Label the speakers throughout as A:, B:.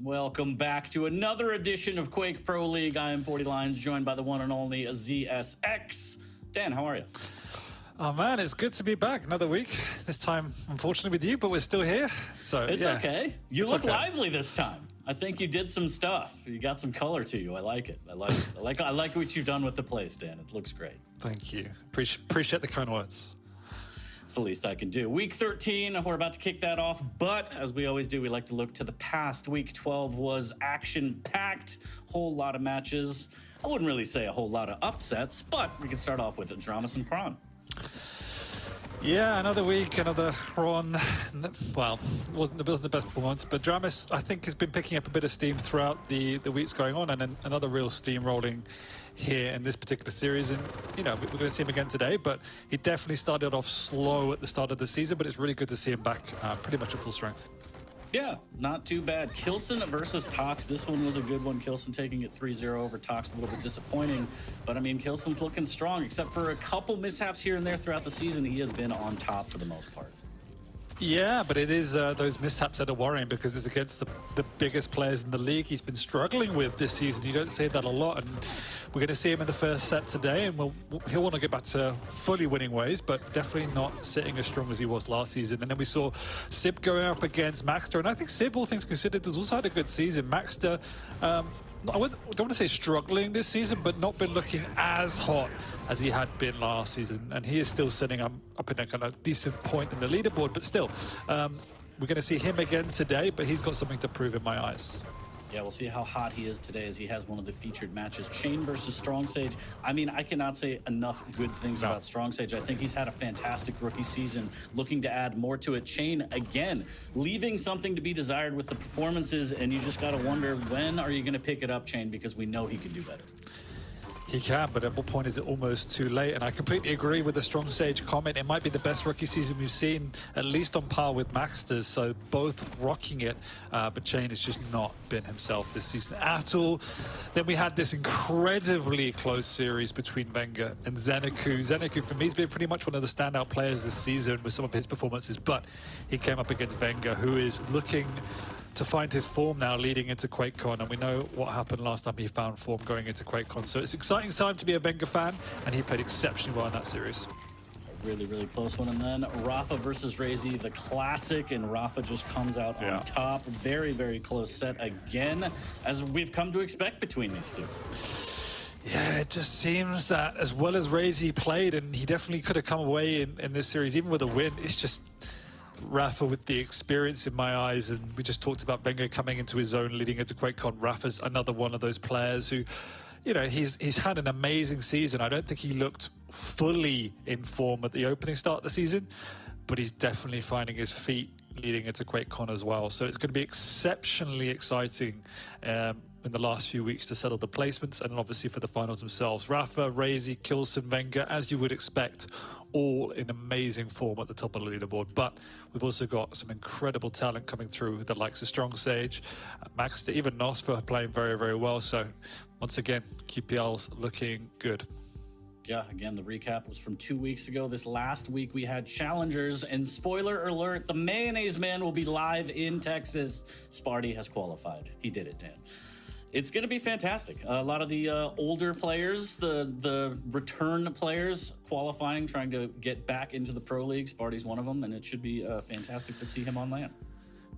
A: Welcome back to another edition of Quake Pro League. I am 40 Lions, joined by the one and only ZSX. Dan, how are you?
B: Oh man, it's good to be back. Another week. This time, unfortunately, with you, but we're still here. So
A: it's
B: yeah.
A: Okay. You look lively this time. I think you did some stuff. You got some color to you. I like it. I like what you've done with the place, Dan. It looks great.
B: Thank you. Appreciate the kind words.
A: It's the least I can do. Week 13, we're about to kick that off, but as we always do, we like to look to the past. Week 12 was action-packed, whole lot of matches. I wouldn't really say a whole lot of upsets, but we can start off with Dramus and Kron.
B: Yeah, another week, another run. Well, it wasn't the best performance, but Dramus, I think, has been picking up a bit of steam throughout the weeks going on, and then another real steam rolling here in this particular series. And, you know, we're going to see him again today, but he definitely started off slow at the start of the season, but it's really good to see him back pretty much at full strength.
A: Yeah, not too bad. Kelson versus Tox. This one was a good one. Kelson taking it 3-0 over Tox. A little bit disappointing. But, I mean, Kelson's looking strong. Except for a couple mishaps here and there throughout the season, he has been on top for the most part.
B: Yeah, but it is those mishaps that are worrying because it's against the biggest players in the league he's been struggling with this season. You don't say that a lot, and we're going to see him in the first set today, and he'll want to get back to fully winning ways, but definitely not sitting as strong as he was last season. And then we saw Sib going up against Maxter, and I think Sib, all things considered, has also had a good season. Maxter, I don't want to say struggling this season, but not been looking as hot as he had been last season. And he is still sitting up in a kind of decent point in the leaderboard, but still, we're going to see him again today, but he's got something to prove in my eyes. Yeah,
A: we'll see how hot he is today as he has one of the featured matches. Chain versus Strong Sage. I mean, I cannot say enough good things about Strong Sage. I think he's had a fantastic rookie season, looking to add more to it. Chain, again, leaving something to be desired with the performances, and you just got to wonder, when are you going to pick it up, Chain, because we know he can do better.
B: He can, but at what point is it almost too late? And I completely agree with the Strong Sage comment. It might be the best rookie season we've seen, at least on par with Maxter's, so both rocking it. But Chain has just not been himself this season at all. Then we had this incredibly close series between Venger and Xeniku. Xeniku, for me, has been pretty much one of the standout players this season with some of his performances, but he came up against Venger, who is looking to find his form now leading into QuakeCon, and we know what happened last time he found form going into QuakeCon. So it's an exciting time to be a Venger fan, and he played exceptionally well in that series.
A: A really, really close one. And then Rafa versus Raisy, the classic, and Rafa just comes out on top. Very, very close set again, as we've come to expect between these two.
B: Yeah, it just seems that as well as Raisy played, and he definitely could have come away in this series, even with a win, it's just Rafa with the experience in my eyes. And we just talked about Venger coming into his own leading into QuakeCon. Rafa's another one of those players who, you know, he's had an amazing season. I don't think he looked fully in form at the opening start of the season, but he's definitely finding his feet leading into QuakeCon as well. So it's going to be exceptionally exciting in the last few weeks to settle the placements, and obviously for the finals themselves. Rafa, Raisy, Kelson, Venger, as you would expect, all in amazing form at the top of the leaderboard. But we've also got some incredible talent coming through, the likes of Strong Sage, Maxter, even Nosfa playing very, very well. So once again, QPL's looking good.
A: Yeah, again, the recap was from 2 weeks ago. This last week we had challengers, and spoiler alert, the Mayonnaise Man will be live in Texas. Sparty has qualified. He did it, Dan. It's going to be fantastic. A lot of the older players, the return players qualifying, trying to get back into the Pro League. Sparty's one of them, and it should be fantastic to see him on land.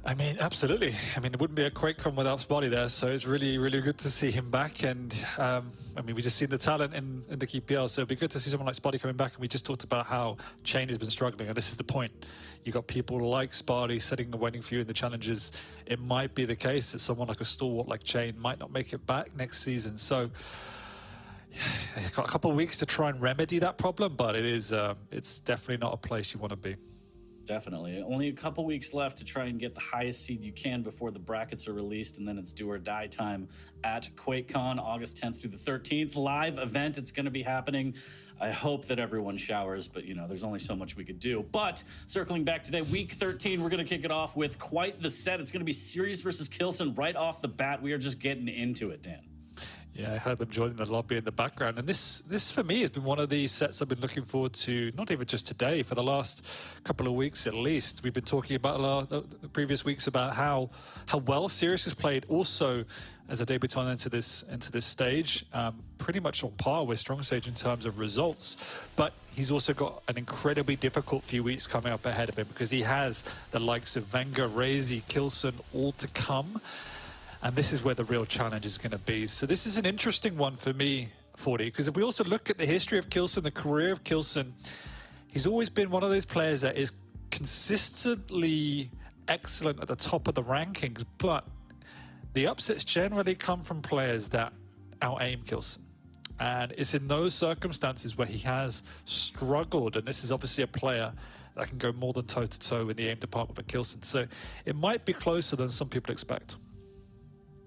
B: I mean, absolutely. I mean, it wouldn't be a QuakeCon without Spotty there, so it's really, really good to see him back. And I mean, we just seen the talent in the QPL, so it'd be good to see someone like Spotty coming back. And we just talked about how Chain has been struggling, and this is the point. You got people like Spotty sitting and waiting for you in the challenges. It might be the case that someone like a stalwart like Chain might not make it back next season. So he's got a couple of weeks to try and remedy that problem, but it is it's definitely not a place you want to be.
A: Definitely. Only a couple weeks left to try and get the highest seed you can before the brackets are released, and then it's do or die time at QuakeCon, August 10th through the 13th. Live event, it's going to be happening. I hope that everyone showers, but, you know, there's only so much we could do. But circling back today, week 13, we're going to kick it off with quite the set. It's going to be Sirius versus Kelson right off the bat. We are just getting into it, Dan.
B: Yeah, I heard them joining the lobby in the background. And this for me has been one of the sets I've been looking forward to, not even just today, for the last couple of weeks at least. We've been talking about the previous weeks about how well Sirius has played also as a debutant into this stage, pretty much on par with Strong Stage in terms of results. But he's also got an incredibly difficult few weeks coming up ahead of him because he has the likes of Venger, Raisy, Kelson all to come. And this is where the real challenge is going to be. So this is an interesting one for me, 40, because if we also look at the history of Kelson, the career of Kelson, he's always been one of those players that is consistently excellent at the top of the rankings, but the upsets generally come from players that out-aim Kelson. And it's in those circumstances where he has struggled, and this is obviously a player that can go more than toe-to-toe in the aim department with Kelson. So it might be closer than some people expect.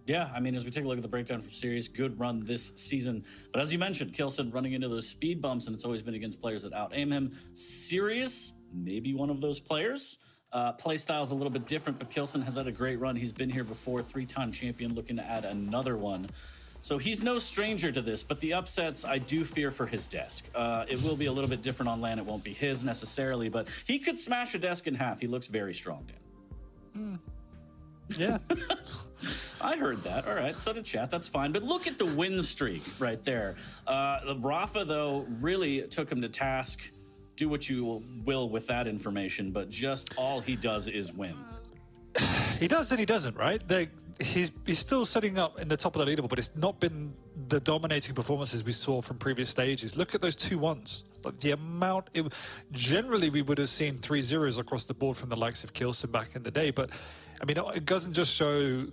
A: Yeah, I mean, as we take a look at the breakdown from Sirius, good run this season. But as you mentioned, Kelson running into those speed bumps, and it's always been against players that out-aim him. Sirius, maybe one of those players. Play style's a little bit different, but Kelson has had a great run. He's been here before, 3-time champion, looking to add another one. So he's no stranger to this, but the upsets, I do fear for his desk. It will be a little bit different on LAN. It won't be his necessarily, but he could smash a desk in half. He looks very strong, Dan.
B: Yeah.
A: I heard that. All right, so did chat. That's fine. But look at the win streak right there. Rafa, though, really took him to task. Do what you will with that information, but just all he does is win.
B: He does and he doesn't, right? He's still setting up in the top of the leaderboard, but it's not been the dominating performances we saw from previous stages. Look at those 2-1s. Like the amount... generally, we would have seen 3-0s across the board from the likes of Kelson back in the day, but I mean, it doesn't just show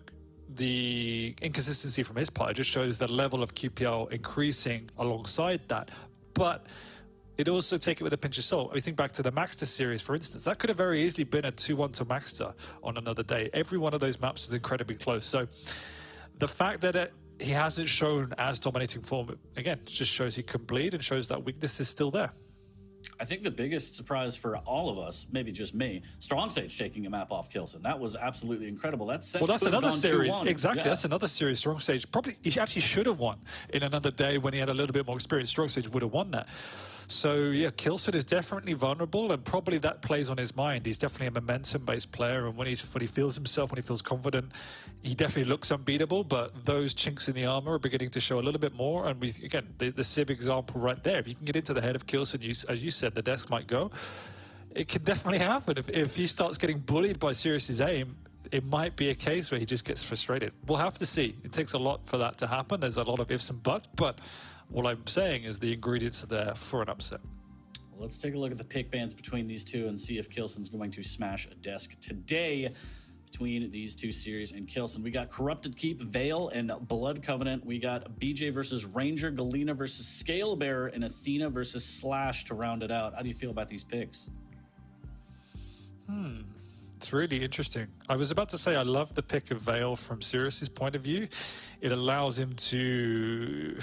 B: the inconsistency from his part, it just shows the level of QPL increasing alongside that. But it also take it with a pinch of salt. We think back to the Maxter series, for instance. That could have very easily been a 2-1 to Maxter on another day. Every one of those maps is incredibly close. So the fact that he hasn't shown as dominating form, again, just shows he can bleed and shows that weakness is still there.
A: I think the biggest surprise for all of us, maybe just me, Strong Stage taking a map off Kelson. That was absolutely incredible. That's
B: another series.
A: 2-1.
B: Exactly.
A: Yeah.
B: That's another series. Strong Stage probably he actually should have won in another day when he had a little bit more experience. Strong Stage would have won that. So yeah, Kelson is definitely vulnerable, and probably that plays on his mind. He's definitely a momentum-based player, and when he feels himself, when he feels confident, he definitely looks unbeatable. But those chinks in the armor are beginning to show a little bit more. And we again, the Sib example right there. If you can get into the head of Kelson, as you said, the desk might go. It can definitely happen. If he starts getting bullied by Sirius's aim, it might be a case where he just gets frustrated. We'll have to see. It takes a lot for that to happen. There's a lot of ifs and buts, but what I'm saying is the ingredients are there for an upset.
A: Let's take a look at the pick bands between these two and see if Kelson's going to smash a desk today between these two series and Kelson. We got Corrupted Keep, Veil, and Blood Covenant. We got BJ versus Ranger, Galena versus Scalebearer, and Athena versus Slash to round it out. How do you feel about these picks?
B: It's really interesting. I was about to say I love the pick of Veil from Sirius's point of view. It allows him to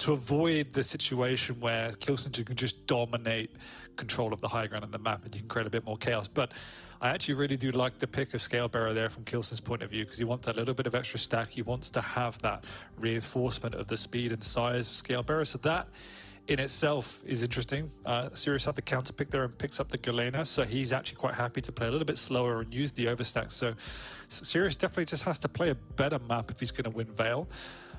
B: avoid the situation where Kelson can just dominate control of the high ground and the map, and you can create a bit more chaos. But I actually really do like the pick of Scalebearer there from Kelson's point of view, because he wants that little bit of extra stack. He wants to have that reinforcement of the speed and size of Scalebearer. So that in itself is interesting. Sirius had the counter pick there and picks up the Galena, so he's actually quite happy to play a little bit slower and use the overstack. So Sirius definitely just has to play a better map if he's going to win Veil.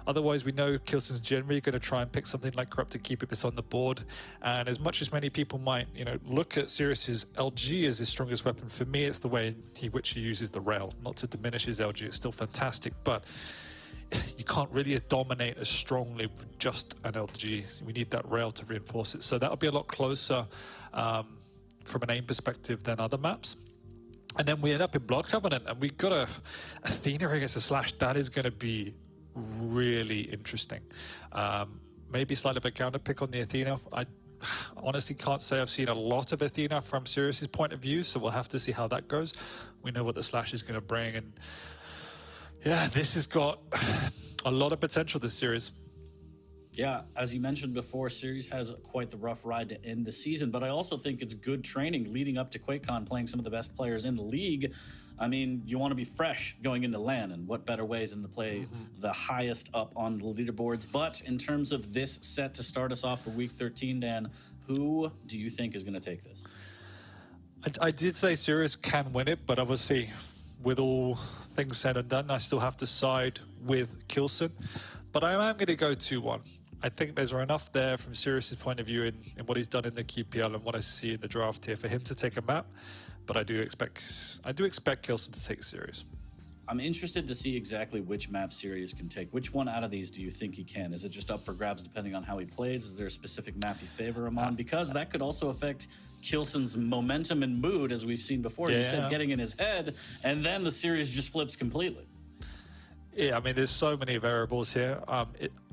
B: Otherwise, we know Kelson's generally going to try and pick something like Corrupted Keep if it's on the board. And as much as many people might, look at Sirius's LG as his strongest weapon, for me, it's the way in which he uses the rail. Not to diminish his LG, it's still fantastic, but you can't really dominate as strongly with just an LG. We need that rail to reinforce it. So that'll be a lot closer from an aim perspective than other maps. And then we end up in Blood Covenant, and we got a Athena against a Slash. That is going to be really interesting. Maybe slightly of a counter pick on the Athena. I honestly can't say I've seen a lot of Athena from Sirius's point of view, so we'll have to see how that goes. We know what the Slash is going to bring, and yeah, this has got a lot of potential, this series.
A: Yeah, as you mentioned before, Sirius has quite the rough ride to end the season, but I also think it's good training leading up to QuakeCon, playing some of the best players in the league. I mean, you want to be fresh going into LAN, and what better way than to play the highest up on the leaderboards. But in terms of this set to start us off for Week 13, Dan, who do you think is going to take this?
B: I did say Sirius can win it, but obviously, with all things said and done, I still have to side with Kelson. But I am going to go 2-1. I think there's enough there from Sirius's point of view in what he's done in the QPL and what I see in the draft here for him to take a map. But I do expect Kelson to take Sirius.
A: I'm interested to see exactly which map Sirius can take. Which one out of these do you think he can? Is it just up for grabs depending on how he plays? Is there a specific map you favor him on? Because that could also affect Kelson's momentum and mood, as we've seen before. As you said, getting in his head, and then the series just flips completely.
B: Yeah, I mean, there's so many variables here.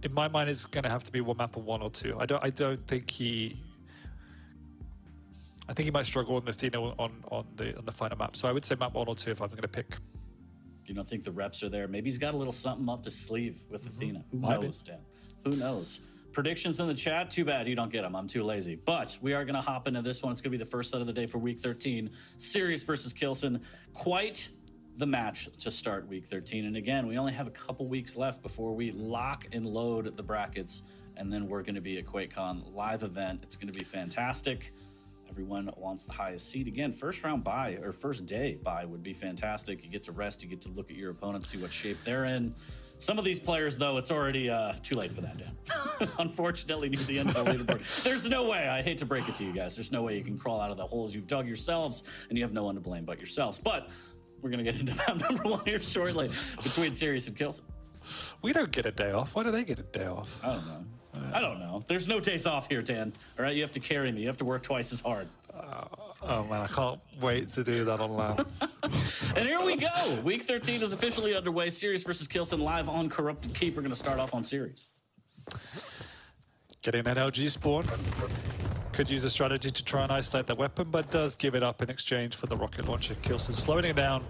B: In my mind, it's going to have to be one map or one or two. I don't think he. I think he might struggle on the Athena on the final map. So I would say map 1 or 2 if I'm going to pick.
A: You don't think the reps are there? Maybe he's got a little something up his sleeve with Athena. Who knows, Dan? Who knows? Predictions in the chat? Too bad you don't get them. I'm too lazy. But we are going to hop into this one. It's going to be the first set of the day for Week 13. Sirius versus Kelson. Quite the match to start Week 13. And again, we only have a couple weeks left before we lock and load the brackets. And then we're going to be at QuakeCon live event. It's going to be fantastic. Everyone wants the highest seed. Again, first round bye or first day bye would be fantastic. You get to rest, you get to look at your opponents, see what shape they're in. Some of these players, though, it's already too late for that, Dan. Unfortunately, near the end of the leaderboard. There's no way, I hate to break it to you guys, there's no way you can crawl out of the holes you've dug yourselves, and you have no one to blame but yourselves. But we're going to get into map number 1 here shortly between Sirius and Kelson.
B: We don't get a day off. Why do they get a day off?
A: I don't know. There's no days off here, Dan. All right, you have to carry me. You have to work twice as hard.
B: Oh man, I can't wait to do that on LAN.
A: And here we go. Week 13 is officially underway. Sirius versus Kelson live on Corrupted Keep. We're going to start off on Sirius.
B: Getting that LG spawn. Could use a strategy to try and isolate that weapon, but does give it up in exchange for the rocket launcher. Kelson slowing it down.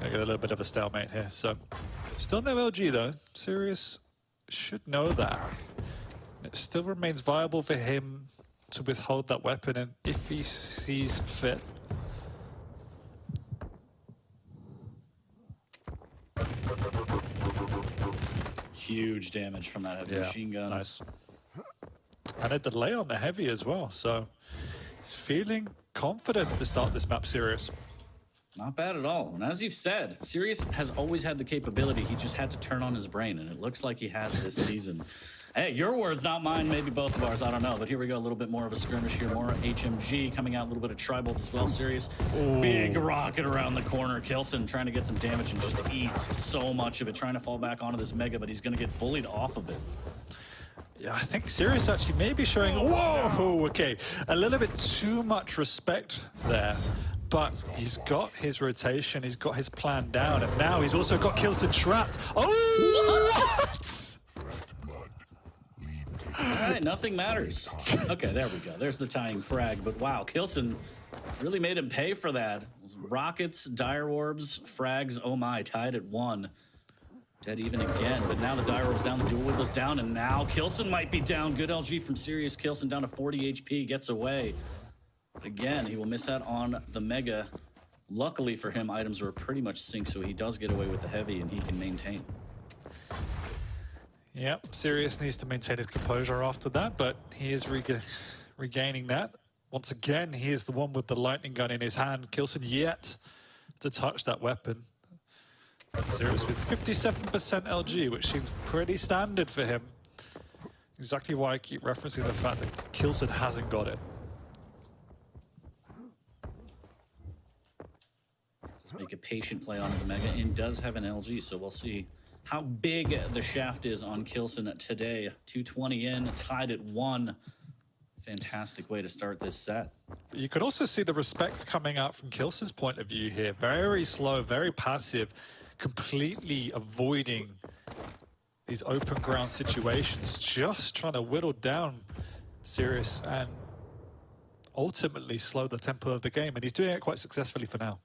B: Gonna get a little bit of a stalemate here. So still no LG though. Sirius should know that. It still remains viable for him to withhold that weapon, and if he sees fit.
A: Huge damage from that heavy machine gun.
B: Nice. And a delay on the heavy as well, so he's feeling confident to start this map Sirius.
A: Not bad at all. And as you've said, Sirius has always had the capability. He just had to turn on his brain, and it looks like he has this season. Hey, your words, not mine, maybe both of ours, I don't know. But here we go, a little bit more of a skirmish here, more HMG coming out, a little bit of Tribal as well, Sirius. Big rocket around the corner. Kelson trying to get some damage and just eats so much of it, trying to fall back onto this Mega, but he's going to get bullied off of it.
B: Yeah, I think Sirius actually may be showing, whoa, okay, a little bit too much respect there. But he's got his rotation, he's got his plan down, and now he's also got Kelson trapped. Oh, what?
A: All right, nothing matters. Okay, there we go. There's the tying frag. But wow, Kelson really made him pay for that. Rockets, dire orbs, frags, oh my, tied at 1. Dead even again, but now the dire orb's down, the dual whip is down, and now Kelson might be down. Good LG from Sirius. Kelson down to 40 HP, gets away. But again, he will miss out on the Mega. Luckily for him, items were pretty much synced, so he does get away with the heavy, and he can maintain.
B: Yep, Sirius needs to maintain his composure after that, but he is regaining that. Once again, he is the one with the lightning gun in his hand. Kelson yet to touch that weapon. Sirius with 57% LG, which seems pretty standard for him. Exactly why I keep referencing the fact that Kelson hasn't got it.
A: Let's make a patient play on the Mega, and does have an LG, so we'll see how big the shaft is on Kelson today. 220 in, tied at 1. Fantastic way to start this set.
B: You could also see the respect coming out from Kelson's point of view here. Very slow, very passive, completely avoiding these open ground situations, just trying to whittle down Sirius and ultimately slow the tempo of the game. And he's doing it quite successfully for now.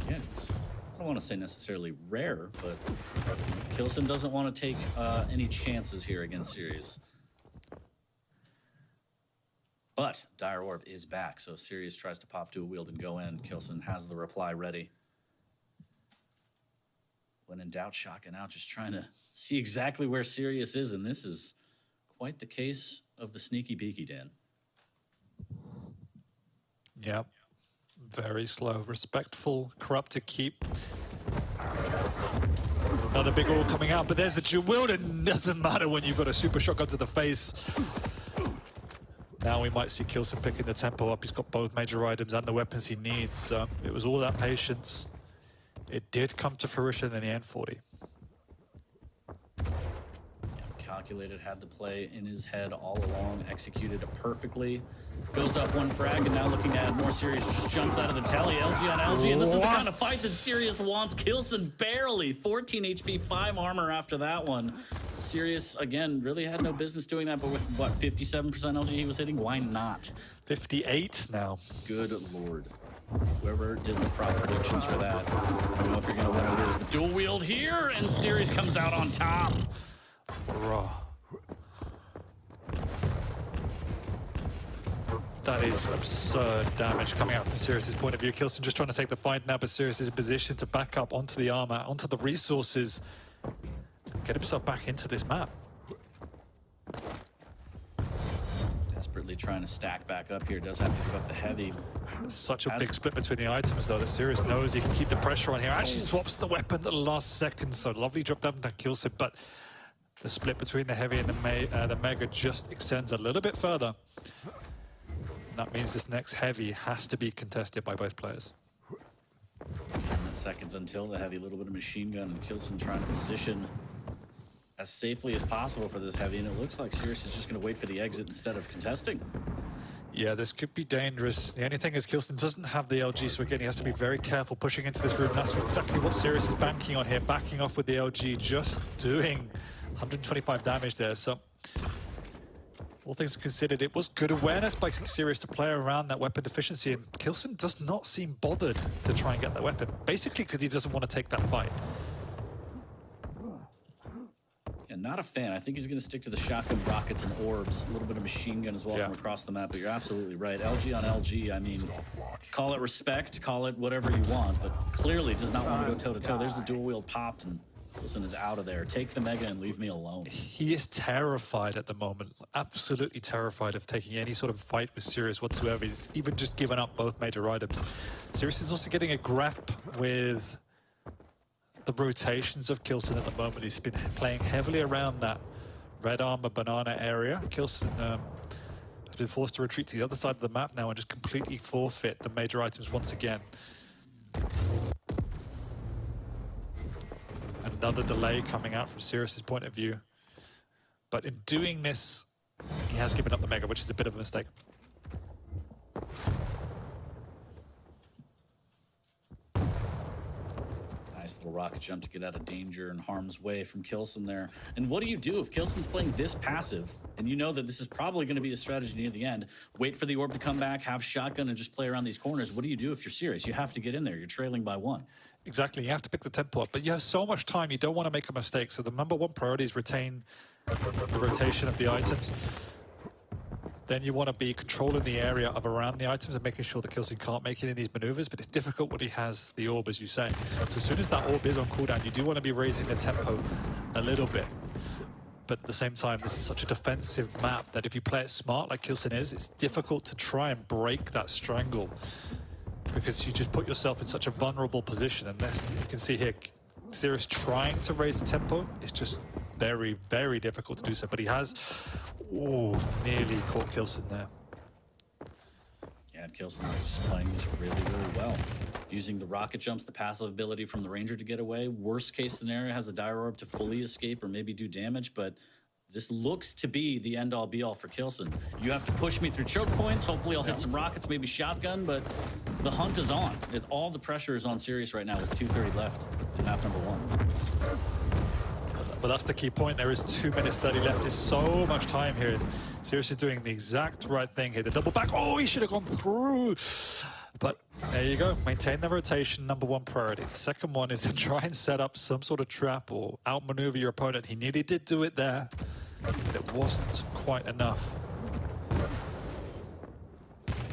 A: Yeah, don't want to say necessarily rare, but Kelson doesn't want to take any chances here against Sirius. But Dire Orb is back, so Sirius tries to pop to a wield and go in. Kelson has the reply ready. When in doubt, shotgun out, just trying to see exactly where Sirius is, and this is quite the case of the sneaky beaky, Dan.
B: Yep. Very slow, respectful, corrupt to keep. Another big ore coming out, but there's a dual wield, and doesn't matter when you've got a super shotgun to the face. Now we might see Kelson picking the tempo up. He's got both major items and the weapons he needs. So it was all that patience. It did come to fruition in the end 40.
A: Calculated, had the play in his head all along, executed it perfectly. Goes up one frag, and now looking to add more. Sirius just jumps out of the telly. LG on LG, and this is the kind of fight that Sirius wants. Kelson barely 14 HP, 5 armor after that one. Sirius, again, really had no business doing that, but with, what, 57% LG he was hitting? Why not?
B: 58 now.
A: Good lord. Whoever did the prop predictions for that, I don't know if you're going to win or lose, but dual wield here, and Sirius comes out on top.
B: Raw. That is absurd damage coming out from Sirius's point of view. Kelson just trying to take the fight now, but Sirius is in position to back up onto the armor, onto the resources, get himself back into this map.
A: Desperately trying to stack back up here. Does have to give up the heavy.
B: Such a big split between the items, though, that Sirius knows he can keep the pressure on here. Actually swaps the weapon at the last second, so lovely drop down that Kelson, but the split between the heavy and the mega just extends a little bit further. And that means this next heavy has to be contested by both players.
A: 10 seconds until the heavy, little bit of machine gun, and Kelson trying to position as safely as possible for this heavy, and it looks like Sirius is just going to wait for the exit instead of contesting.
B: Yeah, this could be dangerous. The only thing is Kelson doesn't have the LG, so again, he has to be very careful pushing into this room. That's exactly what Sirius is banking on here, backing off with the LG, just doing 125 damage there. So, all things considered, it was good awareness by Sirius to play around that weapon deficiency, and Kelson does not seem bothered to try and get that weapon, basically because he doesn't want to take that fight.
A: And not a fan. I think he's going to stick to the shotgun, rockets, and orbs. A little bit of machine gun as well from across the map, but you're absolutely right. LG on LG, I mean, call it respect, call it whatever you want, but clearly does not want to go toe-to-toe. There's the dual wield popped, and Kelson is out of there. Take the mega and leave me alone.
B: He is terrified at the moment, absolutely terrified of taking any sort of fight with Sirius whatsoever. He's even just given up both major items. Sirius is also getting a grasp with the rotations of Kelson at the moment. He's been playing heavily around that red armor banana area. Kelson has been forced to retreat to the other side of the map now and just completely forfeit the major items once again. Another delay coming out from Sirius's point of view. But in doing this, he has given up the mega, which is a bit of a mistake.
A: Nice little rocket jump to get out of danger and harm's way from Kelson there. And what do you do if Kelson's playing this passive, and you know that this is probably going to be a strategy near the end? Wait for the orb to come back, have shotgun, and just play around these corners. What do you do if you're Sirius? You have to get in there. You're trailing by 1.
B: Exactly, you have to pick the tempo up, but you have so much time, you don't want to make a mistake. So the number one priority is retain the rotation of the items. Then you want to be controlling the area of around the items and making sure that Kelson can't make any of these maneuvers, but it's difficult when he has the orb, as you say. So as soon as that orb is on cooldown, you do want to be raising the tempo a little bit. But at the same time, this is such a defensive map that if you play it smart like Kelson is, it's difficult to try and break that strangle, because you just put yourself in such a vulnerable position. And this, you can see here, Sirius trying to raise the tempo. It's just very, very difficult to do so. But he has, nearly caught Kelson there.
A: Yeah, Kelson is just playing this really, really well. Using the rocket jumps, the passive ability from the Ranger to get away. Worst case scenario, has the Dire Orb to fully escape or maybe do damage, but this looks to be the end-all be-all for Kelson. You have to push me through choke points. Hopefully I'll hit some rockets, maybe shotgun, but the hunt is on. All the pressure is on Sirius right now with 2:30 left in map number 1.
B: But that's the key point. There is 2 minutes 30 left. There's so much time here. Sirius is doing the exact right thing here. The double back. Oh, he should have gone through. But there you go. Maintain the rotation, number one priority. The second one is to try and set up some sort of trap or outmaneuver your opponent. He nearly did do it there, but it wasn't quite enough.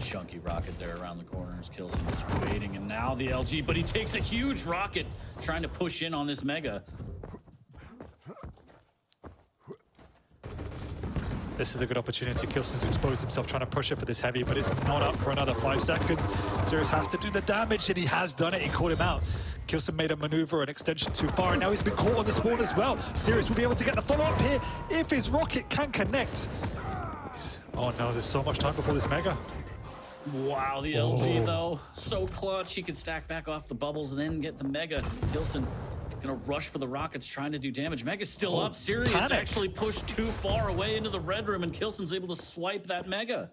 A: Chunky rocket there around the corners. Kelson was waiting, and now the LG, but he takes a huge rocket trying to push in on this Mega.
B: This is a good opportunity. Kelson's exposed himself trying to push it for this heavy, but it's not up for another 5 seconds. Sirius has to do the damage, and he has done it. He caught him out. Kelson made a maneuver, an extension too far, and now he's been caught on the spawn as well. Sirius will be able to get the follow-up here if his rocket can connect. Oh no, there's so much time before this Mega.
A: Wow, the LG though, so clutch. He could stack back off the bubbles and then get the Mega. Kelson gonna rush for the rockets, trying to do damage. Mega's still up. Sirius actually pushed too far away into the red room, and Kelson's able to swipe that Mega.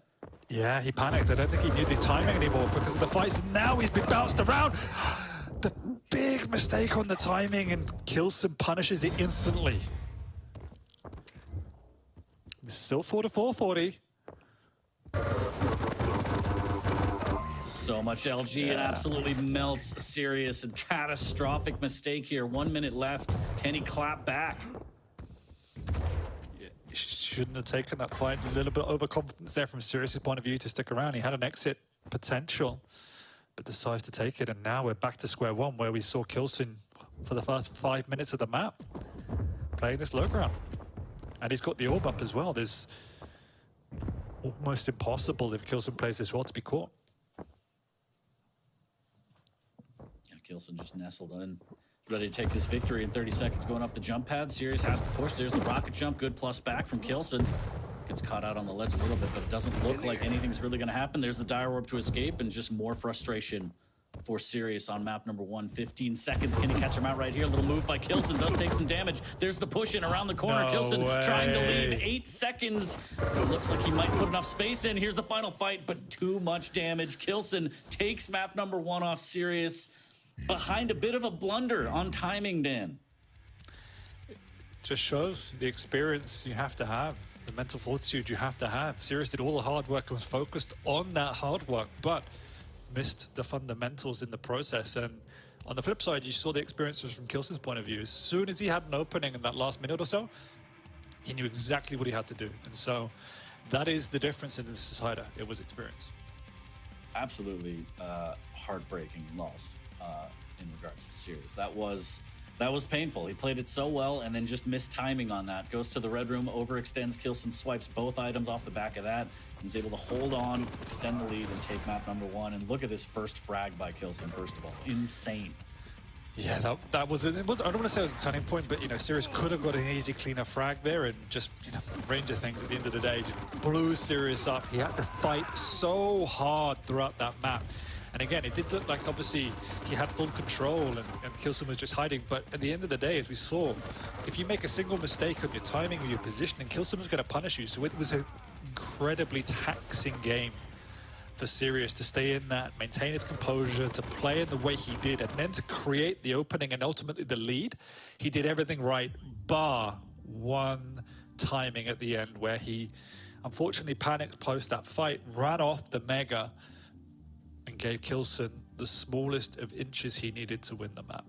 B: Yeah, he panicked. I don't think he knew the timing anymore because of the fights. Now he's been bounced around. The big mistake on the timing, and Kelson punishes it instantly. It's still 4-4, 40.
A: So much LG, it absolutely melts Sirius. A catastrophic mistake here. 1 minute left. Can he clap back?
B: Yeah, he shouldn't have taken that fight. A little bit of overconfidence there from Sirius' point of view to stick around. He had an exit potential, but decides to take it. And now we're back to square one, where we saw Kelson for the first 5 minutes of the map playing this low ground. And he's got the orb up as well. There's almost impossible if Kelson plays this well to be caught.
A: Kelson just nestled in, ready to take this victory in 30 seconds, going up the jump pad. Sirius has to push. There's the rocket jump. Good plus back from Kelson. Gets caught out on the ledge a little bit, but it doesn't look like anything's really going to happen. There's the dire orb to escape, and just more frustration for Sirius on map number 1. 15 seconds. Can he catch him out right here? A little move by Kelson. Does take some damage. There's the push in around the corner.
B: No
A: Kelson
B: way.
A: trying to leave. 8 seconds. It looks like he might put enough space in. Here's the final fight, but too much damage. Kelson takes map number 1 off Sirius, behind a bit of a blunder on timing, Dan.
B: Just shows the experience you have to have, the mental fortitude you have to have. Sirius did all the hard work and was focused on that hard work, but missed the fundamentals in the process. And on the flip side, you saw the experiences from Kelson's point of view. As soon as he had an opening in that last minute or so, he knew exactly what he had to do. And so that is the difference in this decider. It was experience.
A: Absolutely heartbreaking loss in regards to Sirius. That was painful. He played it so well and then just missed timing on that. Goes to the red room, overextends. Kelson swipes both items off the back of that and is able to hold on, extend the lead, and take map number 1. And look at this first frag by Kelson, first of all. Insane.
B: Yeah, that was, I don't want to say it was a turning point, but, you know, Sirius could have got an easy, cleaner frag there, and just, you know, Ranger things at the end of the day just blew Sirius up. He had to fight so hard throughout that map. And again, it did look like, obviously, he had full control and Kelson was just hiding. But at the end of the day, as we saw, if you make a single mistake on your timing or your positioning, Kelson was going to punish you. So it was an incredibly taxing game for Sirius to stay in that, maintain his composure, to play in the way he did, and then to create the opening and ultimately the lead. He did everything right, bar one timing at the end where he unfortunately panicked post that fight, ran off the Mega, and gave Kelson the smallest of inches he needed to win the map.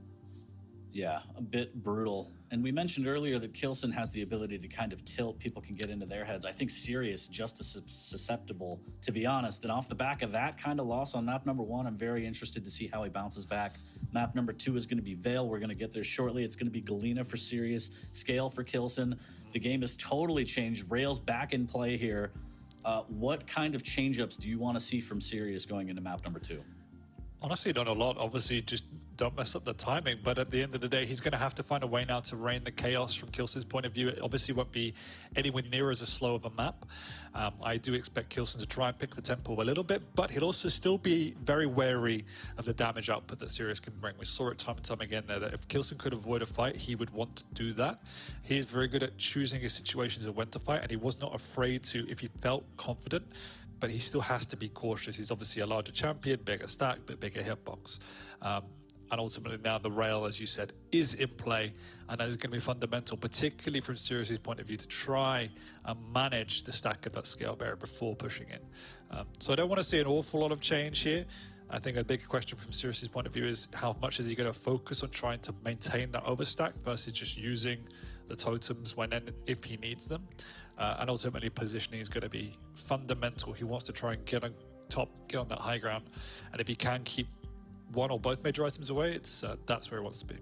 A: Yeah, a bit brutal. And we mentioned earlier that Kelson has the ability to kind of tilt. People can get into their heads. I think Sirius just as susceptible, to be honest. And off the back of that kind of loss on map number 1, I'm very interested to see how he bounces back. Map number 2 is going to be Veil. We're going to get there shortly. It's going to be Galena for Sirius, Scale for Kelson. The game has totally changed. Rail's back in play here. What kind of change-ups do you want to see from Sirius going into map number 2?
B: Honestly, not a lot. Obviously, just don't mess up the timing. But at the end of the day, he's going to have to find a way now to reign the chaos from Kelson's point of view. It obviously won't be anywhere near as slow of a map. I do expect Kelson to try and pick the tempo a little bit, but he'll also still be very wary of the damage output that Sirius can bring. We saw it time and time again there, that if Kelson could avoid a fight, he would want to do that. He is very good at choosing his situations and when to fight, and he was not afraid to, if he felt confident, but he still has to be cautious. He's obviously a larger champion, bigger stack, but bigger hitbox. And ultimately now the rail, as you said, is in play, and that is going to be fundamental, particularly from Sirius' point of view, to try and manage the stack of that scale barrier before pushing in. So I don't want to see an awful lot of change here. I think a big question from Sirius's point of view is how much is he going to focus on trying to maintain that overstack versus just using the totems when and if he needs them. And ultimately positioning is going to be fundamental. He wants to try and get on top, get on that high ground. And if he can keep one or both major items away, it's that's where he wants to be.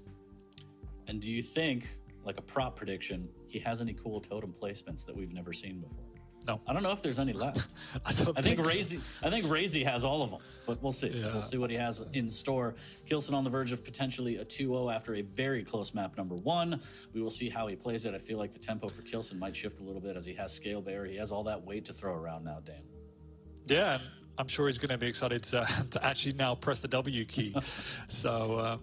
A: And do you think, like a prop prediction, he has any cool totem placements that we've never seen before?
B: No.
A: I don't know if there's any left.
B: I think
A: Raisy, I think Raisy has all of them, but we'll see.
B: Yeah.
A: We'll see what he has in store. Kelson on the verge of potentially a 2-0 after a very close map number 1. We will see how he plays it. I feel like the tempo for Kelson might shift a little bit as he has Scale Bear. He has all that weight to throw around now, Dan.
B: Yeah, and I'm sure he's going to be excited to actually now press the W key. So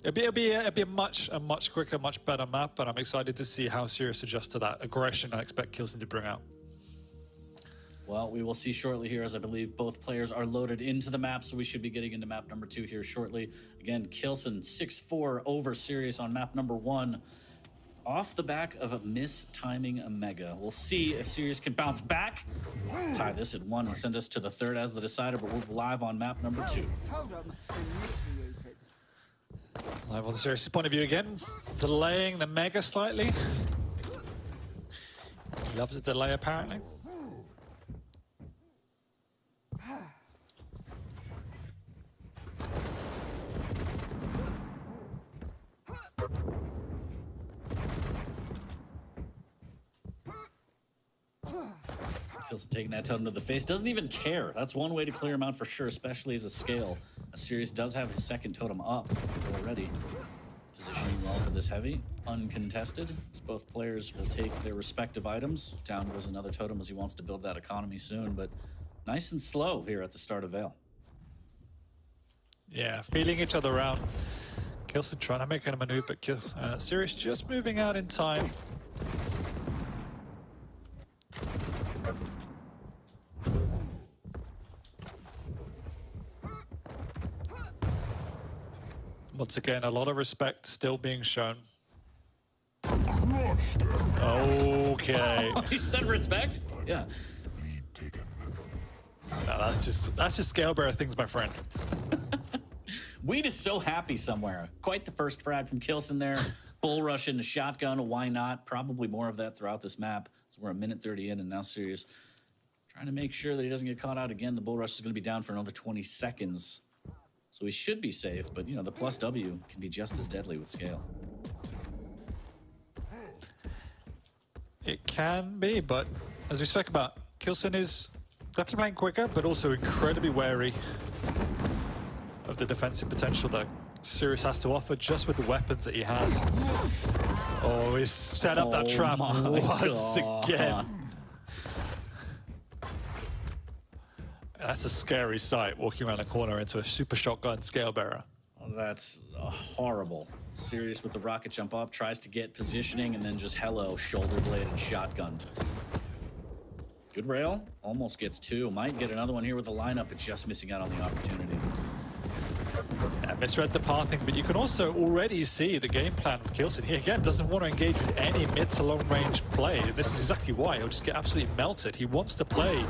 B: it'll be a much quicker, much better map, but I'm excited to see how Sirius adjusts to that aggression I expect Kelson to bring out.
A: Well, we will see shortly here, as I believe both players are loaded into the map, so we should be getting into map number 2 here shortly. Again, Kelson 6-4 over Sirius on map number 1, off the back of a mistiming a Mega. We'll see if Sirius can bounce back, tie this at 1, and send us to the 3rd as the decider, but we're live on map number 2.
B: Live on Sirius' point of view again, delaying the Mega slightly. He loves a delay apparently.
A: Kelson taking that totem to the face, doesn't even care. That's one way to clear him out for sure, especially as a scale. Sirius does have his 2nd totem up already. Positioning well for this heavy, uncontested, as both players will take their respective items. Down goes another totem as he wants to build that economy soon, but nice and slow here at the start of Veil.
B: Yeah, feeling each other out. Kelson trying to make a maneuver, but Sirius just moving out in time. Once again, a lot of respect still being shown. Okay.
A: You said respect? Yeah.
B: No, that's just scale bearer things, my friend.
A: Weed is so happy somewhere. Quite the first frag from Kelson there. Bull rush into shotgun, why not? Probably more of that throughout this map. So we're a minute 30 in, and now Sirius trying to make sure that he doesn't get caught out again. The bull rush is going to be down for another 20 seconds. So he should be safe, but, you know, the plus W can be just as deadly with scale.
B: It can be, but as we spoke about, Kelson is definitely playing quicker, but also incredibly wary of the defensive potential that Sirius has to offer just with the weapons that he has. Oh, he's set up that trap once again. That's a scary sight, walking around the corner into a super shotgun scale bearer.
A: Well, that's horrible. Sirius with the rocket jump up, tries to get positioning, and then just hello, shoulder bladed shotgun. Good rail, almost gets 2. Might get another one here with the lineup, but just missing out on the opportunity.
B: Yeah, misread the pathing, but you can also already see the game plan of Kelson. He again doesn't want to engage with any mid to long range play. This is exactly why he'll just get absolutely melted. He wants to play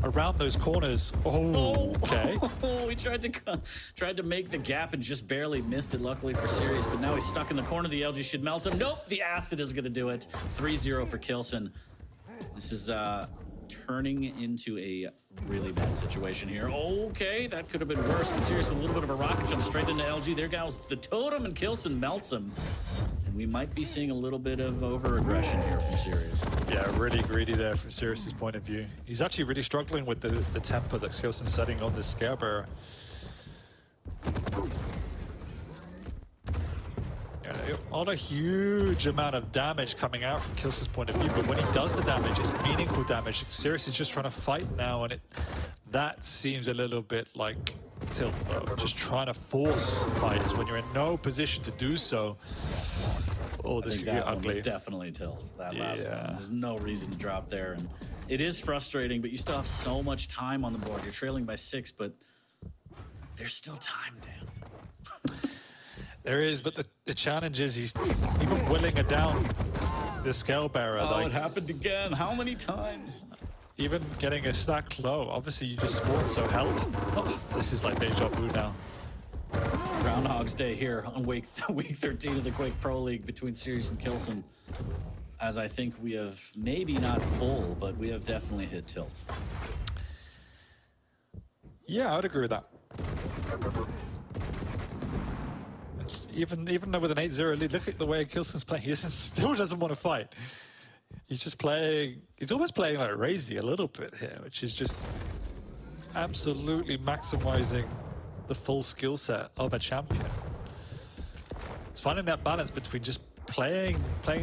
B: around those corners. Oh, okay.
A: Oh, he tried to make the gap and just barely missed it, luckily for Sirius, but now he's stuck in the corner. The LG should melt him. Nope, the acid is going to do it. 3-0 for Kelson. This is turning into a really bad situation here. Okay, that could have been worse. Sirius with a little bit of a rocket jump straight into LG. There goes the totem, and Kelson melts him. And we might be seeing a little bit of over-aggression here from Sirius.
B: Yeah, really greedy there from Sirius's point of view. He's actually really struggling with the tempo that Kelson's setting on this scale bearer. Not a huge amount of damage coming out from Kelson's point of view, but when he does the damage, it's meaningful damage. Sirius is just trying to fight now, and that seems a little bit like tilt, though. Just trying to force fights when you're in no position to do so. Oh, this could be ugly.
A: Was definitely tilt, that last one. There's no reason to drop there, and it is frustrating, but you still have so much time on the board. You're trailing by 6, but there's still time, Dan.
B: There is, but the challenge is he's even willing it down the scale bearer.
A: Oh, it happened again. How many times?
B: even getting a stack low. Obviously, you just spawn so healthy. Oh, this is like deja vu now.
A: Groundhog's Day here on week 13 of the Quake Pro League between Sirius and Kelson. As I think we have maybe not full, but we have definitely hit tilt.
B: Yeah, I would agree with that. Even though with an 8-0 lead, look at the way Kelson's playing. He still doesn't want to fight. He's just playing. He's almost playing like Raisy a little bit here, which is just absolutely maximizing the full skill set of a champion. It's finding that balance between just playing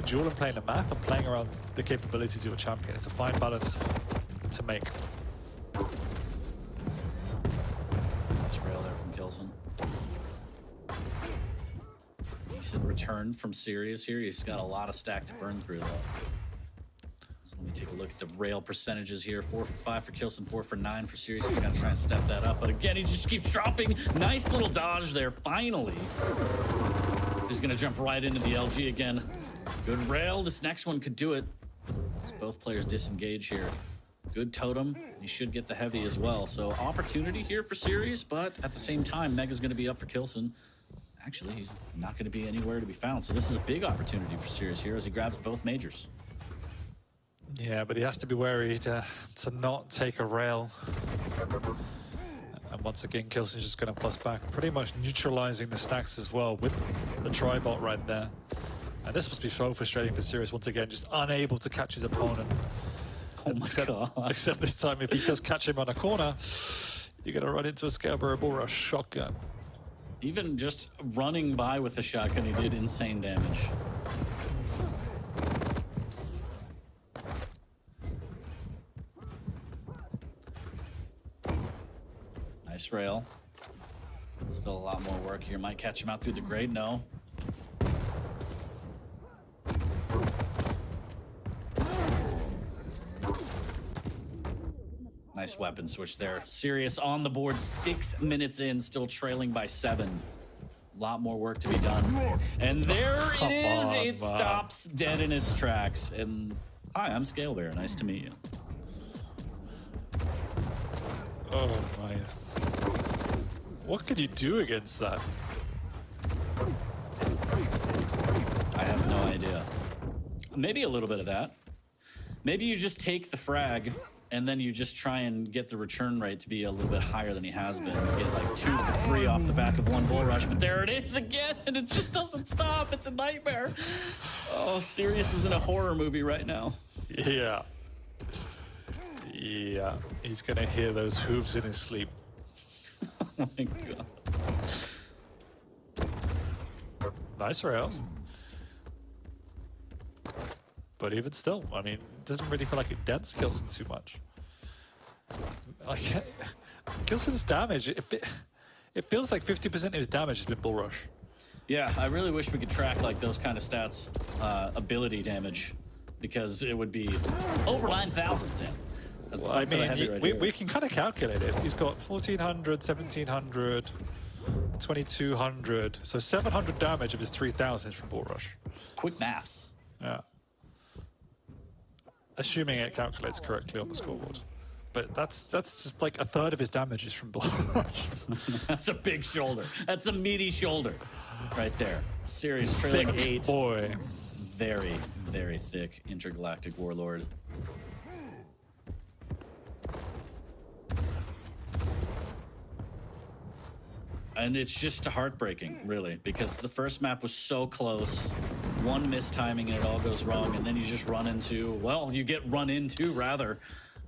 B: duel and playing the map and playing around the capabilities of your champion. It's a fine balance to make.
A: Nice rail there from Kelson. Decent return from Sirius here. He's got a lot of stack to burn through though. So let me take a look at the rail percentages here. 4 for 5 for Kelson, 4 for 9 for Sirius. He's got to try and step that up. But again, he just keeps dropping. Nice little dodge there. Finally. He's going to jump right into the LG again. Good rail. This next one could do it. As both players disengage here. Good totem. He should get the heavy as well. So opportunity here for Sirius, but at the same time, Mega's going to be up for Kelson. Actually, he's not going to be anywhere to be found. So this is a big opportunity for Sirius here as he grabs both majors.
B: Yeah, but he has to be wary to not take a rail. And once again, Kelson's just going to plus back, pretty much neutralizing the stacks as well with the tri-bot right there. And this must be so frustrating for Sirius, once again, just unable to catch his opponent.
A: Oh my God.
B: Except this time, if he does catch him on a corner, you're going to run into a Scalebro Bull Rush shotgun.
A: Even just running by with the shotgun, he did insane damage. Nice rail. Still a lot more work here. Might catch him out through the grade. No. Nice weapon switch there. Sirius on the board, 6 minutes in, still trailing by 7. A lot more work to be done. And there it is. It stops dead in its tracks. And hi, I'm Scalebear. Nice to meet you.
B: Oh my. What could you do against that?
A: I have no idea. Maybe a little bit of that. Maybe you just take the frag and then you just try and get the return rate to be a little bit higher than he has been. You get like 2 for 3 off the back of 1 bull rush, but there it is again, and it just doesn't stop. It's a nightmare. Oh, Sirius is in a horror movie right now.
B: Yeah. Yeah. He's gonna hear those hooves in his sleep.
A: Oh my God.
B: Nice rails. But even still, I mean, it doesn't really feel like it dents Kelson too much. Like, Kelson's damage, it feels like 50% of his damage has been bull rush.
A: Yeah, I really wish we could track like those kind of stats, ability damage, because it would be over 9,000 then.
B: Well, I mean, we can kind of calculate it. He's got 1,400, 1,700, 2,200. So 700 damage of his 3,000 is from bull rush.
A: Quick maths.
B: Yeah. Assuming it calculates correctly on the scoreboard. But that's just like 1/3 of his damage is from bull rush.
A: That's a big shoulder. That's a meaty shoulder right there. Sirius trailing 8.
B: Boy.
A: Very, very thick intergalactic warlord. And it's just heartbreaking, really, because the first map was so close. One mistiming and it all goes wrong, and then you just run into, well, you get run into, rather,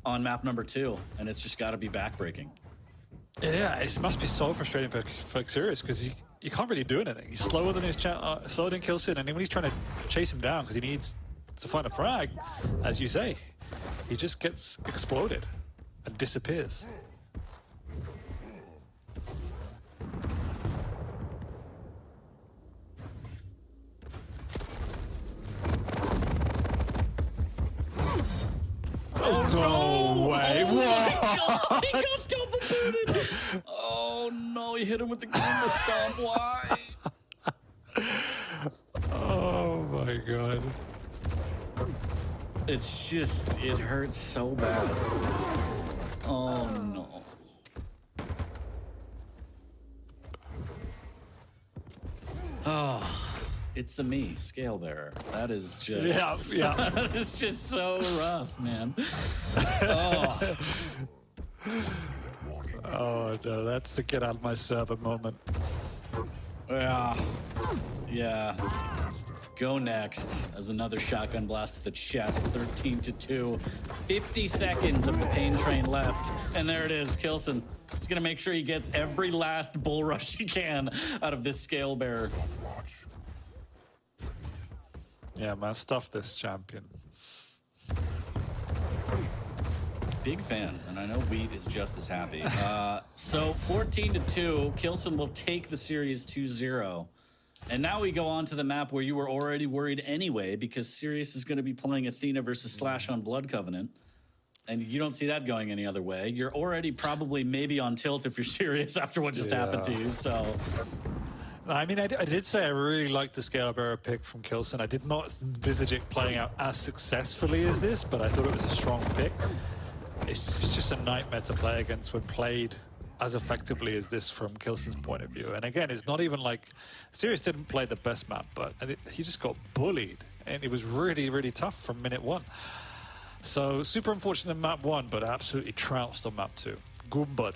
A: on map number 2, and it's just got to be backbreaking.
B: Yeah, it must be so frustrating for Sirius, because you can't really do anything. He's slower than slower than Kelson, and when he's trying to chase him down because he needs to find a frag, as you say, he just gets exploded and disappears.
A: Oh,
B: no way!
A: Oh my God, he got double booted! Oh no, he hit him with the Grimma Stomp. Why?
B: Oh my God.
A: It's just, it hurts so bad. Oh no. Oh, it's a me, Scale Bearer. That is just, that is just so rough, man. Oh.
B: Oh no, that's a get out of my server moment.
A: Yeah. Go next as another shotgun blast to the chest, 13-2. 50 seconds of the pain train left, and there it is, Kelson. He's gonna make sure he gets every last bull rush he can out of this Scale Bearer.
B: Yeah, man, stuff this champion.
A: Big fan, and I know Wheat is just as happy. So 14-2, Kelson will take the series 2-0. And now we go on to the map where you were already worried anyway, because Sirius is going to be playing Athena versus Slash on Blood Covenant. And you don't see that going any other way. You're already probably maybe on tilt if you're serious after what just happened to you, so...
B: I mean, I did say I really liked the Scale Bearer pick from Kelson. I did not envisage it playing out as successfully as this, but I thought it was a strong pick. It's just a nightmare to play against when played as effectively as this from Kelson's point of view. And again, it's not even like Sirius didn't play the best map, but he just got bullied, and it was really, really tough from minute one. So super unfortunate in map 1, but absolutely trounced on map 2. Goombud.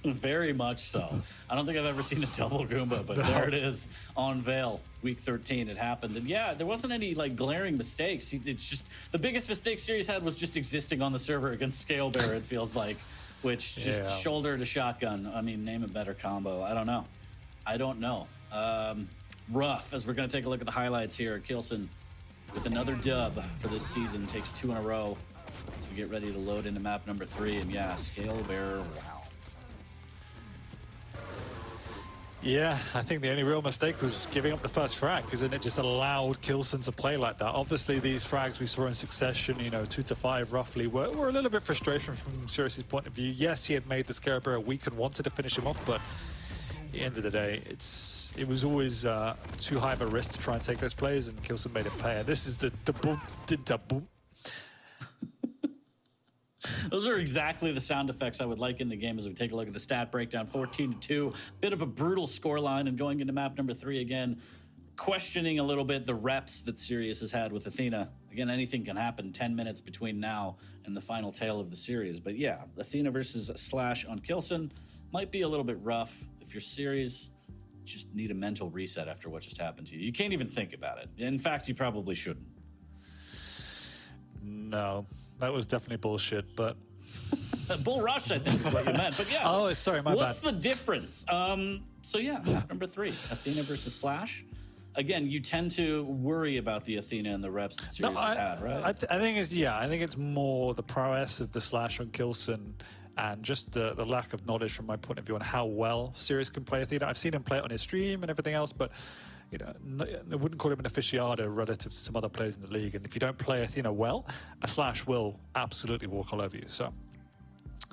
A: Very much so. I don't think I've ever seen a double Goomba, but there it is on Veil, week 13. It happened. And yeah, there wasn't any like glaring mistakes. It's just the biggest mistake Sirius had was just existing on the server against Scale Bearer, it feels like, which just shoulder to shotgun. I mean, name a better combo. I don't know. Rough, as we're going to take a look at the highlights here. Kelson with another dub for this season, takes 2 in a row. So we get ready to load into map number 3. And yeah, Scale Bearer, wow.
B: Yeah, I think the only real mistake was giving up the first frag, because then it just allowed Kelson to play like that. Obviously, these frags we saw in succession, 2 to 5 roughly, were a little bit frustration from Sirius's point of view. Yes, he had made the Scale Bearer weak and wanted to finish him off, but at the end of the day, it was always too high of a risk to try and take those plays, and Kelson made it pay. And this is the boom, dinta boom.
A: Those are exactly the sound effects I would like in the game as we take a look at the stat breakdown. 14-2, bit of a brutal scoreline, and going into map number 3 again, questioning a little bit the reps that Sirius has had with Athena. Again, anything can happen 10 minutes between now and the final tale of the series. But yeah, Athena versus Slash on Kelson might be a little bit rough. If you're serious, just need a mental reset after what just happened to you. You can't even think about it. In fact, you probably shouldn't.
B: No. That was definitely bullshit, but...
A: Bull rush, I think, is what you meant. But yes.
B: Oh, sorry, my bad.
A: What's the difference? So yeah, number 3, Athena versus Slash. Again, you tend to worry about the Athena and the reps that Sirius has had, right?
B: I think it's more the prowess of the Slash on Kelson and just the lack of knowledge from my point of view on how well Sirius can play Athena. I've seen him play it on his stream and everything else, but I wouldn't call him an aficionado relative to some other players in the league. And if you don't play Athena well, a Slash will absolutely walk all over you. So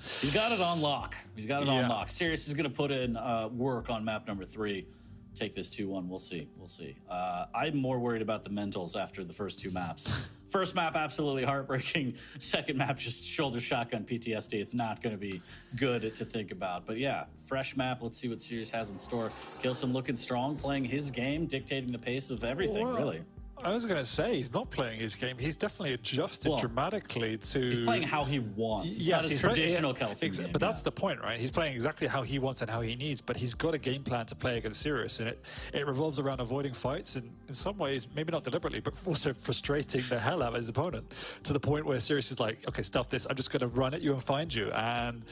A: he's got it on lock. On lock. Sirius is going to put in work on map number 3. Take this 2-1. We'll see. I'm more worried about the mentals after the first 2 maps. First map, absolutely heartbreaking. Second map, just shoulder shotgun PTSD. It's not going to be good to think about. But yeah, fresh map. Let's see what Sirius has in store. Kelson looking strong, playing his game, dictating the pace of everything, really.
B: I was going to say, he's not playing his game. He's definitely adjusted dramatically to...
A: He's playing how he wants. It's not his traditional Kelson game.
B: But that's the point, right? He's playing exactly how he wants and how he needs, but he's got a game plan to play against Sirius, and it revolves around avoiding fights, and in some ways, maybe not deliberately, but also frustrating the hell out of his opponent, to the point where Sirius is like, okay, stuff this, I'm just going to run at you and find you. And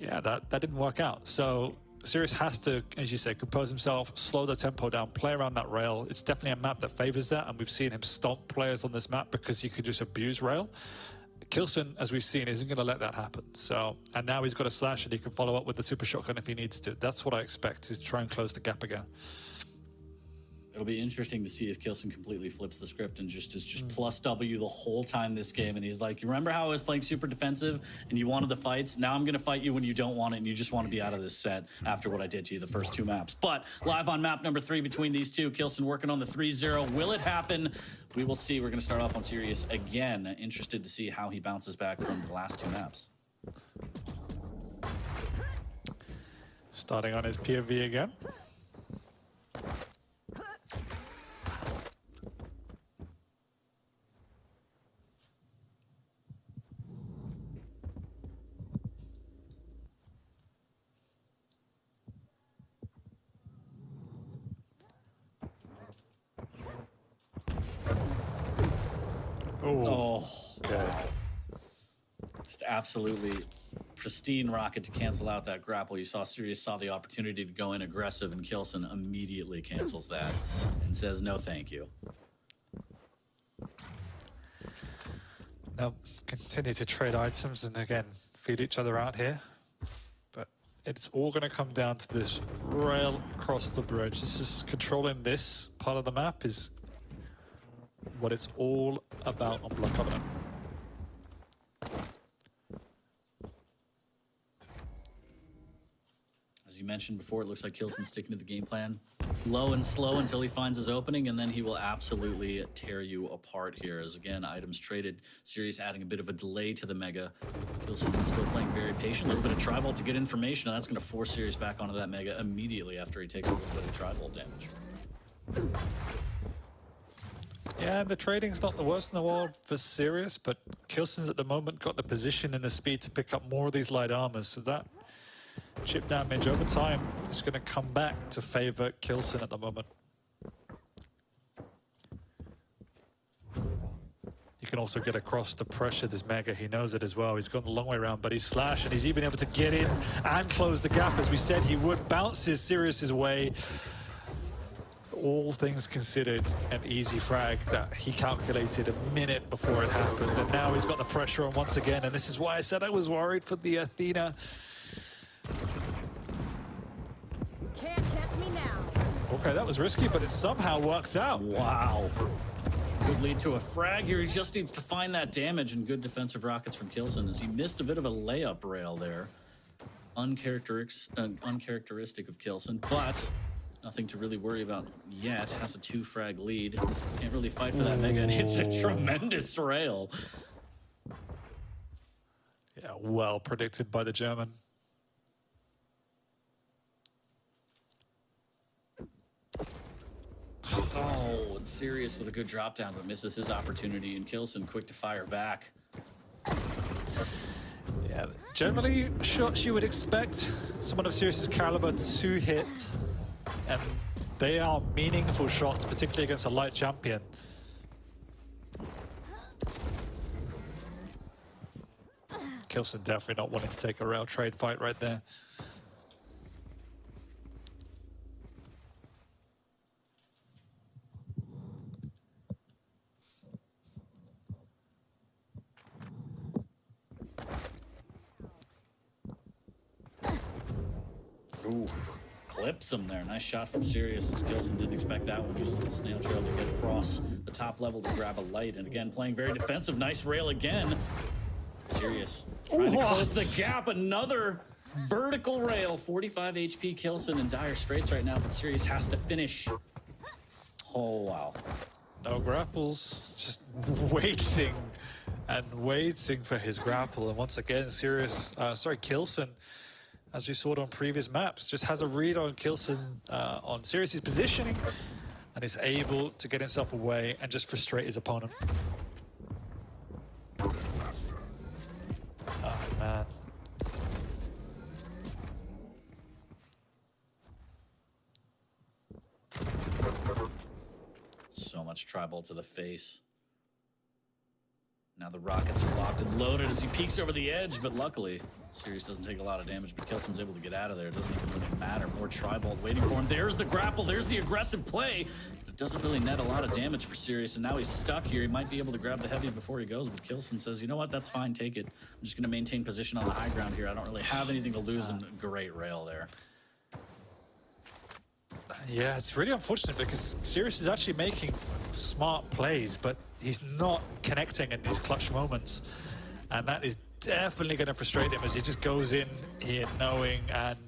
B: yeah, that didn't work out. So Sirius has to, as you say, compose himself, slow the tempo down, play around that rail. It's definitely a map that favors that, and we've seen him stomp players on this map because he could just abuse rail. Kelson, as we've seen, isn't going to let that happen. So, and now he's got a Slash and he can follow up with the super shotgun if he needs to. That's what I expect, is try and close the gap again.
A: It'll be interesting to see if Kelson completely flips the script and just is just plus W the whole time this game. And he's like, you remember how I was playing super defensive and you wanted the fights? Now I'm going to fight you when you don't want it and you just want to be out of this set after what I did to you the first 2 maps. But live on map number 3 between these two, Kelson working on the 3-0. Will it happen? We will see. We're going to start off on Sirius again. Interested to see how he bounces back from the last 2 maps.
B: Starting on his POV again.
A: Oh, just absolutely pristine rocket to cancel out that grapple. You saw Sirius saw the opportunity to go in aggressive, and Kelson immediately cancels that and says no thank you.
B: Now, continue to trade items and again, feed each other out here. But it's all going to come down to this rail across the bridge. This is controlling this part of the map is what it's all about on Blood Covenant.
A: As you mentioned before, it looks like Kelson's sticking to the game plan. Low and slow until he finds his opening, and then he will absolutely tear you apart here. As again, items traded. Sirius adding a bit of a delay to the Mega. Kelson still playing very patient. A little bit of Tri-Bolt to get information, and that's going to force Sirius back onto that Mega immediately after he takes a little bit of Tri-Bolt damage.
B: Yeah, the trading's not the worst in the world for Sirius, but Kelson's at the moment got the position and the speed to pick up more of these light armors, so that chip damage over time is going to come back to favor Kelson at the moment. You can also get across to pressure this Mega. He knows it as well. He's gone the long way around, but he's Slash, and he's even able to get in and close the gap, as we said he would. Bounces Sirius's way. All things considered, an easy frag that he calculated a minute before it happened, and now he's got the pressure on once again, and this is why I said I was worried for the Athena.
C: Can't catch me now.
B: Okay, that was risky, but it somehow works out.
A: Wow. Could lead to a frag here. He just needs to find that damage, and good defensive rockets from Kelson as he missed a bit of a layup rail there. Uncharacteristic of Kelson, but nothing to really worry about yet. Has a 2-frag lead. Can't really fight for that Mega, and hits a tremendous rail.
B: Yeah, well predicted by the German.
A: Oh, it's Sirius with a good drop down, but misses his opportunity, and Kelson quick to fire back.
B: Yeah, generally shots you would expect someone of Sirius's caliber to hit, and they are meaningful shots, particularly against a light champion. Kelson definitely not wanting to take a rail trade fight right there.
A: Ooh, clips him there. Nice shot from Sirius. Kelson didn't expect that one. Uses the snail trail to get across the top level to grab a light. And again, playing very defensive. Nice rail again. Sirius trying to close the gap. Another vertical rail. 45 HP Kelson in dire straits right now, but Sirius has to finish. Oh, wow.
B: No grapples, just waiting and waiting for his grapple. And once again, Kelson, as we saw it on previous maps, just has a read on Kelson, on Sirius's positioning, and is able to get himself away and just frustrate his opponent. Oh, man.
A: So much Tri-Bolt to the face. Now the rockets are locked and loaded as he peeks over the edge, but luckily, Sirius doesn't take a lot of damage, but Kelson's able to get out of there. It doesn't even really matter. More Tri-Bolt waiting for him. There's the grapple. There's the aggressive play. It doesn't really net a lot of damage for Sirius, and now he's stuck here. He might be able to grab the heavy before he goes, but Kelson says, you know what, that's fine, take it. I'm just going to maintain position on the high ground here. I don't really have anything to lose, and great rail there.
B: Yeah, it's really unfortunate because Sirius is actually making smart plays, but he's not connecting in these clutch moments. And that is definitely going to frustrate him as he just goes in here knowing, and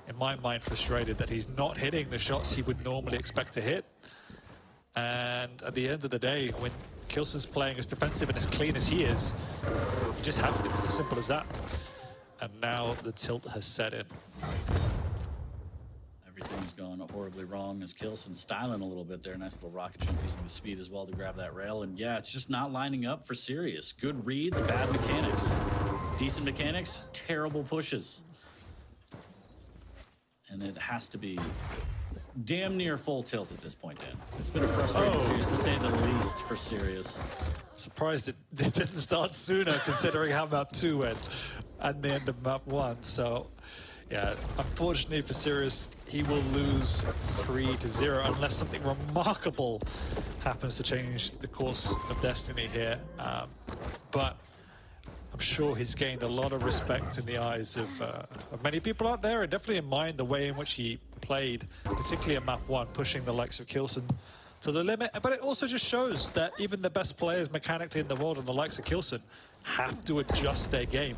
B: in my mind, frustrated that he's not hitting the shots he would normally expect to hit. And at the end of the day, when Kelson's playing as defensive and as clean as he is, you just have to. It's as simple as that. And now the tilt has set in.
A: Everything's gone horribly wrong as Kelson's styling a little bit there. Nice little rocket jump using the speed as well to grab that rail. And yeah, it's just not lining up for Sirius. Good reads, bad mechanics. Decent mechanics, terrible pushes. And it has to be damn near full tilt at this point, Dan. It's been a frustrating series, to say the least, for Sirius.
B: Surprised it didn't start sooner, considering how map 2 went at the end of map 1. So, yeah, unfortunately for Sirius, he will lose 3-0 unless something remarkable happens to change the course of destiny here. But I'm sure he's gained a lot of respect in the eyes of many people out there, and definitely in mind the way in which he played, particularly in map 1, pushing the likes of Kelson to the limit. But it also just shows that even the best players mechanically in the world, and the likes of Kelson, have to adjust their game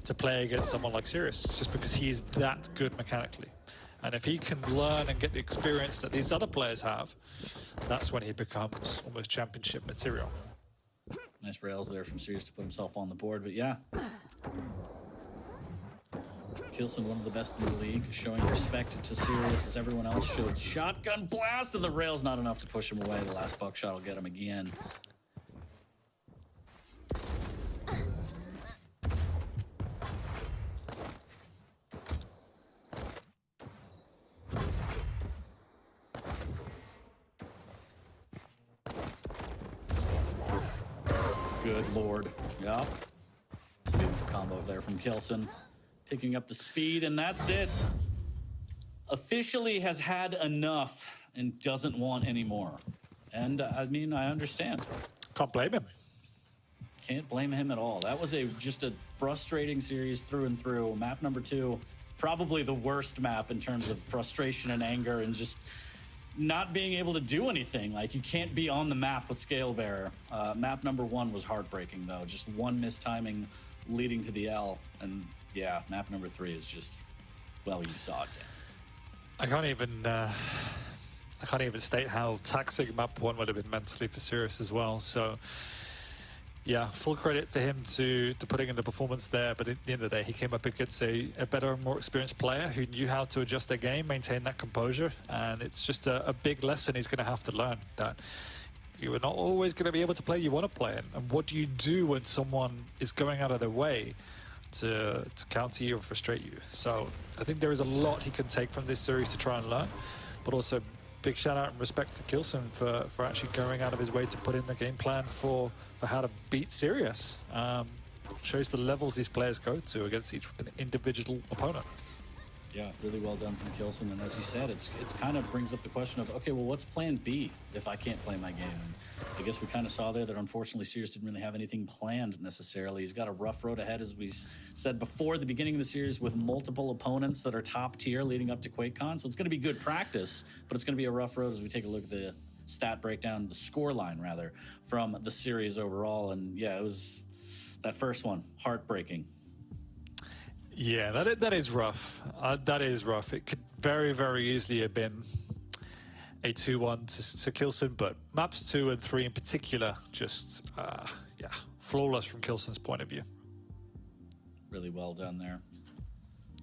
B: to play against someone like Sirius, just because he's that good mechanically. And if he can learn and get the experience that these other players have, that's when he becomes almost championship material.
A: Nice rails there from Sirius to put himself on the board, but yeah. Kelson, one of the best in the league, showing respect to Sirius as everyone else should. Shotgun blast, and the rail's not enough to push him away. The last buckshot will get him again. Good lord. Yeah. It's a beautiful combo there from Kelson. Picking up the speed, and that's it. Officially has had enough and doesn't want any more. And I mean, I understand.
B: Can't blame him.
A: Can't blame him at all. That was just a frustrating series through and through. Map number 2, probably the worst map in terms of frustration and anger and just not being able to do anything. Like, you can't be on the map with Scale Bearer. Map number 1 was heartbreaking, though. Just one mistiming leading to the L. And yeah, map number 3 is just, well, you saw it, Dan.
B: I can't even state how taxing map 1 would have been mentally for Sirius as well. So, yeah, full credit for him to putting in the performance there. But at the end of the day, he came up against a better and more experienced player who knew how to adjust their game, maintain that composure. And it's just a big lesson he's going to have to learn, that you are not always going to be able to play you want to play. And what do you do when someone is going out of their way to counter you or frustrate you? So I think there is a lot he can take from this series to try and learn, but also big shout out and respect to Kelson for actually going out of his way to put in the game plan for how to beat Sirius. Shows the levels these players go to against each individual opponent.
A: Yeah, really well done from Kelson. And as you said, it's kind of brings up the question of, okay, well, what's plan B if I can't play my game? And I guess we kind of saw there that unfortunately Sirius didn't really have anything planned necessarily. He's got a rough road ahead, as we said before the beginning of the series, with multiple opponents that are top tier leading up to QuakeCon. So it's going to be good practice, but it's going to be a rough road as we take a look at the stat breakdown, the score line rather, from the series overall. And yeah, it was that first one, heartbreaking.
B: Yeah, that is rough. That is rough. It could very, very easily have been a 2-1 to Kelson, but maps 2 and 3 in particular, just, yeah, flawless from Kelson's point of view. Really
A: well done there.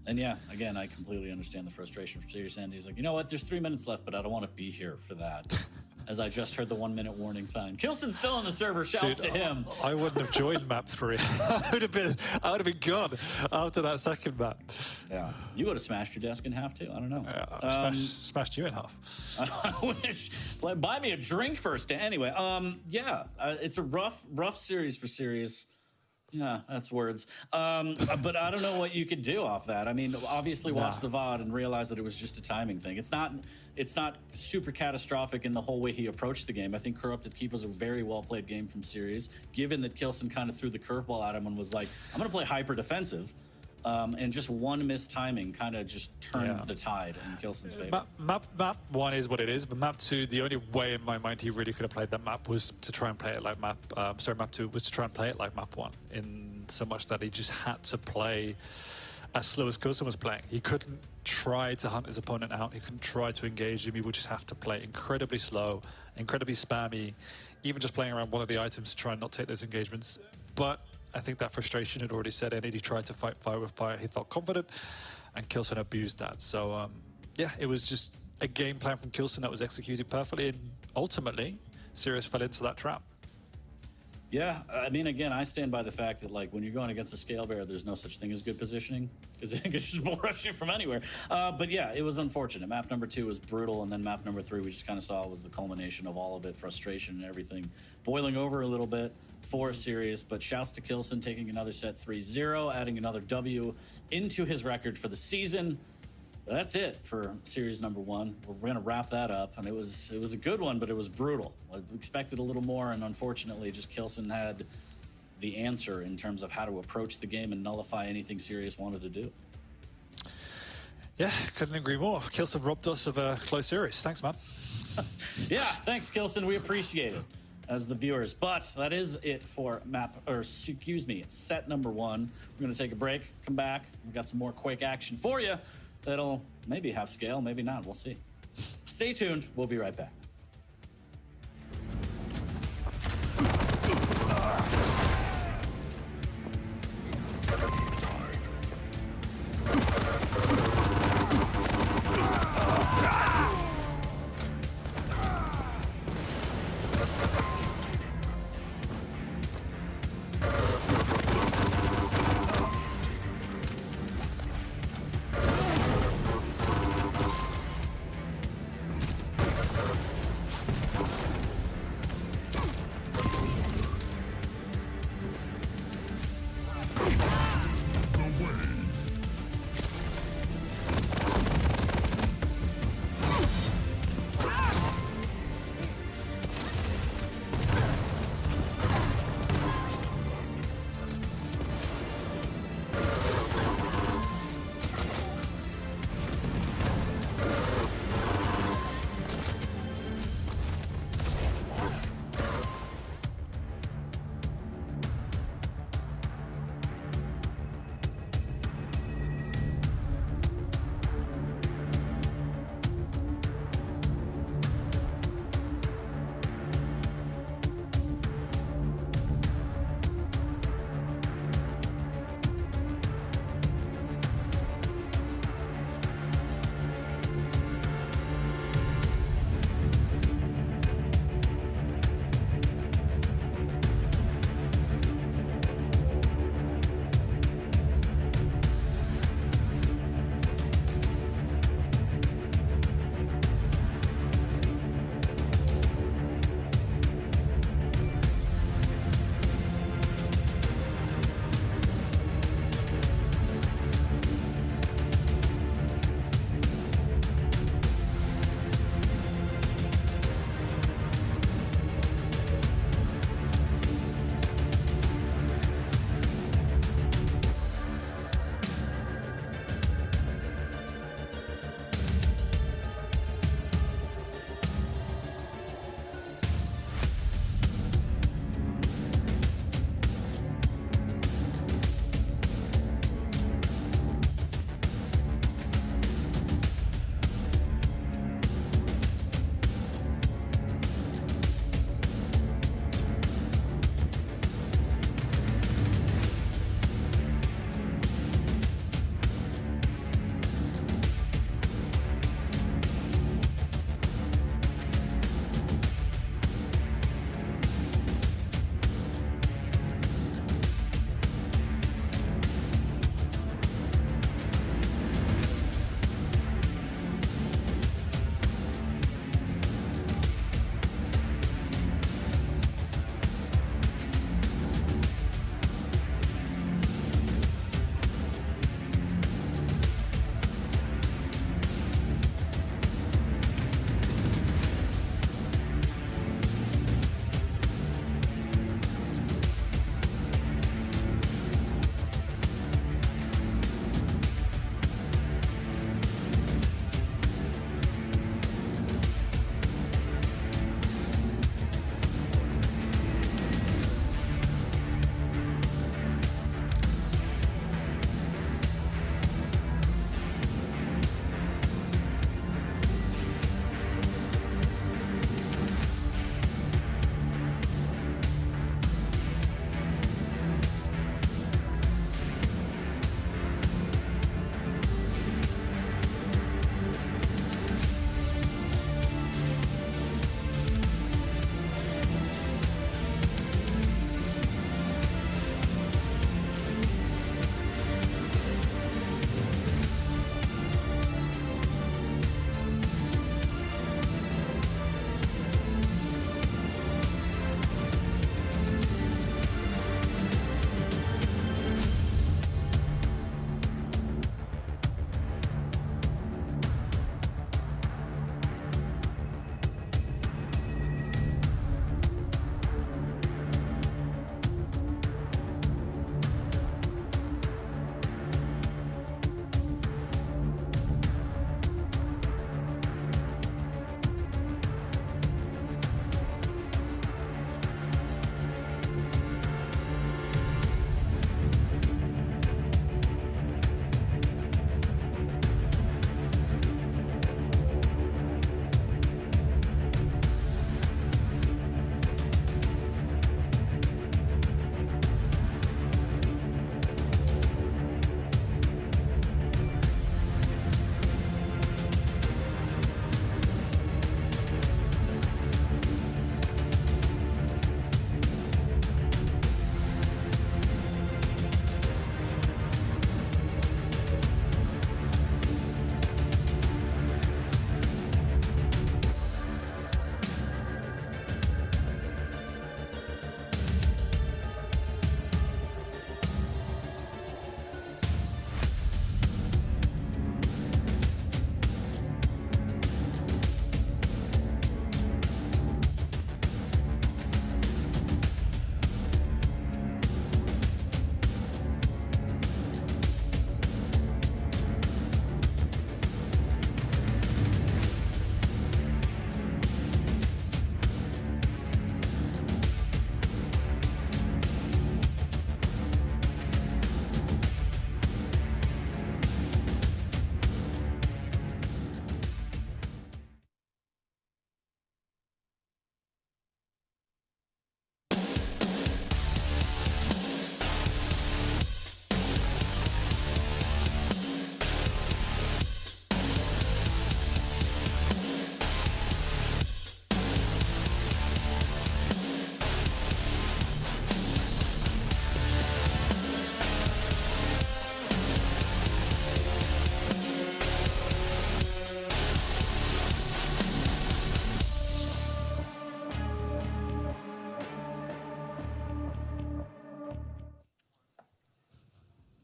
A: And yeah, again, I completely understand the frustration from Sirius, and he's like, you know what, there's 3 minutes left, but I don't want to be here for that. As I just heard the 1-minute warning sign. Kelson's still on the server, shouts to him.
B: I wouldn't have joined map 3. I would have been gone after that second map.
A: Yeah, you would have smashed your desk in half too. I don't know.
B: Yeah, smashed you in half.
A: I wish. Buy me a drink first. Anyway, yeah, it's a rough series for Sirius. Yeah, that's words. But I don't know what you could do off that. I mean, obviously watch the VOD and realize that it was just a timing thing. It's not super catastrophic in the whole way he approached the game. I think Corrupted Keep was a very well-played game from Sirius, given that Kelson kind of threw the curveball at him and was like, I'm going to play hyper-defensive. And just one missed timing kind of just turned the tide in Kelson's favor.
B: Map 1 is what it is, but map 2, the only way in my mind he really could have played that map was to try and play it like map 2 was to try and play it like map 1, in so much that he just had to play as slow as Kelson was playing. He couldn't try to hunt his opponent out, he couldn't try to engage him, he would just have to play incredibly slow, incredibly spammy, even just playing around one of the items to try and not take those engagements. But I think that frustration had already set in. He tried to fight fire with fire. He felt confident, and Kelson abused that. So, yeah, it was just a game plan from Kelson that was executed perfectly, and ultimately, Sirius fell into that trap.
A: Yeah, I mean, again, I stand by the fact that, like, when you're going against a scale bear, there's no such thing as good positioning, because it can just bull rush you from anywhere. But yeah, it was unfortunate. Map number 2 was brutal, and then map number 3 we just kind of saw was the culmination of all of it, frustration and everything, boiling over a little bit for Sirius. But shouts to Kelson taking another set 3-0, adding another W into his record for the season. That's it for series number 1. We're going to wrap that up, and it was a good one, but it was brutal. I expected a little more, and unfortunately, just Kelson had the answer in terms of how to approach the game and nullify anything Sirius wanted to do.
B: Yeah, couldn't agree more. Kelson robbed us of a close series. Thanks, man.
A: Yeah, thanks, Kelson. We appreciate it as the viewers. But that is it for set number 1. We're going to take a break, come back. We've got some more Quake action for you. That'll maybe have scale, maybe not. We'll see. Stay tuned. We'll be right back.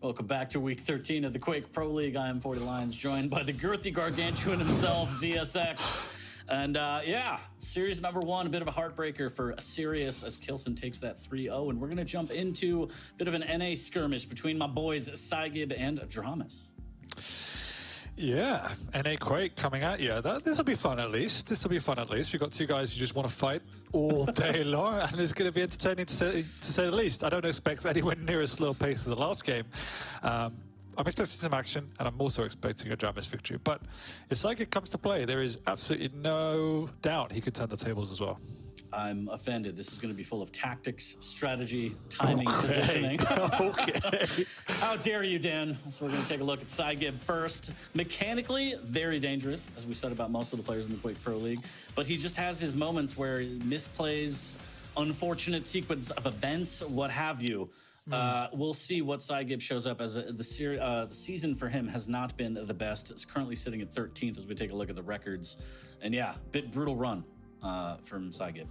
A: Welcome back to week 13 of the Quake Pro League. I am 40 Lions, joined by the girthy gargantuan himself, ZSX. And yeah, series number 1, a bit of a heartbreaker for Sirius as Kelson takes that 3-0. And we're going to jump into a bit of an NA skirmish between my boys Saigib and Dramas.
B: Yeah, NA Quake coming at you. This will be fun at least. We've got two guys who just want to fight all day long, and it's going to be entertaining to say the least. I don't expect anywhere near as slow pace as the last game. I'm expecting some action, and I'm also expecting a Dramas victory. But if Saigib comes to play, there is absolutely no doubt he could turn the tables as well.
A: I'm offended. This is going to be full of tactics, strategy, timing, positioning.
B: Okay.
A: How dare you, Dan? So we're going to take a look at Saigib first. Mechanically, very dangerous, as we said about most of the players in the Quake Pro League. But he just has his moments where he misplays, unfortunate sequence of events, what have you. We'll see what Saigib shows up as. The season for him has not been the best. It's currently sitting at 13th as we take a look at the records. And yeah, bit brutal run from Saigib.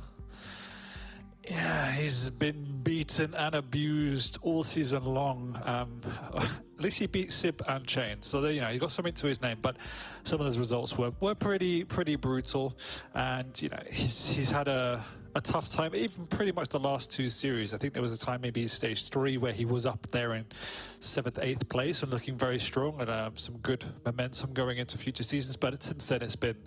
B: Yeah, he's been beaten and abused all season long. At least he beat Sib and Chain, so there, he got something to his name. But some of those results were pretty brutal, and he's had a tough time. Even pretty much the last 2 series. I think there was a time, maybe stage 3, where he was up there in 7th, 8th place and looking very strong, and some good momentum going into future seasons. But since then, it's been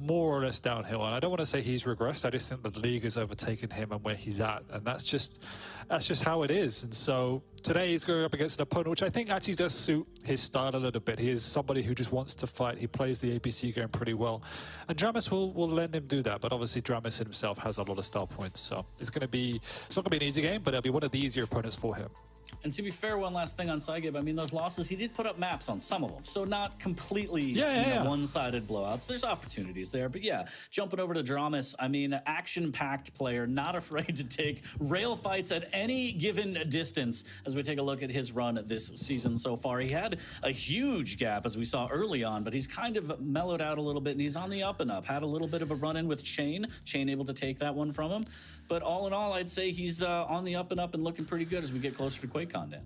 B: more or less downhill, and I don't want to say he's regressed. I just think that the league has overtaken him and where he's at, and that's just how it is. And so today he's going up against an opponent which I think actually does suit his style a little bit. He is somebody who just wants to fight. He plays the ABC game pretty well, and Dramas will let him do that. But obviously Dramas himself has a lot of style points, so it's not going to be an easy game, but it'll be one of the easier opponents for him.
A: And to be fair, one last thing on Saigib, I mean, those losses, he did put up maps on some of them, so not completely one-sided blowouts. There's opportunities there, but yeah, jumping over to Dramas, I mean, action-packed player, not afraid to take rail fights at any given distance as we take a look at his run this season so far. He had a huge gap, as we saw early on, but he's kind of mellowed out a little bit, and he's on the up and up. Had a little bit of a run-in with Chain able to take that one from him. But all in all, I'd say he's on the up and up and looking pretty good as we get closer to QuakeCon, Dan.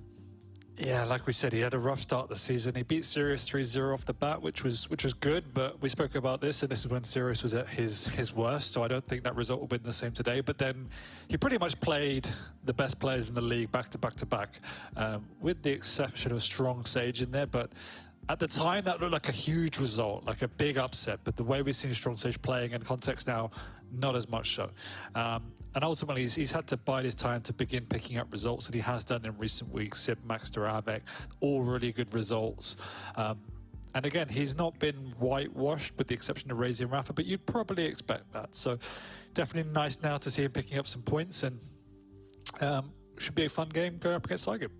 B: Yeah, like we said, he had a rough start this season. He beat Sirius 3-0 off the bat, which was good, but we spoke about this, and this is when Sirius was at his worst, so I don't think that result will be the same today. But then he pretty much played the best players in the league back to back to back, with the exception of Strong Sage in there. But at the time, that looked like a huge result, like a big upset. But the way we've seen Strong Sage playing in context now, not as much so. And ultimately, he's had to bide his time to begin picking up results, and he has done in recent weeks. Sib, Maxter, Avec, all really good results. And again, he's not been whitewashed with the exception of Raisy and Rafa, but you'd probably expect that. So definitely nice now to see him picking up some points, and should be a fun game going up against Saigib.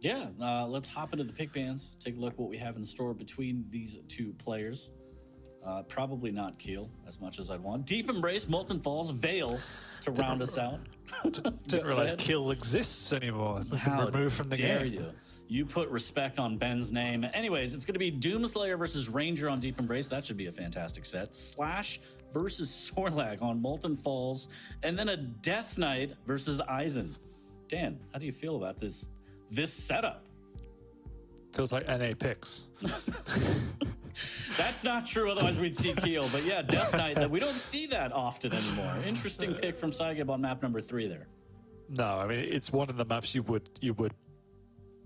A: Yeah, let's hop into the pick bands, take a look at what we have in store between these two players. Probably not Keel as much as I'd want. Deep Embrace, Molten Falls, Veil to round us out.
B: Didn't realize Keel exists anymore.
A: How
B: removed from the
A: dare
B: game.
A: You put respect on Ben's name. Anyways, it's going to be Doomslayer versus Ranger on Deep Embrace. That should be a fantastic set. Slash versus Sorlag on Molten Falls. And then a Death Knight versus Eisen. Dan, how do you feel about this setup?
B: Feels like NA picks.
A: That's not true, otherwise we'd see Keel. But yeah, Death Knight, we don't see that often anymore. Interesting pick from Saigib on map number 3 there.
B: No, I mean, it's one of the maps you would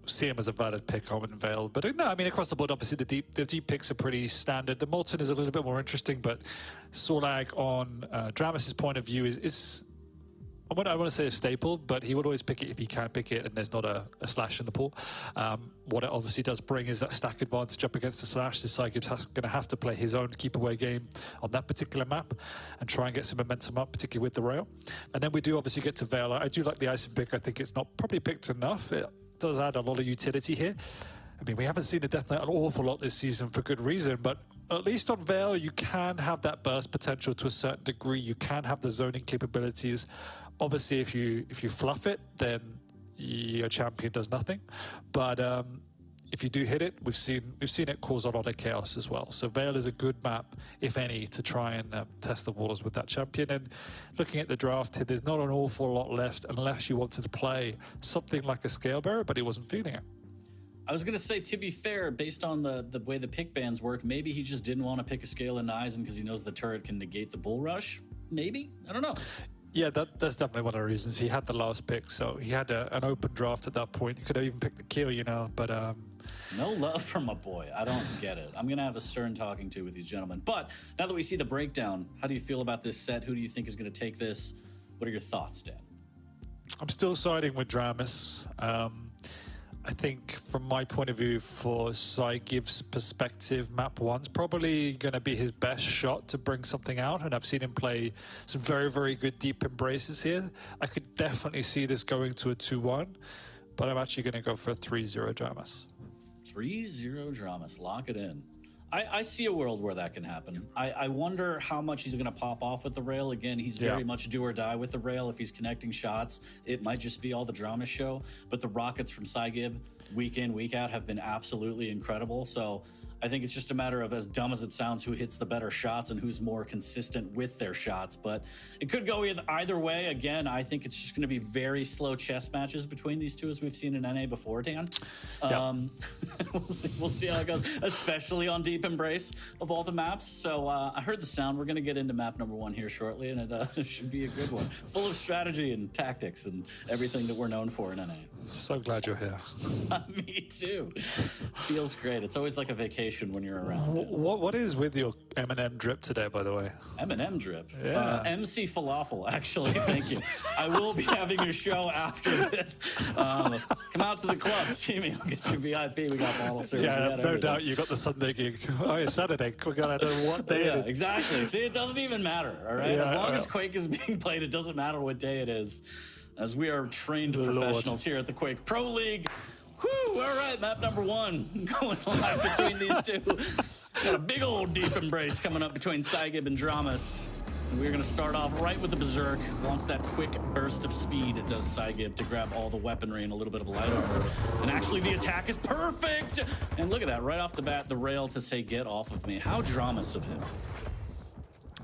B: see him as a valid pick on Veil. But no, I mean, across the board, obviously the deep picks are pretty standard. The Molten is a little bit more interesting, but Sorlag on Dramas' point of view is I want to say a staple, but he would always pick it if he can pick it and there's not a slash in the pool. What it obviously does bring is that stack advantage up against the slash. So Saigib's going to have to play his own keep away game on that particular map and try and get some momentum up, particularly with the rail. And then we do obviously get to Veil. I do like the Icing pick. I think it's not probably picked enough. It does add a lot of utility here. I mean, we haven't seen the Death Knight an awful lot this season for good reason, but at least on Veil, you can have that burst potential to a certain degree. You can have the zoning capabilities. Obviously, if you fluff it, then your champion does nothing. But if you do hit it, we've seen it cause a lot of chaos as well. So Veil is a good map, if any, to try and test the waters with that champion. And looking at the draft, there's not an awful lot left unless you wanted to play something like a Scale Bearer, but he wasn't feeling it.
A: I was gonna say, to be fair, based on the way the pick bans work, maybe he just didn't want to pick a scale in Eisen because he knows the turret can negate the bull rush. Maybe, I don't know.
B: Yeah, that's definitely one of the reasons. He had the last pick, so he had an open draft at that point. He could have even picked the kill, you know, but...
A: No love for my boy. I don't get it. I'm going to have a stern talking to with these gentlemen. But now that we see the breakdown, how do you feel about this set? Who do you think is going to take this? What are your thoughts, Dan?
B: I'm still siding with Dramus. I think from my point of view, for Saigib's perspective, map 1's probably going to be his best shot to bring something out, and I've seen him play some very, very good deep embraces here. I could definitely see this going to a 2-1, but I'm actually going to go for a 3-0 Dramus.
A: 3-0 Dramus. Lock it in. I see a world where that can happen. I wonder how much he's going to pop off with the rail. Again, he's very much do or die with the rail. If he's connecting shots, it might just be all the drama show. But the rockets from Saigib, week in, week out, have been absolutely incredible. So I think it's just a matter of, as dumb as it sounds, who hits the better shots and who's more consistent with their shots. But it could go either way. Again, I think it's just going to be very slow chess matches between these two, as we've seen in NA before, Dan. We'll see how it goes, especially on Deep Embrace of all the maps. So I heard the sound. We're going to get into map number 1 here shortly, and it should be a good one, full of strategy and tactics and everything that we're known for in NA.
B: So glad you're here.
A: Me too. Feels great. It's always like a vacation when you're around.
B: What is with your M&M drip today, by the way?
A: M&M drip?
B: Yeah.
A: MC Falafel, actually. Thank you. I will be having a show after this. Come out to the club. See me. I'll get you VIP. We got bottle service.
B: Yeah, no doubt you got the Sunday gig. Oh, it's Saturday. We got to know what day it is.
A: Exactly. See, it doesn't even matter, all right?
B: Yeah,
A: as long as Quake is being played, it doesn't matter what day it is. As we are trained professionals here at the Quake Pro League. Whew, all right, map number 1 going live between these two. Got a big old deep embrace coming up between Saigib and Dramus. And we're going to start off right with the Berserk. Wants that quick burst of speed, it does Saigib, to grab all the weaponry and a little bit of light armor. And actually, the attack is perfect! And look at that, right off the bat, the rail to say, get off of me. How Dramus of him.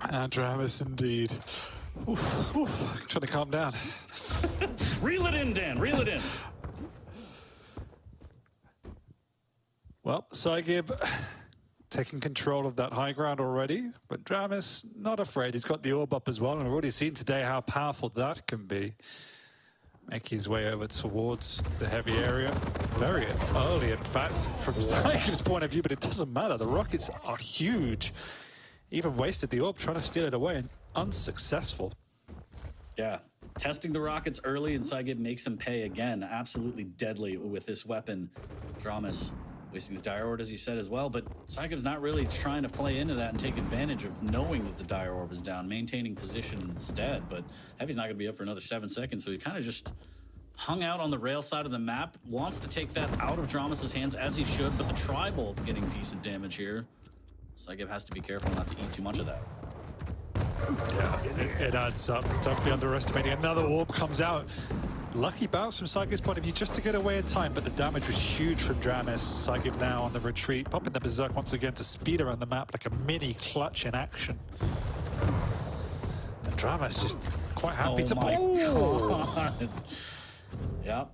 B: Dramus, indeed. Oof, oof. Trying to calm down.
A: Reel it in, Dan, reel it in.
B: Well, Saigib taking control of that high ground already, but Dramus not afraid. He's got the orb up as well, and we've already seen today how powerful that can be. Making his way over towards the heavy area. Very early, in fact, from Saigib's point of view, but it doesn't matter. The rockets are huge. Even wasted the orb trying to steal it away, and unsuccessful.
A: Yeah, testing the rockets early, and Saigib makes him pay again. Absolutely deadly with this weapon. Dramus wasting the Dire Orb, as you said, as well, but Saigib's not really trying to play into that and take advantage of knowing that the Dire Orb is down, maintaining position instead. But Heavy's not going to be up for another 7 seconds, so he kind of just hung out on the rail side of the map, wants to take that out of Dramus's hands, as he should, but the Tri-Bolt getting decent damage here. Saigib has to be careful not to eat too much of that.
B: Yeah, it adds up. Don't be underestimating. Another orb comes out. Lucky bounce from Saigib's point of view just to get away in time, but the damage was huge from Dramus. Saigib now on the retreat, popping the Berserk once again to speed around the map like a mini clutch in action. And Dramus just quite happy to play.
A: God. Yep.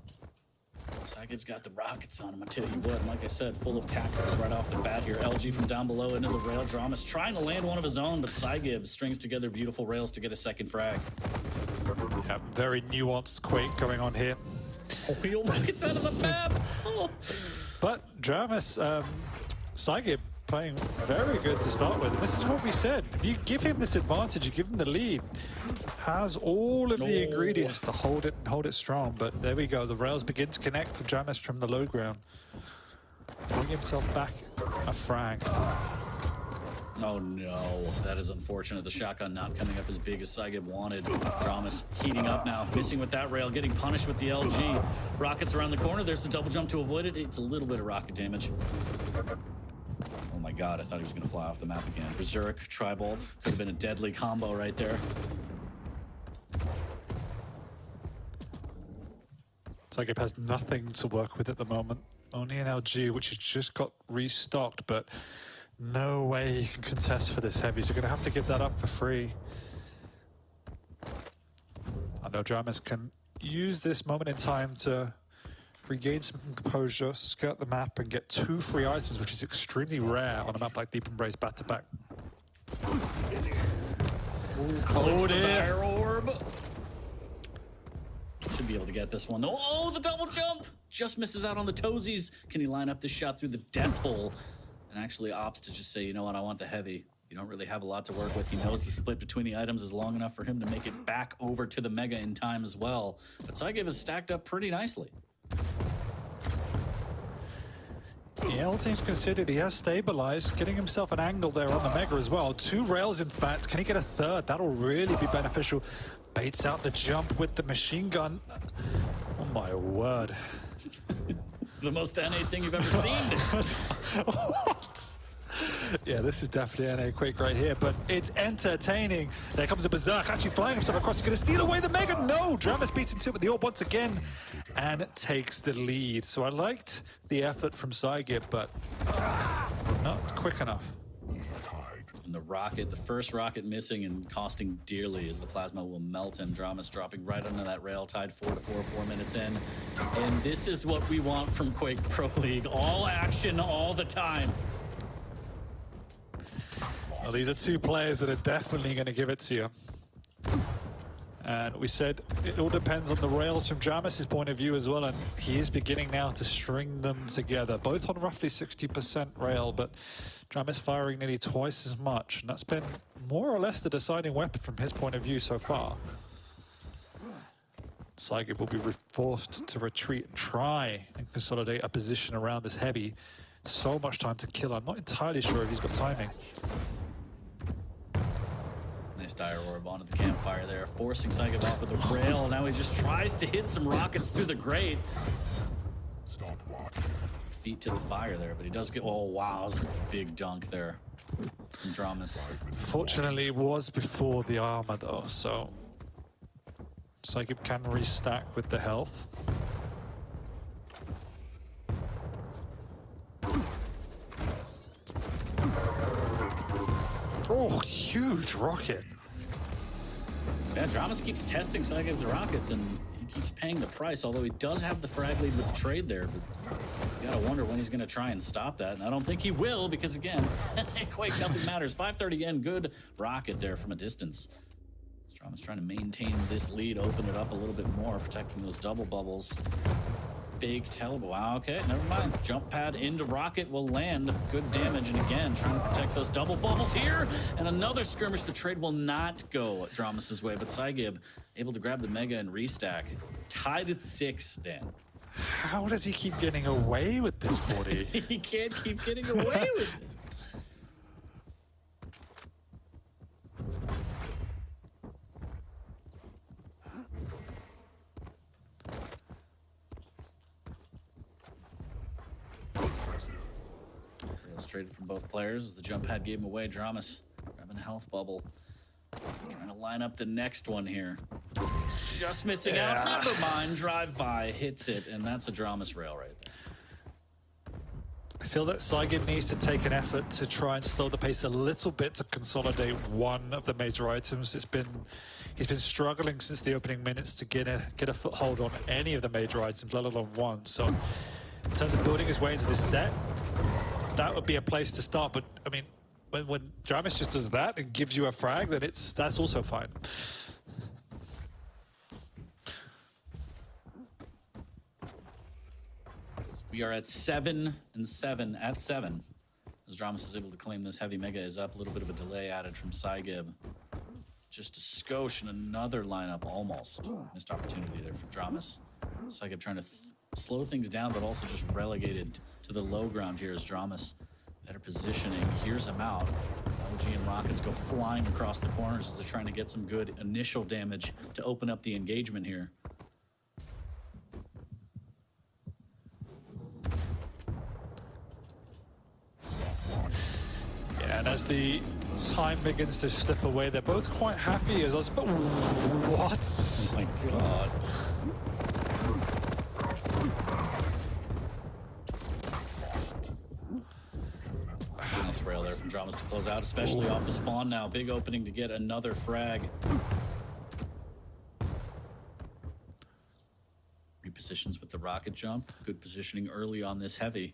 A: Saigib's got the rockets on him, I tell you what. And like I said, full of tactics right off the bat here. LG from down below into the rail. Dramus trying to land one of his own, but Saigib strings together beautiful rails to get a second frag.
B: Yeah, very nuanced Quake going on here.
A: Oh, he almost gets out of the map. Oh.
B: But Dramus, Saigib playing very good to start with. And this is what we said. If you give him this advantage, you give him the lead, has all of the ingredients to hold it strong. But there we go. The rails begin to connect for Dramus from the low ground. Bring himself back a frag.
A: Oh no, that is unfortunate. The shotgun not coming up as big as Saigib wanted. Dramus heating up now, missing with that rail, getting punished with the LG. Rockets around the corner. There's the double jump to avoid it. It's a little bit of rocket damage. Oh my god, I thought he was going to fly off the map again. Berserk, Tri-Bolt. Could have been a deadly combo right there.
B: Saigib has nothing to work with at the moment. Only an LG, which has just got restocked, but no way he can contest for this heavy. So you're going to have to give that up for free. I know Dramus can use this moment in time to regain some composure, skirt the map, and get 2 free items, which is extremely rare on a map like Deep Embrace back-to-back.
A: Oh, dear. Orb. Should be able to get this one, though. Oh, the double jump! Just misses out on the toesies. Can he line up this shot through the death hole? And actually opts to just say, you know what, I want the heavy. You don't really have a lot to work with. He knows the split between the items is long enough for him to make it back over to the Mega in time as well. But Saigib is stacked up pretty nicely.
B: Yeah, all things considered, he has stabilized, getting himself an angle there on the Mega as well. 2 rails, in fact. Can he get a third? That'll really be beneficial. Baits out the jump with the machine gun. Oh my word.
A: The most NA thing you've ever seen.
B: What? Yeah, this is definitely NA Quake right here, but it's entertaining. There comes a Berserk, actually flying himself across. He's going to steal away the Mega. No! Dramus beats him to it with the orb once again and takes the lead. So I liked the effort from Saigib, but not quick enough.
A: And the rocket, the first rocket missing and costing dearly as the plasma will melt and Dramus dropping right under that rail, tied 4-4, 4 minutes in. And this is what we want from Quake Pro League. All action, all the time.
B: Well, these are 2 players that are definitely going to give it to you. And we said it all depends on the rails from Dramus' point of view as well, and he is beginning now to string them together, both on roughly 60% rail, but Dramus firing nearly twice as much, and that's been more or less the deciding weapon from his point of view so far. Saigib will be forced to retreat and try and consolidate a position around this heavy. So much time to kill. I'm not entirely sure if he's got timing.
A: Nice dire orb onto the campfire there, forcing Saigib off with a rail. Now he just tries to hit some rockets through the grate. Feet to the fire there, but he does get, oh wow, that was a big dunk there from Dramus.
B: Fortunately, it was before the armor though, so Saigib can restack with the health. Oh, huge rocket.
A: Yeah, Dramus keeps testing Saigib's rockets and he keeps paying the price, although he does have the frag lead with the trade there. But you gotta wonder when he's gonna try and stop that. And I don't think he will, because again, Quake, nothing matters. 530 in, good rocket there from a distance. Dramus trying to maintain this lead, open it up a little bit more, protecting those double bubbles. Fake teleport. Wow, okay, never mind. Jump pad into rocket will land good damage, and again, trying to protect those double bubbles here. And another skirmish. The trade will not go Dramus's way, but Saigib able to grab the Mega and restack. Tied at 6, Dan.
B: How does he keep getting away with this 40?
A: He can't keep getting away with it. Traded from both players as the jump pad gave him away. Dramus grabbing a health bubble. Trying to line up the next one here. Just missing out. Never mind. Drive by, hits it, and that's a Dramus rail right there.
B: I feel that Saigib needs to take an effort to try and slow the pace a little bit to consolidate one of the major items. He's been struggling since the opening minutes to get a foothold on any of the major items, let alone one. So in terms of building his way into this set, that would be a place to start. But I mean, when Dramus just does that and gives you a frag, then that's also fine.
A: We are at 7 and 7 at 7. As Dramus is able to claim this heavy Mega is up. A little bit of a delay added from Saigib. Just a skosh and another lineup almost. Missed opportunity there for Dramus. Saigib trying to slow things down, but also just relegated to the low ground here as Dramus. Better positioning, hears him out. LG and rockets go flying across the corners as they're trying to get some good initial damage to open up the engagement here.
B: Yeah, and as the time begins to slip away, they're both quite happy as us. But what?
A: Oh my god. Nice rail there from Dramus to close out, especially off the spawn now. Big opening to get another frag. Repositions with the rocket jump. Good positioning early on this heavy.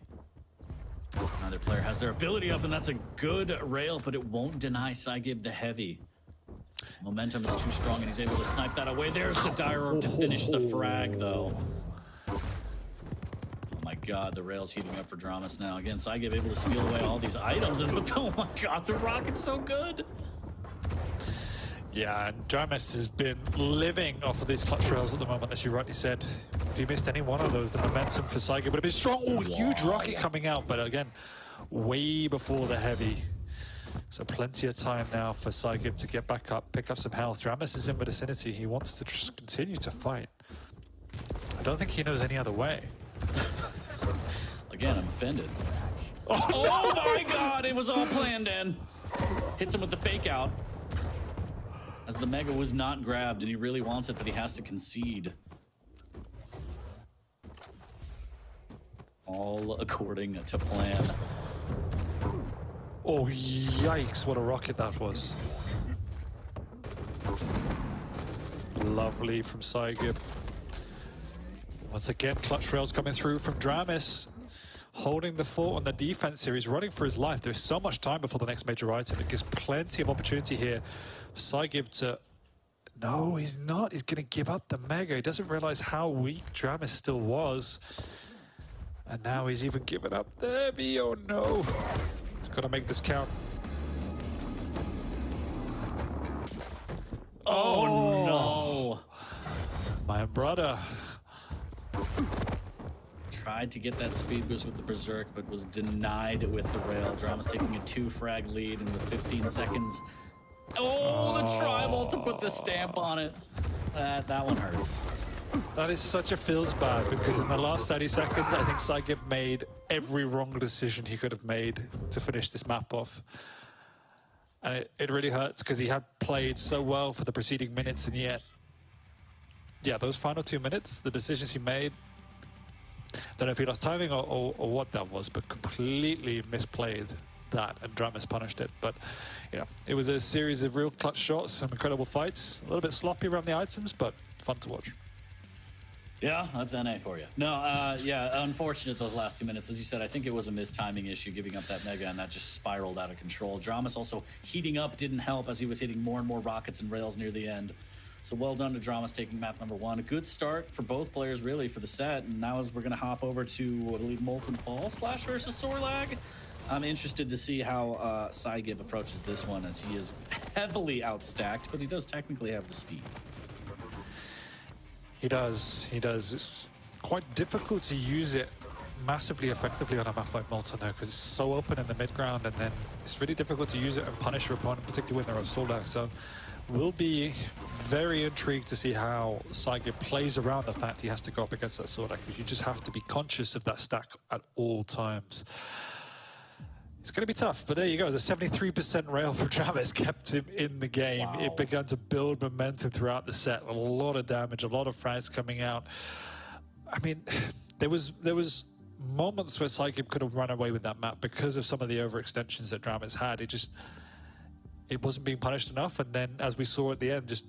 A: Neither player has their ability up, and that's a good rail, but it won't deny Saigib the heavy. Momentum is too strong, and he's able to snipe that away. There's the dire orb to finish the frag, though. Oh my god, the rail's heating up for Dramas now. Again, Saigib able to steal away all these items, and oh my god, the rocket's so good.
B: Yeah, and Dramas has been living off of these clutch rails at the moment, as you rightly said. If he missed any one of those, the momentum for Saigib would have been strong. Oh, huge rocket coming out, but again, way before the heavy. So plenty of time now for Saigib to get back up, pick up some health. Dramas is in the vicinity. He wants to just continue to fight. I don't think he knows any other way.
A: Again, I'm offended. Oh my god, it was all planned in. Hits him with the fake out. As the Mega was not grabbed, and he really wants it, but he has to concede. All according to plan.
B: Oh, yikes, what a rocket that was. Lovely from Saigib. Once again, clutch rails coming through from Dramas. Holding the fort on the defense here. He's running for his life. There's so much time before the next major item. It gives plenty of opportunity here for Saigib to... No, he's not. He's going to give up the Mega. He doesn't realize how weak Dramas still was. And now he's even given up the heavy. Oh no. He's got to make this count.
A: Oh no.
B: My brother.
A: Tried to get that speed boost with the Berserk, but was denied with the rail. Dramas taking a 2-frag lead in the 15 seconds. Oh, the tribal to put the stamp on it. That one hurts.
B: That is such a feels bad, because in the last 30 seconds, I think Saigib made every wrong decision he could have made to finish this map off. And it really hurts, because he had played so well for the preceding minutes, and yet, yeah, those final 2 minutes, the decisions he made, don't know if he lost timing or what that was, but completely misplayed that, and Dramas punished it. But, you know, it was a series of real clutch shots, some incredible fights, a little bit sloppy around the items, but fun to watch.
A: Yeah, that's NA for you. No, yeah, unfortunate those last 2 minutes. As you said, I think it was a mistiming issue, giving up that Mega, and that just spiraled out of control. Dramas also heating up didn't help, as he was hitting more and more rockets and rails near the end. So well done to Dramas taking map number 1. A good start for both players, really, for the set. And now as we're going to hop over to, I believe, Molten Fall / versus Sorlag. I'm interested to see how Saigib approaches this one, as he is heavily outstacked, but he does technically have the speed.
B: He does. It's quite difficult to use it massively effectively on a map like Molten, though, because it's so open in the mid-ground, and then it's really difficult to use it and punish your opponent, particularly when they're on Sorlag. So we'll be very intrigued to see how Saigib plays around the fact he has to go up against that Sorlag, because you just have to be conscious of that stack at all times. It's going to be tough, but there you go. The 73% rail for Dramas kept him in the game. Wow. It began to build momentum throughout the set. A lot of damage, a lot of frags coming out. I mean, there was moments where Saigib could have run away with that map because of some of the overextensions that Dramas had. It wasn't being punished enough, and then as we saw at the end, just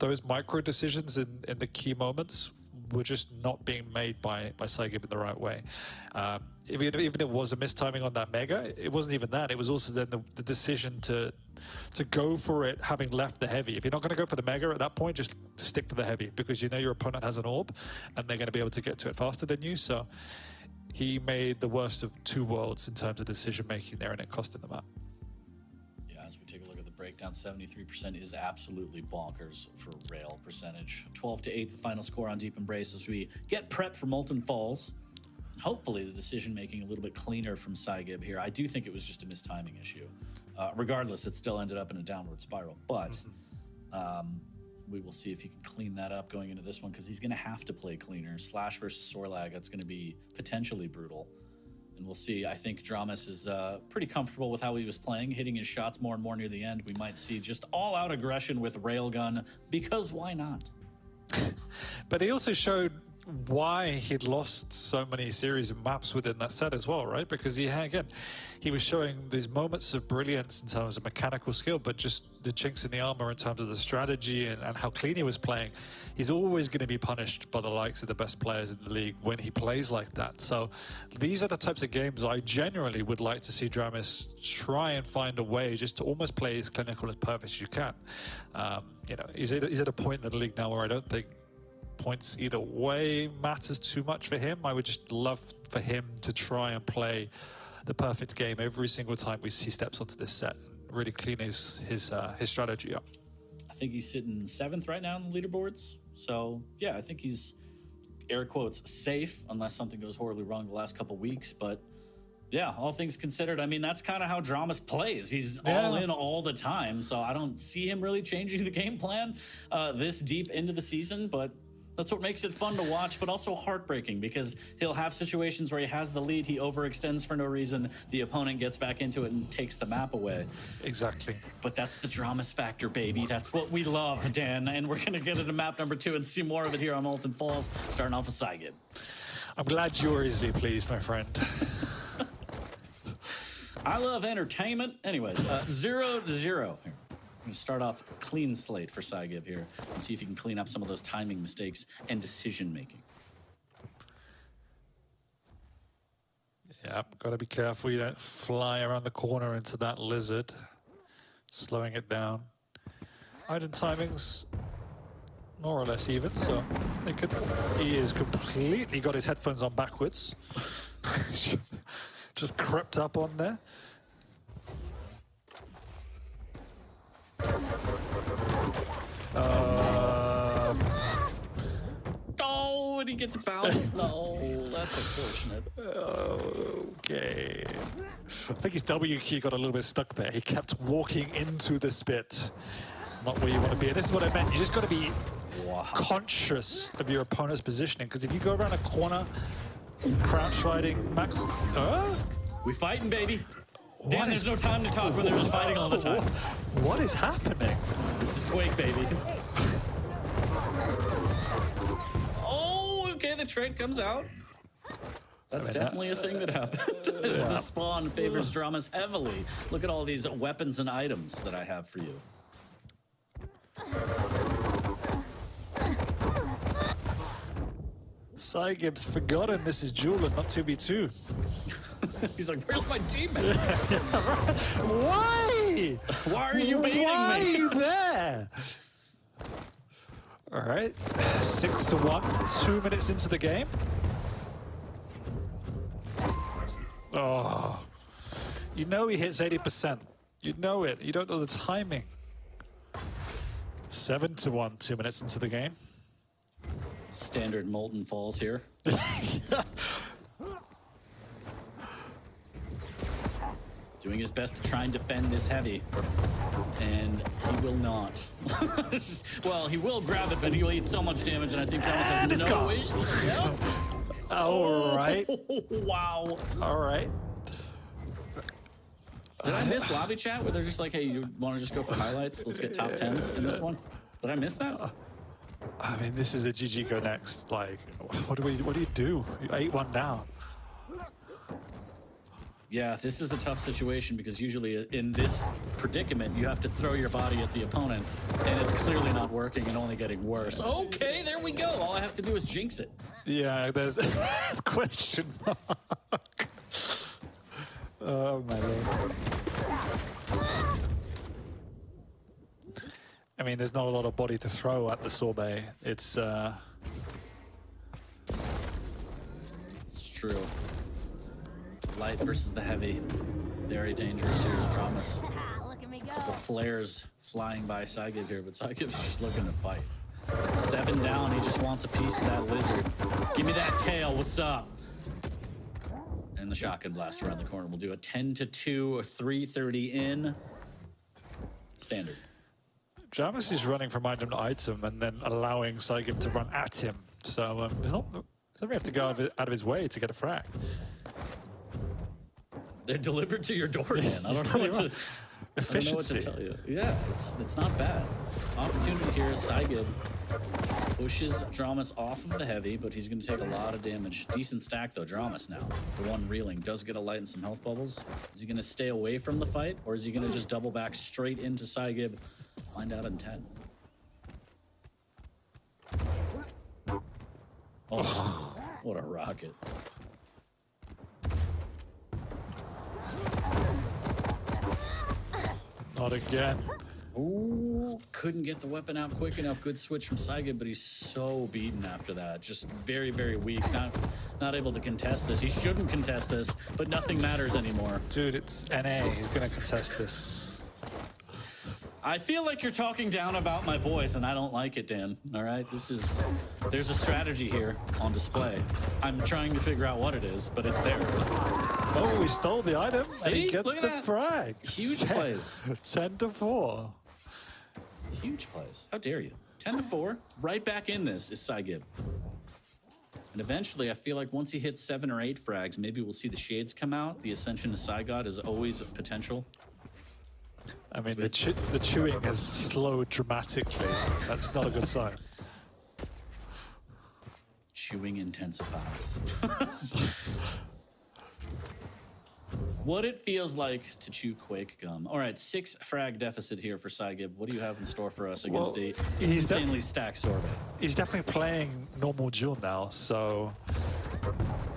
B: those micro decisions in the key moments were just not being made by Saigib in the right way. Even if it was a mistiming on that Mega, it wasn't even that. It was also then the decision to go for it, having left the heavy. If you're not going to go for the Mega at that point, just stick for the heavy, because you know your opponent has an orb, and they're going to be able to get to it faster than you. So he made the worst of two worlds in terms of decision making there, and it cost him the map.
A: Take a look at the breakdown. 73% is absolutely bonkers for rail percentage. 12-8, the final score on Deep Embrace, as we get prepped for Molten Falls. Hopefully the decision making a little bit cleaner from Saigib here. I do think it was just a mistiming issue. Regardless, it still ended up in a downward spiral, but we will see if he can clean that up going into this one, because he's going to have to play cleaner. Slash versus Sorlag, that's going to be potentially brutal. And we'll see. I think Dramas is pretty comfortable with how he was playing, hitting his shots more and more near the end. We might see just all-out aggression with Railgun, because why not?
B: But he also showed why he'd lost so many series and maps within that set as well, right? Because he was showing these moments of brilliance in terms of mechanical skill, but just the chinks in the armor in terms of the strategy and how clean he was playing. He's always going to be punished by the likes of the best players in the league when he plays like that. So these are the types of games I genuinely would like to see Dramis try and find a way just to almost play as clinical as perfect as you can. You know, he's at a point in the league now where I don't think points either way matters too much for him. I would just love for him to try and play the perfect game every single time he steps onto this set and really clean his strategy up.
A: I think he's sitting 7th right now in the leaderboards. So yeah, I think he's air quotes safe unless something goes horribly wrong the last couple weeks. But yeah, all things considered, I mean, that's kind of how Dramis plays. He's all in all the time. So I don't see him really changing the game plan this deep into the season, but that's what makes it fun to watch, but also heartbreaking because he'll have situations where he has the lead, he overextends for no reason, the opponent gets back into it and takes the map away.
B: Exactly.
A: But that's the Dramis factor, baby. That's what we love, Dan. And we're going to get into map number 2 and see more of it here on Molten Falls, starting off with Saigib.
B: I'm glad you're easily pleased, my friend.
A: I love entertainment. Anyways, 0-0 here. I'm going to start off a clean slate for Saigib here and see if he can clean up some of those timing mistakes and decision-making.
B: Yeah, got to be careful you don't fly around the corner into that lizard. Slowing it down. Item timings more or less even, so he is completely got his headphones on backwards. Just crept up on there.
A: Oh, and he gets bounced. No, that's unfortunate.
B: Okay. I think his W key got a little bit stuck there. He kept walking into the spit. Not where you want to be. And this is what I meant. You just got to be conscious of your opponent's positioning. Because if you go around a corner, crouch riding, Max...
A: We fighting, baby. Dan, there's no time to talk when they're just fighting all the time.
B: What is happening?
A: This is Quake, baby. Oh, okay, the trade comes out. That's definitely a thing that happened. The spawn favors Dramis heavily. Look at all these weapons and items that I have for you.
B: Saigib's forgotten this is duel and not 2v2.
A: He's like, where's my teammate?
B: Why?
A: Why are you baiting me?
B: Why are you there? All right, 6-1, 2 minutes into the game. Oh, you know he hits 80%. You know it. You don't know the timing. 7-1, 2 minutes into the game.
A: Standard Molten Falls here. Doing his best to try and defend this heavy. And he will not. Well, he will grab it, but he will eat so much damage, and I think Thomas has no wish. Yep.
B: All right.
A: Wow.
B: All right.
A: Did I miss lobby chat where they're just like, hey, you want to just go for highlights? Let's get top 10s in this one. Did I miss that?
B: I mean, this is a GG go next. Like, what do you do? You're 8-1 down.
A: Yeah, this is a tough situation because usually in this predicament, you have to throw your body at the opponent, and it's clearly not working and only getting worse. Okay, there we go. All I have to do is jinx it.
B: Yeah, there's a question mark. Oh, my Lord. I mean, there's not a lot of body to throw at the sorbet. It's
A: true. Light versus the heavy. Very dangerous here is Dramis.
C: Look at me go.
A: Couple flares flying by Saigib here, but Saigib's just looking to fight. 7 down, he just wants a piece of that lizard. Give me that tail, what's up? And the shotgun blast around the corner. We'll do a 10-2 or 3:30 in. Standard.
B: Dramis is running from item to item and then allowing Saigib to run at him. So there's not we have to go out of his way to get a frag.
A: They're delivered to your door, Dan. I don't know what to.
B: Efficiency.
A: I don't know what to tell you. Yeah, it's not bad. Opportunity here is Saigib. pushes Dramas off of the heavy, but he's going to take a lot of damage. Decent stack, though. Dramas now. The one reeling does get a light and some health bubbles. Is he going to stay away from the fight, or is he going to just double back straight into Saigib? Find out in 10. Oh, what a rocket.
B: Not again.
A: Ooh, couldn't get the weapon out quick enough. Good switch from Saigib, but he's so beaten after that. Just very, very weak. Not able to contest this. He shouldn't contest this, but nothing matters anymore.
B: Dude, it's NA. He's going to contest this.
A: I feel like you're talking down about my boys, and I don't like it, Dan. All right? There's a strategy here on display. I'm trying to figure out what it is, but it's there.
B: Oh, he stole the item, and he
A: See?
B: gets
A: Look at
B: the
A: that.
B: frag.
A: Huge plays.
B: 10-4.
A: Huge plays. How dare you? 10-4. Right back in this is Saigib. And eventually, I feel like once he hits 7 or 8 frags, maybe we'll see the shades come out. The ascension to Saigod is always a potential.
B: I mean, the chewing has slowed dramatically. That's not a good sign.
A: Chewing intensifies. What it feels like to chew Quake gum. All right, 6 frag deficit here for Saigib. What do you have in store for us against a insanely stacked sorbet?
B: He's definitely playing normal June now, so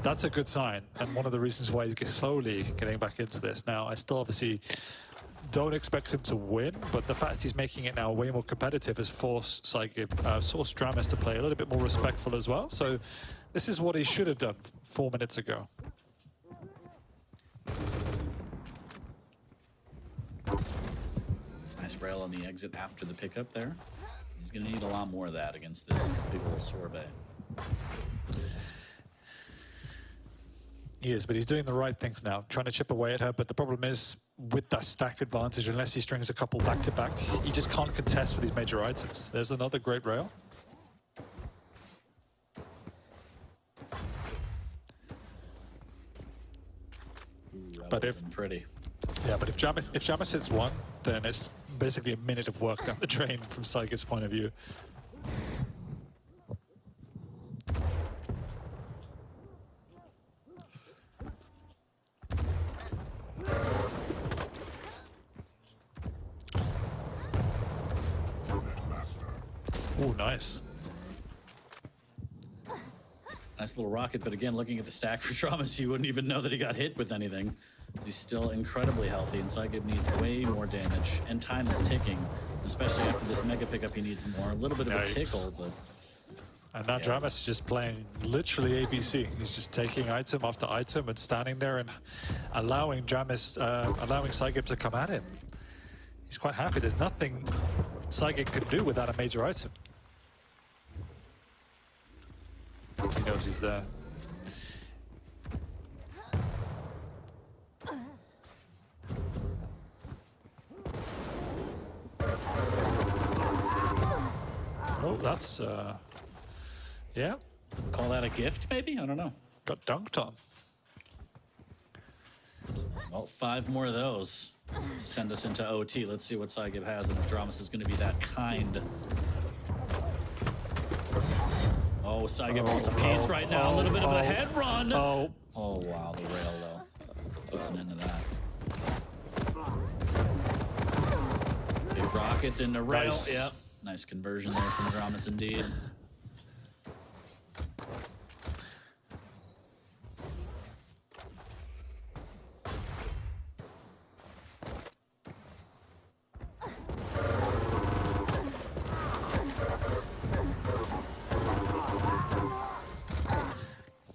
B: that's a good sign. And one of the reasons why he's slowly getting back into this. Now, I still obviously don't expect him to win, but the fact he's making it now way more competitive has forced Saigib, forced Dramas to play a little bit more respectful as well. So this is what he should have done 4 minutes ago.
A: Nice rail on the exit after the pickup there. He's going to need a lot more of that against this big old sorbet.
B: He is, but he's doing the right things now, trying to chip away at her. But the problem is, with that stack advantage, unless he strings a couple back-to-back, he just can't contest for these major items. There's another great rail.
A: Ooh,
B: But if
A: pretty.
B: Yeah, but if Jamis hits 1, then it's basically a minute of work down the drain from Saigib's point of view. Oh, nice.
A: Nice little rocket, but again, looking at the stack for Dramas, you wouldn't even know that he got hit with anything. He's still incredibly healthy, and Saigib needs way more damage, and time is ticking. Especially after this mega pickup, he needs more. A little bit of a tickle, but...
B: And now Dramas is just playing literally ABC. He's just taking item after item and standing there and allowing Saigib to come at him. He's quite happy. There's nothing Saigib could do without a major item. He knows he's there. Oh, that's, yeah.
A: Call that a gift, maybe? I don't know.
B: Got dunked on.
A: Well, 5 more of those to send us into OT. Let's see what Saigib has and if Dramas is going to be that kind. Oh, Saigib wants a piece right now. A little bit of a head run.
B: Oh,
A: Wow, the rail, though. Puts an end to that. Big rockets into rail.
B: Nice.
A: Yep. Nice conversion there from Dramas, indeed.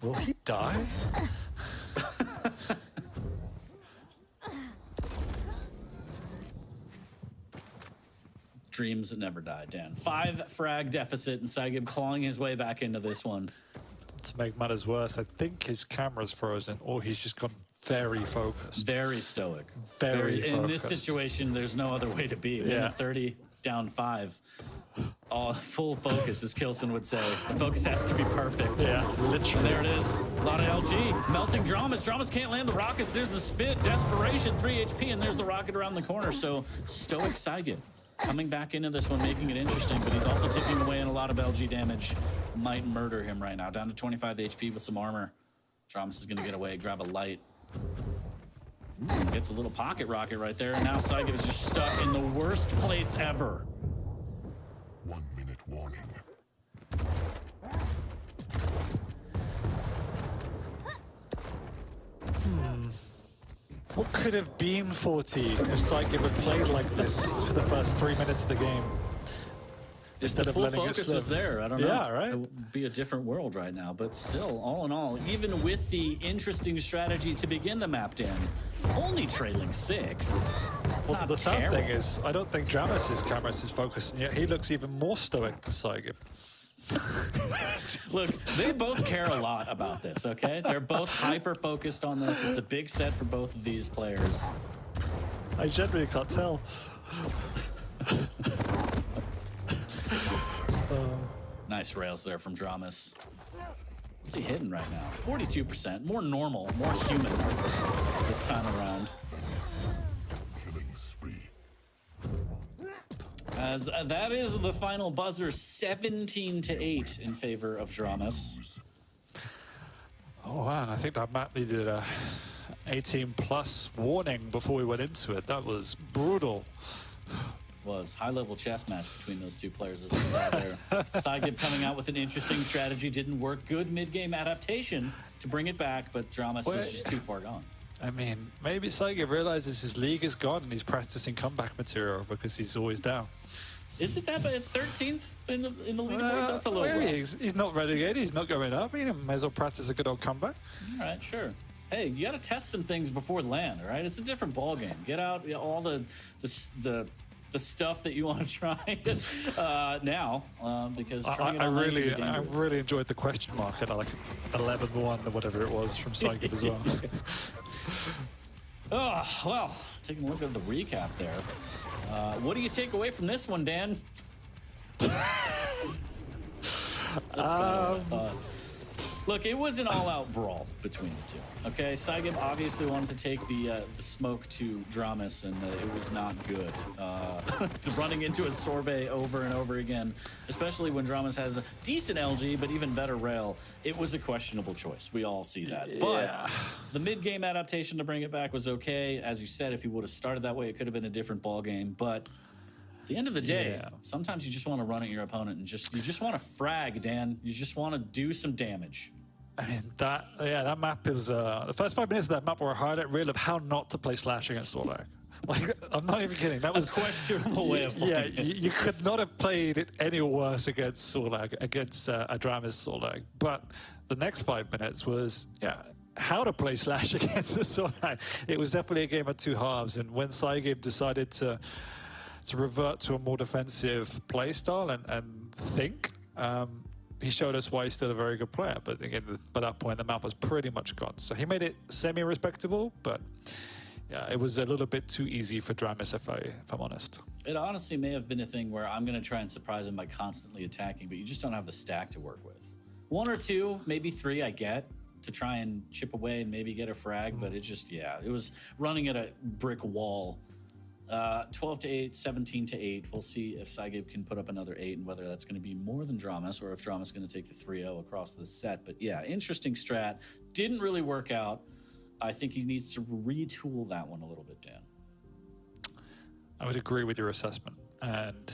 B: will he die?
A: Dreams never die, Dan. 5 frag deficit, and Saigib clawing his way back into this one.
B: To make matters worse, I think his camera's frozen, or he's just gone very focused.
A: Very stoic.
B: Very
A: in this
B: focused.
A: situation, there's no other way to be.
B: Yeah.
A: 30, down 5. Full focus, as Kelson would say. The focus has to be perfect.
B: Yeah, literally.
A: There it is. A lot of LG. Melting Dramas. Dramas can't land the rockets. There's the spit. Desperation, 3 HP, and there's the rocket around the corner. So, stoic Saigib. coming back into this one, making it interesting, but he's also taking away in a lot of LG damage. Might murder him right now. Down to 25 HP with some armor. Dramus is going to get away, grab a light. Ooh, gets a little pocket rocket right there, and now Saigib is just stuck in the worst place ever.
D: 1 minute warning.
B: What could have been 40 if Saigib had played like this for the first 3 minutes of the game? Instead
A: The
B: of
A: full
B: letting it
A: focus
B: slip.
A: was there. I don't know.
B: Yeah, right?
A: It would be a different world right now. But still, all in all, even with the interesting strategy to begin the map, Dan, only trailing 6.
B: Well,
A: Not
B: the sad
A: terrible.
B: thing is, I don't think Dramus' camera is focused, and yet he looks even more stoic than Saigib.
A: Look, they both care a lot about this, okay? They're both hyper-focused on this. It's a big set for both of these players.
B: I generally can't tell.
A: Nice rails there from Dramus. What's he hitting right now? 42%. More normal, more human this time around.
D: Killing spree.
A: As that is the final buzzer, 17-8 in favor of Dramus.
B: Oh, wow, and I think that map needed a 18+ warning before we went into it. That was brutal.
A: Was high-level chess match between those two players, as we saw there. Saigib coming out with an interesting strategy, didn't work. Good mid-game adaptation to bring it back, but Dramus was just too far gone.
B: I mean, maybe Saigib realizes his league is gone and he's practicing comeback material because he's always down.
A: Is it that by 13th in the leaderboards? That's a little rough.
B: He's not relegated. He's not going up. He may as well practice a good old comeback.
A: All right, sure. Hey, you got to test some things before LAN, all right? It's a different ball game. Get out all the stuff that you want to try now, because trying it
B: I
A: online can be
B: really
A: dangerous.
B: enjoyed the question mark at like 11-1 or whatever it was from Saigib as well.
A: Oh, well, taking a look at the recap there. What do you take away from this one, Dan? That's kind of what I thought. Look, it was an all-out brawl between the two. Okay, Saigib obviously wanted to take the smoke to Dramus, and it was not good. Running into a sorbet over and over again, especially when Dramus has a decent LG, but even better rail, it was a questionable choice. We all see that. But the mid-game adaptation to bring it back was okay. As you said, if he would have started that way, it could have been a different ball game. But at the end of the day, sometimes you just want to run at your opponent and you just want to frag, Dan. You just want to do some damage.
B: I mean, that map was the first 5 minutes of that map were a highlight reel of how not to play Slash against Sorlag. Like, I'm not even kidding. That was
A: a questionable way of playing it.
B: You could not have played it any worse against Sorlag, against Adramis Sorlag. But the next 5 minutes was, how to play Slash against the Sorlag. It was definitely a game of two halves. And when Saigib decided to revert to a more defensive play style and think, he showed us why he's still a very good player. But again, by that point, the map was pretty much gone. So he made it semi-respectable, but yeah, it was a little bit too easy for Dramus, if I'm honest.
A: It honestly may have been a thing where I'm going to try and surprise him by constantly attacking, but you just don't have the stack to work with. 1 or 2, maybe 3 I get to try and chip away and maybe get a frag, but it just, it was running at a brick wall. 12-8, 17-8. We'll see if Saigib can put up another 8 and whether that's going to be more than Dramus or if Dramus is going to take the 3-0 across the set. But yeah, interesting strat. Didn't really work out. I think he needs to retool that one a little bit, Dan.
B: I would agree with your assessment. And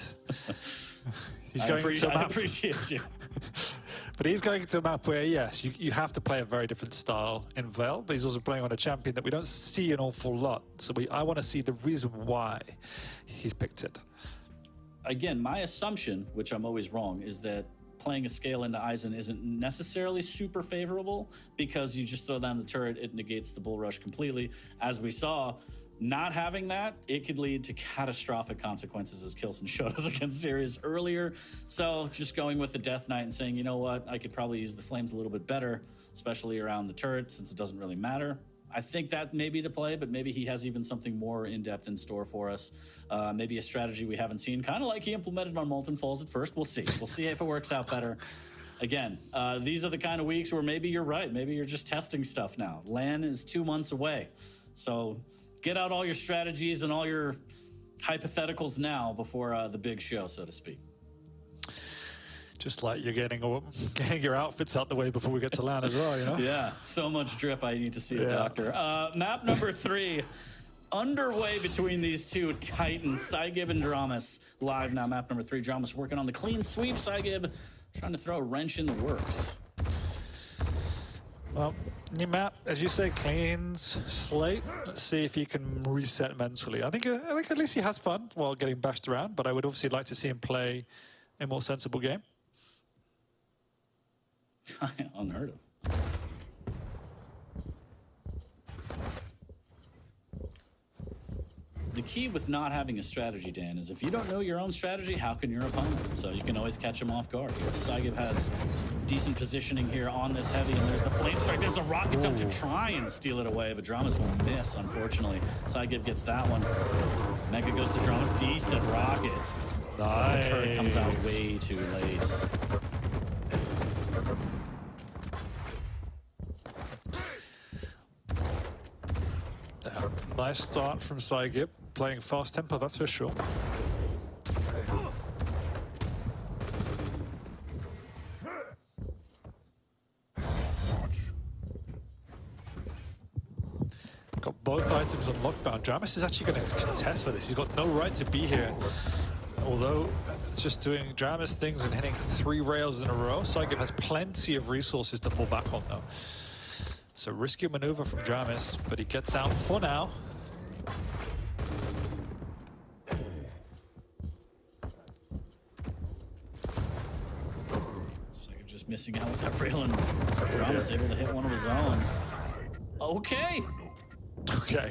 B: he's
A: I
B: going into a map.
A: I appreciate you.
B: But he's going into a map where, yes, you have to play a very different style in Vel, but he's also playing on a champion that we don't see an awful lot. So I want to see the reason why he's picked it.
A: Again, my assumption, which I'm always wrong, is that playing a scale into Aizen isn't necessarily super favorable because you just throw down the turret, it negates the bull rush completely. As we saw, not having that, it could lead to catastrophic consequences, as Kelson showed us against Sirius earlier. So just going with the Death Knight and saying, you know what, I could probably use the flames a little bit better, especially around the turret, since it doesn't really matter. I think that may be the play, but maybe he has even something more in-depth in store for us. Maybe a strategy we haven't seen, kind of like he implemented on Molten Falls at first. We'll see. We'll see if it works out better. Again, these are the kind of weeks where maybe you're right. Maybe you're just testing stuff now. LAN is 2 months away. So get out all your strategies and all your Hypotheticals now before the big show, so to speak.
B: Just like you're getting your outfits out the way before we get to land as well, you know?
A: Yeah, so much drip, I need to see a
B: Yeah.
A: doctor. Map number 3, underway between these two titans, Saigib and Dramas. Live now, map number 3. Dramas working on the clean sweep. Saigib trying to throw a wrench in the works.
B: Well, new map, as you say, cleans slate. Let's see if he can reset mentally. I think at least he has fun while getting bashed around, but I would obviously like to see him play a more sensible game.
A: Unheard of. The key with not having a strategy, Dan, is if you don't know your own strategy, how can your opponent? So you can always catch him off guard. Saigib has decent positioning here on this heavy, and there's the flame strike, there's the rocket jump to try and steal it away, but Dramas will miss, unfortunately. Saigib gets that one. Mega goes to Dramas, decent rocket.
B: Nice.
A: The turret comes out way too late.
B: Nice start from Saigib, playing fast tempo, that's for sure. Got both items on lockdown. Dramas is actually going to contest for this. He's got no right to be here. Although it's just doing Dramas things and hitting 3 rails in a row, Saigib has plenty of resources to fall back on though. So risky maneuver from Dramas, but he gets out for now.
A: Saigib just missing out with that rail, and Dramas able to hit one of his own. Okay.
B: Okay.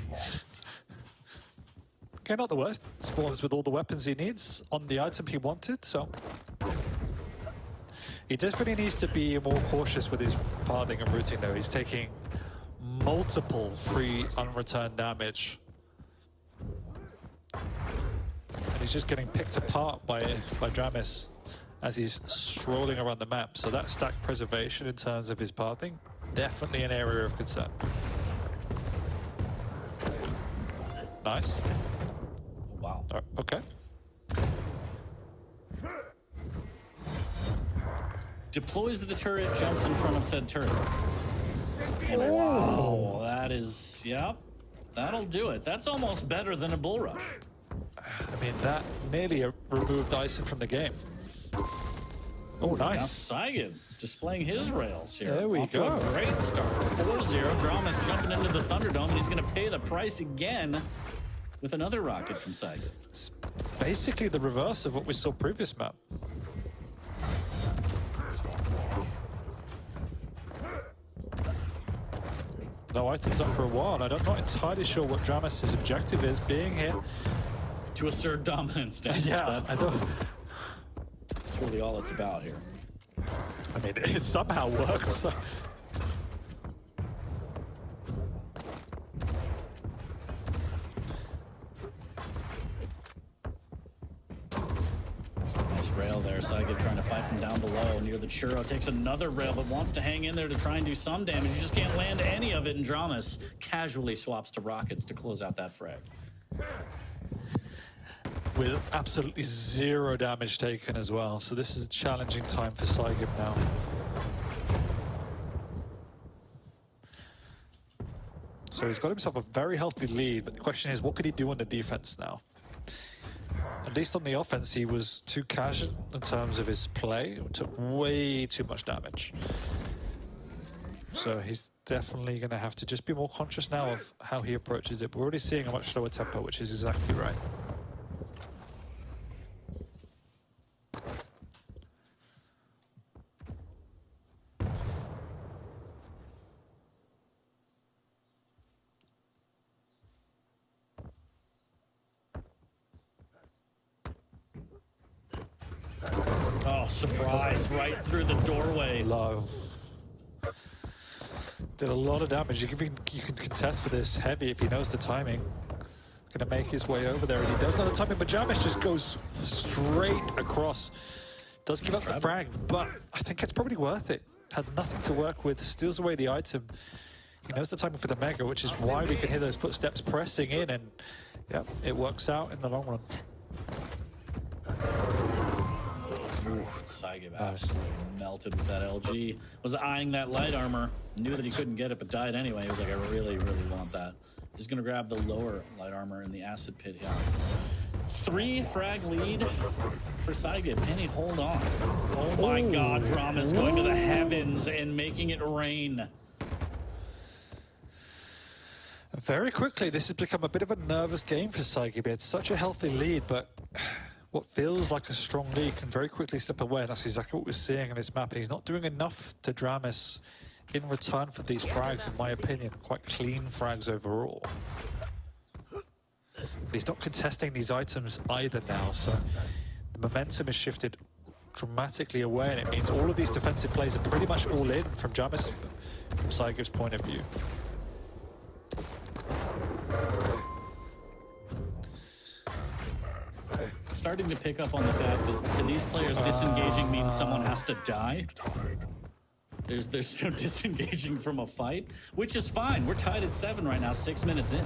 B: Okay, not the worst. Spawns with all the weapons he needs on the item he wanted, so... He definitely needs to be more cautious with his pathing and routing though. He's taking multiple free unreturned damage. And he's just getting picked apart by Dramas as he's strolling around the map. So that stack preservation in terms of his pathing, definitely an area of concern. Nice.
A: Wow.
B: Okay.
A: Deploys the turret, jumps in front of said turret. And wow, that is, yep, that'll do it. That's almost better than a bull rush.
B: I mean, that nearly removed Ison from the game. Oh,
A: Now
B: nice.
A: Saigib displaying his rails here.
B: There we
A: Off
B: go.
A: To a great start. 4-0. Dramas jumping into the Thunderdome, and he's going to pay the price again with another rocket from Saigib.
B: It's basically the reverse of what we saw previous map. No items up for a while, and I'm not entirely sure what Dramas' objective is being here.
A: To assert dominance, Dan.
B: Yeah,
A: That's really all it's about here.
B: I mean, it somehow worked.
A: Nice rail there. Saigib trying to fight from down below near the churro. Takes another rail, but wants to hang in there to try and do some damage. You just can't land any of it, and Dramas casually swaps to rockets to close out that frag.
B: With absolutely 0 damage taken as well. So this is a challenging time for Saigib now. So he's got himself a very healthy lead, but the question is, what could he do on the defense now? At least on the offense, he was too casual in terms of his play. It took way too much damage. So he's definitely going to have to just be more conscious now of how he approaches it. But we're already seeing a much slower tempo, which is exactly right.
A: Oh, surprise, right through the doorway.
B: Low. Did a lot of damage. You can contest for this heavy if he knows the timing. Gonna make his way over there, and he does know the timing, but Jamis just goes straight across. Does give up the frag, but I think it's probably worth it. Had nothing to work with, steals away the item. He knows the timing for the Mega, which is why we can hear those footsteps pressing in, and Yep, it works out in the long run.
A: Ooh, Saigib absolutely melted with that LG. Was eyeing that light armor. Knew that he couldn't get it, but died anyway. He was like, I really, really want that. He's going to grab the lower light armor in the acid pit here. 3 frag lead for Saigib. Can he hold on? Oh my God, Drama's going to the heavens and making it rain.
B: Very quickly, this has become a bit of a nervous game for Saigib. He had such a healthy lead, but what feels like a strong lead can very quickly slip away, and that's exactly what we're seeing in this map. And he's not doing enough to Dramis in return for these frags, in my opinion. Quite clean frags overall. But he's not contesting these items either now, so the momentum has shifted dramatically away, and it means all of these defensive plays are pretty much all in from Dramis, from Saigib's point of view.
A: Starting to pick up on the fact that to these players, disengaging means someone has to die. There's no disengaging from a fight, which is fine. We're tied at 7 right now, 6 minutes in.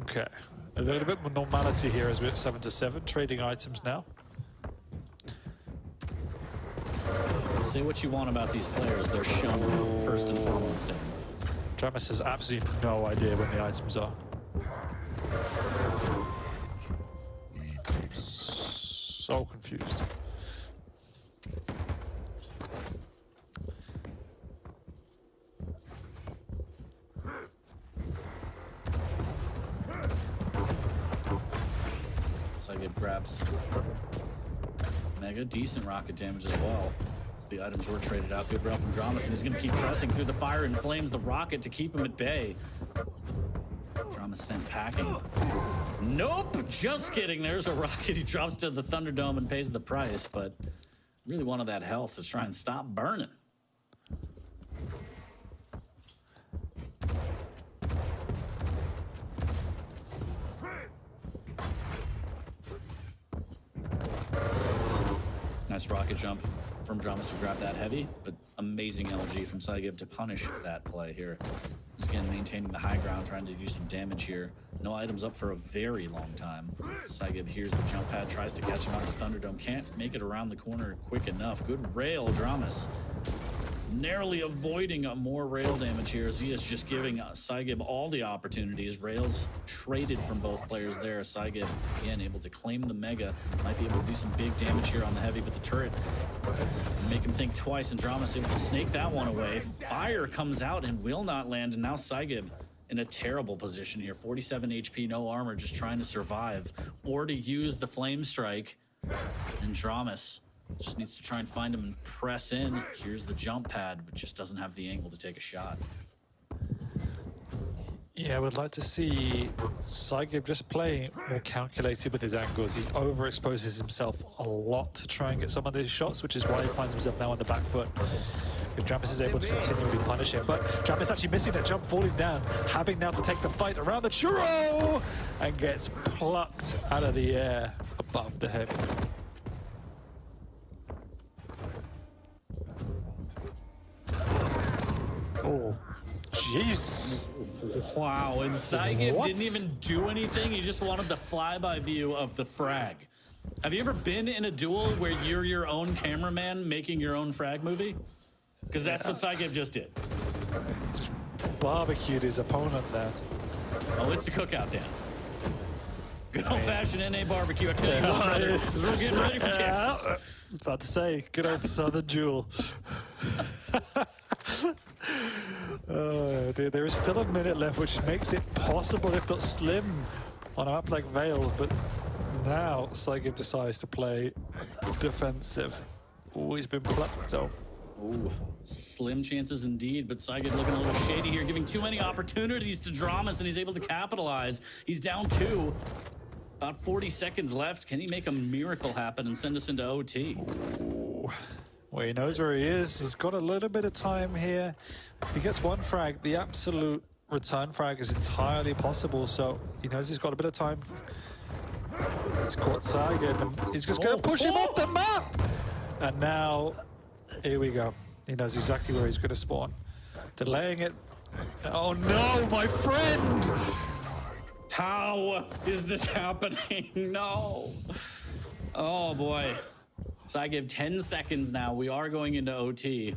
B: Okay, a little bit more normality here as we're at 7-7, trading items now.
A: Say what you want about these players, they're shown first and foremost.
B: Dramis has absolutely no idea when the items are. So confused.
A: Saigib grabs Mega, decent rocket damage as well. The items were traded out. Good run from Dramis, and he's going to keep pressing through the fire and flames the rocket to keep him at bay. Dramis sent packing. Nope, just kidding. There's a rocket. He drops to the Thunderdome and pays the price, but really wanted that health to try and stop burning. Nice rocket jump from Dramis to grab that heavy, but amazing LG from Saigib to punish that play here. He's again maintaining the high ground, trying to do some damage here. No items up for a very long time. Saigib hears the jump pad, tries to catch him out of the Thunderdome, can't make it around the corner quick enough. Good rail, Dramis. Narrowly avoiding more rail damage here as he is just giving Saigib all the opportunities. Rails traded from both players there. Saigib, again, able to claim the Mega. Might be able to do some big damage here on the heavy, but the turret make him think twice, and Dramis able to snake that one away. Fire comes out and will not land, and now Saigib in a terrible position here. 47 HP, no armor, just trying to survive, or to use the Flame Strike, and Dramis just needs to try and find him and press in. Here's the jump pad, but just doesn't have the angle to take a shot.
B: Yeah, I would like to see Saigib just play more calculated with his angles. He overexposes himself a lot to try and get some of these shots, which is why he finds himself now on the back foot. If Dramis is able to continually punish him, but Dramis actually missing that jump, falling down, having now to take the fight around the churro, and gets plucked out of the air above the heavy. Oh, jeez.
A: Wow, and Saigib didn't even do anything. He just wanted the flyby view of the frag. Have you ever been in a duel where you're your own cameraman making your own frag movie? Because that's what Saigib just did.
B: Barbecued his opponent there.
A: Oh, it's the cookout, Dan. Good old-fashioned NA barbecue. I tell you what, brother, 'cause we're getting ready for Texas.
B: I was about to say, good old Southern Jewel. There is still a minute left, which makes it possible, if not slim, on a map like Vale. But now Saigib decides to play defensive. Oh, he's been plucked though.
A: Ooh, slim chances indeed, but Saigib looking a little shady here, giving too many opportunities to Dramis, and he's able to capitalize. He's down 2. About 40 seconds left. Can he make a miracle happen and send us into OT?
B: Ooh. Well, he knows where he is. He's got a little bit of time here. If he gets one frag, the absolute return frag is entirely possible, so he knows he's got a bit of time. He's caught Saigib, and he's just going to push him off the map! And now, here we go. He knows exactly where he's going to spawn. Delaying it. Oh no, my friend!
A: How is this happening? No. Oh boy. Saigib, 10 seconds now. We are going into OT.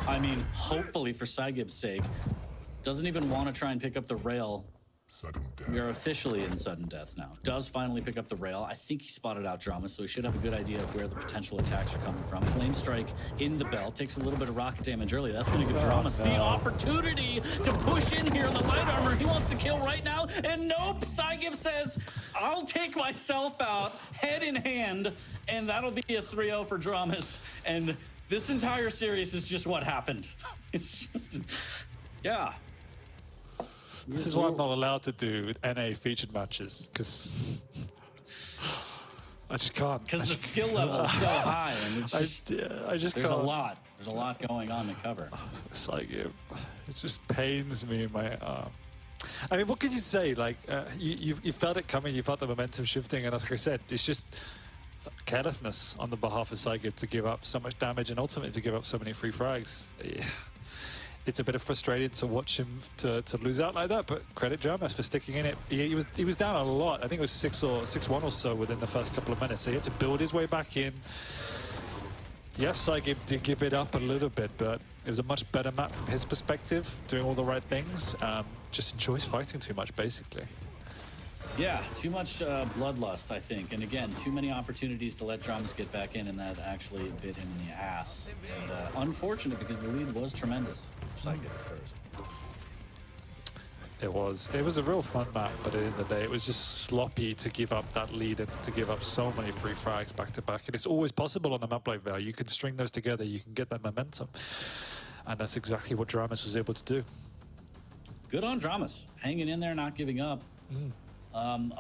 A: I mean, hopefully for Saigib's sake. Doesn't even want to try and pick up the rail.
D: Sudden death.
A: We are officially in sudden death now. Does finally pick up the rail. I think he spotted out Drama, so he should have a good idea of where the potential attacks are coming from. Flame Strike in the bell. Takes a little bit of rocket damage early. That's going to give Drama the opportunity to push in here in the light armor. He wants to kill right now. And nope, Saigib says, I'll take myself out, head in hand, and that'll be a 3-0 for Dramas. And this entire series is just what happened. It's just, yeah.
B: This is why I'm not allowed to do NA featured matches, because I just can't.
A: Because the skill level is so high, and it's just,
B: I just
A: there's
B: can't.
A: a lot. There's a lot going on to cover.
B: It's like it just pains me in my arm. I mean, what could you say? Like, you felt it coming, you felt the momentum shifting, and like I said, it's just carelessness on the behalf of Saigib to give up so much damage and ultimately to give up so many free frags. Yeah. It's a bit frustrating to watch him to lose out like that, but credit Jamas for sticking in it. He was down a lot. I think it was 6-1 or so within the first couple of minutes. So he had to build his way back in. Yes, Saigib did give it up a little bit, but it was a much better map from his perspective, doing all the right things. Just enjoys fighting too much, basically.
A: Yeah, too much bloodlust, I think. And again, too many opportunities to let Dramas get back in, and that actually bit him in the ass. And unfortunate, because the lead was tremendous for Saigib at first.
B: It was a real fun map, but at the end of the day, it was just sloppy to give up that lead and to give up so many free frags back to back. And it's always possible on a map like Veil. You can string those together, you can get that momentum. And that's exactly what Dramas was able to do.
A: Good on Dramas, hanging in there, not giving up.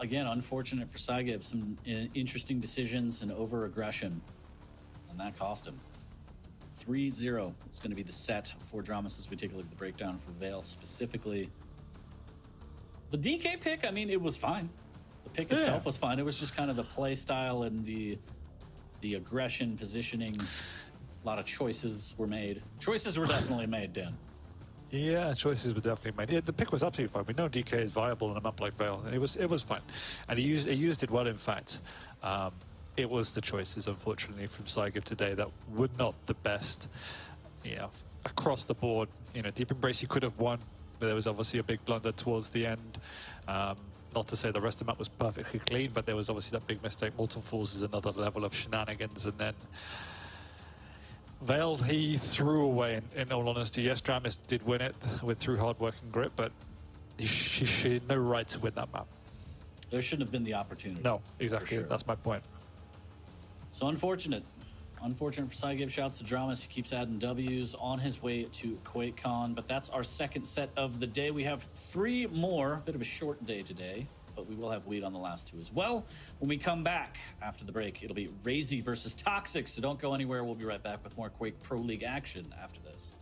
A: Again, unfortunate for Saigib, some interesting decisions and over-aggression, and that cost him. 3-0, it's going to be the set for Dramas as we take a look at the breakdown for Veil specifically. The DK pick, I mean, it was fine. The pick itself was fine. It was just kind of the play style and the aggression, positioning. A lot of choices were made. Choices were definitely made, Dan.
B: Yeah, choices were definitely made. Yeah, the pick was absolutely fine. We know DK is viable in a map like Veil, and it was fine. And he used it well, in fact. It was the choices, unfortunately, from Saigib today that were not the best. You know, across the board, you know, Deep Embrace he could have won, but there was obviously a big blunder towards the end. Not to say the rest of the map was perfectly clean, but there was obviously that big mistake. Molten Falls is another level of shenanigans, and then Veil, he threw away, in all honesty. Yes, Dramas did win it through hard work and grit, but she had no right to win that map.
A: There shouldn't have been the opportunity.
B: No, exactly.
A: Sure.
B: That's my point.
A: So unfortunate. Unfortunate for Saigib. Shouts to Dramas. He keeps adding W's on his way to QuakeCon. But that's our second set of the day. We have 3 more. Bit of a short day today, but we will have Weed on the last 2 as well. When we come back after the break, it'll be Raisy versus Toxic. So don't go anywhere. We'll be right back with more Quake Pro League action after this.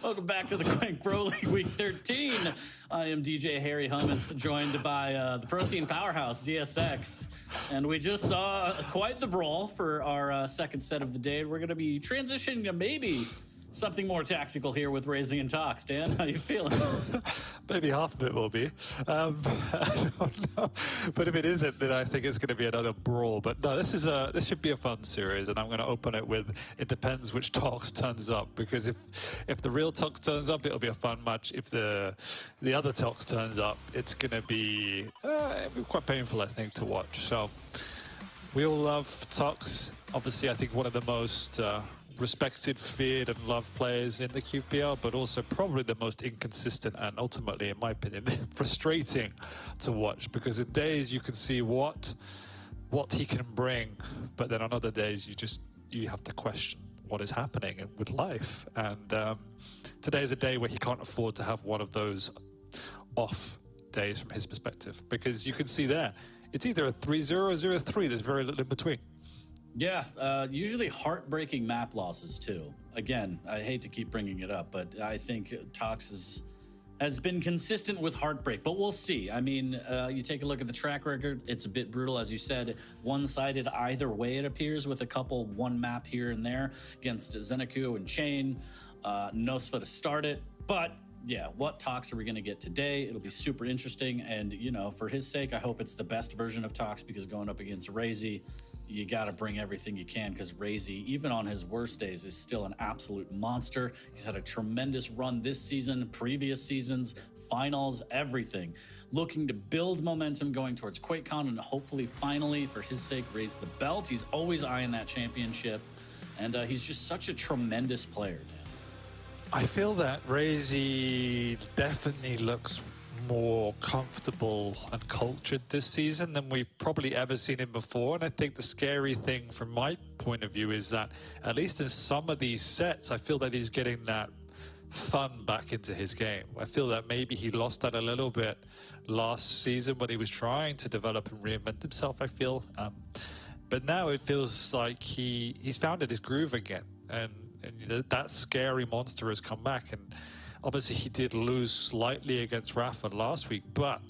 A: Welcome back to the Quake Pro League Week 13. I am DJ Harry Hummus, joined by the protein powerhouse, ZSX. And we just saw quite the brawl for our second set of the day. We're going to be transitioning to maybe something more tactical here with Raisy and Tox. Dan, how you feeling?
B: Maybe half of it will be. I don't know. But if it isn't, then I think it's going to be another brawl. But no, this should be a fun series, and I'm going to open it with, it depends which Tox turns up, because if the real Tox turns up, it'll be a fun match. If the other Tox turns up, it's going to be quite painful, I think, to watch. So we all love Tox. Obviously, I think one of the most respected, feared, and loved players in the QPR, but also probably the most inconsistent and ultimately, in my opinion, frustrating to watch, because in days you can see what he can bring, but then on other days you have to question what is happening with life. And today is a day where he can't afford to have one of those off days from his perspective, because you can see there it's either a 3-0 or 0-3. There's very little in between.
A: Yeah, usually heartbreaking map losses too. Again, I hate to keep bringing it up, but I think Tox has been consistent with heartbreak, but we'll see. I mean, you take a look at the track record, it's a bit brutal, as you said, one-sided either way it appears, with a couple one map here and there against Zeneku and Chain, Nosfa to start it, but yeah, what Tox are we going to get today? It'll be super interesting, and you know, for his sake, I hope it's the best version of Tox, because going up against Raisy, you got to bring everything you can, because Raisy, even on his worst days, is still an absolute monster. He's had a tremendous run this season, previous seasons, finals, everything. Looking to build momentum going towards QuakeCon and hopefully finally, for his sake, raise the belt. He's always eyeing that championship, and he's just such a tremendous player, man.
B: I feel that Raisy definitely looks more comfortable and cultured this season than we've probably ever seen him before. And I think the scary thing from my point of view is that, at least in some of these sets, I feel that he's getting that fun back into his game. I feel that maybe he lost that a little bit last season when he was trying to develop and reinvent himself, I feel. But now it feels like he's found his groove again. And that scary monster has come back. And obviously, he did lose slightly against Rafa last week, but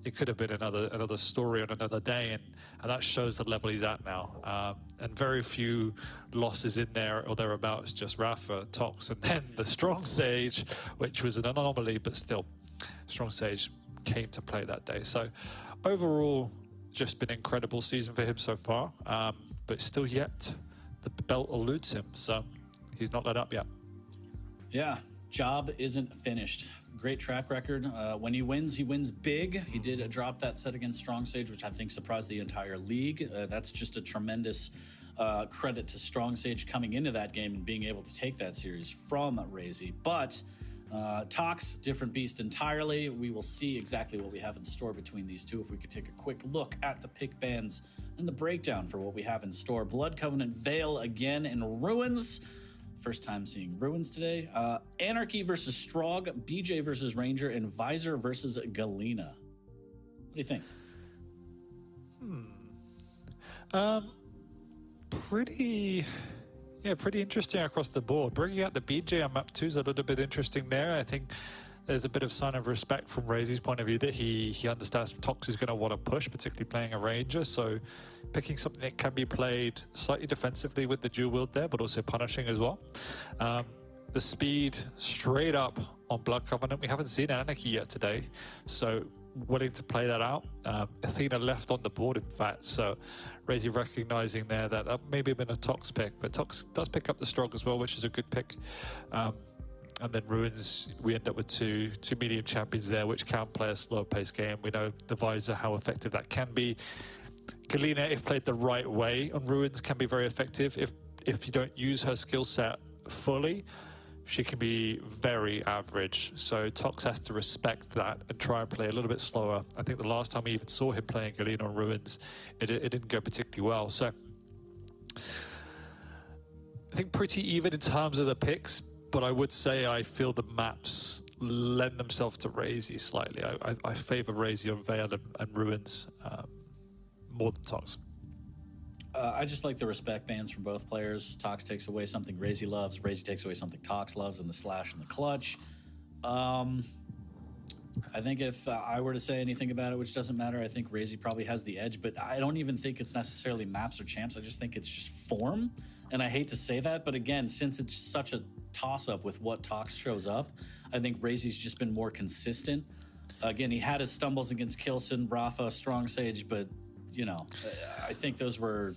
B: it could have been another story on another day, and that shows the level he's at now. And very few losses in there or thereabouts, just Rafa, Tox, and then the Strong Sage, which was an anomaly, but still, Strong Sage came to play that day. So overall, just been an incredible season for him so far, but still yet the belt eludes him, so he's not let up yet.
A: Yeah. Job isn't finished. Great track record. When he wins big. He did drop that set against Strong Sage, which I think surprised the entire league. That's just a tremendous credit to Strong Sage coming into that game and being able to take that series from Raisy. But Tox, different beast entirely. We will see exactly what we have in store between these two. If we could take a quick look at the pick bands and the breakdown for what we have in store. Blood Covenant Veil again in Ruins. First time seeing Ruins today. Anarchy versus Strog, BJ versus Ranger, and Visor versus Galena. What do you think?
B: Pretty interesting across the board. Bringing out the BJ on map 2 is a little bit interesting there. I think there's a bit of sign of respect from Raisy's point of view that he understands Tox is going to want to push, particularly playing a Ranger. So picking something that can be played slightly defensively with the dual wield there, but also punishing as well. The speed straight up on Blood Covenant. We haven't seen Anarchy yet today, so willing to play that out. Athena left on the board, in fact, so Raisy recognizing there that maybe been a Tox pick, but Tox does pick up the Strog as well, which is a good pick. And then Ruins, we end up with two medium champions there, which can play a slower paced game. We know the Visor, how effective that can be. Galena, if played the right way on Ruins, can be very effective. If you don't use her skill set fully, she can be very average. So Tox has to respect that and try and play a little bit slower. I think the last time we even saw him playing Galena on Ruins, it didn't go particularly well. So I think pretty even in terms of the picks, but I would say I feel the maps lend themselves to Raisy slightly. I favor Raisy on Veil and Ruins more than Tox.
A: I just like the respect bands from both players. Tox takes away something Raisy loves. Raisy takes away something Tox loves in the slash and the clutch. I think if I were to say anything about it, which doesn't matter, I think Raisy probably has the edge, but I don't even think it's necessarily maps or champs. I just think it's just form. And I hate to say that, but again, since it's such a toss-up with what Tox shows up, I think Raisy's just been more consistent. Again, he had his stumbles against Kelson, Rafa, Strong Sage, but, you know, I think those were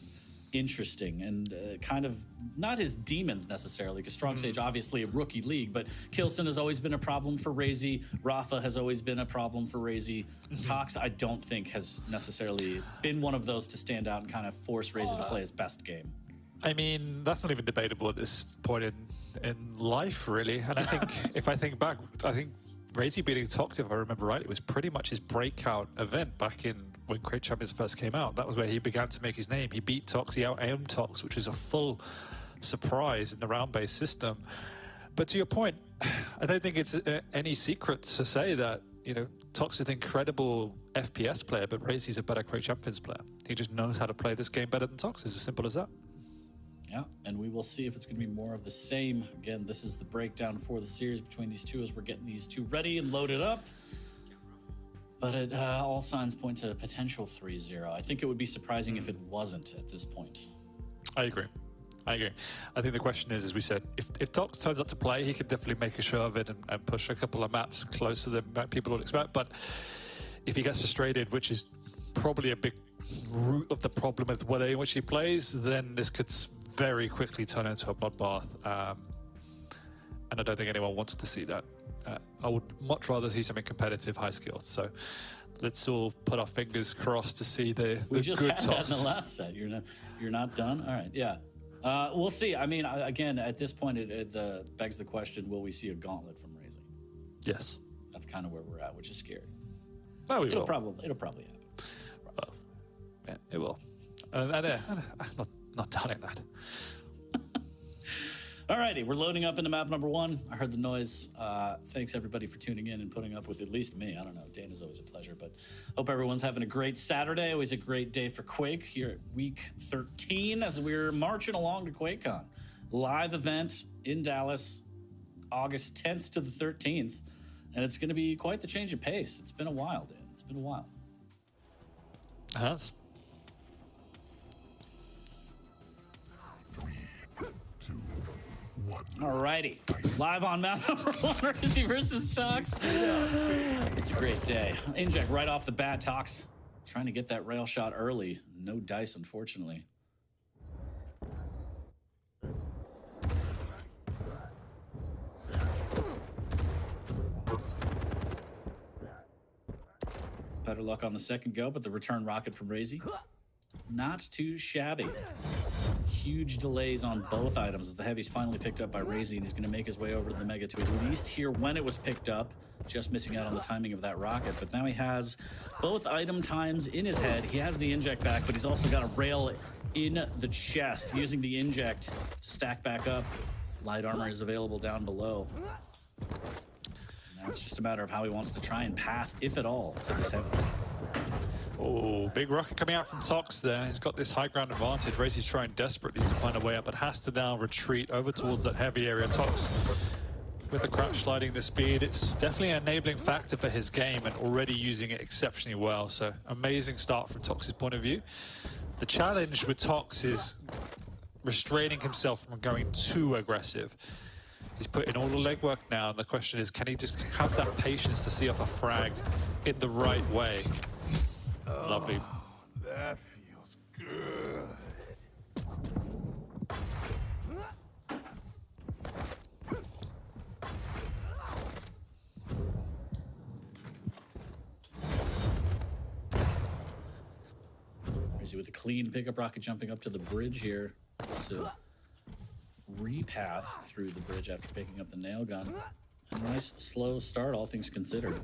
A: interesting and kind of not his demons necessarily, because Strong Sage obviously a rookie league, but Kelson has always been a problem for Raisy. Rafa has always been a problem for Raisy. Tox, I don't think has necessarily been one of those to stand out and kind of force Raisy to play his best game.
B: I mean, that's not even debatable at this point in life, really. And I think, if I think back, I think Raisy beating Tox, if I remember right, it was pretty much his breakout event back in when Quake Champions first came out. That was where he began to make his name. He beat Tox, he out-aimed Tox, which was a full surprise in the round-based system. But to your point, I don't think it's any secret to say that, you know, Tox is an incredible FPS player, but Raisy's a better Quake Champions player. He just knows how to play this game better than Tox. It's as simple as that.
A: Yeah, and we will see if it's going to be more of the same. Again, this is the breakdown for the series between these two as we're getting these two ready and loaded up. But it, all signs point to a potential 3-0. I think it would be surprising if it wasn't at this point.
B: I agree. I think the question is, as we said, if Tox turns up to play, he could definitely make a show of it and push a couple of maps closer than people would expect. But if he gets frustrated, which is probably a big root of the problem with the way in which he plays, then this could very quickly turn into a bloodbath. And I don't think anyone wants to see that. I would much rather see something competitive, high skilled. So let's all put our fingers crossed to see the
A: we just
B: good
A: had
B: Tox.
A: that in the last set. You're not done. All right, yeah. We'll see. I mean, again, at this point, it begs the question: will we see a gauntlet from Raisy?
B: Yes,
A: that's kind of where we're at, which is scary.
B: No,
A: it'll probably happen.
B: Well, yeah, it will. I'm not doubting that.
A: Alrighty, we're loading up into map number 1. I heard the noise. Thanks everybody for tuning in and putting up with at least me. I don't know, Dana's always a pleasure, but hope everyone's having a great Saturday. Always a great day for Quake here at week 13 as we're marching along to QuakeCon. Live event in Dallas, August 10th to the 13th, and it's going to be quite the change of pace. It's been a while, Dan. It's been a while.
B: It has.
D: 3, 2, 1.
A: Alrighty, live on map number 1, Raisy versus Tox. It's a great day. Inject right off the bat, Tox. Trying to get that rail shot early. No dice, unfortunately. Better luck on the second go, but the return rocket from Raisy, not too shabby. Huge delays on both items as the heavy's finally picked up by Raisy, and he's going to make his way over to the Mega to at least hear when it was picked up, just missing out on the timing of that rocket. But now he has both item times in his head. He has the inject back, but he's also got a rail in the chest, using the inject to stack back up. Light armor is available down below. Now it's just a matter of how he wants to try and path, if at all, to this heavy.
B: Oh, big rocket coming out from Tox there. He's got this high ground advantage. Raisy's trying desperately to find a way up, but has to now retreat over towards that heavy area. Tox, with the crouch sliding the speed, it's definitely an enabling factor for his game and already using it exceptionally well. So amazing start from Tox's point of view. The challenge with Tox is restraining himself from going too aggressive. He's put in all the legwork now, and the question is, can he just have that patience to see off a frag in the right way? Lovely.
E: That feels good.
A: Raisy with a clean pickup rocket jumping up to the bridge here to repath through the bridge after picking up the nail gun. A nice slow start, all things considered.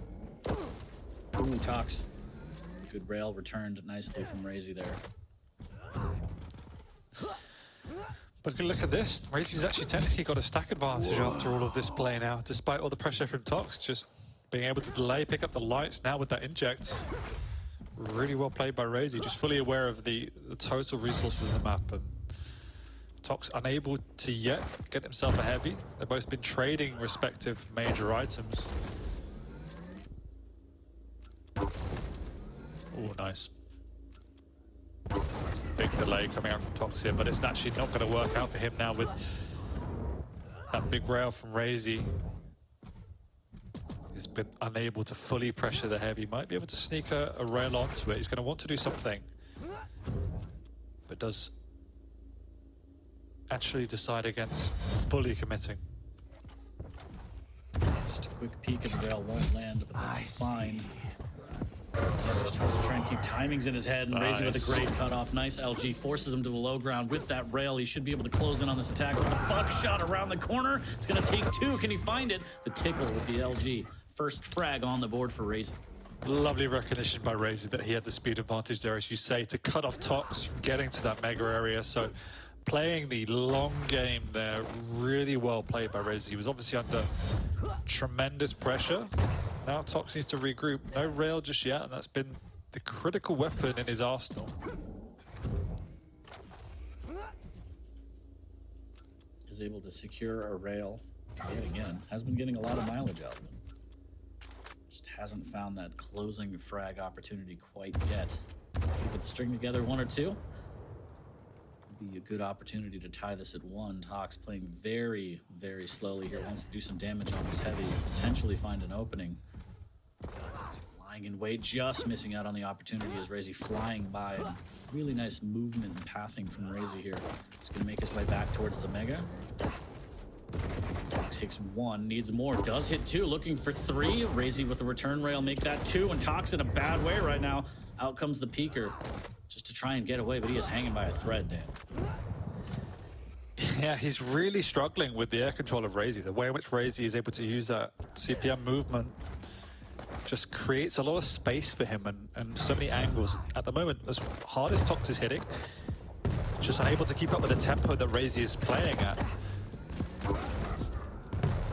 A: Ooh, Tox. Good rail returned nicely from Raisy there.
B: But look at this. Raisy's actually technically got a stack advantage after all of this play now, despite all the pressure from Tox. Just being able to delay, pick up the lights now with that inject. Really well played by Raisy, just fully aware of the total resources of the map, and Tox unable to yet get himself a heavy. They've both been trading respective major items. Oh, nice. Big delay coming out from Tox here, but it's actually not going to work out for him now with that big rail from Raisy. He's been unable to fully pressure the heavy. Might be able to sneak a rail onto it. He's going to want to do something, but does actually decide against fully committing.
A: Just a quick peek at the rail won't land, but that's fine. Just has to try and keep timings in his head, and Raisy with a great cutoff. Nice LG, forces him to the low ground. With that rail, he should be able to close in on this attack with the buckshot around the corner. It's going to take two. Can he find it? The tickle with the LG. First frag on the board for Raisy.
B: Lovely recognition by Raisy that he had the speed advantage there, as you say, to cut off Tox from getting to that mega area. So playing the long game there, really well played by Raisy. He was obviously under tremendous pressure. Now Tox needs to regroup. No rail just yet, and that's been the critical weapon in his arsenal.
A: Is able to secure a rail yet again. Has been getting a lot of mileage out of it. Just hasn't found that closing frag opportunity quite yet. If he could string together one or two, would be a good opportunity to tie this at one. Tox playing very, very slowly here. Wants to do some damage on this heavy, potentially find an opening. Lying in wait, just missing out on the opportunity as Raisy flying by. And really nice movement and pathing from Raisy here. He's going to make his way back towards the mega. Tox takes one, needs more, does hit two, looking for three. Raisy with the return rail, make that two, and Tox in a bad way right now. Out comes the peeker, just to try and get away, but he is hanging by a thread, Dan.
B: Yeah, he's really struggling with the air control of Raisy. The way in which Raisy is able to use that CPM movement just creates a lot of space for him, and so many angles. At the moment, as hard as Tox is hitting, just unable to keep up with the tempo that Raisy is playing at.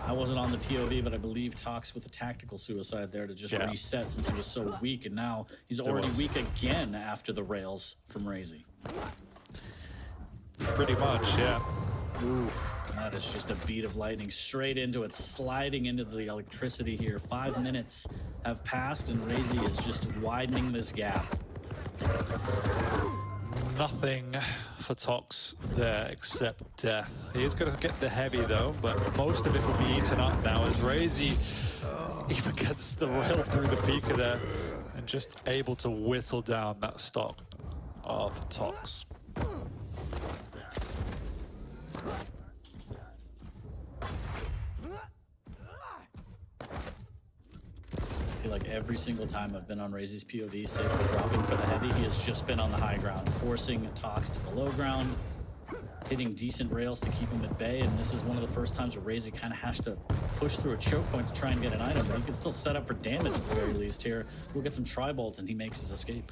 A: I wasn't on the POV, but I believe Tox with a tactical suicide there to just reset since he was so weak, and now he's already weak again after the rails from Raisy.
B: Pretty much, yeah.
A: Ooh, that is just a beat of lightning straight into it, sliding into the electricity here. 5 minutes have passed, and Raisy is just widening this gap.
B: Nothing for Tox there except death. He is going to get the heavy though, but most of it will be eaten up now as Raisy even gets the rail through the peaker there and just able to whittle down that stock of Tox.
A: I feel like every single time I've been on Raisy's POV, save for dropping for the heavy, he has just been on the high ground, forcing Tox to the low ground, hitting decent rails to keep him at bay, and this is one of the first times where Raisy kind of has to push through a choke point to try and get an item, but he can still set up for damage at the very least here. We'll get some tri-bolt and he makes his escape.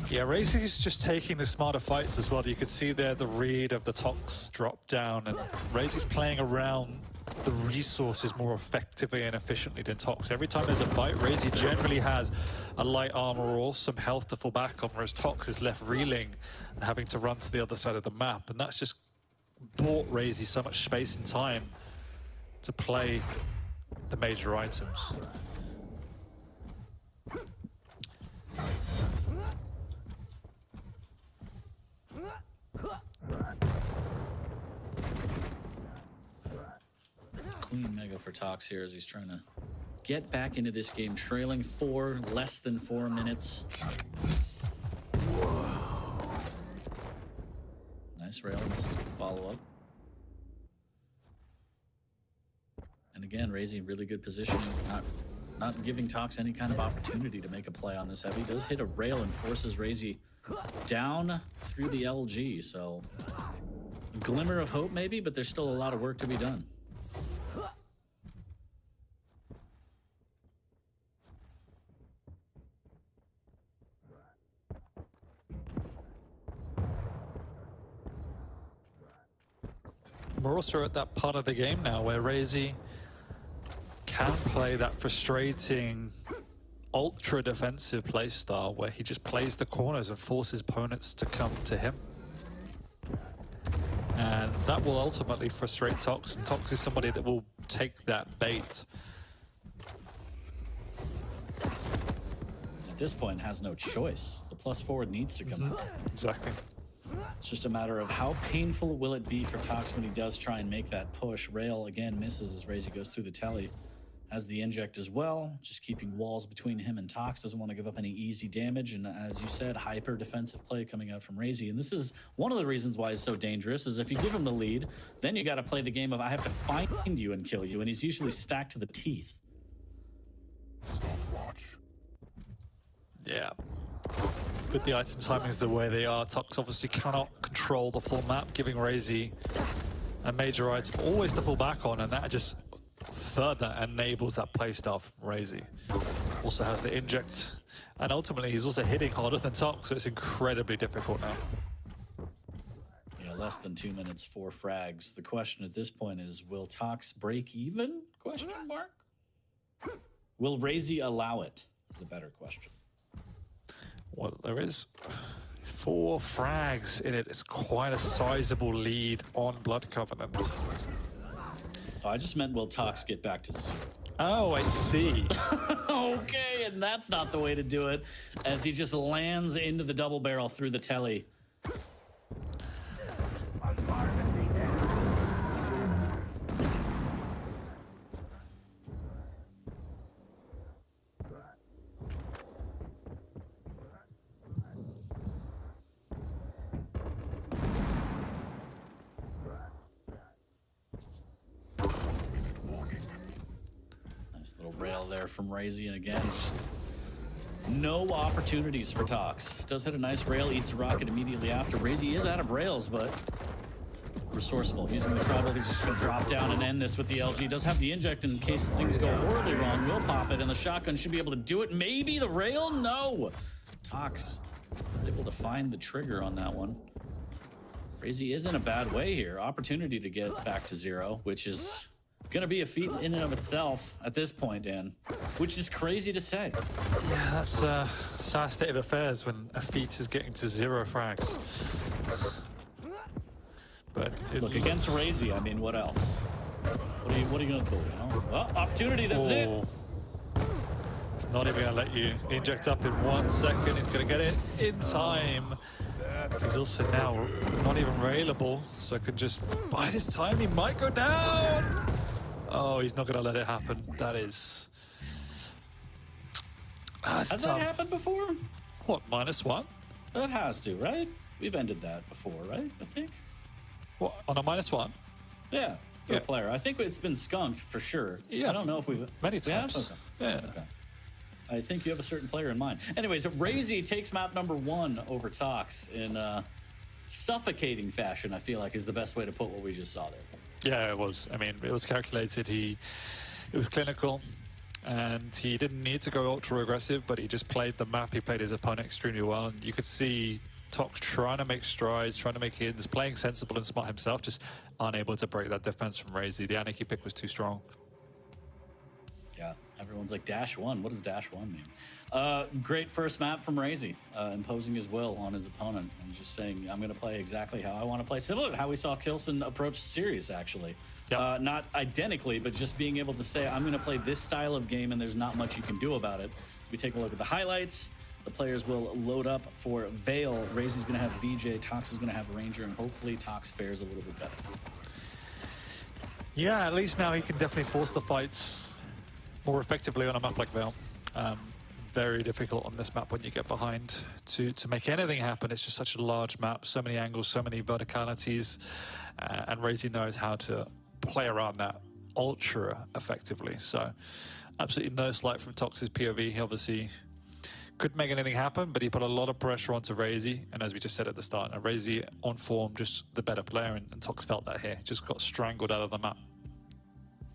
B: Yeah, Raisy's just taking the smarter fights as well. You could see there the read of the Tox drop down, and Raisy's playing around the resources more effectively and efficiently than Tox. Every time there's a fight, Raisy generally has a light armor or some health to fall back on, whereas Tox is left reeling and having to run to the other side of the map, and that's just bought Raisy so much space and time to play the major items.
A: Clean mega for Tox here as he's trying to get back into this game, trailing 4, less than 4 minutes. Nice rail, this is the follow-up. And again, Raisy really good positioning, not giving Tox any kind of opportunity to make a play on this heavy. Does hit a rail and forces Raisy down through the LG, so a glimmer of hope maybe, but there's still a lot of work to be done.
B: We're also at that part of the game now where Raisy can play that frustrating ultra defensive playstyle where he just plays the corners and forces opponents to come to him. And that will ultimately frustrate Tox, and Tox is somebody that will take that bait.
A: At this point, has no choice. The plus forward needs to come out.
B: Exactly.
A: It's just a matter of how painful will it be for Tox when he does try and make that push. Rail again misses as Raisy goes through the telly. Has the inject as well, just keeping walls between him and Tox. Doesn't want to give up any easy damage. And as you said, hyper defensive play coming out from Raisy. And this is one of the reasons why he's so dangerous, is if you give him the lead, then you got to play the game of I have to find you and kill you. And he's usually stacked to the teeth.
B: Yeah. With the item timings the way they are, Tox obviously cannot control the full map, giving Raisy a major item always to fall back on, and that just further enables that playstyle from Raisy. Also has the inject, and ultimately he's also hitting harder than Tox, so it's incredibly difficult now.
A: Yeah, less than 2 minutes, 4 frags. The question at this point is, will Tox break even? Question mark. Will Raisy allow it? Is a better question.
B: Well, there is 4 frags in it. It's quite a sizable lead on Blood Covenant.
A: Oh, I just meant will Tox get back to 0?
B: Oh, I see.
A: Okay, and that's not the way to do it, as he just lands into the double barrel through the telly. Little rail there from Raisy, and again, just no opportunities for Tox. Does hit a nice rail, eats a rocket immediately after. Raisy is out of rails, but resourceful. Using the tribal, he's just gonna drop down and end this with the LG. Does have the inject in case things go horribly wrong. Will pop it, and the shotgun should be able to do it. Maybe the rail? No! Tox able to find the trigger on that one. Raisy is in a bad way here. Opportunity to get back to 0, which is gonna be a feat in and of itself at this point, Dan, which is crazy to say.
B: Yeah, that's a sad state of affairs when a feat is getting to 0 frags. But
A: Look, against Raisy, I mean, what else? What are you gonna do, you know? Well, opportunity, this is it.
B: Not even gonna let you inject up in 1 second. He's gonna get it in time. He's also now not even railable, so could just by this time he might go down. Oh, he's not gonna let it happen. That is.
A: Has that happened before?
B: What, -1?
A: That has to, right? We've ended that before, right? I think.
B: What, on a -1?
A: Yeah, for a player. I think it's been skunked for sure.
B: Yeah.
A: I don't know if we've
B: Many times.
A: Okay.
B: Yeah.
A: Okay. I think you have a certain player in mind. Anyways, Raisy takes map number 1 over Tox in suffocating fashion, I feel like is the best way to put what we just saw there.
B: Yeah, it was. I mean, it was calculated. It was clinical, and he didn't need to go ultra aggressive, but he just played the map. He played his opponent extremely well, and you could see Tox trying to make strides, trying to make hits, playing sensible and smart himself, just unable to break that defense from Raisy. The Anarchy pick was too strong.
A: Yeah, everyone's like, -1, what does -1 mean? Great first map from Raisy, imposing his will on his opponent and just saying, I'm going to play exactly how I want to play. Similar to how we saw Kelson approach Sirius, actually.
B: Yep.
A: Not identically, but just being able to say, I'm going to play this style of game and there's not much you can do about it. As we take a look at the highlights, the players will load up for Veil. Raisy's going to have BJ, Tox is going to have Ranger, and hopefully Tox fares a little bit better.
B: Yeah, at least now he can definitely force the fights more effectively on a map like Veil. Very difficult on this map when you get behind to make anything happen. It's just such a large map, so many angles, so many verticalities, and Raisy knows how to play around that ultra effectively. So absolutely no slight from Tox's POV. He obviously couldn't make anything happen, but he put a lot of pressure onto Raisy, and as we just said at the start, Raisy on form, just the better player, and Tox felt that here. Just got strangled out of the map.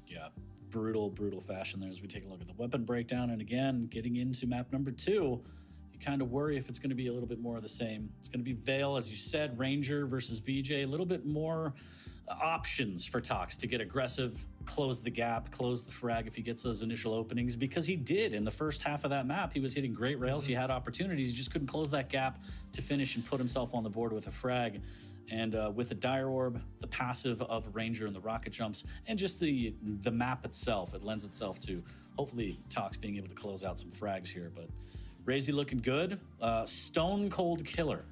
A: Yeah, brutal fashion there as we take a look at the weapon breakdown. And again, getting into map number 2, you kind of worry if it's going to be a little bit more of the same. It's going to be Veil, as you said, Ranger versus BJ, a little bit more options for Tox to get aggressive, close the gap, close the frag if he gets those initial openings, because he did in the first half of that map. He was hitting great rails. He had opportunities. He just couldn't close that gap to finish and put himself on the board with a frag. And with the Dire Orb, the passive of Ranger and the rocket jumps, and just the map itself, it lends itself to hopefully Tox being able to close out some frags here. But Raisy looking good. Stone Cold Killer.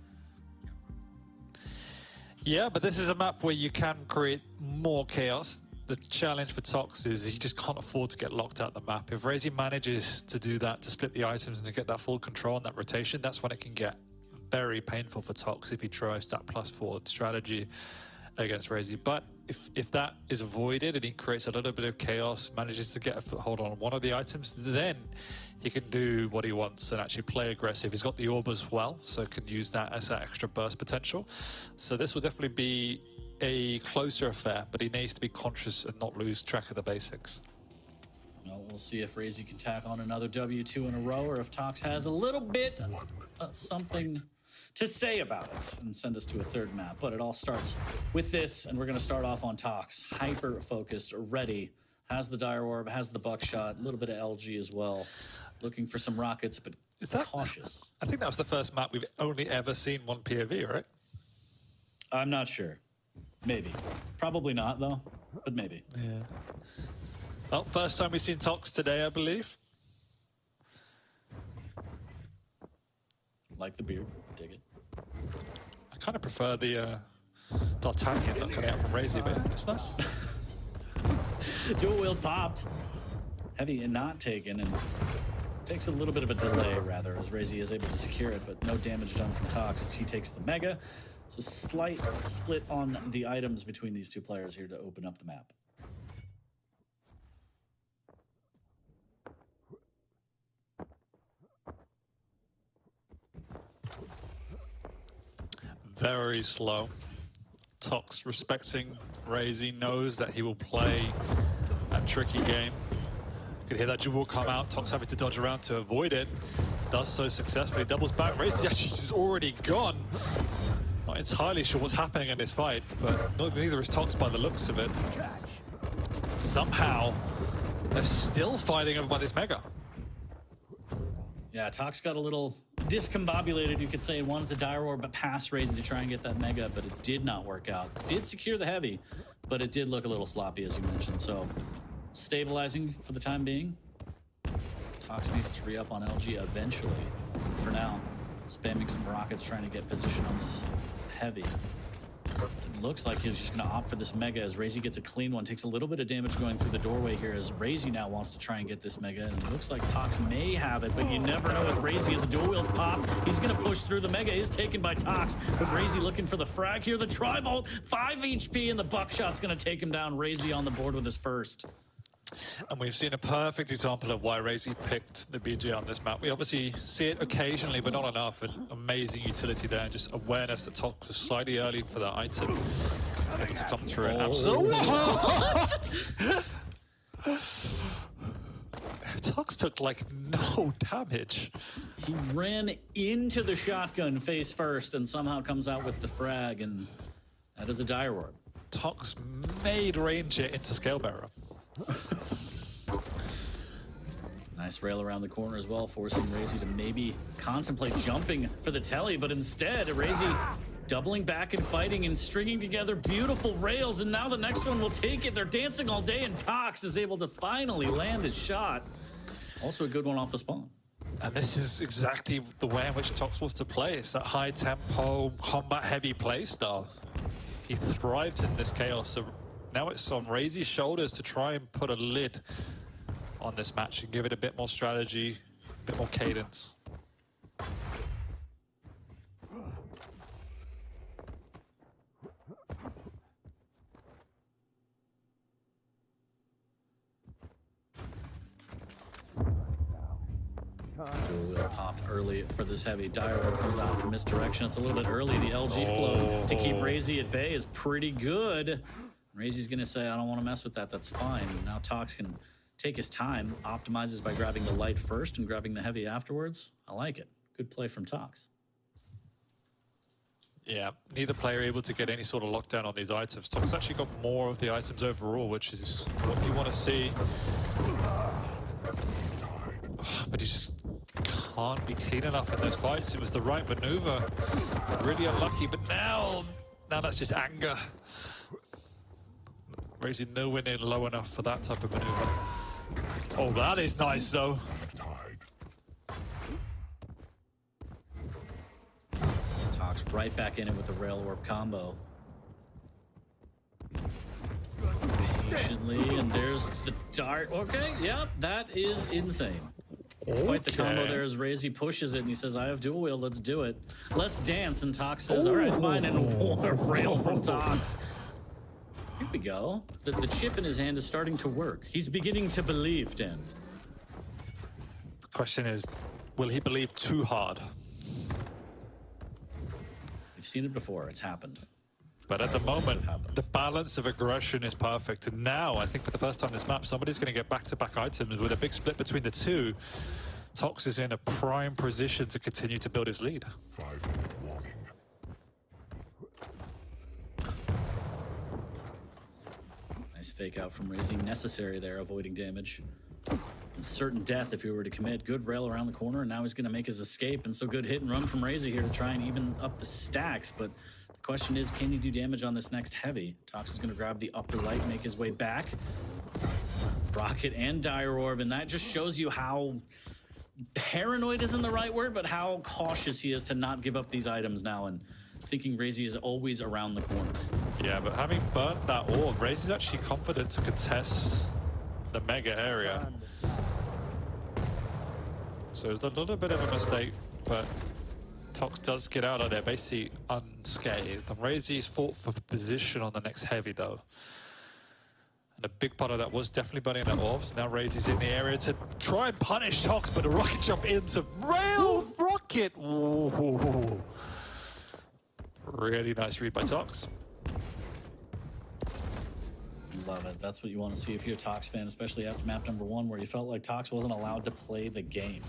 B: Yeah, but this is a map where you can create more chaos. The challenge for Tox is he just can't afford to get locked out the map. If Raisy manages to do that, to split the items and to get that full control and that rotation, that's when it can get very painful for Tox if he tries that +4 strategy against Raisy. But if that is avoided and he creates a little bit of chaos, manages to get a foothold on one of the items, then he can do what he wants and actually play aggressive. He's got the orb as well, so can use that as that extra burst potential. So this will definitely be a closer affair, but he needs to be conscious and not lose track of the basics.
A: Well, we'll see if Raisy can tack on another W2 in a row, or if Tox has a little bit of something to say about it and send us to a third map. But it all starts with this, and we're going to start off on Tox. Hyper-focused, ready, has the Dire Orb, has the buckshot, a little bit of LG as well. Looking for some rockets, but
B: Is that
A: cautious.
B: I think that was the first map we've only ever seen one POV, right?
A: I'm not sure. Maybe. Probably not, though, but maybe.
B: Yeah. Well, first time we've seen Tox today, I believe.
A: Like the beard. Dig it.
B: I kind of prefer the D'Artagnan look coming out from Raisy, but it's nice.
A: Dual wield popped. Heavy and not taken, and takes a little bit of a delay, rather, as Raisy is able to secure it, but no damage done from Tox as he takes the Mega. So slight split on the items between these two players here to open up the map.
B: Very slow. Tox respecting Raisy, knows that he will play a tricky game. You could hear that jewel come out, Tox having to dodge around to avoid it. Does so successfully, doubles back. Raisy actually is already gone. Not entirely sure what's happening in this fight, but neither is Tox by the looks of it. Somehow, they're still fighting over by this Mega.
A: Yeah, Tox got a little discombobulated, you could say. Wanted the Dire Orb, but passed Raisy to try and get that Mega, but it did not work out. Did secure the Heavy, but it did look a little sloppy, as you mentioned. So, stabilizing for the time being. Tox needs to re-up on LG eventually. For now, spamming some rockets, trying to get position on this Heavy. It looks like he's just going to opt for this Mega as Raisy gets a clean one. Takes a little bit of damage going through the doorway here as Raisy now wants to try and get this Mega. And it looks like Tox may have it, but you never know with Raisy as the dual wheels pop. He's going to push through. The Mega is taken by Tox, but Raisy looking for the frag here. The Tri-Bolt, 5 HP, and the buckshot's going to take him down. Raisy on the board with his first.
B: And we've seen a perfect example of why Raisy picked the BG on this map. We obviously see it occasionally, but not enough. And amazing utility there, and just awareness that Tox was slightly early for that item. Able to come through and Tox took like no damage.
A: He ran into the shotgun face first and somehow comes out with the frag, and that is a Dire Orb.
B: Tox made Ranger into Scalebearer.
A: Nice rail around the corner as well, forcing Raisy to maybe contemplate jumping for the telly, but instead, Raisy doubling back and fighting and stringing together beautiful rails, and now the next one will take it. They're dancing all day, and Tox is able to finally land his shot. Also a good one off the spawn.
B: And this is exactly the way in which Tox wants to play. It's that high-tempo, combat-heavy play style. He thrives in this chaos, so now it's on Raisy's shoulders to try and put a lid on this match and give it a bit more strategy, a bit more cadence.
A: Pop early for this Heavy. Dire Orb comes out from misdirection. It's a little bit early. The LG flow to keep Raisy at bay is pretty good. Raisy's gonna say, I don't want to mess with that. That's fine. Now Tox can take his time, optimizes by grabbing the light first and grabbing the Heavy afterwards. I like it. Good play from Tox.
B: Yeah, neither player able to get any sort of lockdown on these items. Tom's actually got more of the items overall, which is what you want to see. But he just can't be clean enough in those fights. It was the right maneuver. Really unlucky, but now that's just anger. Raisy nowhere near low enough for that type of maneuver. Oh, that is nice though.
A: Tox right back in it with the rail orb combo. Patiently, and there's the dart. Okay, yep, that is insane. Quite the combo there as Raisy pushes it and he says, I have dual wield, let's do it. Let's dance. And Tox says, all right, fine. And what a rail from Tox. Here we go. The chip in his hand is starting to work. He's beginning to believe, Dan.
B: The question is, will he believe too hard?
A: We've seen it before. It's happened.
B: But at the moment, the balance of aggression is perfect. And now, I think for the first time this map, somebody's going to get back-to-back items with a big split between the two. Tox is in a prime position to continue to build his lead.
D: 5-minute warning.
A: Nice fake out from Raisy. Necessary there, avoiding damage. And certain death if he were to commit. Good rail around the corner, and now he's going to make his escape. And so good hit and run from Raisy here to try and even up the stacks. But the question is, can he do damage on this next heavy? Tox is going to grab the upper light, make his way back. Rocket and Dire Orb, and that just shows you how paranoid isn't the right word, but how cautious he is to not give up these items now, and thinking Raisy is always around the corner.
B: Yeah, but having burnt that orb, Raisy's actually confident to contest the mega area. So it's a little bit of a mistake, but Tox does get out of there basically unscathed. And Raisy's fought for position on the next heavy though. And a big part of that was definitely burning that orbs. Now Raisy's in the area to try and punish Tox, but a rocket jump into rail rocket. Ooh. Really nice read by Tox.
A: Love it. That's what you want to see if you're a Tox fan, especially after map number 1, where you felt like Tox wasn't allowed to play the game.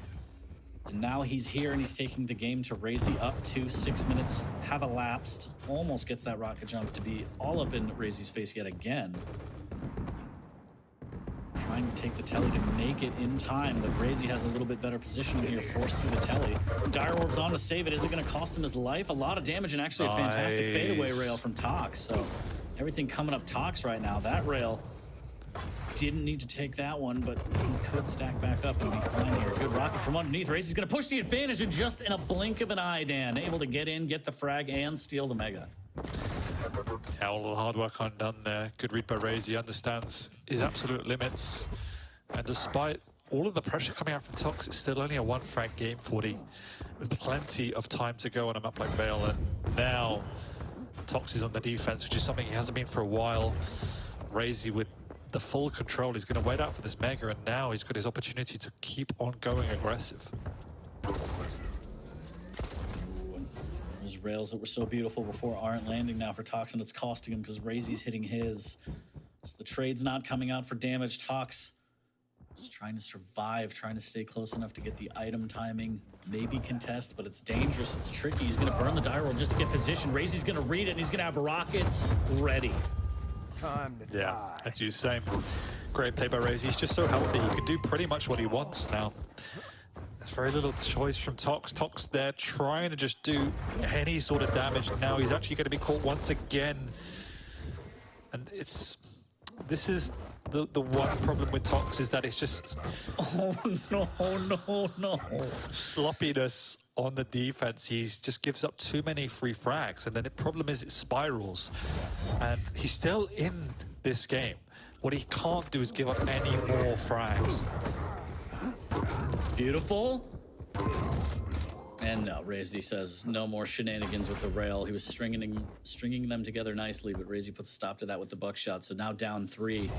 A: And now he's here and he's taking the game to Raisy up to 6 minutes. Have elapsed. Almost gets that rocket jump to be all up in Raisy's face yet again. Trying to take the telly to make it in time, but Raisy has a little bit better position here, forced through the telly. Dire Orb's on to save it. Is it going to cost him his life? A lot of damage and actually a fantastic fadeaway rail from Tox. So everything coming up Tox right now. That rail didn't need to take that one, but he could stack back up and be fine here. Good rocket from underneath. Raisy's going to push the advantage and just in a blink of an eye, Dan. Able to get in, get the frag, and steal the mega.
B: Yeah, all the hard work undone there. Good read by Raisy, understands his absolute limits. And despite all of the pressure coming out from Tox, it's still only a 1 frag game 40, with plenty of time to go on a map like Vale. And now Tox is on the defense, which is something he hasn't been for a while. Raisy with the full control, he's going to wait out for this mega, and now he's got his opportunity to keep on going aggressive.
A: Those rails that were so beautiful before aren't landing now for Tox, and it's costing him because Raisy's hitting his. So the trade's not coming out for damage. Tox just trying to survive, trying to stay close enough to get the item timing. Maybe contest, but it's dangerous, it's tricky. He's going to burn the Dire Orb just to get position. Raisy's going to read it, and he's going to have rockets ready.
E: Time to die.
B: As you say, great play by Raisy. He's just so healthy. He can do pretty much what he wants now. There's very little choice from Tox. Tox there trying to just do any sort of damage. Now he's actually going to be caught once again. And this is the one problem with Tox, is that it's just
A: no.
B: sloppiness on the defense. He just gives up too many free frags, and then the problem is it spirals. And he's still in this game. What he can't do is give up any more frags.
A: Beautiful. And no, Raisy says no more shenanigans with the rail. He was stringing them together nicely, but Raisy puts a stop to that with the buckshot. So now down 3.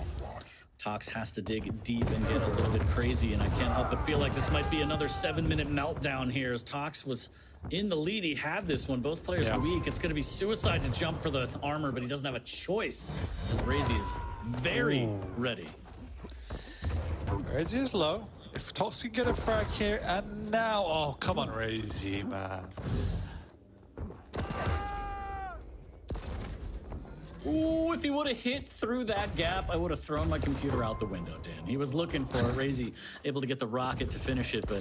A: Tox has to dig deep and get a little bit crazy, and I can't help but feel like this might be another 7-minute meltdown here, as Tox was in the lead. He had this one. Both players weak. It's going to be suicide to jump for the armor, but he doesn't have a choice, as Raisy is very ready.
B: Raisy is low. If Tox can get a frag here, and now, oh, come on, Raisy, man.
A: Ooh, if he would have hit through that gap, I would have thrown my computer out the window, Dan. He was looking for it. Raisy able to get the rocket to finish it, but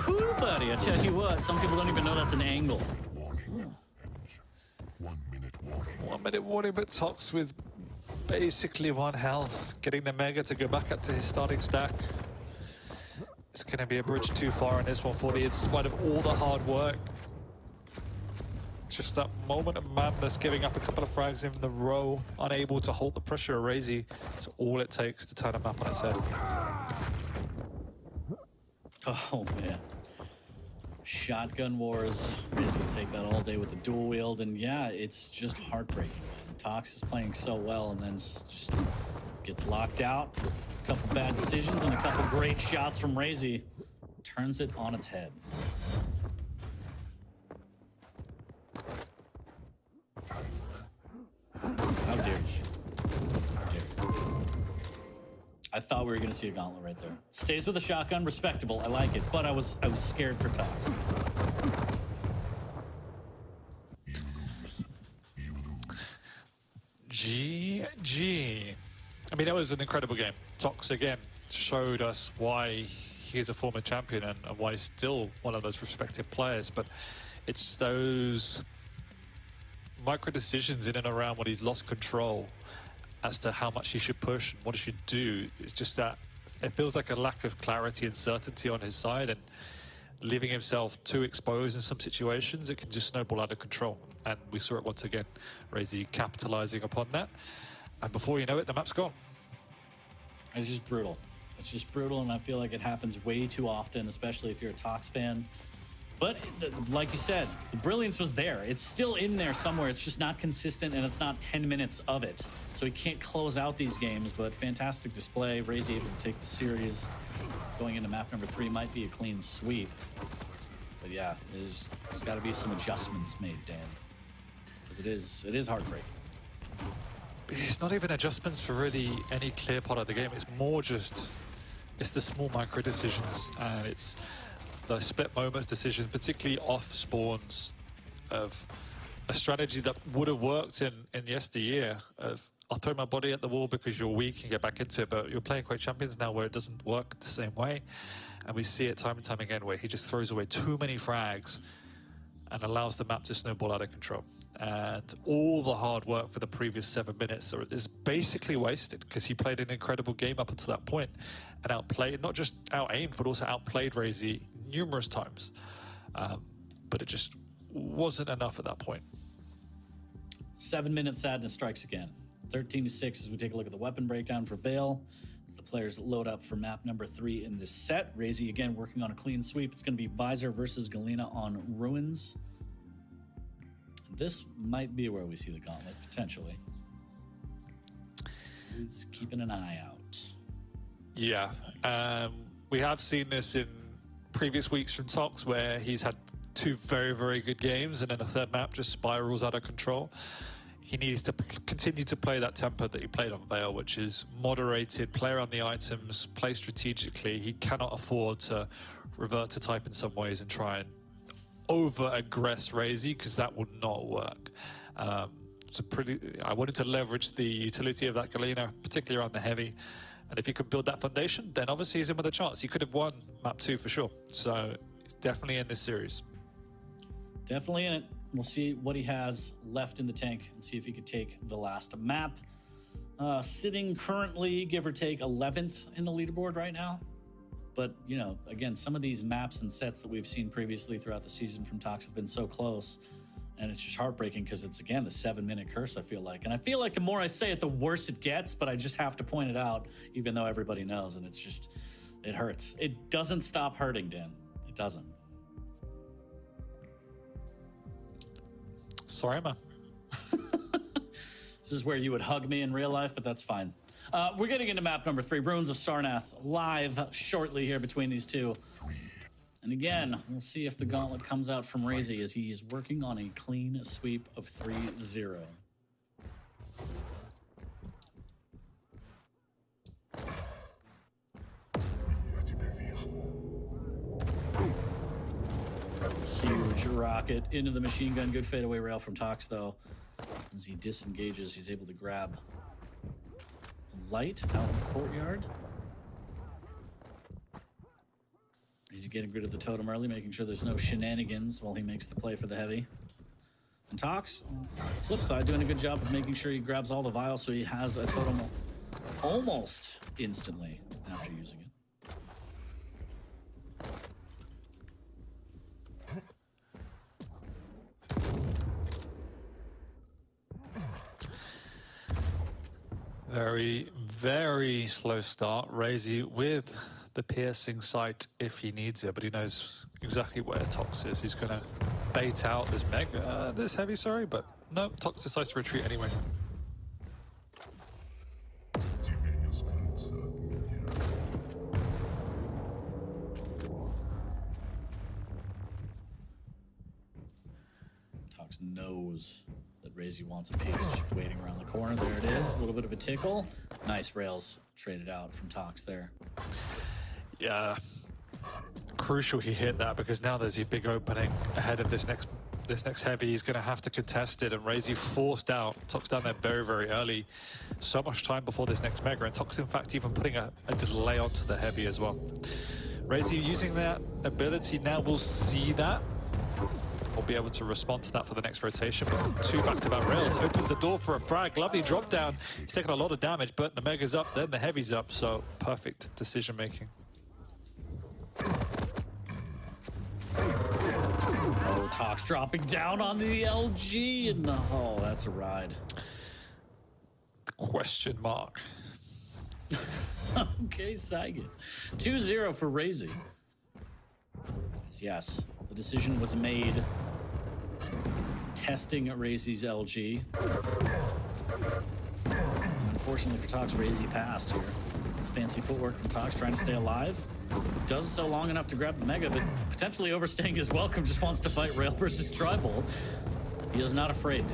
A: whew, buddy, I tell you what, some people don't even know that's an angle.
D: Warning. 1 minute warning.
B: 1 minute warning, but Tox with basically 1 health, getting the Mega to go back up to his starting stack. It's going to be a bridge too far in this 140 in spite of all the hard work. Just that moment of madness, giving up a couple of frags in the row, unable to hold the pressure of Raisy. It's all it takes to turn a map on its head.
A: Oh, man. Shotgun wars. Raisy will take that all day with the dual wield, and yeah, it's just heartbreaking. Tox is playing so well, and then just gets locked out. A couple bad decisions and a couple great shots from Raisy. Turns it on its head. How dare you? How dare you? I thought we were going to see a gauntlet right there. Stays with a shotgun, respectable. I like it, but I was scared for Tox.
B: GG. I mean, that was an incredible game. Tox again showed us why he's a former champion and why he's still one of those respected players. But it's those micro decisions in and around when he's lost control as to how much he should push and what he should do. It's just that it feels like a lack of clarity and certainty on his side, and leaving himself too exposed in some situations, it can just snowball out of control. And we saw it once again, Raisy capitalizing upon that. And before you know it, the map's gone.
A: It's just brutal. It's just brutal, and I feel like it happens way too often, especially if you're a Tox fan. But like you said, the brilliance was there. It's still in there somewhere. It's just not consistent, and it's not 10 minutes of it. So he can't close out these games, but fantastic display. Raisy able to take the series. Going into map number 3 might be a clean sweep. But yeah, there's got to be some adjustments made, Dan. Because it is heartbreaking.
B: It's not even adjustments for really any clear part of the game. It's more just, it's the small micro decisions, and it's the split moments decisions, particularly off spawns, of a strategy that would have worked in yesteryear of, I'll throw my body at the wall because you're weak and get back into it, but you're playing Quake Champions now where it doesn't work the same way. And we see it time and time again where he just throws away too many frags and allows the map to snowball out of control. And all the hard work for the previous 7 minutes is basically wasted because he played an incredible game up until that point and outplayed, not just out-aimed, but also outplayed Raisy numerous times. But it just wasn't enough at that point.
A: 7-minute sadness strikes again. 13-6 as we take a look at the weapon breakdown for Vale. As the players load up for map number 3 in this set. Raisy again working on a clean sweep. It's going to be Visor versus Galena on Ruins. This might be where we see the gauntlet, potentially. He's keeping an eye out.
B: Yeah, we have seen this in previous weeks from Tox where he's had 2 very, very good games and then a third map just spirals out of control. He needs to continue to play that tempo that he played on Vale, which is moderated, play around the items, play strategically. He cannot afford to revert to type in some ways and try and over-aggress Raisy, because that would not work. I wanted to leverage the utility of that Galena, particularly around the heavy. And if he could build that foundation, then obviously he's in with a chance. He could have won map 2 for sure. So he's definitely in this series.
A: Definitely in it. We'll see what he has left in the tank and see if he could take the last map. Sitting currently, give or take, 11th in the leaderboard right now. But, you know, again, some of these maps and sets that we've seen previously throughout the season from Tox have been so close. And it's just heartbreaking because it's, again, the 7-minute curse, I feel like. And I feel like the more I say it, the worse it gets. But I just have to point it out, even though everybody knows. And it's just, it hurts. It doesn't stop hurting, Dan. It doesn't.
B: Sorry, man.
A: This is where you would hug me in real life, but that's fine. We're getting into map number 3, Ruins of Sarnath, live shortly here between these two. And again, we'll see if the gauntlet comes out from Raisy as he is working on a clean sweep of 3-0. Huge rocket into the machine gun. Good fadeaway rail from Tox, though. As he disengages, he's able to grab light out in the courtyard. He's getting rid of the totem early, making sure there's no shenanigans while he makes the play for the heavy. And Tox, on the flip side, doing a good job of making sure he grabs all the vials so he has a totem almost instantly after using it.
B: Very, very slow start. Raisy with the piercing sight if he needs it, but he knows exactly where Tox is. He's going to bait out this this heavy, sorry, but no, Tox decides to retreat anyway.
A: Tox knows that Raisy wants a piece, just waiting around the corner. There it is, a little bit of a tickle. Nice rails traded out from Tox there.
B: Yeah, crucial he hit that because now there's a big opening ahead of this next heavy. He's going to have to contest it, and Raisy forced out Tox down there very, very early. So much time before this next mega, and Tox in fact even putting a delay onto the heavy as well. Raisy using that ability now, we'll see that. We'll be able to respond to that for the next rotation, but 2 back-to-back rails opens the door for a frag. Lovely drop down. He's taking a lot of damage, but the mega's up, then the heavy's up, so perfect decision making.
A: Oh, Tox dropping down on the LG, and oh, that's a ride.
B: Question mark.
A: Okay, Saigib. 2-0 for Raisy. Yes, the decision was made testing Raisy's LG. Unfortunately for Tox, Raisy passed here. His fancy footwork from Tox trying to stay alive. Does so long enough to grab the mega, but potentially overstaying his welcome, just wants to fight Rail versus Tribal. He is not afraid.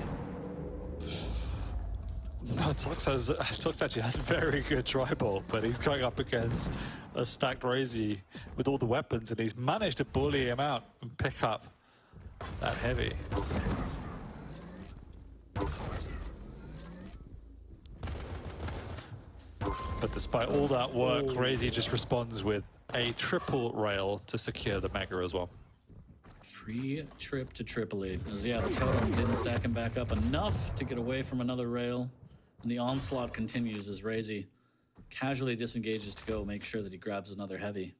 B: No, Tox actually has very good Tribal, but he's going up against a stacked Raisy with all the weapons, and he's managed to bully him out and pick up that heavy. But despite all that work, Raisy just responds with a triple rail to secure the mega as well.
A: Free trip to Tripoli. As yeah, the totem didn't stack him back up enough to get away from another rail. And the onslaught continues as Raisy casually disengages to go make sure that he grabs another heavy.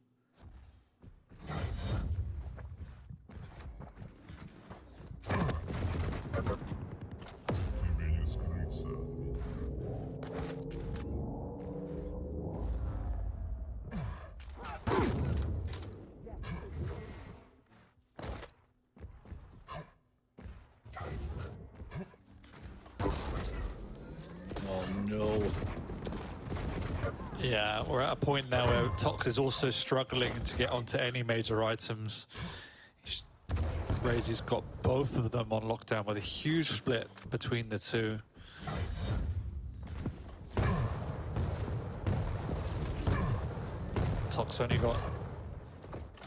A: Oh no.
B: Yeah, we're at a point now where Tox is also struggling to get onto any major items. Raisy's got both of them on lockdown with a huge split between the two. Tox only got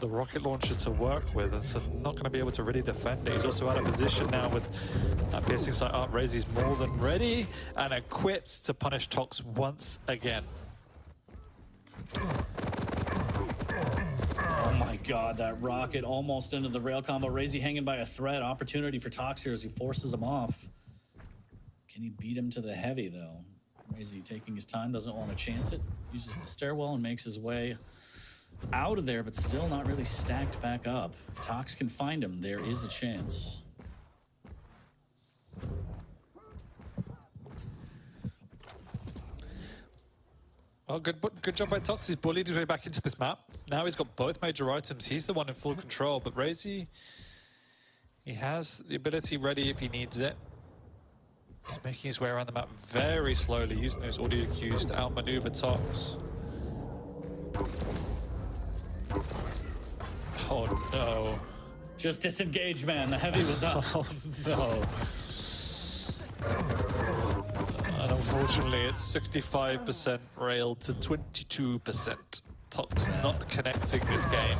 B: the rocket launcher to work with, and so not going to be able to really defend it. He's also out of position now with that piercing sight up. Raisy's more than ready and equipped to punish Tox once again.
A: Oh my god, that rocket almost into the rail combo. Raisy hanging by a thread. Opportunity for Tox here as he forces him off. Can he beat him to the heavy, though? Raisy taking his time, doesn't want to chance it. Uses the stairwell and makes his way out of there, but still not really stacked back up. If Tox can find him, there is a chance.
B: Well, good job by Tox. He's bullied his way back into this map. Now he's got both major items. He's the one in full control, but Raisy, he has the ability ready if he needs it. He's making his way around the map very slowly, using those audio cues to outmaneuver Tox. Oh no.
A: Just disengage, man. The heavy was up.
B: Oh no. And unfortunately, it's 65% rail to 22%. Tox not connecting this game.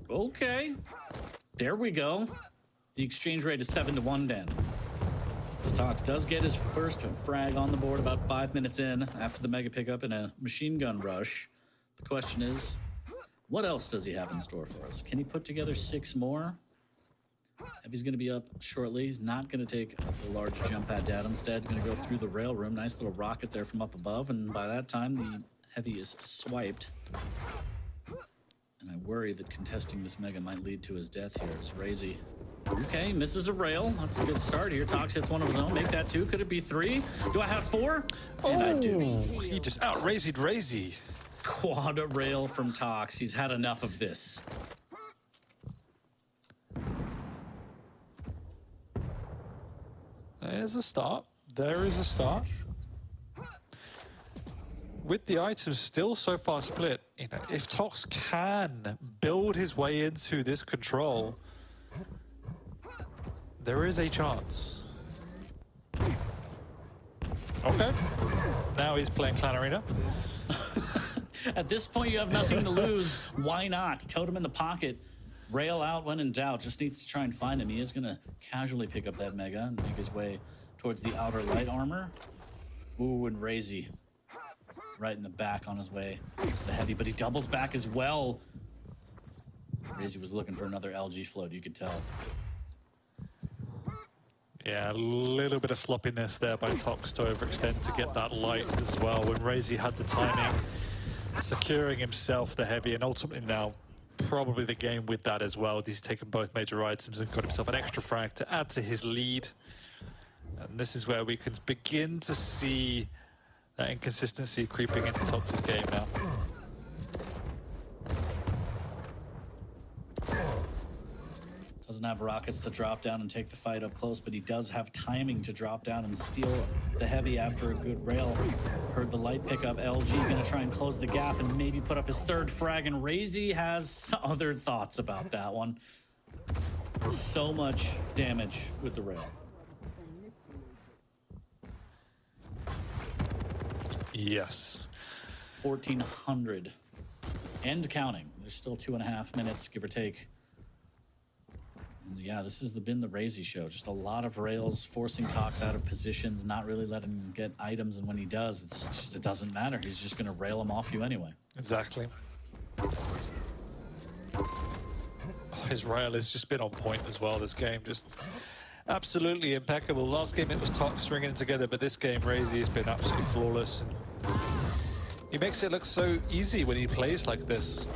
A: Okay. There we go. The exchange rate is 7-1, Dan. Tox does get his first frag on the board about 5 minutes in after the mega pickup in a machine gun rush. The question is, what else does he have in store for us? Can he put together 6 more? Heavy's going to be up shortly. He's not going to take a large jump at Dad. Instead, going to go through the rail room. Nice little rocket there from up above. And by that time, the Heavy is swiped. And I worry that contesting this mega might lead to his death here as Raisy. Okay, misses a rail. That's a good start here. Tox hits one of his own. Make that 2. Could it be 3? Do I have 4? And I do.
B: He just out-Raisied Raisy.
A: Quad rail from Tox. He's had enough of this.
B: There's a start. There is a start. With the items still so far split, you know, if Tox can build his way into this control, there is a chance. Okay. Now he's playing Clan Arena.
A: At this point, you have nothing to lose. Why not? Totem in the pocket. Rail out when in doubt. Just needs to try and find him. He is going to casually pick up that mega and make his way towards the outer light armor. Ooh, and Raisy right in the back on his way to the Heavy, but he doubles back as well. Raisy was looking for another LG float, you could tell.
B: Yeah, a little bit of floppiness there by Tox to overextend to get that light as well. When Raisy had the timing, securing himself the Heavy, and ultimately now probably the game with that as well. He's taken both major items and got himself an extra frag to add to his lead. And this is where we can begin to see that inconsistency creeping into Tox's game now.
A: Doesn't have rockets to drop down and take the fight up close, but he does have timing to drop down and steal the Heavy after a good rail. Heard the light pick up. LG gonna try and close the gap and maybe put up his 3rd frag, and Raisy has other thoughts about that one. So much damage with the rail.
B: Yes.
A: 1,400 and counting. There's still 2.5 minutes, give or take. And yeah, this has been the Raisy show. Just a lot of rails, forcing Tox out of positions, not really letting him get items, and when he does, it doesn't matter. He's just gonna rail him off you anyway.
B: Exactly. His rail has just been on point as well this game. Just absolutely impeccable. Last game it was Tox stringing them together, but this game Raisy has been absolutely flawless. And he makes it look so easy when he plays like this.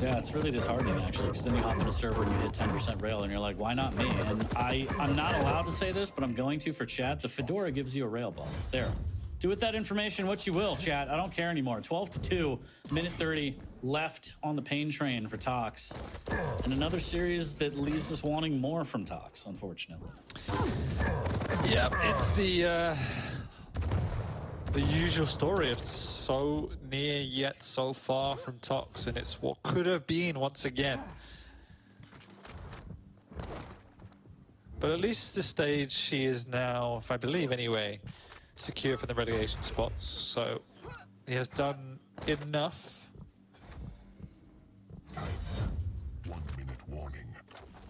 A: Yeah, it's really disheartening actually, because then you hop in a server and you hit 10% rail and you're like, why not me? And I'm not allowed to say this, but I'm going to for chat. The Fedora gives you a rail buff. There. Do with that information what you will, chat. I don't care anymore. 12-2, minute 30 left on the pain train for Tox. And another series that leaves us wanting more from Tox, unfortunately.
B: Yeah, it's the usual story of so near yet so far from Tox, and it's what could have been once again. But at least this stage he is now, if I believe anyway, secure for the relegation spots, so he has done enough.
D: 1 minute warning.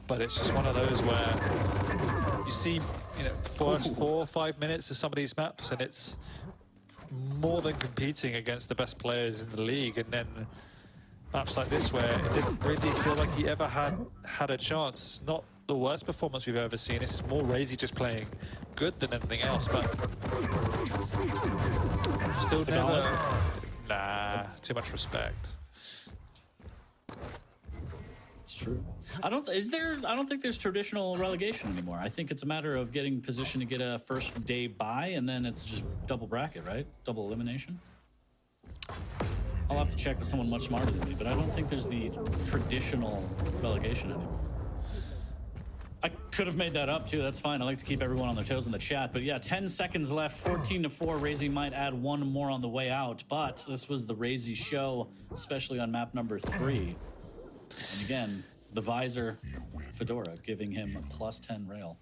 B: But it's just one of those where you see, you know, 4 or 5 minutes of some of these maps, and it's more than competing against the best players in the league, and then maps like this where it didn't really feel like he ever had a chance. Not the worst performance we've ever seen. It's more Raisy just playing good than anything else, but still never. Nah, too much respect.
A: It's true. I don't think there's traditional relegation anymore. I think it's a matter of getting position to get a first day bye, and then it's just double bracket, right? Double elimination. I'll have to check with someone much smarter than me, but I don't think there's the traditional relegation anymore. I could have made that up too. That's fine. I like to keep everyone on their toes in the chat. But yeah, 10 seconds left. 14-4. Raisy might add one more on the way out. But this was the Raisy show, especially on map number 3. And again, the visor Fedora giving him a +10 rail.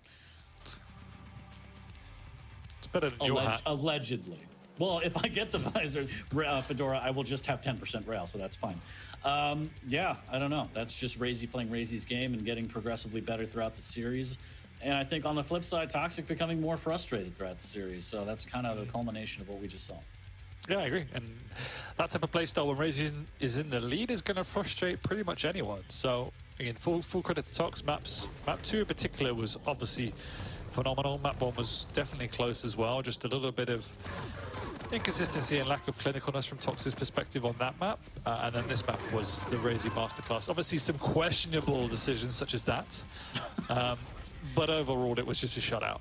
B: It's better than your hat.
A: Allegedly. Well, if I get the visor fedora, I will just have 10% rail, so that's fine. Yeah, I don't know. That's just Raisy playing Raisy's game and getting progressively better throughout the series. And I think on the flip side, Toxic becoming more frustrated throughout the series. So that's kind of the culmination of what we just saw.
B: Yeah, I agree. And that type of playstyle when Raisy is in the lead is going to frustrate pretty much anyone. So again, full credit to Tox. Map 2 in particular was obviously phenomenal. Map 1 was definitely close as well. Just a little bit of inconsistency and lack of clinicalness from Tox's perspective on that map. And then this map was the Raisy masterclass. Obviously some questionable decisions such as that. But overall, it was just a shutout.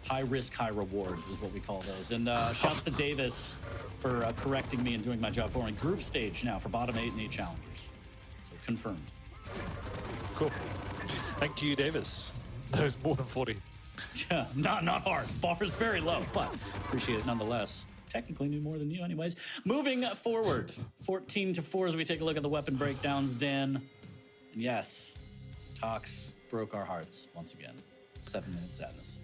A: High risk, high reward is what we call those. And shouts to Davis for correcting me and doing my job for me. Group stage now for bottom 8 and 8 challengers. So confirmed.
B: Cool. Thank you, Davis. That was more than 40.
A: Yeah, not hard. Bar is very low, but appreciate it nonetheless. Technically knew more than you anyways. Moving forward, 14-4 as we take a look at the weapon breakdowns, Dan. And yes, Tox broke our hearts once again. 7-minute sadness.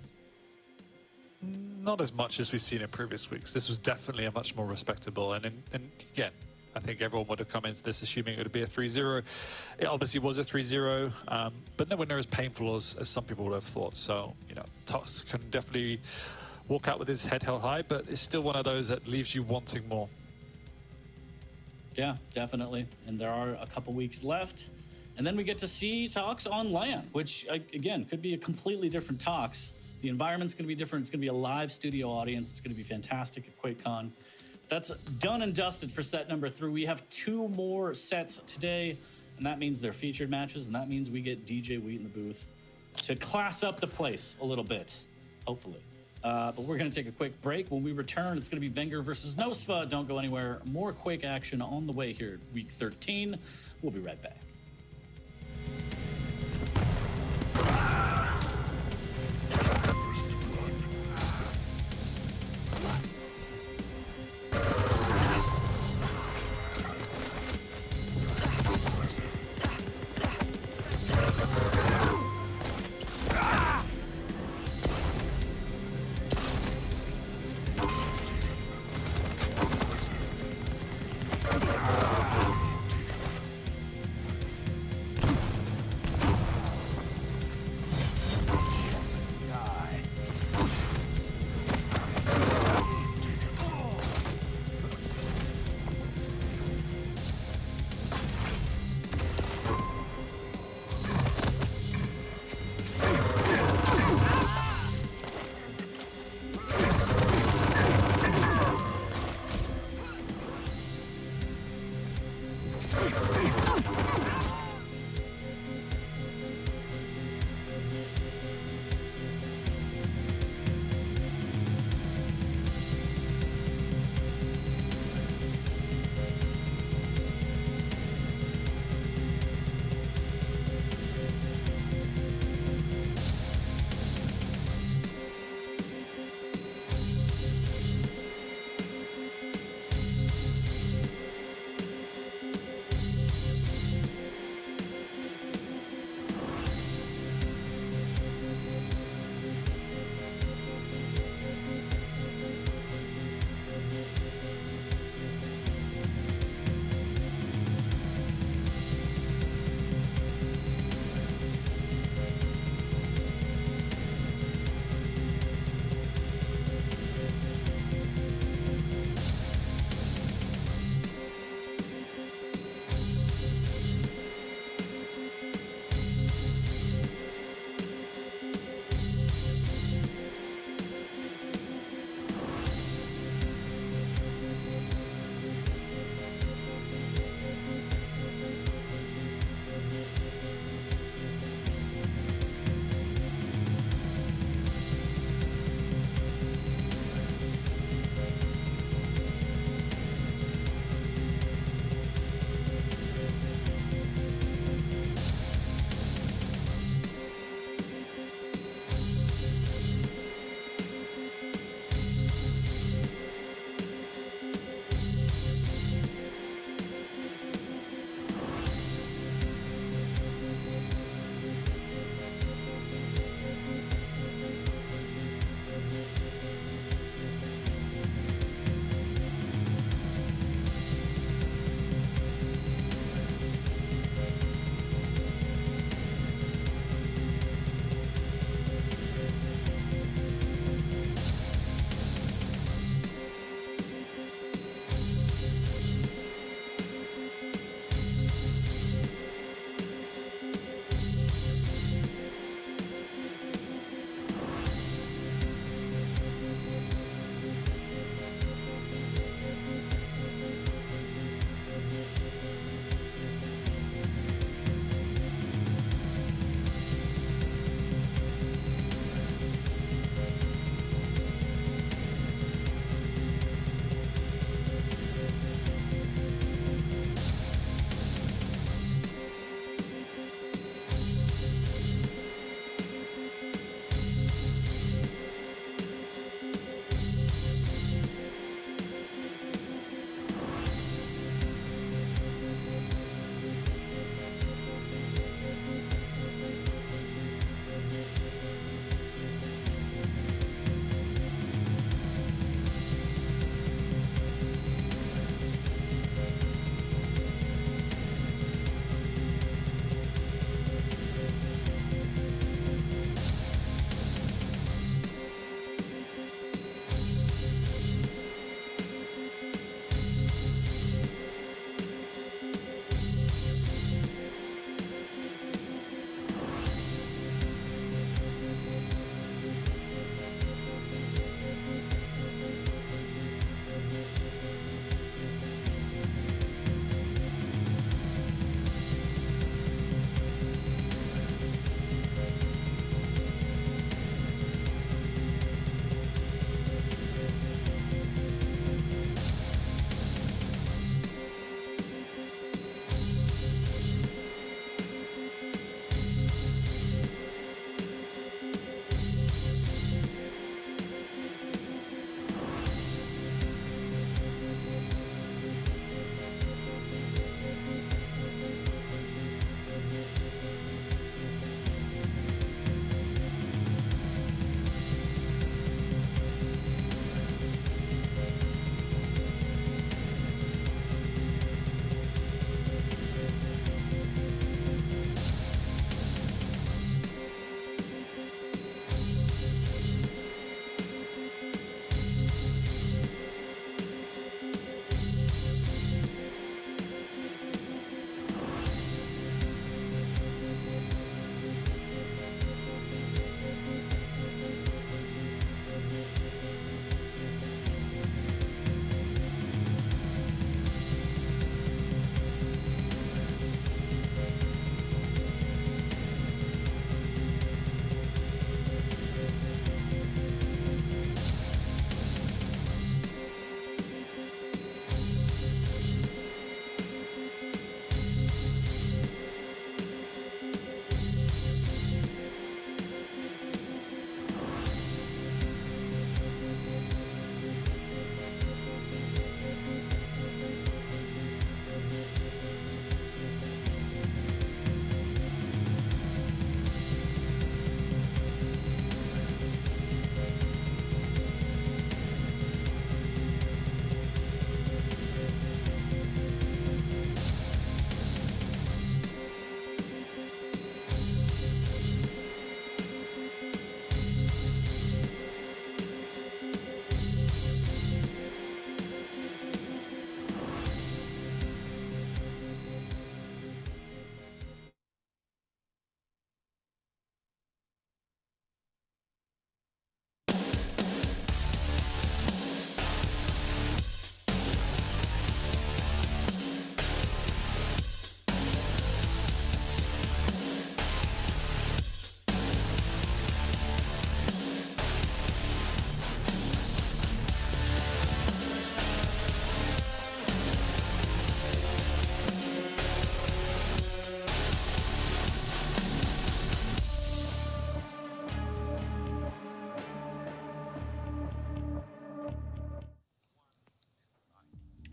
B: Not as much as we've seen in previous weeks. This was definitely a much more respectable. And again, I think everyone would have come into this assuming it would be a 3-0. It obviously was a 3-0, but nowhere near as painful as some people would have thought. So, you know, Tox can definitely walk out with his head held high, but it's still one of those that leaves you wanting more.
A: Yeah, definitely. And there are a couple weeks left. And then we get to see Tox on LAN, which, again, could be a completely different Tox. The environment's going to be different. It's going to be a live studio audience. It's going to be fantastic at QuakeCon. That's done and dusted for set number 3. We have 2 more sets today, and that means they're featured matches, and that means we get DJ Wheat in the booth to class up the place a little bit, hopefully. But we're going to take a quick break. When we return, it's going to be Venger versus Nosfa. Don't go anywhere. More Quake action on the way here at week 13. We'll be right back.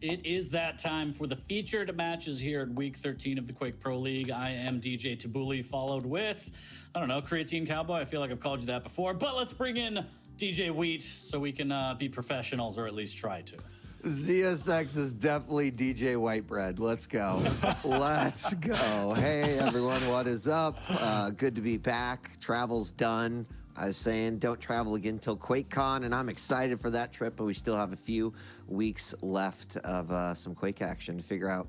A: It is that time for the featured matches here at Week 13 of the Quake Pro League. I am DJ Tabuli, followed with, I don't know, Creatine Cowboy. I feel like I've called you that before, but let's bring in DJ Wheat so we can be professionals, or at least try to.
F: ZSX is definitely DJ Whitebread. Let's go. Let's go. Hey, everyone, what is up? Good to be back. Travel's done. I was saying don't travel again till QuakeCon, and I'm excited for that trip, but we still have a few weeks left of some Quake action to figure out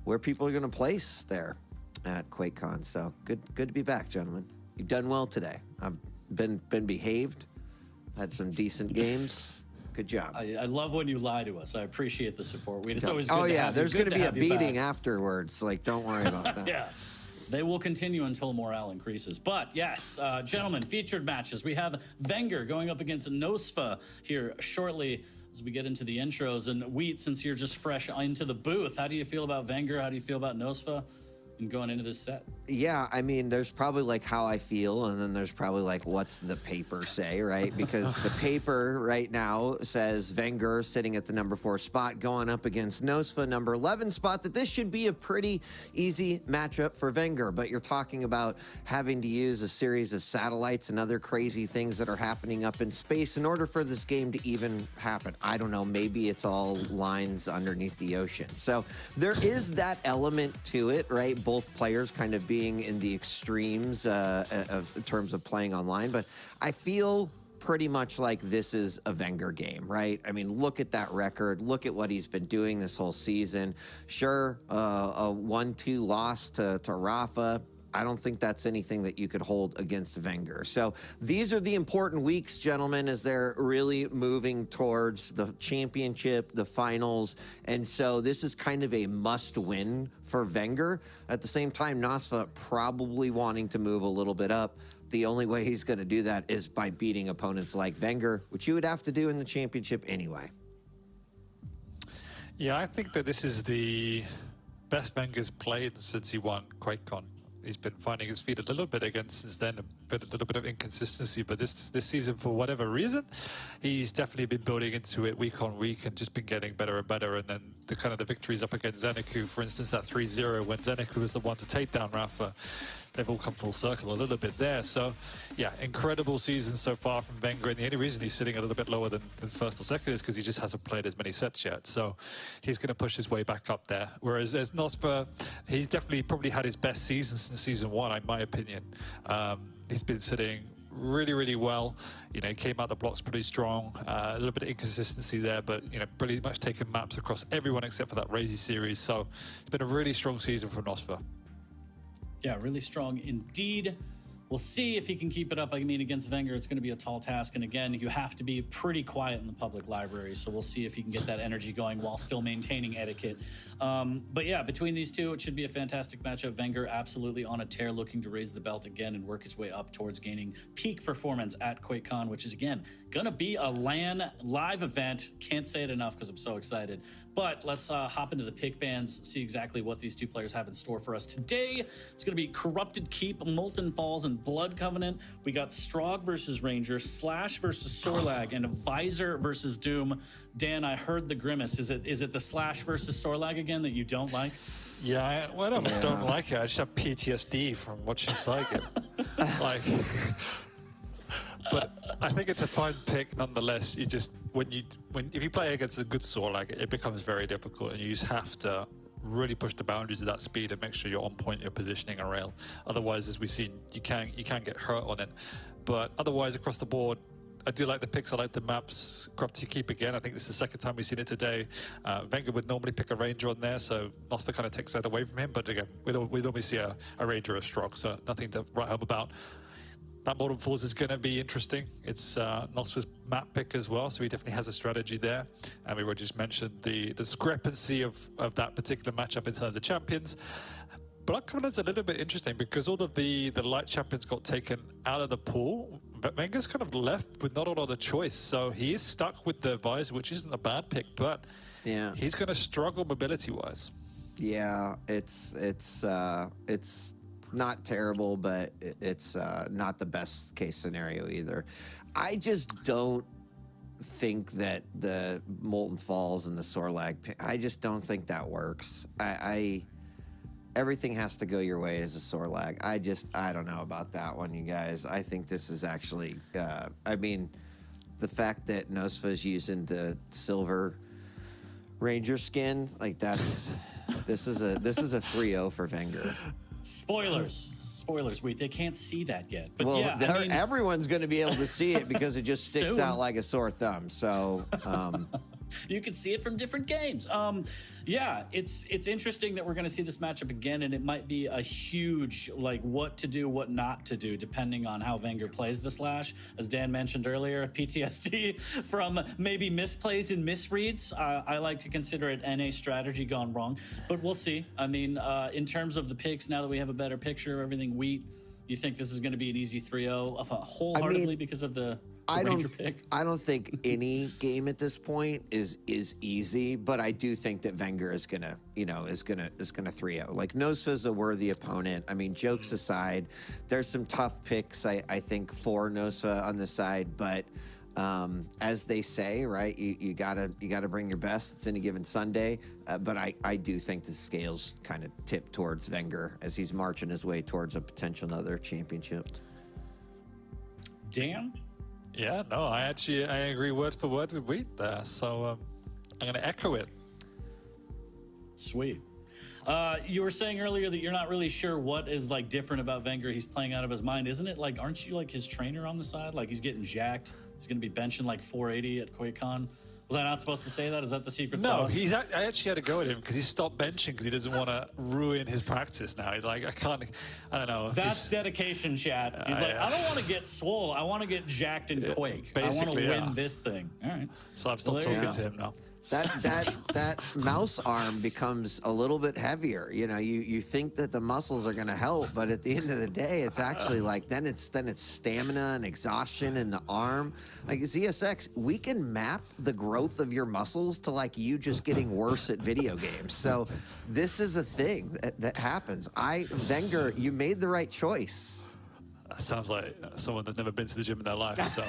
F: where people are going to place there at QuakeCon. So good to be back, gentlemen. You've done well today. I've been behaved, had some decent games. Good job.
A: I love when you lie to us. I appreciate the support. It's always good
F: oh
A: to
F: yeah,
A: have
F: there's
A: going
F: going
A: to
F: be a beating afterwards. Like, don't worry about that.
A: Yeah. They will continue until morale increases. But yes, gentlemen, featured matches. We have Venger going up against Nosfa here shortly as we get into the intros. And Wheat, since you're just fresh into the booth, how do you feel about Venger? How do you feel about Nosfa and going into this set?
F: Yeah, I mean, there's probably like how I feel, and then there's probably like what's the paper say, right? Because the paper right now says Venger sitting at the number 4 spot going up against Nosfa, number 11 spot, that this should be a pretty easy matchup for Venger. But you're talking about having to use a series of satellites and other crazy things that are happening up in space in order for this game to even happen. I don't know, maybe it's all lines underneath the ocean. So there is that element to it, right? Both players kind of being in the extremes in terms of playing online, but I feel pretty much like this is a Venger game, right? I mean, look at that record. Look at what he's been doing this whole season. Sure, a 1-2 loss to Rafa. I don't think that's anything that you could hold against Venger. So these are the important weeks, gentlemen, as they're really moving towards the championship, the finals. And so this is kind of a must-win for Venger. At the same time, Nosfa probably wanting to move a little bit up. The only way he's going to do that is by beating opponents like Venger, which you would have to do in the championship anyway.
B: Yeah, I think that this is the best Venger's played since he won QuakeCon. He's been finding his feet a little bit again since then, a little bit of inconsistency. But this season, for whatever reason, he's definitely been building into it week on week and just been getting better and better. And then the victories up against Zeniku, for instance, that 3-0 when Zeniku was the one to take down Rafa, they've all come full circle a little bit there. So, yeah, incredible season so far from Venger. And the only reason he's sitting a little bit lower than first or second is because he just hasn't played as many sets yet. So he's going to push his way back up there. Whereas as Nosfa, he's definitely probably had his best season since season 1, in my opinion. He's been sitting really, really well. You know, he came out the blocks pretty strong. A little bit of inconsistency there, but, you know, pretty much taken maps across everyone except for that Raisy series. So it's been a really strong season for Nosfa.
A: Yeah, really strong indeed. We'll see if he can keep it up. I mean, against Venger, it's going to be a tall task. And again, you have to be pretty quiet in the public library. So we'll see if he can get that energy going while still maintaining etiquette. But yeah, between these two, it should be a fantastic matchup. Venger absolutely on a tear, looking to raise the belt again and work his way up towards gaining peak performance at QuakeCon, which is, again, going to be a LAN live event. Can't say it enough because I'm so excited. But let's hop into the pick bands, see exactly what these two players have in store for us today. It's going to be Corrupted Keep, Molten Falls, and Blood Covenant. We got Strog versus Ranger, Slash versus Sorlag, and Visor versus Doom. Dan, I heard the grimace. Is it the Slash versus Sorlag again that you don't like?
B: Yeah, I don't like it. I just have PTSD from watching Saigib. But I think it's a fine pick nonetheless. You just if you play against a good Sorlag, it becomes very difficult, and you just have to really push the boundaries of that speed and make sure you're on point in your positioning and rail. Otherwise, as we've seen, you can get hurt on it. But otherwise, across the board, I do like the picks. I like the maps. Corrupted Keep again. I think this is the second time we've seen it today. Venger would normally pick a Ranger on there, so Nosfa kind of takes that away from him. But again, we normally see a Ranger or a Strog, so nothing to write home about. That Molten Falls is going to be interesting. It's Nosfa's map pick as well, so he definitely has a strategy there. And we already just mentioned the discrepancy of that particular matchup in terms of champions. Blood Covenant's a little bit interesting because all of the light champions got taken out of the pool, but Venger's kind of left with not a lot of choice. So he is stuck with the Visor, which isn't a bad pick, but yeah, he's going to struggle mobility-wise.
F: Yeah, it's not terrible, but it's not the best case scenario either. I just don't think that the Molten Falls and the Sorlag, I just don't think that works. Everything has to go your way as a Sorlag. I don't know about that one, you guys. I think this is actually, I mean, the fact that Nosfa is using the silver Ranger skin, like this is a 3-0 for Venger.
A: Spoilers, wait, they can't see that yet. But
F: Well,
A: yeah, I mean,
F: everyone's going to be able to see it because it just sticks
A: Soon.
F: out like a sore thumb. So,
A: you can see it from different games. Yeah, it's interesting that we're going to see this matchup again, and it might be a huge, like, what to do, what not to do, depending on how Venger plays the Slash. As Dan mentioned earlier, PTSD from maybe misplays and misreads. I like to consider it NA strategy gone wrong, but we'll see. I mean, in terms of the picks, now that we have a better picture of everything, Wheat, you think this is going to be an easy 3-0 wholeheartedly because of the Ranger pick?
F: I don't think any game at this point is easy, but I do think that Venger is gonna 3-0. Like, Nosfa's a worthy opponent. I mean, jokes aside, there's some tough picks I think for Nosfa on the side, but as they say, right, you gotta bring your best. It's any given Sunday, but I do think the scales kind of tip towards Venger as he's marching his way towards a potential another championship.
A: Dan?
B: Yeah, no, I agree word for word with Wheat there. So I'm going to echo it.
A: Sweet. You were saying earlier that you're not really sure what is like different about Venger. He's playing out of his mind, isn't it? Like, aren't you like his trainer on the side? Like, he's getting jacked. He's going to be benching like 480 at QuakeCon. Was I not supposed to say that? Is that the secret
B: No,
A: sauce?
B: I actually had to go with him because he stopped benching because he doesn't want to ruin his practice now. He's like, I don't know.
A: That's dedication, chat. He's like,
B: yeah.
A: I don't want to get swole. I want to get jacked in Quake. I want to
B: basically,
A: win
B: yeah.
A: this thing. All right.
B: So I've stopped
A: Well, there
B: talking
A: you
B: to
A: go.
B: him now.
F: That mouse arm becomes a little bit heavier. You know, you think that the muscles are going to help, but at the end of the day, it's actually like then it's stamina and exhaustion in the arm. Like ZSX, we can map the growth of your muscles to like you just getting worse at video games. So this is a thing that happens. Venger, you made the right choice.
B: That sounds like someone that's never been to the gym in their life. So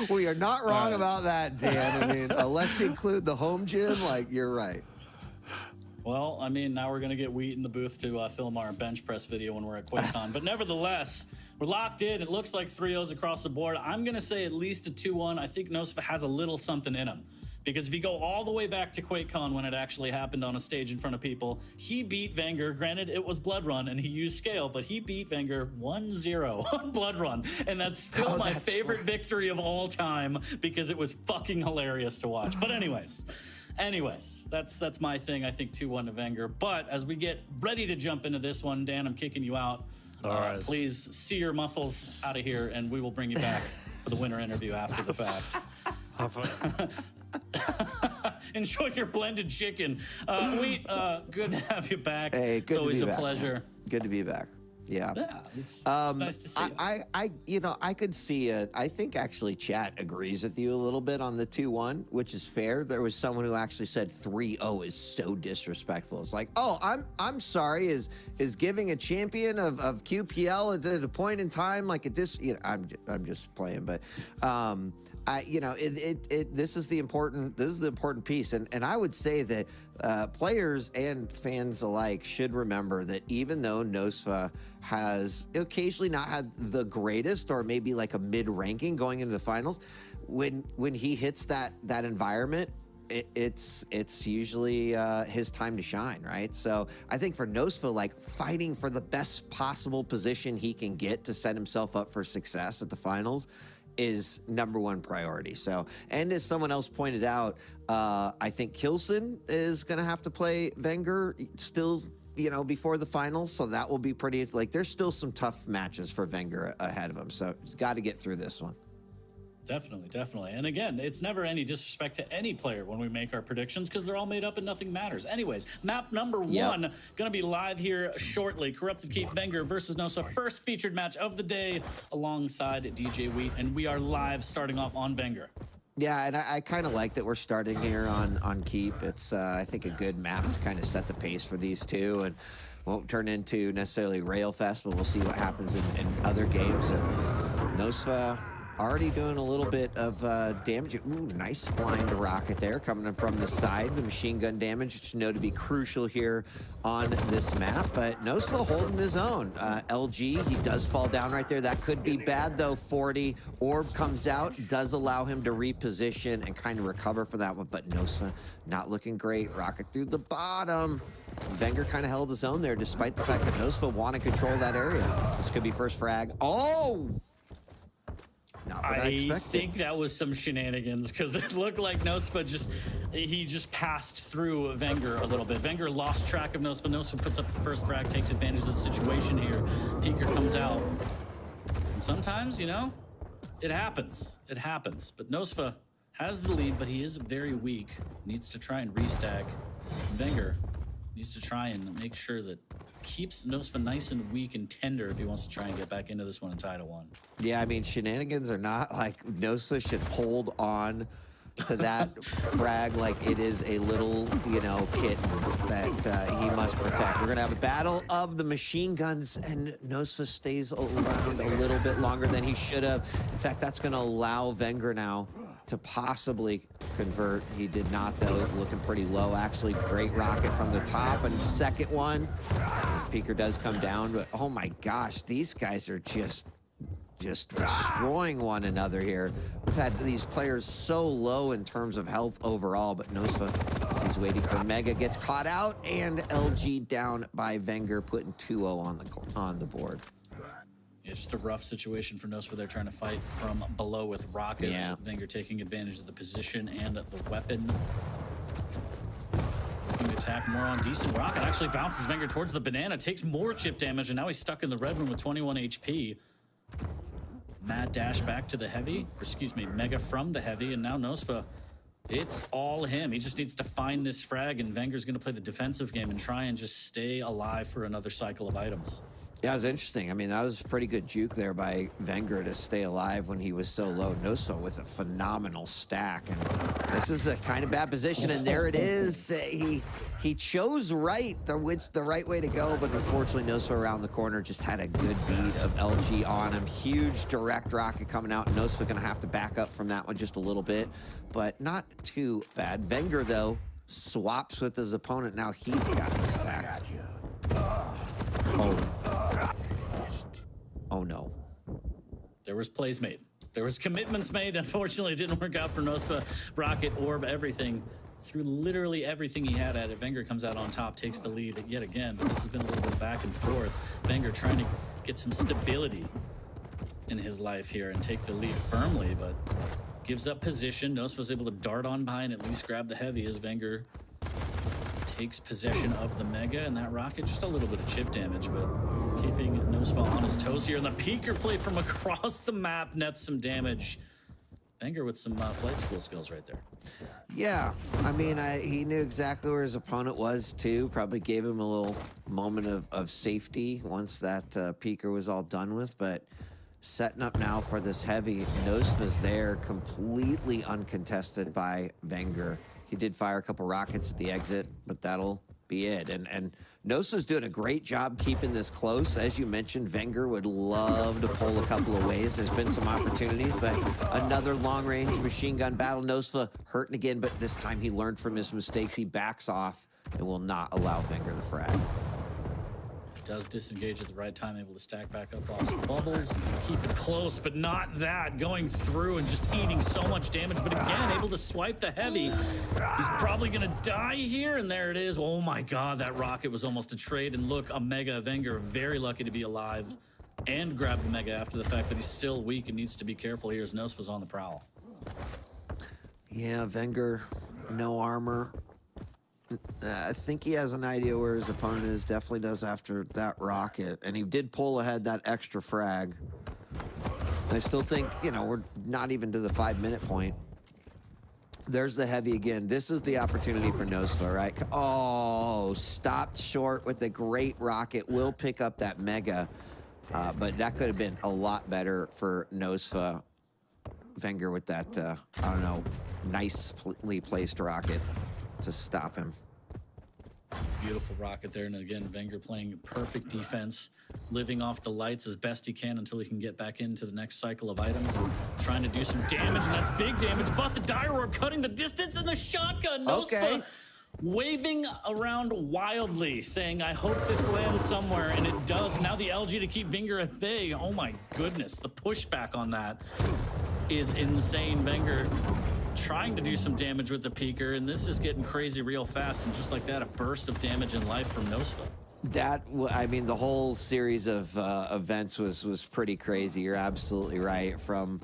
F: We are not wrong about that, Dan. I mean, unless you include the home gym, like, you're right.
A: Well, I mean, now we're going to get Wheat in the booth to film our bench press video when we're at QuakeCon. But nevertheless, we're locked in. It looks like 3-0s across the board. I'm going to say at least a 2-1. I think Nosfa has a little something in him. Because if you go all the way back to QuakeCon when it actually happened on a stage in front of people, he beat Venger. Granted, it was Blood Run and he used scale, but he beat Venger 1-0 on Blood Run. And that's still my favorite victory of all time because it was fucking hilarious to watch. But anyways, that's my thing. I think 2-1 to Venger. But as we get ready to jump into this one, Dan, I'm kicking you out.
B: All right.
A: Please see your muscles out of here and we will bring you back for the winner interview after the fact.
B: have fun.
A: Enjoy your blended chicken. Wheat, good to have you back.
F: Hey, good
A: it's always
F: to be
A: a
F: back,
A: pleasure.
F: man. Good to be back. Yeah.
A: Yeah, it's nice to see you.
F: I could see I think actually chat agrees with you a little bit on the 2-1, which is fair. There was someone who actually said 3-0 is so disrespectful. It's like, oh, I'm sorry, is giving a champion of QPL at a point in time like a I'm just playing, but this is the important piece, and I would say that players and fans alike should remember that even though Nosfa has occasionally not had the greatest or maybe like a mid-ranking going into the finals, when he hits that environment, it's usually his time to shine, right? So I think for Nosfa, like fighting for the best possible position he can get to set himself up for success at the finals is number one priority. So, and as someone else pointed out, I think Kelson is going to have to play Venger still, before the finals. So that will be pretty, like, there's still some tough matches for Venger ahead of him. So he's got to get through this one.
A: Definitely. And again, it's never any disrespect to any player when we make our predictions because they're all made up and nothing matters. Anyways, map number one, going to be live here shortly. Corrupted Keep Venger versus Nosfa. First featured match of the day alongside DJ Wheat. And we are live starting off on Venger.
F: Yeah, and I kind of like that we're starting here on Keep. It's, I think, a good map to kind of set the pace for these two. And won't turn into necessarily Railfest, but we'll see what happens in other games. And Nosfa already doing a little bit of damage. Ooh, nice blind rocket there coming in from the side. The machine gun damage, which you know to be crucial here on this map. But Nosfa holding his own. LG, he does fall down right there. That could be bad though. 40 orb comes out, does allow him to reposition and kind of recover for that one. But Nosfa not looking great. Rocket through the bottom. Venger kind of held his own there, despite the fact that Nosfa want to control that area. This could be first frag. Oh! Not what I expected.
A: think that was some shenanigans because it looked like Nosfa just passed through Venger a little bit. Venger lost track of Nosfa. Nosfa puts up the first frag, takes advantage of the situation here. Peeker comes out. And sometimes, you know, it happens. It happens. But Nosfa has the lead, but he is very weak. Needs to try and restack. Venger needs to try and make sure that keeps Nosfa nice and weak and tender if he wants to try and get back into this one and tie to one.
F: Yeah, I mean, shenanigans are not like Nosfa should hold on to that frag like it is a little, you know, kitten that he must protect. We're going to have a battle of the machine guns, and Nosfa stays around a little bit longer than he should have. In fact, that's going to allow Venger now to possibly convert. He did not, though. Looking pretty low, actually. Great rocket from the top. And second one, as Peeker does come down. But, oh, my gosh, these guys are just destroying one another here. We've had these players so low in terms of health overall, but Nosfa, as he's waiting for Mega, gets caught out, and LG down by Venger, putting 2-0 on the board.
A: Yeah, just a rough situation for Nosfa. They're trying to fight from below with rockets.
F: Yeah.
A: Venger taking advantage of the position and the weapon. Looking to attack more on decent rocket. Actually bounces Venger towards the banana, takes more chip damage, and now he's stuck in the red room with 21 HP. Mad dash back to the heavy, or excuse me, Mega from the heavy, and now Nosfa, it's all him. He just needs to find this frag, and Venger's going to play the defensive game and try and just stay alive for another cycle of items.
F: Yeah, it was interesting. I mean, that was a pretty good juke there by Venger to stay alive when he was so low. Nosfa with a phenomenal stack. And this is a kind of bad position, and there it is. He chose the right way to go, but unfortunately Nosfa around the corner just had a good beat of LG on him. Huge direct rocket coming out. Nosfa gonna have to back up from that one just a little bit, but not too bad. Venger, though, swaps with his opponent. Now he's got the stack. Oh no.
A: There was plays made. There was commitments made. Unfortunately, it didn't work out for Nosfa. Rocket, orb, everything. Threw literally everything he had at it. Venger comes out on top, takes the lead yet again, but this has been a little bit back and forth. Venger trying to get some stability in his life here and take the lead firmly, but gives up position. Nosfa was able to dart on by and at least grab the heavy as Venger takes possession of the Mega, and that rocket, just a little bit of chip damage, but keeping Nosfa on his toes here. And the Peeker play from across the map nets some damage. Venger with some flight school skills right there.
F: Yeah, I mean, he knew exactly where his opponent was, too. Probably gave him a little moment of safety once that Peeker was all done with, but setting up now for this heavy. Nosfa's there, completely uncontested by Venger. He did fire a couple rockets at the exit, but that'll be it. And Nosfa's doing a great job keeping this close. As you mentioned, Venger would love to pull a couple of ways. There's been some opportunities, but another long-range machine gun battle. Nosfa hurting again, but this time he learned from his mistakes. He backs off and will not allow Venger the frag.
A: Does disengage at the right time, able to stack back up off some bubbles, keep it close, but not that, going through and just eating so much damage, but again, able to swipe the heavy. He's probably gonna die here, and there it is. Oh my God, that rocket was almost a trade, and look, a Mega Venger, very lucky to be alive and grab the Mega after the fact, but he's still weak and needs to be careful here as Nosfa's on the prowl.
F: Yeah, Venger, no armor. I think he has an idea where his opponent is. Definitely does after that rocket. And he did pull ahead that extra frag. I still think, you know, we're not even to the 5-minute point. There's the heavy again. This is the opportunity for Nosfa, right? Oh, stopped short with a great rocket. Will pick up that Mega. But that could have been a lot better for Nosfa. Venger with that, I don't know, nicely placed rocket to stop him.
A: Beautiful rocket there. And again, Venger playing perfect defense, living off the lights as best he can until he can get back into the next cycle of items. Trying to do some damage, and that's big damage. But the dire orb cutting the distance, and the shotgun. Nosfa
F: Okay.
A: waving around wildly, saying, I hope this lands somewhere, and it does. Now the LG to keep Venger at bay. Oh my goodness, the pushback on that is insane. Venger trying to do some damage with the peeker, and this is getting crazy real fast, and just like that, a burst of damage in life from Nosfa.
F: I mean, the whole series of events was pretty crazy. You're absolutely right. From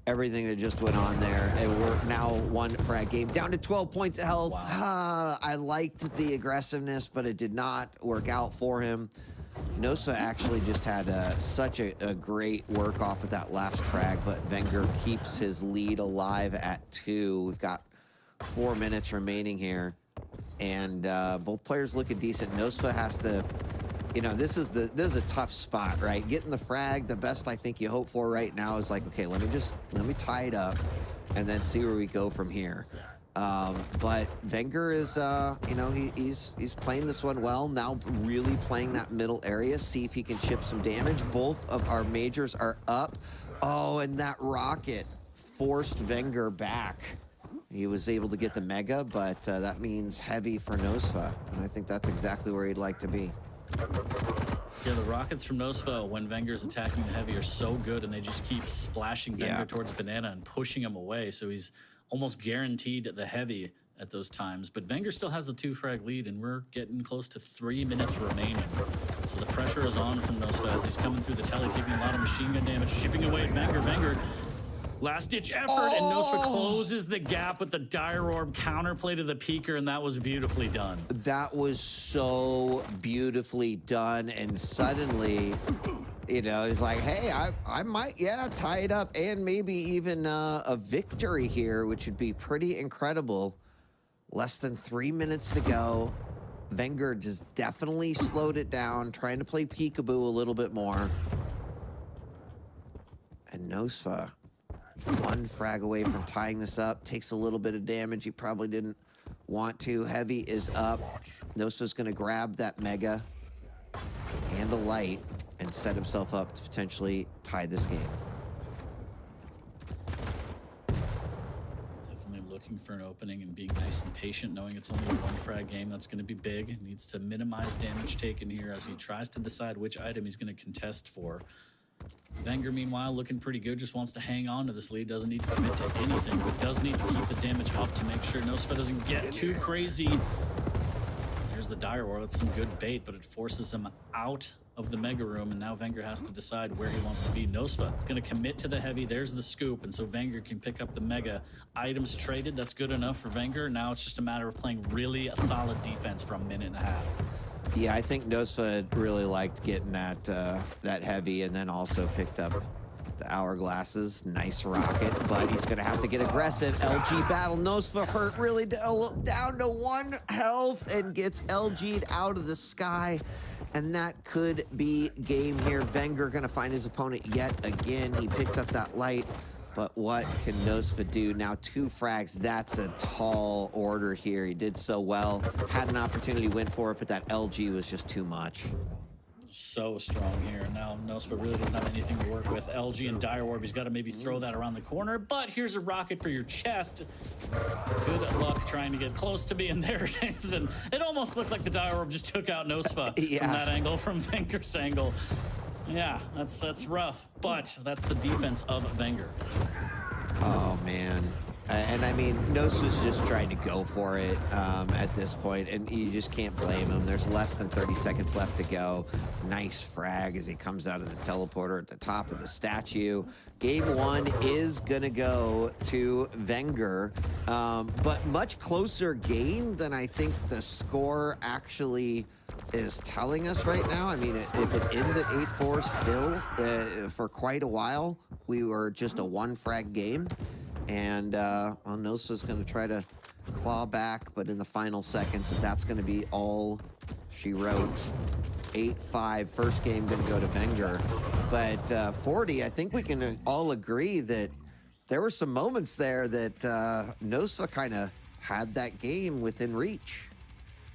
F: everything that just went on there, and we're now one frag game down to 12 points of health.
A: Wow.
F: I liked the aggressiveness, but it did not work out for him. Nosfa actually just had such a great work off of that last frag, but Venger keeps his lead alive at 2. We've got 4 minutes remaining here, and both players looking decent. Nosfa has to, you know, this is a tough spot, right? Getting the frag, the best I think you hope for right now is like, okay, let me tie it up, and then see where we go from here. But Venger is, you know, he's playing this one well. Now really playing that middle area, see if he can chip some damage. Both of our majors are up. Oh, and that rocket forced Venger back. He was able to get the mega, but that means heavy for Nosfa, and I think that's exactly where he'd like to be.
A: Yeah, the rockets from Nosfa, when Venger's attacking the heavy, are so good, and they just keep splashing Venger towards Banana and pushing him away, so he's almost guaranteed the heavy at those times. But Venger still has the 2-frag lead, and we're getting close to 3 minutes remaining. So the pressure is on from Nosfa as he's coming through the telly, taking a lot of machine gun damage, chipping away at Venger. Venger, last-ditch effort, and Nosfa closes the gap with the dire orb counterplay to the peeker, and that was beautifully done.
F: That was so beautifully done, and suddenly, you know, he's like, hey, I might, tie it up, and maybe even a victory here, which would be pretty incredible. Less than 3 minutes to go. Venger just definitely slowed it down, trying to play peekaboo a little bit more. And Nosfa, 1 frag away from tying this up, takes a little bit of damage he probably didn't want to. Heavy is up. Nosfa's gonna grab that mega and a light and set himself up to potentially tie this game.
A: Definitely looking for an opening and being nice and patient, knowing it's only a 1-frag game. That's going to be big. He needs to minimize damage taken here as he tries to decide which item he's going to contest for. Venger, meanwhile, looking pretty good, just wants to hang on to this lead, doesn't need to commit to anything, but does need to keep the damage up to make sure Nosfa doesn't get too crazy. There's the dire orb. That's some good bait, but it forces him out of the mega room, and now Venger has to decide where he wants to be. Nosfa going to commit to the heavy. There's the scoop, and so Venger can pick up the mega. Items traded, that's good enough for Venger. Now it's just a matter of playing really a solid defense for a minute and a half.
F: Yeah, I think Nosfa really liked getting that that heavy, and then also picked up the hourglasses. Nice rocket, but he's gonna have to get aggressive. LG battle. Nosfa hurt really down to 1 health and gets LG'd out of the sky. And that could be game here. Venger gonna find his opponent yet again. He picked up that light, but what can Nosfa do? Now 2 frags, that's a tall order here. He did so well, had an opportunity to win for it, but that LG was just too much.
A: So strong here. Now Nosfa really doesn't have anything to work with. LG and dire orb, he's got to maybe throw that around the corner, but here's a rocket for your chest. Good luck trying to get close to me, and there it is. And it almost looked like the dire orb just took out Nosfa from that angle, from Venger's angle. Yeah, that's rough, but that's the defense of Venger.
F: Oh, man. And I mean, Nosfa's just trying to go for it at this point, and you just can't blame him. There's less than 30 seconds left to go. Nice frag as he comes out of the teleporter at the top of the statue. Game 1 is gonna go to Venger, but much closer game than I think the score actually is telling us right now. I mean, if it ends at 8-4 still for quite a while, we were just a 1-frag game. And Nosfa's going to try to claw back, but in the final seconds, that's going to be all she wrote. 8-5, first game going to go to Venger. But 40, I think we can all agree that there were some moments there that Nosfa kind of had that game within reach.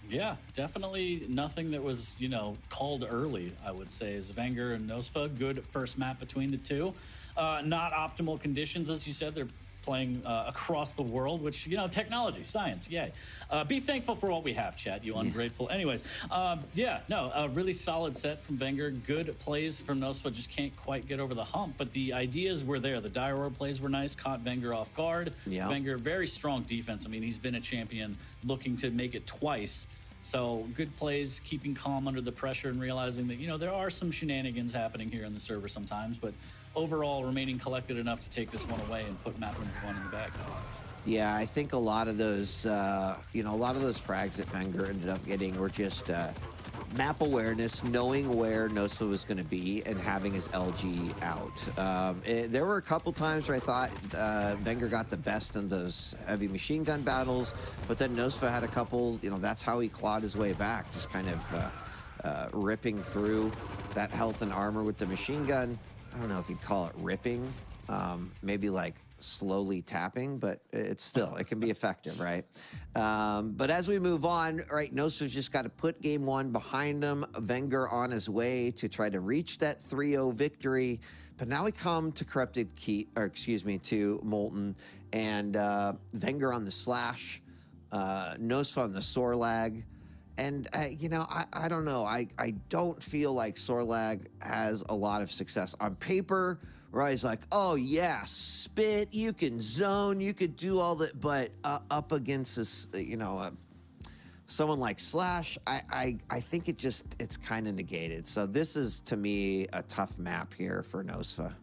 A: Yeah, definitely nothing that was, called early, I would say, is Venger and Nosfa. Good first map between the two. Not optimal conditions, as you said. They're playing across the world, which, technology, science, yay. Be thankful for what we have, chat, you ungrateful. Anyways, a really solid set from Venger. Good plays from Nosfa, just can't quite get over the hump, but the ideas were there. The Dior plays were nice, caught Venger off guard.
F: Yeah.
A: Venger, very strong defense. I mean, he's been a champion looking to make it twice. So good plays, keeping calm under the pressure and realizing that, there are some shenanigans happening here in the server sometimes, but overall remaining collected enough to take this one away and put map number 1 in the bag.
F: Yeah, I think a lot of those, frags that Venger ended up getting were just map awareness, knowing where Nosfa was going to be, and having his LG out. There were a couple times where I thought Venger got the best in those heavy machine gun battles, but then Nosfa had a couple, that's how he clawed his way back, just kind of ripping through that health and armor with the machine gun. I don't know if you'd call it ripping, maybe like slowly tapping, but it can be effective, right? But as we move on, right, Nosfa's just got to put game 1 behind him. Venger on his way to try to reach that 3-0 victory. But now we come to to Molten, and Venger on the Slash, Nosfa on the Sorlag. And, I don't know. I don't feel like Sorlag has a lot of success on paper. Where he's like, oh yeah, spit, you can zone, you could do all that, but up against this, someone like Slash, I think it's kind of negated. So this is, to me, a tough map here for Nosfa.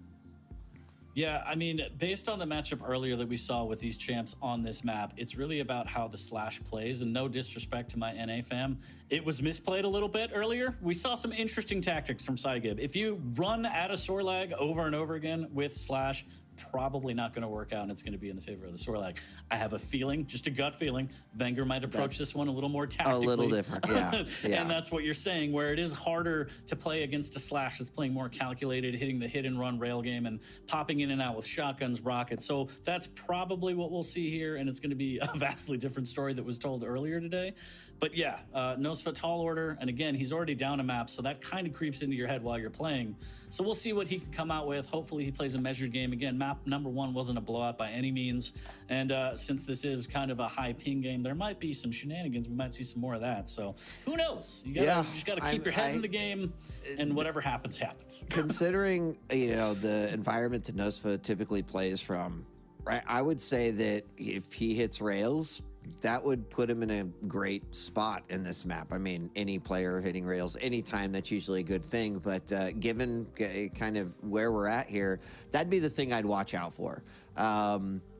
A: Yeah, I mean, based on the matchup earlier that we saw with these champs on this map, it's really about how the Slash plays, and no disrespect to my NA fam, it was misplayed a little bit earlier. We saw some interesting tactics from Saigib. If you run at a Sorlag over and over again with Slash, probably not going to work out, and it's going to be in the favor of the Sorlag. I have a feeling, just a gut feeling, Venger might approach this one a little more tactically.
F: A little different, yeah.
A: And that's what you're saying, where it is harder to play against a Slash that's playing more calculated, hitting the hit-and-run rail game and popping in and out with shotguns, rockets. So that's probably what we'll see here, and it's going to be a vastly different story that was told earlier today. But yeah, Nosfa tall order, and again, he's already down a map, so that kind of creeps into your head while you're playing. So we'll see what he can come out with. Hopefully he plays a measured game. Again, map number 1 wasn't a blowout by any means, and since this is kind of a high ping game, there might be some shenanigans. We might see some more of that. So who knows? You just got to keep your head in the game, and whatever happens, happens.
F: Considering, the environment that Nosfa typically plays from, right, I would say that if he hits rails, that would put him in a great spot in this map. I mean, any player hitting rails anytime, that's usually a good thing. But given kind of where we're at here, that'd be the thing I'd watch out for.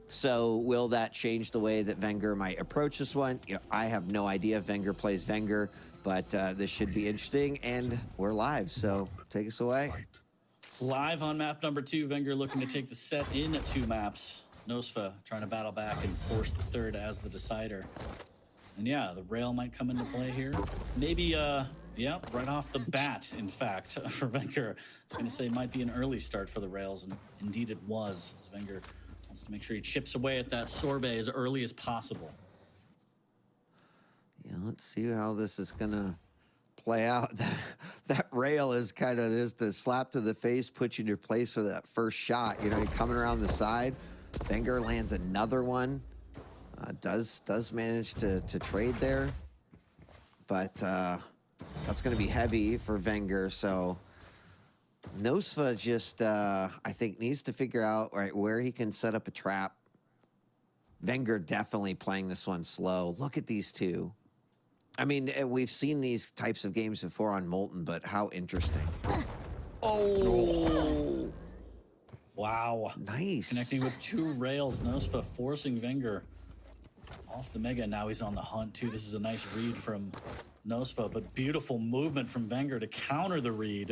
F: So will that change the way that Venger might approach this one? I have no idea if Venger plays Venger, but this should be interesting. And we're live, so take us away.
A: Live on map number 2, Venger looking to take the set in 2 maps. Nosfa trying to battle back and force the third as the decider. And yeah, the rail might come into play here. Maybe, right off the bat, in fact, for Venger. I was going to say it might be an early start for the rails, and indeed it was. As Venger wants to make sure he chips away at that sorbet as early as possible.
F: Yeah, let's see how this is going to play out. That rail is kind of just a slap to the face, put you in your place for that first shot. You're coming around the side. Venger lands another one. Does manage to trade there, but that's going to be heavy for Venger. So Nosfa just, I think, needs to figure out where he can set up a trap. Venger definitely playing this one slow. Look at these two. I mean, we've seen these types of games before on Molten, but how interesting. Oh!
A: Wow.
F: Nice.
A: Connecting with 2 rails. Nosfa forcing Venger off the mega. Now he's on the hunt, too. This is a nice read from Nosfa, but beautiful movement from Venger to counter the read.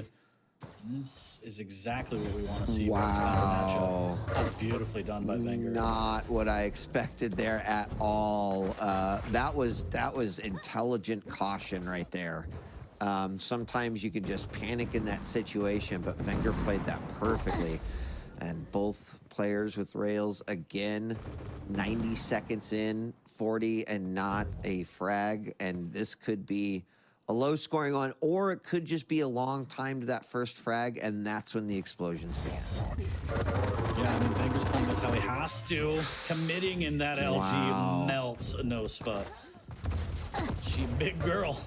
A: And this is exactly what we want to see.
F: Wow.
A: That's beautifully done by Venger.
F: Not what I expected there at all. That was intelligent caution right there. Sometimes you can just panic in that situation, but Venger played that perfectly. And both players with rails again, 90 seconds in, 40 and not a frag, and this could be a low scoring one, or it could just be a long time to that first frag, and that's when the explosions begin.
A: Yeah, I mean, Venger's playing this how he has to. Committing in that LG melts Nosfa. She a big girl.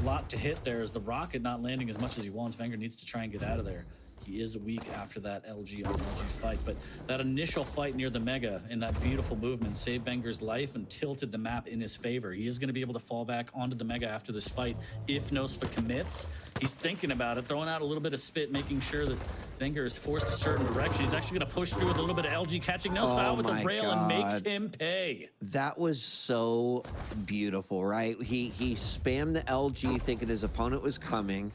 A: A lot to hit there as the rocket not landing as much as he wants. Venger needs to try and get out of there. He is weak after that LG on LG fight, but that initial fight near the Mega and that beautiful movement saved Venger's life and tilted the map in his favor. He is going to be able to fall back onto the Mega after this fight if Nosfa commits. He's thinking about it, throwing out a little bit of spit, making sure that Venger is forced a certain direction. He's actually going to push through with a little bit of LG, catching Nosfa out with the rail and makes him pay.
F: That was so beautiful, right? He spammed the LG thinking his opponent was coming.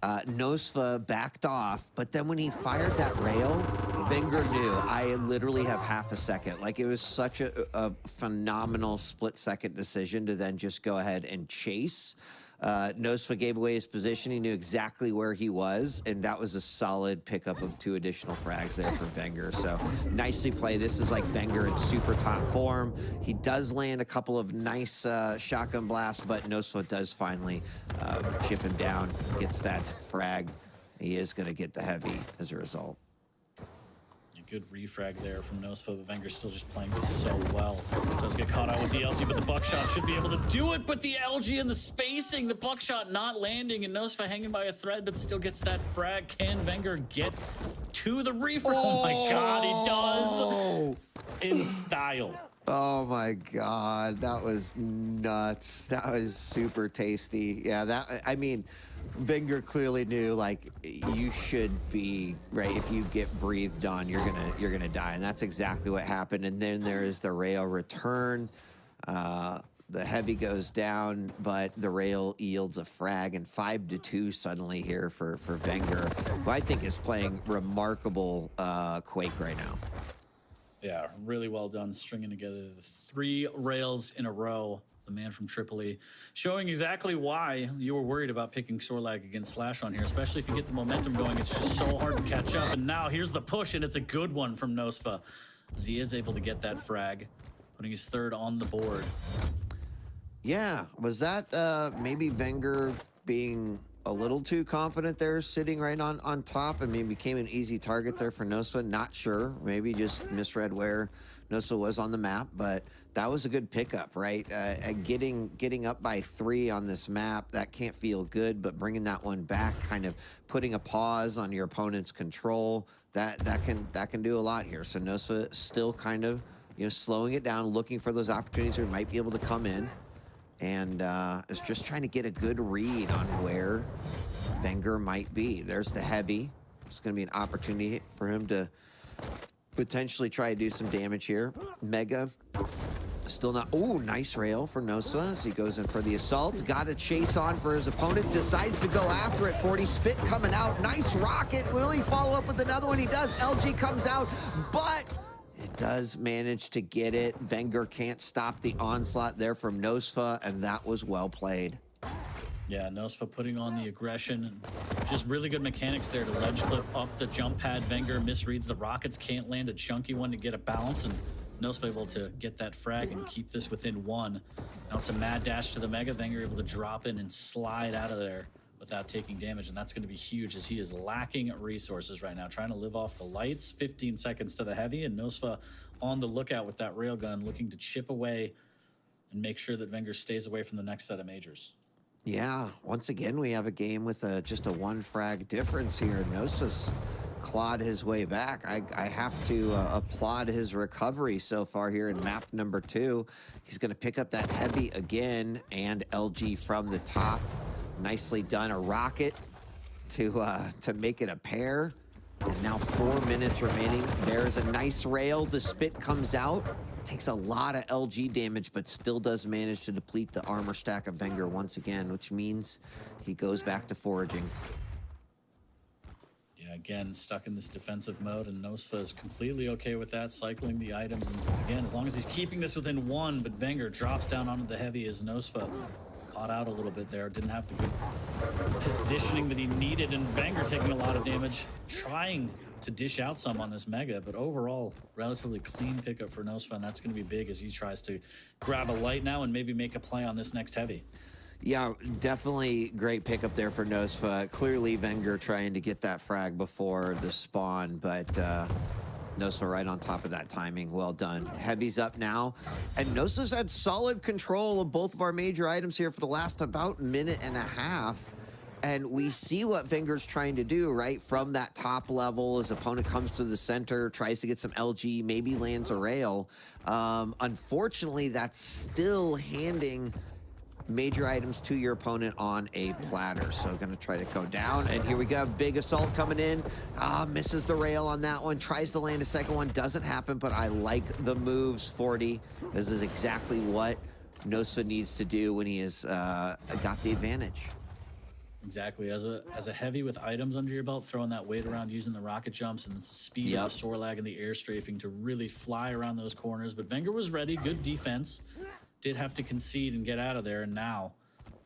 F: Nosfa backed off, but then when he fired that rail, Venger knew. I literally have half a second. Like, it was such a phenomenal split-second decision to then just go ahead and chase. Nosfa gave away his position. He knew exactly where he was, and that was a solid pickup of 2 additional frags there for Venger. So nicely played. This is like Venger in super top form. He does land a couple of nice shotgun blasts, but Nosfa does finally chip him down, gets that frag. He is going to get the heavy as a result.
A: Good refrag there from Nosfa, but Venger's still just playing this so well. Does get caught out with the LG, but the buckshot should be able to do it. But the LG and the spacing, the buckshot not landing, and Nosfa hanging by a thread, but still gets that frag. Can Venger get to the refrag? Oh my God, he does! In style.
F: Oh my God, that was nuts. That was super tasty. Yeah, I mean, Venger clearly knew, like, you should be right. If you get breathed on, you're gonna die, and that's exactly what happened. And then there is the rail return. The heavy goes down, but the rail yields a frag, and 5-2 suddenly here for Venger, who I think is playing remarkable Quake right now.
A: Yeah, really well done, stringing together the 3 rails in a row. The man from Tripoli, showing exactly why you were worried about picking Sorlag against Slash on here, especially if you get the momentum going. It's just so hard to catch up. And now here's the push, and it's a good one from Nosfa, as he is able to get that frag, putting his 3rd on the board.
F: Yeah, was that maybe Venger being a little too confident there, sitting right on top? I mean, became an easy target there for Nosfa. Not sure. Maybe just misread where Nosfa was on the map, but that was a good pickup, right? Getting up by 3 on this map, that can't feel good, but bringing that one back, kind of putting a pause on your opponent's control, that can do a lot here. So Nosfa still kind of, slowing it down, looking for those opportunities where he might be able to come in, and is just trying to get a good read on where Venger might be. There's the heavy. It's going to be an opportunity for him to potentially try to do some damage here. Mega, still not. Oh, nice rail for Nosfa as he goes in for the assault. Got a chase on for his opponent. Decides to go after it. 40 spit coming out. Nice rocket. Will he follow up with another one? He does. LG comes out, but it does manage to get it. Venger can't stop the onslaught there from Nosfa, and that was well played.
A: Yeah, Nosfa putting on the aggression, and just really good mechanics there to ledge clip up the jump pad. Venger misreads the rockets, can't land a chunky one to get a bounce, and Nosfa able to get that frag and keep this within 1. Now it's a mad dash to the Mega. Venger able to drop in and slide out of there without taking damage, and that's going to be huge as he is lacking resources right now, trying to live off the lights. 15 seconds to the heavy, and Nosfa on the lookout with that railgun, looking to chip away and make sure that Venger stays away from the next set of majors.
F: Yeah, once again, we have a game with just a 1 frag difference here. Nosfa's clawed his way back. I have to applaud his recovery so far here in map number 2. He's going to pick up that heavy again, and LG from the top. Nicely done. A rocket to make it a pair. And now 4 minutes remaining. There's a nice rail. The spit comes out. Takes a lot of LG damage, but still does manage to deplete the armor stack of Venger once again, which means he goes back to foraging.
A: Yeah, again, stuck in this defensive mode, and Nosfa is completely okay with that, cycling the items. And again, as long as he's keeping this within 1, but Venger drops down onto the heavy as Nosfa caught out a little bit there. Didn't have the good positioning that he needed, and Venger taking a lot of damage, trying to dish out some on this Mega, but overall, relatively clean pickup for Nosfa, and that's going to be big as he tries to grab a light now and maybe make a play on this next heavy.
F: Yeah, definitely great pickup there for Nosfa. Clearly, Venger trying to get that frag before the spawn, but Nosfa right on top of that timing. Well done. Heavy's up now, and Nosfa's had solid control of both of our major items here for the last about minute and a half. And we see what Venger's trying to do, right? From that top level, his opponent comes to the center, tries to get some LG, maybe lands a rail. Unfortunately, that's still handing major items to your opponent on a platter. So gonna try to go down, and here we go, big assault coming in. Misses the rail on that one, tries to land a second one, doesn't happen, but I like the moves, 40. This is exactly what Nosfa needs to do when he has got the advantage.
A: Exactly. As a heavy with items under your belt, throwing that weight around, using the rocket jumps and the speed of the soar lag and the air strafing to really fly around those corners. But Venger was ready, good defense. Did have to concede and get out of there, and now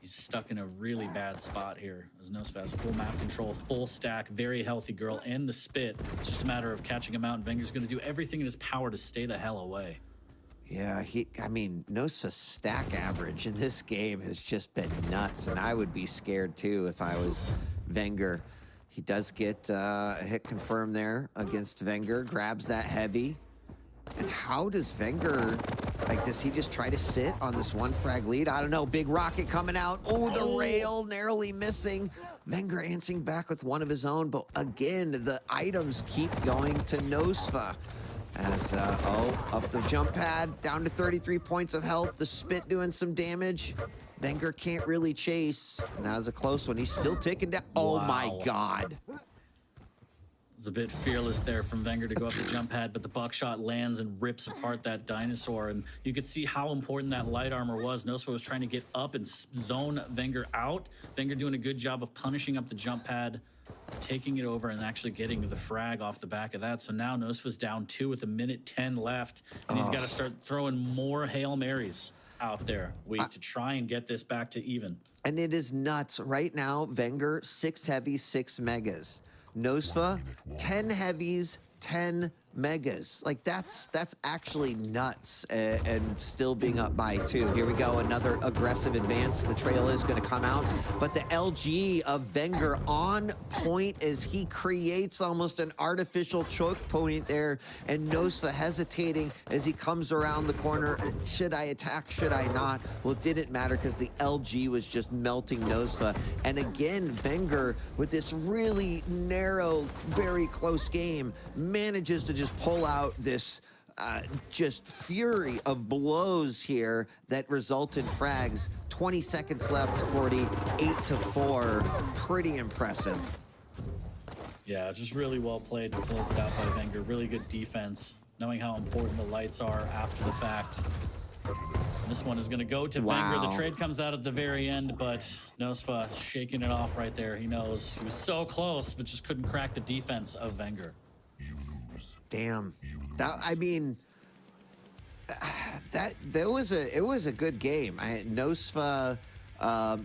A: he's stuck in a really bad spot here. As Nosfa has full map control, full stack, very healthy girl, and the spit. It's just a matter of catching him out, and Venger's going to do everything in his power to stay the hell away.
F: Yeah, I mean, Nosfa's stack average in this game has just been nuts, and I would be scared too if I was Venger. He does get a hit confirmed there against Venger, grabs that heavy. And how does Venger, like, does he just try to sit on this one frag lead? I don't know, big rocket coming out. Oh, the rail narrowly missing. Venger answering back with one of his own, but again, the items keep going to Nosfa. As, up the jump pad, down to 33 points of health. The spit doing some damage. Venger can't really chase. And that was a close one. He's still ticking down. Oh, my God.
A: It's a bit fearless there from Venger to go up the jump pad, but the buckshot lands and rips apart that dinosaur. And you could see how important that light armor was. Nosfa was trying to get up and zone Venger out. Venger doing a good job of punishing up the jump pad, taking it over, and actually getting the frag off the back of that. So now Nosfa's down 2 with 1:10 left, and he's got to start throwing more Hail Marys out there to try and get this back to even.
F: And it is nuts. Right now, Venger, 6 heavies, 6 megas. Nosfa, 10 heavies, 10 megas. Like, that's actually nuts, and still being up by 2. Here we go, another aggressive advance. The trail is going to come out, but the LG of Venger on point as he creates almost an artificial choke point there, and Nosfa hesitating as he comes around the corner. Should I attack? Should I not? Well, it didn't matter because the LG was just melting Nosfa. And again, Venger, with this really narrow, very close game, manages to just pull out this just fury of blows here that result in frags. 20 seconds left, 40, 8-4. Pretty impressive.
A: Yeah, just really well played to close it out by Venger. Really good defense, knowing how important the lights are after the fact. And this one is going to go to Venger. The trade comes out at the very end, but Nosfa shaking it off right there. He knows he was so close, but just couldn't crack the defense of Venger.
F: Damn. That, I mean, it was a good game. Nosfa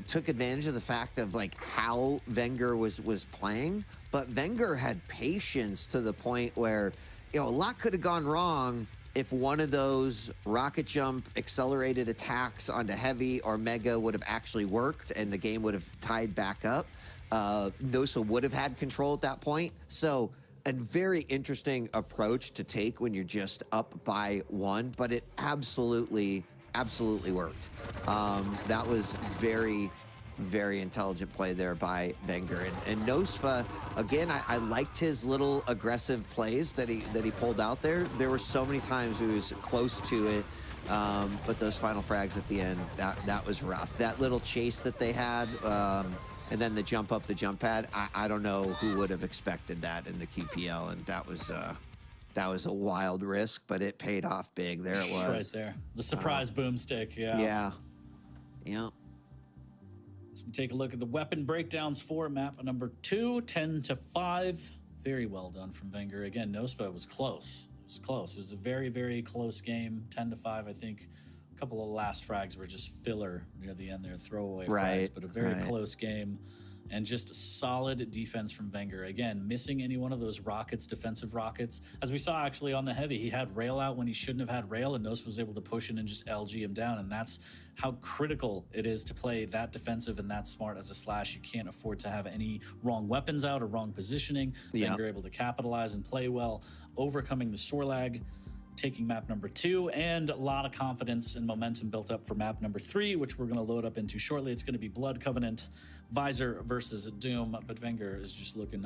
F: took advantage of the fact of like how Venger was playing, but Venger had patience to the point where, you know, a lot could have gone wrong if one of those rocket jump accelerated attacks onto heavy or mega would have actually worked and the game would have tied back up. Nosfa would have had control at that point. So a very interesting approach to take when you're just up by 1, but it absolutely worked. That was very, very intelligent play there by Venger. And Nosfa, again, I liked his little aggressive plays that he pulled out there. There were so many times he was close to it, but those final frags at the end, that was rough. That little chase that they had, and then the jump up the jump pad, I don't know who would have expected that in the QPL, and that was a wild risk, but it paid off big. There it was.
A: Right there. The surprise boomstick, yeah.
F: Yeah.
A: So we take a look at the weapon breakdowns for map number 2, 10-5. Very well done from Venger. Again, Nosfa was close. It was close. It was a very, very close game, 10-5, I think. A couple of last frags were just filler near the end there, throwaway frags, but a very close game. and just solid defense from Venger. Again, missing any one of those rockets, defensive rockets. As we saw actually on the heavy, he had rail out when he shouldn't have had rail, and Nosfa was able to push in and just LG him down. And that's how critical it is to play that defensive and that smart as a slash. You can't afford to have any wrong weapons out or wrong positioning.
F: Yep.
A: Venger able to capitalize and play well, overcoming the sore lag, taking map number 2, and a lot of confidence and momentum built up for map number 3, which we're going to load up into shortly. It's going to be Blood Covenant, Visor versus Doom, but Venger is just looking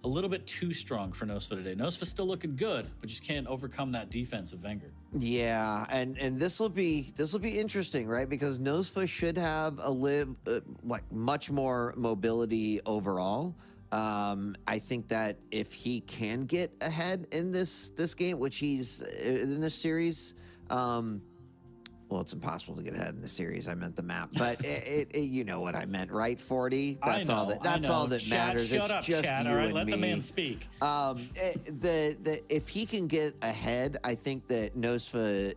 A: a little bit too strong for Nosfa today. Nosfa's still looking good, but just can't overcome that defense of Venger.
F: Yeah, and this will be interesting, right? Because Nosfa should have much more mobility overall. I think that if he can get ahead in this game, which he's in this series, well, it's impossible to get ahead in the series. I meant the map, but you know what I meant, right? 40. That's all that matters.
A: Shut
F: it's
A: up,
F: just
A: Chad.
F: you
A: All right,
F: and
A: let
F: me.
A: the man speak.
F: If he can get ahead, I think that Nosfa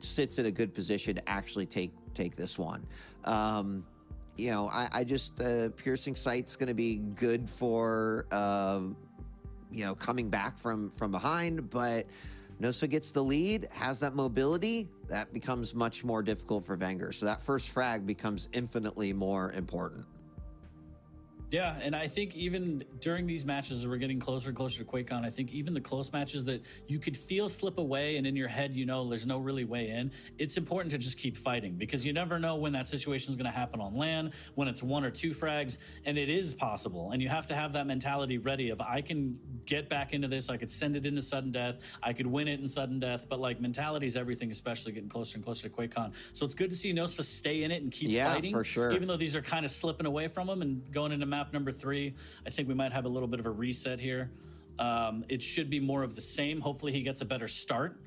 F: sits in a good position to actually take this one. You know, I just piercing sight's going to be good for you know, coming back from behind, but Nosfa gets the lead, has that mobility, that becomes much more difficult for Venger. So that first frag becomes infinitely more important.
A: Yeah, and I think even during these matches, as we're getting closer and closer to QuakeCon, I think even the close matches that you could feel slip away and in your head, you know, there's no really way in, it's important to just keep fighting because you never know when that situation is going to happen on LAN, when it's 1 or 2 frags, and it is possible. And you have to have that mentality ready of, I can get back into this, I could send it into sudden death, I could win it in sudden death, but like mentality is everything, especially getting closer and closer to QuakeCon. So it's good to see Nosfa stay in it and keep fighting.
F: Yeah, for sure.
A: Even though these are kind of slipping away from him and going into map number 3, I think we might have a little bit of a reset here. It should be more of the same. Hopefully he gets a better start,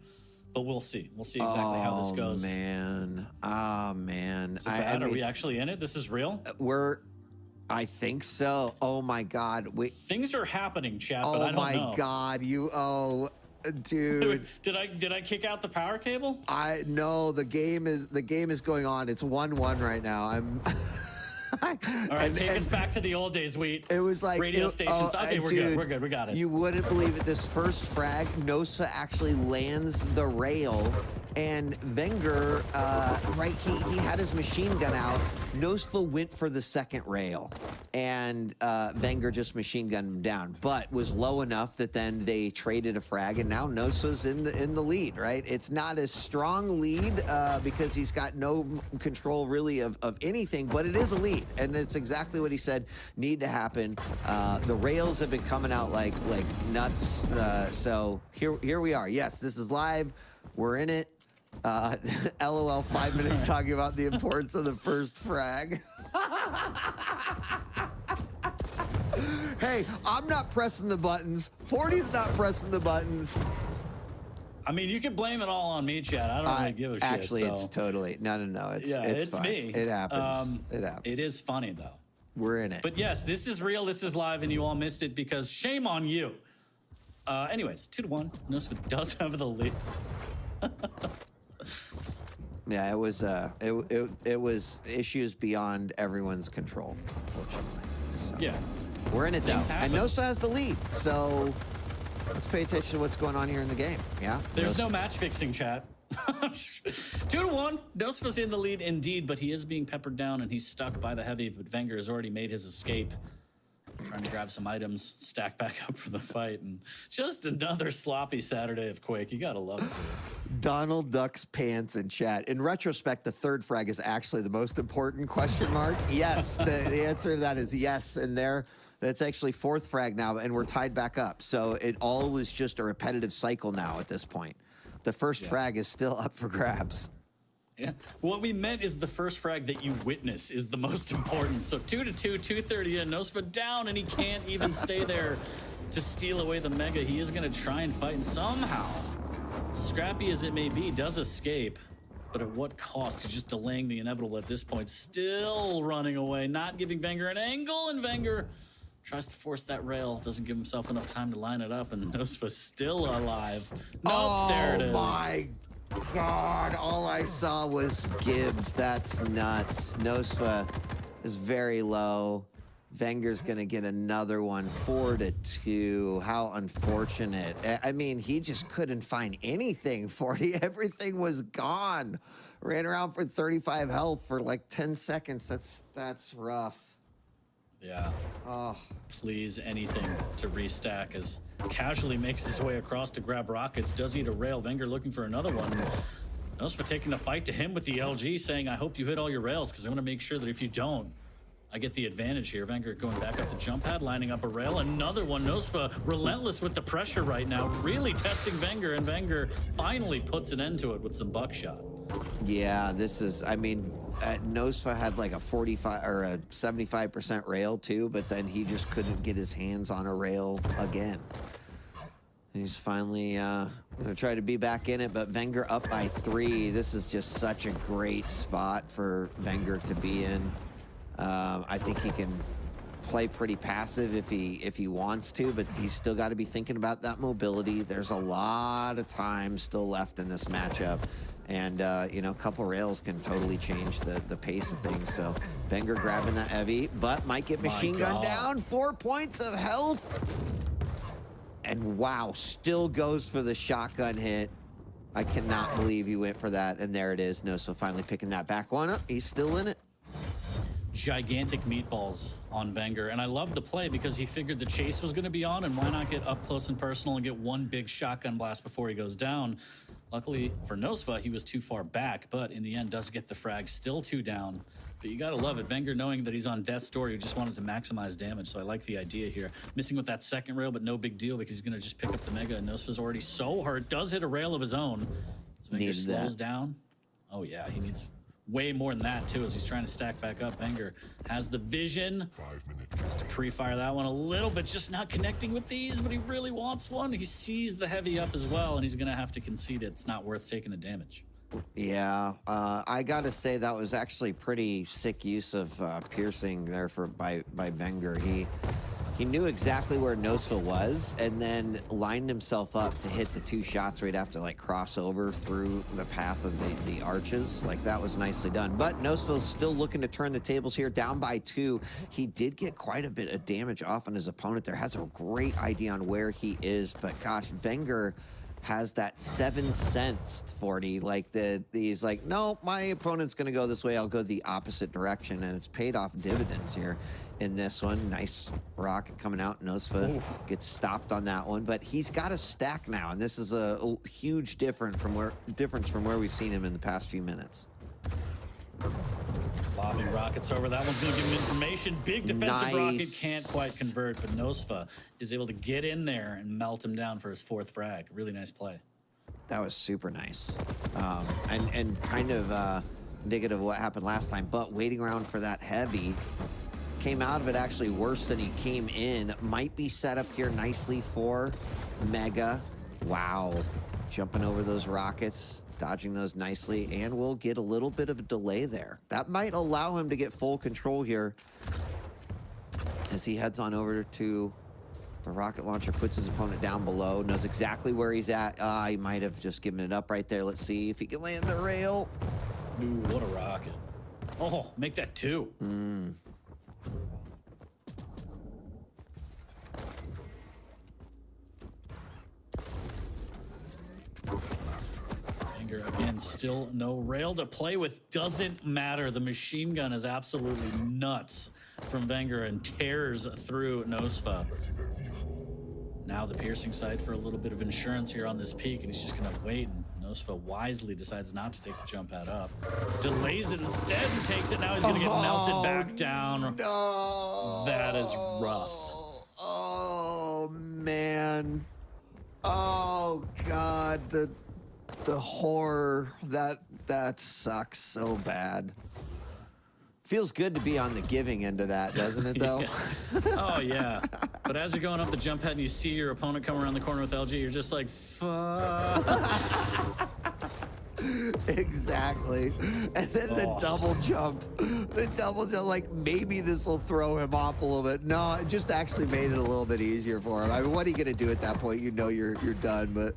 A: but we'll see. We'll see exactly how this goes.
F: Man. Man.
A: Is it bad? Are we actually in it? This is real?
F: I think so. Oh my God.
A: Things are happening, chat, but I don't know.
F: Oh my God. Dude.
A: Did I kick out the power cable?
F: No, the game is going on. It's 1-1 right now.
A: All right, take us back to the old days, Wheat.
F: It was like
A: radio stations. Okay, we're good. We're good. We got it.
F: You wouldn't believe it. This first frag, Nosfa actually lands the rail, and Venger, right? He had his machine gun out. Nosfa went for the second rail, and Venger just machine gunned him down, but was low enough that then they traded a frag, and now Nosfa's in the lead. Right? It's not a strong lead because he's got no control really of anything, but it is a lead. And it's exactly what he said need to happen. The rails have been coming out like nuts. So here we are. Yes, this is live. We're in it. LOL, 5 minutes talking about the importance of the first frag. Hey, I'm not pressing the buttons. 40's not pressing the buttons.
A: I mean, you can blame it all on me, Chad. I don't really give a shit.
F: Actually, it's totally no. It's fine.
A: Me.
F: It happens. It happens.
A: It is funny though.
F: We're in it.
A: But yes, this is real. This is live, and you all missed it because shame on you. Anyways, 2-1. Nosfa does have the lead.
F: Yeah, it was issues beyond everyone's control, unfortunately. So.
A: Yeah.
F: We're in it though,
A: happen.
F: and Nosfa has the lead. So let's pay attention to what's going on here in the game. Yeah.
A: There's no match fixing, chat. 2-1. Nosfa's in the lead indeed, but he is being peppered down and he's stuck by the heavy. But Venger has already made his escape. Trying to grab some items, stack back up for the fight, and just another sloppy Saturday of Quake. You gotta love it.
F: Donald Duck's pants in chat. In retrospect, the third frag is actually the most important question mark. Yes, the answer to that is yes. And that's actually fourth frag now, and we're tied back up. So it all is just a repetitive cycle now at this point. The first frag is still up for grabs.
A: Yeah. What we meant is the first frag that you witness is the most important. So 2-2, 230 in. Nosfa down, and he can't even stay there to steal away the Mega. He is going to try and fight, and somehow, scrappy as it may be, does escape. But at what cost? He's just delaying the inevitable at this point. Still running away, not giving Venger an angle, and Venger tries to force that rail. Doesn't give himself enough time to line it up, and Nosfa's still alive. Nope, there it is.
F: Oh my God, all I saw was Gibbs. That's nuts. Nosfa is very low. Venger's going to get another one, 4-2. How unfortunate. I mean, he just couldn't find anything for it. Everything was gone. Ran around for 35 health for like 10 seconds. That's rough.
A: Yeah.
F: Oh.
A: Please, anything to restack as casually makes his way across to grab rockets. Does eat a rail. Venger looking for another one. Nosfa taking the fight to him with the LG, saying, I hope you hit all your rails, because I'm going to make sure that if you don't, I get the advantage here. Venger going back up the jump pad, lining up a rail. Another one. Nosfa relentless with the pressure right now, really testing Venger, and Venger finally puts an end to it with some buckshot.
F: Yeah, this is, I mean, Nosfa had like a 45 or a 75% rail too, but then he just couldn't get his hands on a rail again. He's finally going to try to be back in it, but Venger up by 3. This is just such a great spot for Venger to be in. I think he can play pretty passive if he wants to, but he's still got to be thinking about that mobility. There's a lot of time still left in this matchup, and you know, a couple rails can totally change the pace of things. So Venger grabbing that heavy, but might get machine gun down. 4 points of health, and wow, still goes for the shotgun hit. I cannot believe he went for that, and there it is. Nosfa finally picking that back one up. He's still in it.
A: Gigantic meatballs on Venger, and I love the play because he figured the chase was going to be on, and why not get up close and personal and get one big shotgun blast before he goes down. Luckily for Nosfa, he was too far back, but in the end does get the frag, still 2 down. But you gotta love it. Venger knowing that he's on death's door, he just wanted to maximize damage, so I like the idea here. Missing with that second rail, but no big deal because he's gonna just pick up the mega, and Nosfa's already so hurt. Does hit a rail of his own. So Venger slows down. Oh yeah, he needs way more than that too as he's trying to stack back up. Venger has the vision.
D: 5 minutes.
A: Tries to pre-fire that one a little bit, just not connecting with these, but he really wants one. He sees the heavy up as well, and he's gonna have to concede it. It's not worth taking the damage.
F: Yeah, I gotta say that was actually pretty sick use of piercing there by Venger. He knew exactly where Nosfa was, and then lined himself up to hit the 2 shots where he'd have to like cross over through the path of the arches. Like, that was nicely done. But Nosfa's still looking to turn the tables here, down by 2. He did get quite a bit of damage off on his opponent there. Has a great idea on where he is, but gosh, Venger has that 7 cents 40. Like, he's like, no, my opponent's gonna go this way, I'll go the opposite direction, and it's paid off dividends here in this one. Nice rocket coming out. Nosfa gets stopped on that one, but he's got a stack now, and this is a huge difference from where we've seen him in the past few minutes.
A: Lobbing rockets over. That one's going to give him information. Big defensive rocket.
F: Nice.
A: Can't quite convert, but Nosfa is able to get in there and melt him down for his 4th frag. Really nice play.
F: That was super nice. And kind of indicative of what happened last time, but waiting around for that heavy. Came out of it actually worse than he came in. Might be set up here nicely for Mega. Wow. Jumping over those rockets, dodging those nicely, and we'll get a little bit of a delay there. That might allow him to get full control here as he heads on over to the rocket launcher, puts his opponent down below, knows exactly where he's at. He might have just given it up right there. Let's see if he can land the rail.
A: Ooh, what a rocket. Oh, make that 2. Again, still no rail to play with. Doesn't matter. The machine gun is absolutely nuts from Venger and tears through Nosfa. Now the piercing sight for a little bit of insurance here on this peak, and he's just going to wait. And Nosfa wisely decides not to take the jump pad up. Delays it instead and takes it. Now he's going to get melted back down.
F: No.
A: That is rough.
F: Oh, man. Oh, God. The horror, that sucks so bad. Feels good to be on the giving end of that, doesn't it, though?
A: Yeah. Oh, yeah. But as you're going up the jump pad and you see your opponent come around the corner with LG, you're just like, fuck.
F: Exactly. And then the double jump, like, maybe this will throw him off a little bit. No, it just actually made it a little bit easier for him. I mean, what are you going to do at that point? You know you're done, but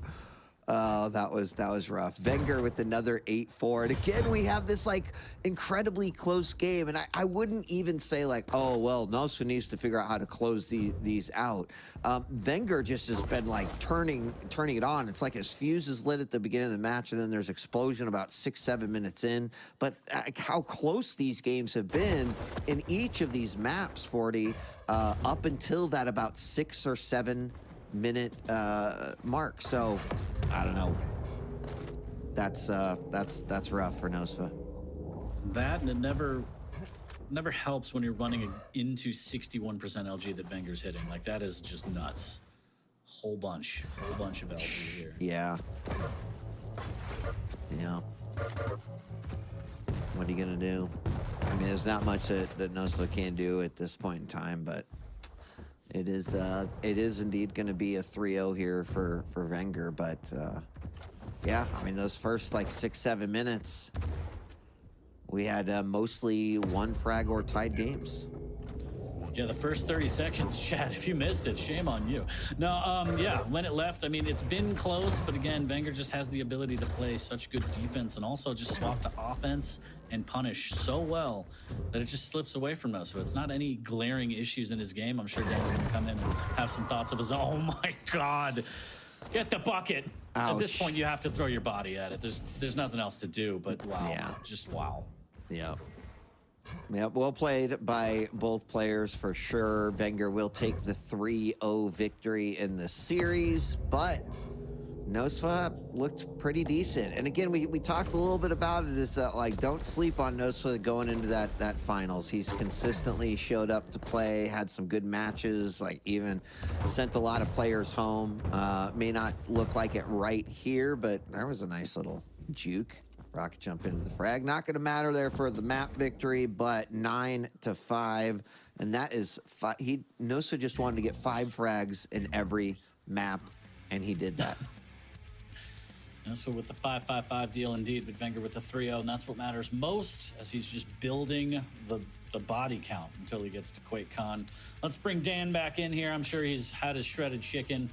F: Oh, that was rough. Venger with another 8-4. And again, we have this like incredibly close game. And I wouldn't even say like, oh, well, Nosfa needs to figure out how to close these out. Venger just has been like turning it on. It's like his fuse is lit at the beginning of the match, and then there's explosion about 6-7 minutes in. But how close these games have been in each of these maps, 40, up until that about 6 or 7 minute mark. So I don't know. That's rough for Nosfa.
A: That, and it never helps when you're running into 61% LG that Venger's hitting. Like, that is just nuts. Whole bunch of LG here.
F: Yeah. What are you gonna do? I mean, there's not much that Nosfa can do at this point in time, but it is indeed going to be a 3-0 here for Venger. But yeah, I mean, those first like 6-7 minutes, we had mostly one frag or tied games.
A: Yeah, the first 30 seconds, Chad, if you missed it, shame on you. No, yeah, when it left, I mean, it's been close, but again, Venger just has the ability to play such good defense and also just swap to offense and punish so well that it just slips away from us. So it's not any glaring issues in his game. I'm sure Dan's gonna come in and have some thoughts of his own. Oh my God, get the bucket.
F: Ouch.
A: At this point, you have to throw your body at it. There's nothing else to do, but wow,
F: Yeah.
A: just wow.
F: Yep. Yep, well played by both players for sure. Venger will take the 3-0 victory in the series, but Nosfa looked pretty decent. And again, we talked a little bit about it, is that like, don't sleep on Nosfa going into that finals. He's consistently showed up to play, had some good matches, like even sent a lot of players home. May not look like it right here, but there was a nice little juke. Rocket jump into the frag. Not going to matter there for the map victory, but 9-5. And that is, Nosfa just wanted to get 5 frags in every map, and he did that.
A: Nosfa with the 5-5-5 deal indeed, but Venger with the 3-0, and that's what matters most as he's just building the body count until he gets to QuakeCon. Let's bring Dan back in here. I'm sure he's had his shredded chicken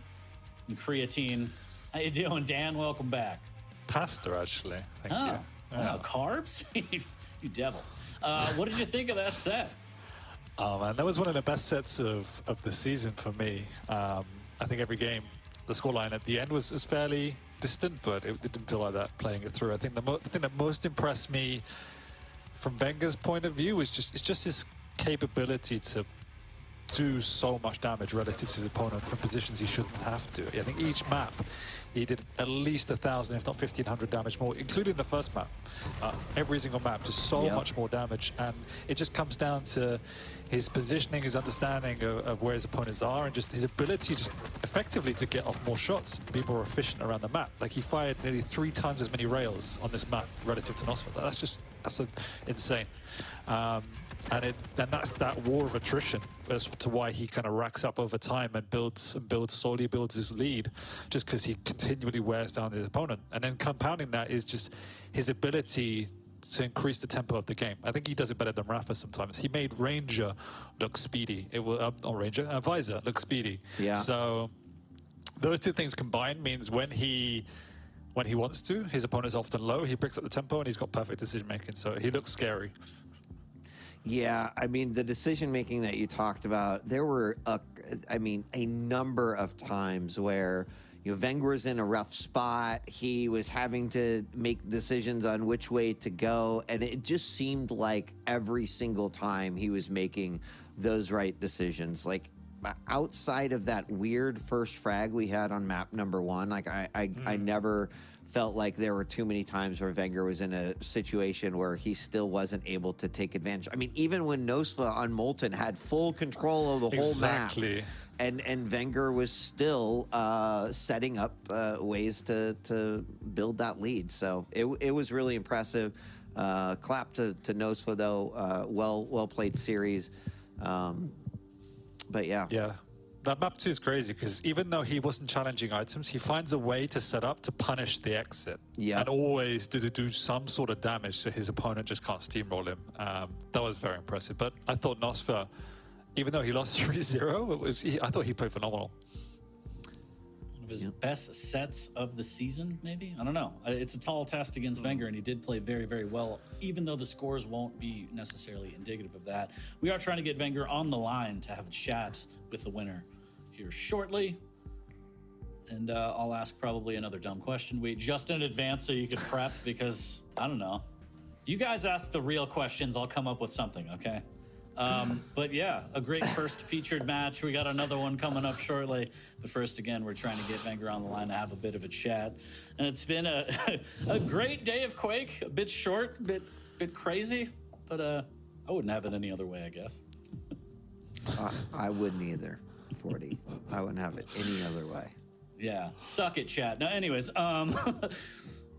A: and creatine. How you doing, Dan? Welcome back.
B: Pasta, actually. Thank you.
A: Wow, carbs? You devil. What did you think of that set?
B: Oh man, that was one of the best sets of the season for me. I think every game, the scoreline at the end was fairly distant, but it didn't feel like that playing it through. I think the thing that most impressed me from Venger's point of view was just his capability to do so much damage relative to the opponent from positions he shouldn't have to. I think each map he did at least 1,000, if not 1,500 damage more, including the first map. Every single map, just so much more damage, and it just comes down to his positioning, his understanding of where his opponents are, and just his ability just effectively to get off more shots, be more efficient around the map. Like, he fired nearly 3 times as many rails on this map relative to Nosfa. That's insane. And that's that war of attrition as to why he kind of racks up over time and slowly builds his lead, just because he continually wears down his opponent. And then compounding that is just his ability to increase the tempo of the game. I think he does it better than Rafa sometimes. He made Ranger look speedy. It will not Ranger, Visor look speedy.
F: Yeah.
B: So those two things combined means when he wants to, his opponent's often low. He picks up the tempo and he's got perfect decision making. So he looks scary.
F: Yeah, I mean, the decision-making that you talked about, there were, a number of times where, Venger was in a rough spot. He was having to make decisions on which way to go, and it just seemed like every single time he was making those right decisions. Like, outside of that weird first frag we had on map number 1, like, I never felt like there were too many times where Venger was in a situation where he still wasn't able to take advantage. I mean, even when Nosfa on Molten had full control of the whole map, and Venger was still setting up ways to build that lead. So it was really impressive. Clap to Nosfa though. Well played series. But yeah.
B: Yeah. That map 2 is crazy because even though he wasn't challenging items, he finds a way to set up to punish the exit.
F: Yeah.
B: And always do some sort of damage so his opponent just can't steamroll him. That was very impressive. But I thought Nosfa, even though he lost 3-0, I thought he played phenomenal.
A: his best sets of the season, maybe? I don't know. It's a tall test against Venger, and he did play very, very well, even though the scores won't be necessarily indicative of that. We are trying to get Venger on the line to have a chat with the winner here shortly. And I'll ask probably another dumb question. Wait, just in advance so you could prep, because, I don't know. You guys ask the real questions, I'll come up with something, okay? But yeah, a great first featured match. We got another one coming up shortly. But first, again, we're trying to get Venger on the line to have a bit of a chat. And it's been a great day of Quake. A bit short, a bit crazy, but I wouldn't have it any other way, I guess.
F: I wouldn't either, 40. I wouldn't have it any other way.
A: Yeah, suck it, chat. Now, anyways,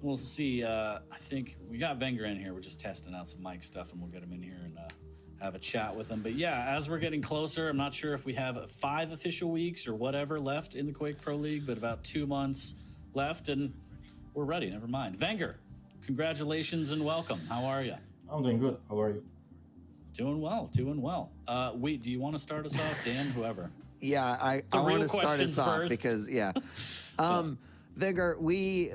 A: we'll see. I think we got Venger in here. We're just testing out some mic stuff, and we'll get him in here and have a chat with him. But yeah, as we're getting closer, I'm not sure if we have 5 official weeks or whatever left in the Quake Pro League, but about 2 months left, and we're ready. Never mind. Venger, congratulations and welcome. How are you?
G: I'm doing good. How are you?
A: Doing well, doing well. Wait, do you want to start us off, Dan? Whoever.
F: Yeah, I want to start us off
A: first.
F: because, Venger, we,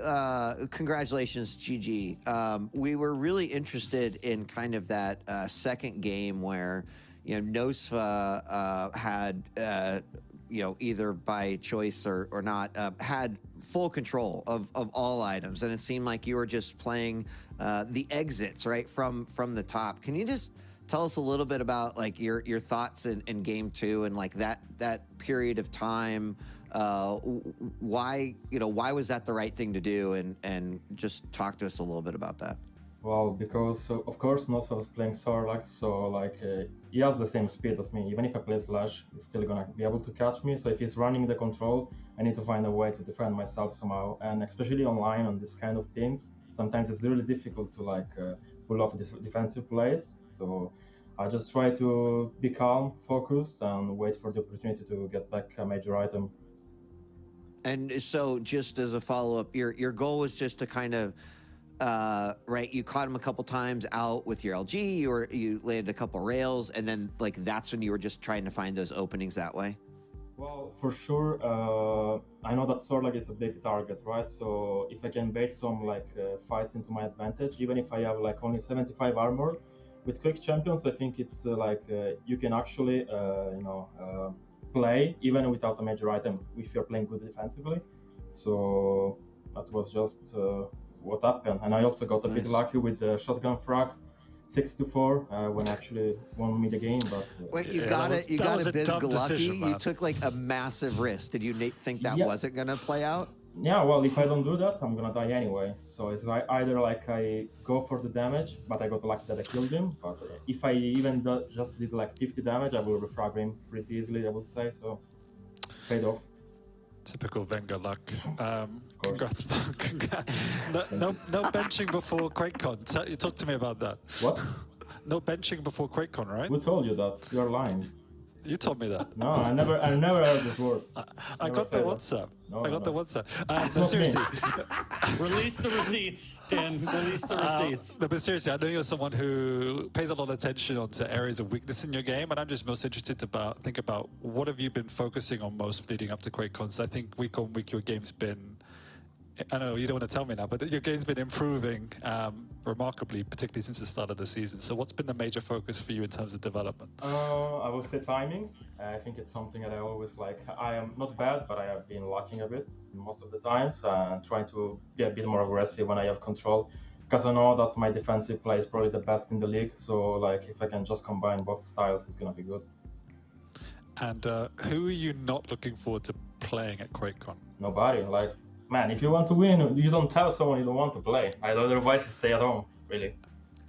F: congratulations, GG. We were really interested in kind of that second game where, Nosfa had, either by choice or not, had full control of all items. And it seemed like you were just playing the exits, right, from the top. Can you just tell us a little bit about like your thoughts in game 2 and like that period of time? Why was that the right thing to do? And just talk to us a little bit about that.
G: Well, because of course Nosfa was playing Sarlacc, so he has the same speed as me. Even if I play Slash, he's still gonna be able to catch me. So if he's running the control, I need to find a way to defend myself somehow. And especially online on this kind of things, sometimes it's really difficult to pull off these defensive plays. So I just try to be calm, focused, and wait for the opportunity to get back a major item.
F: And so just as a follow-up, your goal was just to kind of, you caught him a couple times out with your LG, you landed a couple rails, and then that's when you were just trying to find those openings that way?
G: Well, for sure, I know that Sarlacc is a big target, right? So if I can bait some fights into my advantage, even if I have only 75 armor, with Quake Champions, I think it's you can actually, play even without a major item if you're playing good defensively. So that was just what happened. And I also got a bit lucky with the shotgun frag 6-4 when I actually won me the game. But
F: wait, you got a bit lucky. You took a massive risk. Did you think that wasn't gonna play out?
G: Yeah, well, if I don't do that, I'm gonna die anyway. So it's either I go for the damage, but I got lucky that I killed him. But if I even just did 50 damage, I will refrag him pretty easily, I would say. So paid off.
B: Typical Venger luck. Congrats. No benching before QuakeCon. You talk to me about that.
G: What?
B: No benching before QuakeCon, right?
G: Who told you that? You're lying.
B: You told me that.
G: No, I never heard this word.
B: I got the WhatsApp. I got the WhatsApp. But seriously,
A: release the receipts, Dan. Release the receipts.
B: No, but seriously, I know you're someone who pays a lot of attention onto areas of weakness in your game, and I'm just most interested to think about what have you been focusing on most leading up to QuakeCon. So I think week on week your game's been. I know you don't want to tell me now, but your game's been improving remarkably, particularly since the start of the season. So what's been the major focus for you in terms of development?
G: I would say timings. I think it's something that I always I am not bad, but I have been lacking a bit most of the times, and trying to be a bit more aggressive when I have control. Because I know that my defensive play is probably the best in the league. So if I can just combine both styles, it's going to be good.
B: And who are you not looking forward to playing at QuakeCon?
G: Nobody. Man, if you want to win, you don't tell someone you don't want to play. Otherwise, you stay at home, really.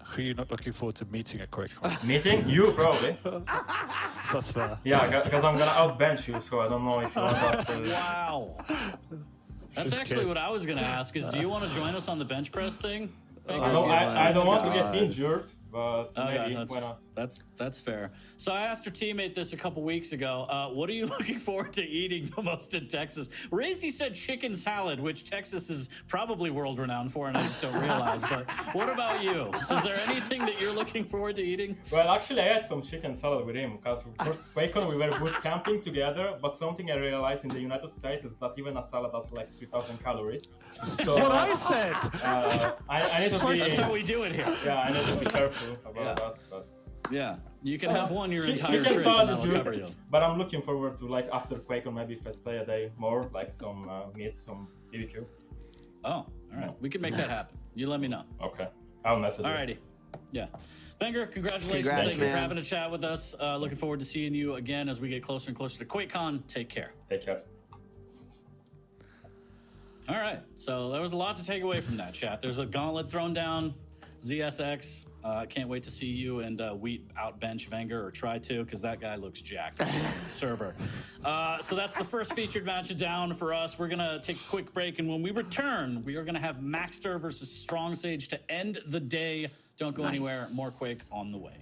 B: Who are you not looking forward to meeting at QuakeCon?
G: Meeting? You, probably.
B: That's fair.
G: Yeah, because I'm going to outbench you, so I don't know if you want that to...
A: Wow. That's actually what I was going to ask, is do you want to join us on the bench press thing?
G: I don't want to get injured, but maybe why not?
A: That's fair. So I asked her teammate this a couple weeks ago. What are you looking forward to eating the most in Texas? Raisy said chicken salad, which Texas is probably world renowned for, and I just don't realize. But what about you? Is there anything that you're looking forward to eating?
G: Well, actually, I had some chicken salad with him because first Quake we were boot camping together. But something I realized in the United States is that even a salad has like 3,000 calories. So
B: What I said.
G: I need to be.
A: That's how we do it here.
G: Yeah, I need to be careful about that. But
A: Yeah, you can have one your entire
G: chicken
A: trip,
G: salad
A: and
G: is
A: that'll cover
G: good.
A: you.
G: But I'm looking forward to like after Quake or maybe if I stay a day more, like some meat, some BBQ.
A: Oh, all right. We can make that happen. You let me know.
G: Okay, I'll message you.
A: Alrighty. Yeah. Venger, congratulations.
F: Congrats,
A: Thank you for
F: man.
A: having a chat with us. Looking forward to seeing you again as we get closer and closer to QuakeCon. Take care.
G: Take care.
A: All right. So there was a lot to take away from that chat. There's a gauntlet thrown down. ZSX. Can't wait to see you and Wheat outbench Venger, or try to, because that guy looks jacked on the server. So that's the first featured match down for us. We're going to take a quick break, and when we return, we are going to have Maxter versus Strong Sage to end the day. Don't go anywhere. More Quake on the way.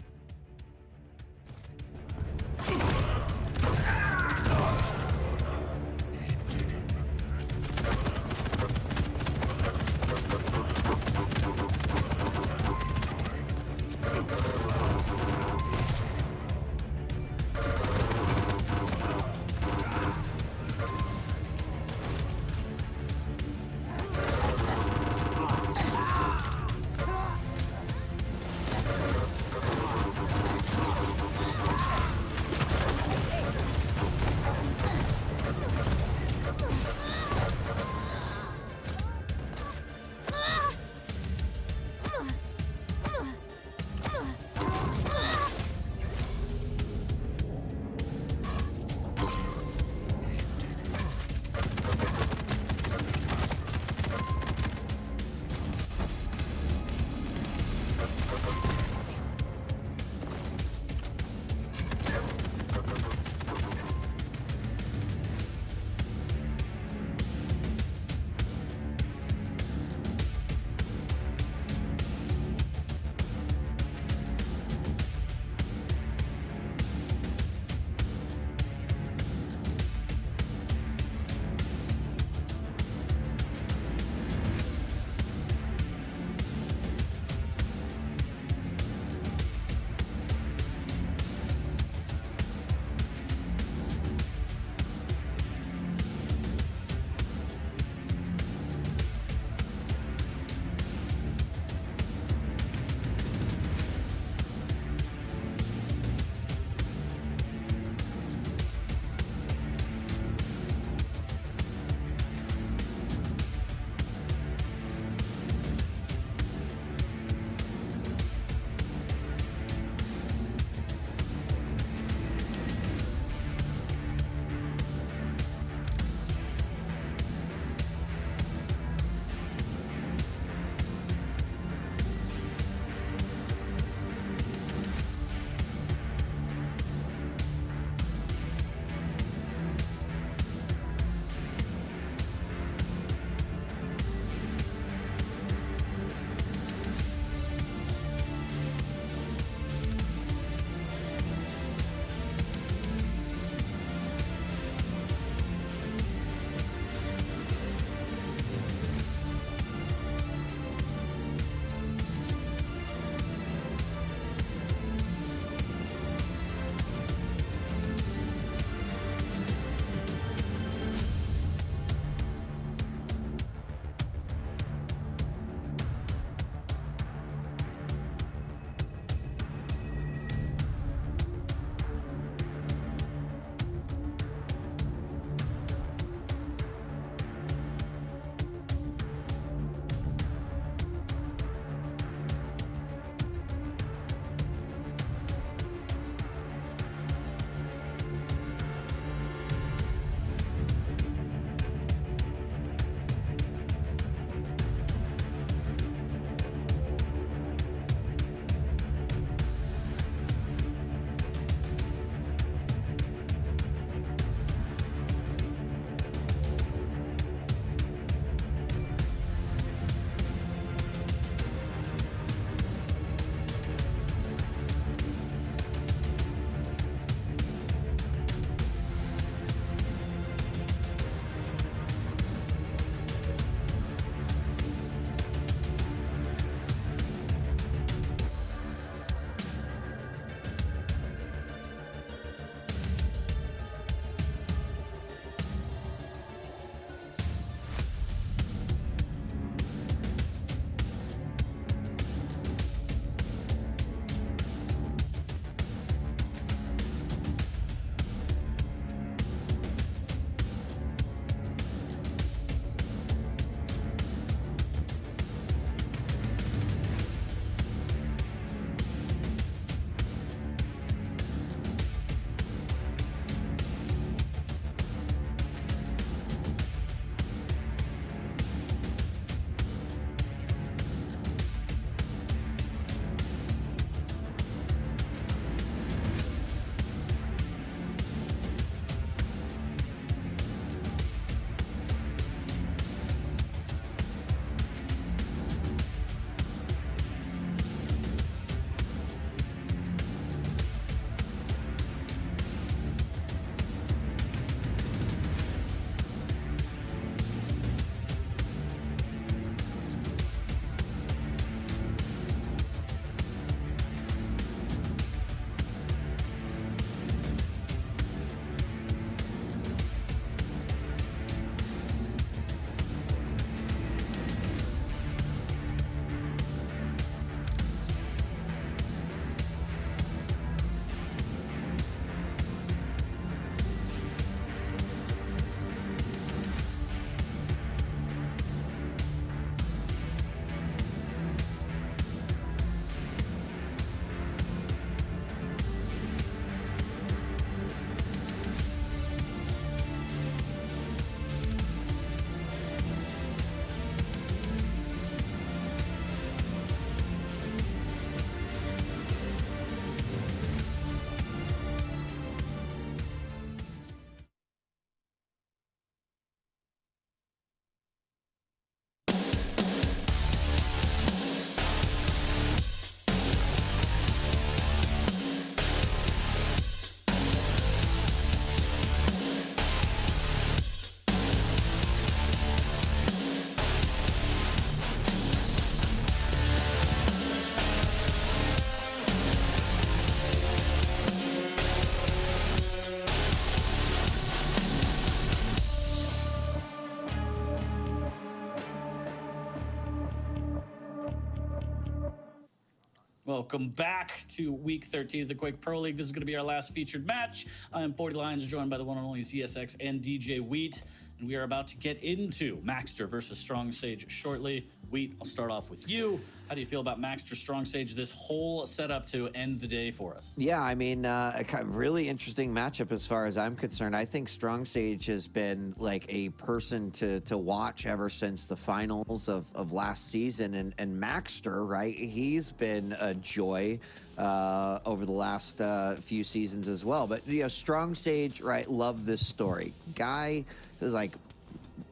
A: welcome back to week 13 of the Quake Pro League. This is going to be our last featured match. I am 40 Lions, joined by the one and only ZSX and DJ Wheat, and we are about to get into Maxter versus Strong Sage shortly. Wheat, I'll start off with you. How do you feel about Maxter Strong Sage, this whole setup to end the day for us?
F: Yeah, I mean, a really interesting matchup as far as I'm concerned. I think Strong Sage has been like a person to watch ever since the finals of last season. And Maxter, right, he's been a joy over the last few seasons as well. But, you know, Strong Sage, right, love this story. Guy is like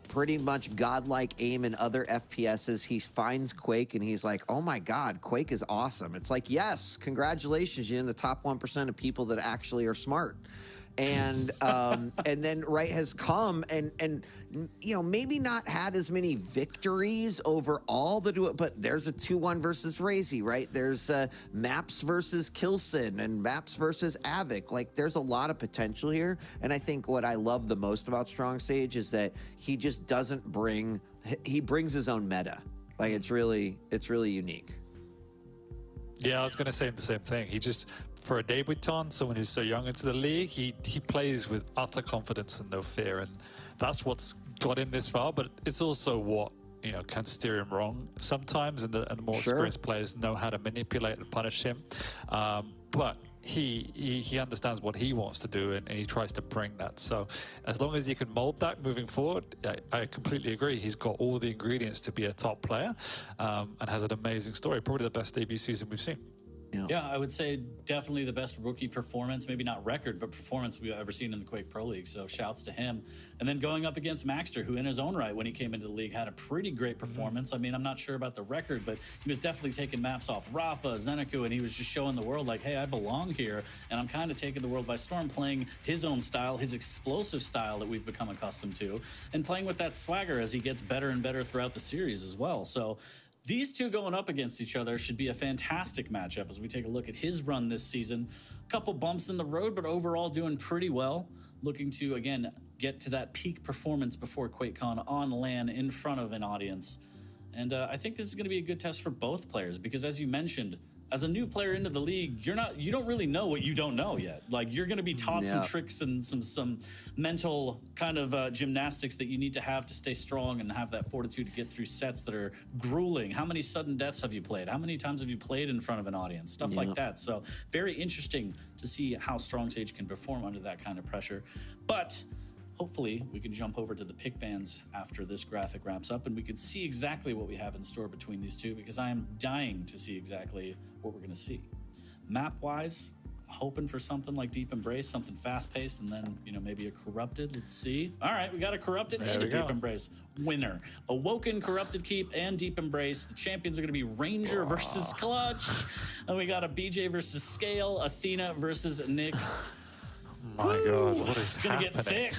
F: pretty much godlike aim in other FPSs. He finds Quake and he's like, oh my God, Quake is awesome. It's like, yes, congratulations, you're in the top 1% of people that actually are smart. And and then right has come and you know, maybe not had as many victories overall, but there's a 2-1 versus Raisy, right? There's Maps versus Kelson and Maps versus Avic. Like, there's a lot of potential here. And I think what I love the most about Strong Sage is that he just doesn't he brings his own meta. Like, it's really unique.
B: Yeah, I was going to say the same thing. He just, for a debutant, someone who's so young into the league, he plays with utter confidence and no fear, and that's what's got him this far. But it's also what, you know, can steer him wrong sometimes, and the more experienced players know how to manipulate and punish him. But he understands what he wants to do, and he tries to bring that. So as long as he can mold that moving forward, I completely agree. He's got all the ingredients to be a top player, and has an amazing story. Probably the best debut season we've seen.
A: Yeah, I would say definitely the best rookie performance, maybe not record, but performance we've ever seen in the Quake Pro League. So shouts to him. And then going up against Maxter, who in his own right, when he came into the league, had a pretty great performance. I mean, I'm not sure about the record, but he was definitely taking maps off Rafa, Zeniku, and he was just showing the world like, hey, I belong here. And I'm kind of taking the world by storm, playing his own style, his explosive style that we've become accustomed to, and playing with that swagger as he gets better and better throughout the series as well. So these two going up against each other should be a fantastic matchup as we take a look at his run this season. A couple bumps in the road, but overall doing pretty well. Looking to, again, get to that peak performance before QuakeCon on LAN in front of an audience. And I think this is going to be a good test for both players because, as you mentioned, as a new player into the league, you don't really know what you don't know yet. Like, you're going to be taught some tricks and some mental kind of gymnastics that you need to have to stay strong and have that fortitude to get through sets that are grueling. How many sudden deaths have you played? How many times have you played in front of an audience? Stuff like that. So very interesting to see how Strong Sage can perform under that kind of pressure. But hopefully we can jump over to the pick bands after this graphic wraps up and we can see exactly what we have in store between these two, because I am dying to see exactly what we're going to see. Map-wise, hoping for something like Deep Embrace, something fast-paced, and then, you know, maybe a Corrupted. Let's see. All right, we got a Corrupted and a Deep Embrace winner. Awoken, Corrupted Keep, and Deep Embrace. The champions are going to be Ranger versus Clutch. And we got a BJ versus Scale, Athena versus Nyx.
B: My God, what is
A: gonna
B: happening?
A: Get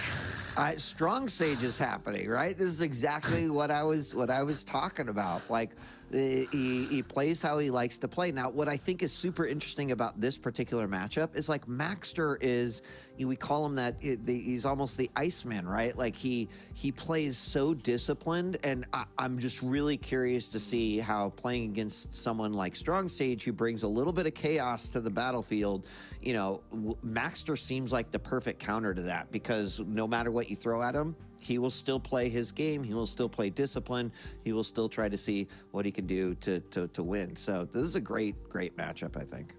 A: thick.
F: Strong Sage is happening, right? This is exactly what I was talking about. Like, he plays how he likes to play. Now, what I think is super interesting about this particular matchup is, like, Maxter is, we call him that, he's almost the Iceman, right? Like, he plays so disciplined, and I'm just really curious to see how playing against someone like Strong Sage, who brings a little bit of chaos to the battlefield, you know, Maxter seems like the perfect counter to that, because no matter what you throw at him, he will still play his game. He will still play discipline. He will still try to see what he can do to win. So this is a great matchup, I think.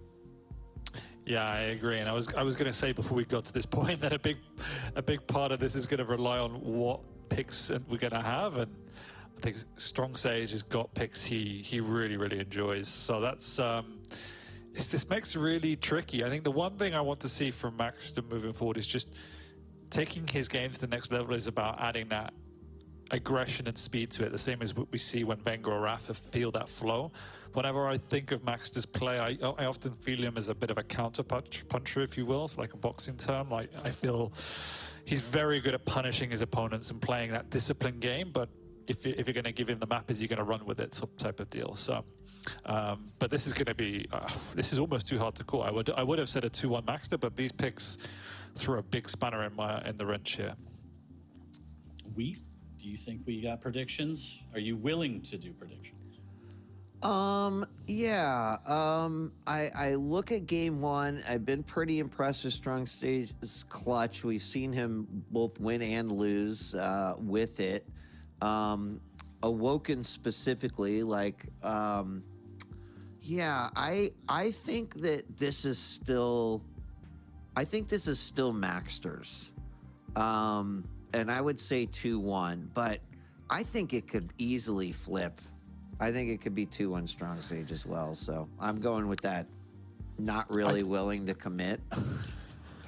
B: Yeah, I agree. And I was going to say before we got to this point that a big part of this is going to rely on what picks we're going to have. And I think Strong Sage has got picks he really enjoys. So that's this makes it really tricky. I think the one thing I want to see from Maxter moving forward is just taking his game to the next level is about adding that aggression and speed to it, the same as what we see when Venger or Rafa feel that flow. Whenever I think of Maxter's play, I often feel him as a bit of a counter puncher, if you will, like a boxing term. Like, I feel he's very good at punishing his opponents and playing that disciplined game, but if you're going to give him the map, is he going to run with it, type of deal. So, but this is going to be, this is almost too hard to call. I would have said a 2-1 Maxter, but these picks threw a big spanner in the wrench here.
A: Do you think we got predictions? Are you willing to do predictions?
F: Yeah, I look at game one. I've been pretty impressed with Strong Stage's clutch. We've seen him both win and lose with it. Awoken specifically, like, yeah, I think that this is still, Maxter's, and I would say 2-1, but I think it could easily flip. I think it could be 2-1 Strong Stage as well. So I'm going with that not really willing to commit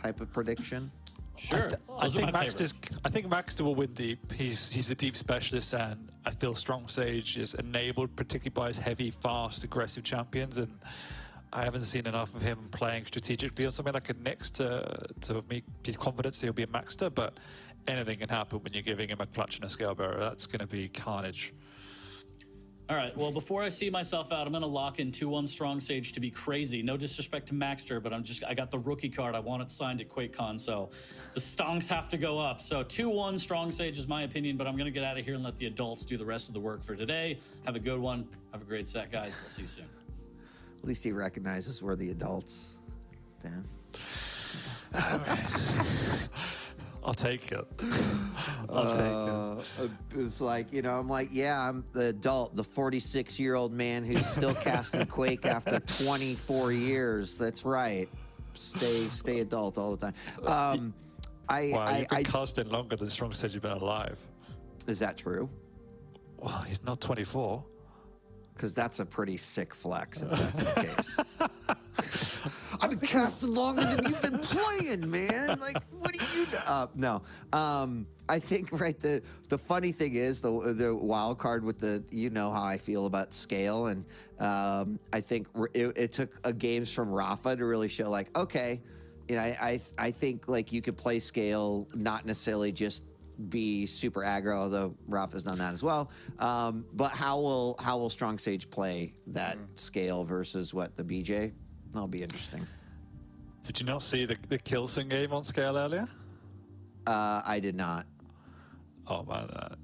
F: type of prediction.
A: Sure.
B: I think Maxter will win deep. He's a deep specialist, and I feel Strong Sage is enabled particularly by his heavy, fast, aggressive champions, and I haven't seen enough of him playing strategically on something like a Nyx to make me confidence he'll be a Maxter, but anything can happen when you're giving him a clutch and a scale bearer. That's going to be carnage.
A: All right, well, before I see myself out, I'm going to lock in 2-1 Strong Sage to be crazy. No disrespect to Maxter, but I got the rookie card. I want it signed at QuakeCon, so the stonks have to go up. So 2-1 Strong Sage is my opinion, but I'm going to get out of here and let the adults do the rest of the work for today. Have a good one. Have a great set, guys. I'll see you soon.
F: At least he recognizes we're the adults, Dan.
B: I'll take it. I'll take it.
F: It's like, you know, I'm like, yeah, I'm the adult, the 46-year-old man who's still casting Quake after 24 years. That's right. Stay adult all the time.
B: You've been casting longer than Strong Sage you've been alive.
F: Is that true?
B: Well, he's not 24.
F: Because that's a pretty sick flex if that's the case. I've been casting longer than you've been playing, man. Like, what do you do? No. I think, right, the funny thing is the wild card with the, you know how I feel about scale. And I think it took games from Rafa to really show, like, okay, you know, I think, like, you could play scale, not necessarily just be super aggro, although Rafa's done that as well. But how will Strong Sage play that scale versus what the BJ? That'll be interesting.
B: Did you not see the Kelson game on scale earlier?
F: I did not.
B: Oh man,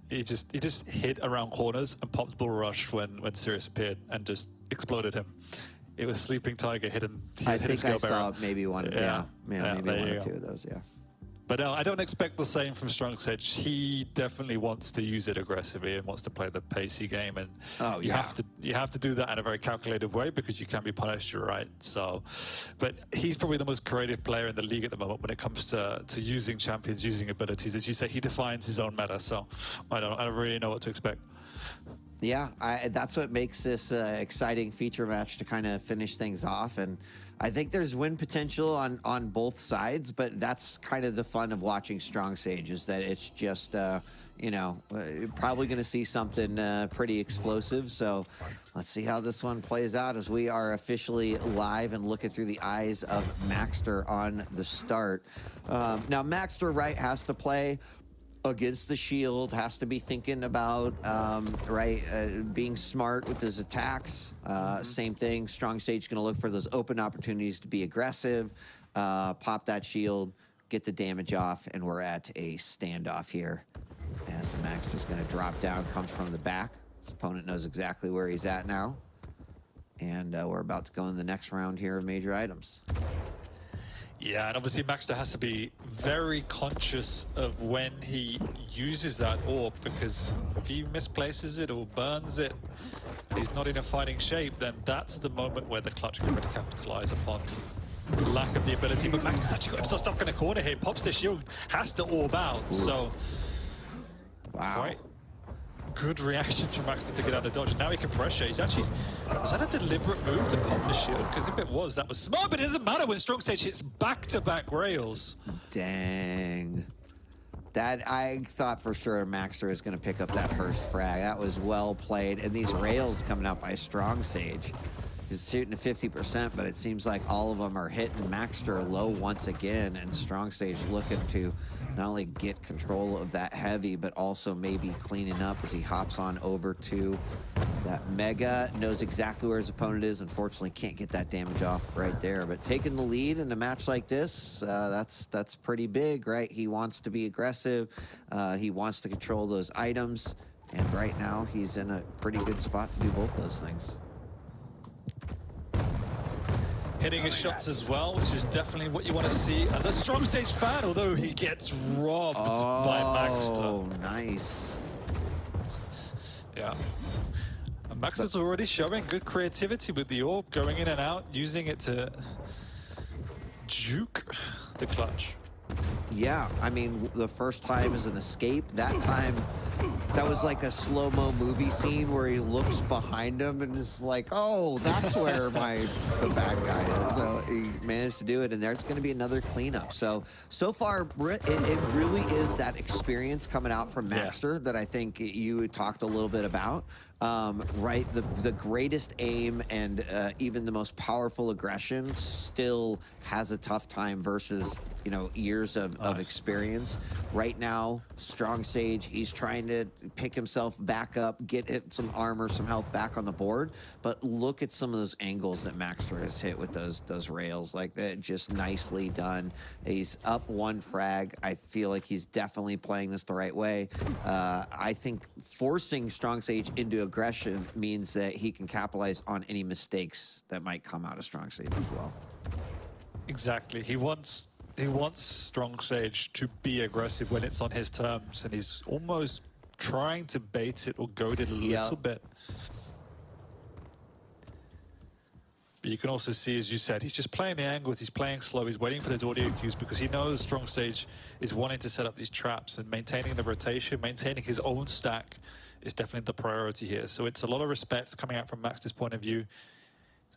B: he just hid around corners and popped bull rush when Sirius appeared and just exploded him. It was Sleeping Tiger hidden.
F: I think I saw maybe one of maybe one or two of those. Yeah.
B: But no, I don't expect the same from Strong Sage. He definitely wants to use it aggressively and wants to play the pacey game, and you have to do that in a very calculated way because you can be punished. You're right. So, but he's probably the most creative player in the league at the moment when it comes to using champions, using abilities. As you say, he defines his own meta. So I don't really know what to expect.
F: Yeah, that's what makes this exciting feature match to kind of finish things off. And I think there's win potential on both sides, but that's kind of the fun of watching Strong Sage, is that it's just, you know, probably going to see something pretty explosive. So let's see how this one plays out as we are officially live and looking through the eyes of Maxter on the start. Now, Maxter, right, has to play against the shield, has to be thinking about being smart with his attacks. Same thing, Strong Sage gonna look for those open opportunities to be aggressive, pop that shield, get the damage off, and we're at a standoff here as Max is gonna drop down, comes from the back. His opponent knows exactly where he's at now, and we're about to go in the next round here of major items.
B: Yeah, and obviously Maxter has to be very conscious of when he uses that orb, because if he misplaces it or burns it, he's not in a fighting shape, then that's the moment where the clutch can really capitalize upon the lack of the ability. But Maxter's actually got himself stuck in a corner here. Pops the shield, has to orb out, so...
F: Wow.
B: Right. Good reaction to Maxter to get out of dodge. Now he can pressure. He's actually... Was that a deliberate move to pop the shield? Because if it was, that was smart, but it doesn't matter when Strong Sage hits back-to-back rails.
F: Dang. That, I thought for sure Maxter is going to pick up that first frag. That was well played. And these rails coming out by Strong Sage. He's shooting to 50%, but it seems like all of them are hitting Maxter low once again. And Strong Sage looking to not only get control of that heavy, but also maybe cleaning up as he hops on over to that Mega. Knows exactly where his opponent is. Unfortunately, can't get that damage off right there. But taking the lead in a match like this, that's pretty big, right? He wants to be aggressive. He wants to control those items. And right now, he's in a pretty good spot to do both those things.
B: hitting his shots as well, which is definitely what you want to see as a Strong Sage fan, although he gets robbed by Maxter.
F: Oh, nice.
B: Yeah. And Maxter's already showing good creativity with the orb, going in and out, using it to juke the clutch.
F: Yeah, I mean, the first time is an escape. That time, that was like a slow-mo movie scene where he looks behind him and is like, oh, that's where the bad guy is. So he managed to do it, and there's going to be another cleanup. So far, it really is that experience coming out from Maxter that I think you talked a little bit about. Right, the greatest aim and even the most powerful aggression still has a tough time versus, you know, years of experience. Right now, Strong Sage, he's trying to pick himself back up, get some armor, some health back on the board. But look at some of those angles that Maxter has hit with those rails, like that, just nicely done. He's up one frag. I feel like he's definitely playing this the right way. I think forcing Strong Sage into aggression means that he can capitalize on any mistakes that might come out of Strong Sage as well.
B: Exactly. He wants Strong Sage to be aggressive when it's on his terms, and he's almost trying to bait it or goad it a little bit. But you can also see, as you said, he's just playing the angles, he's playing slow, he's waiting for those audio cues because he knows Strong Sage is wanting to set up these traps, and maintaining the rotation, maintaining his own stack is definitely the priority here. So it's a lot of respect coming out from Maxter's point of view,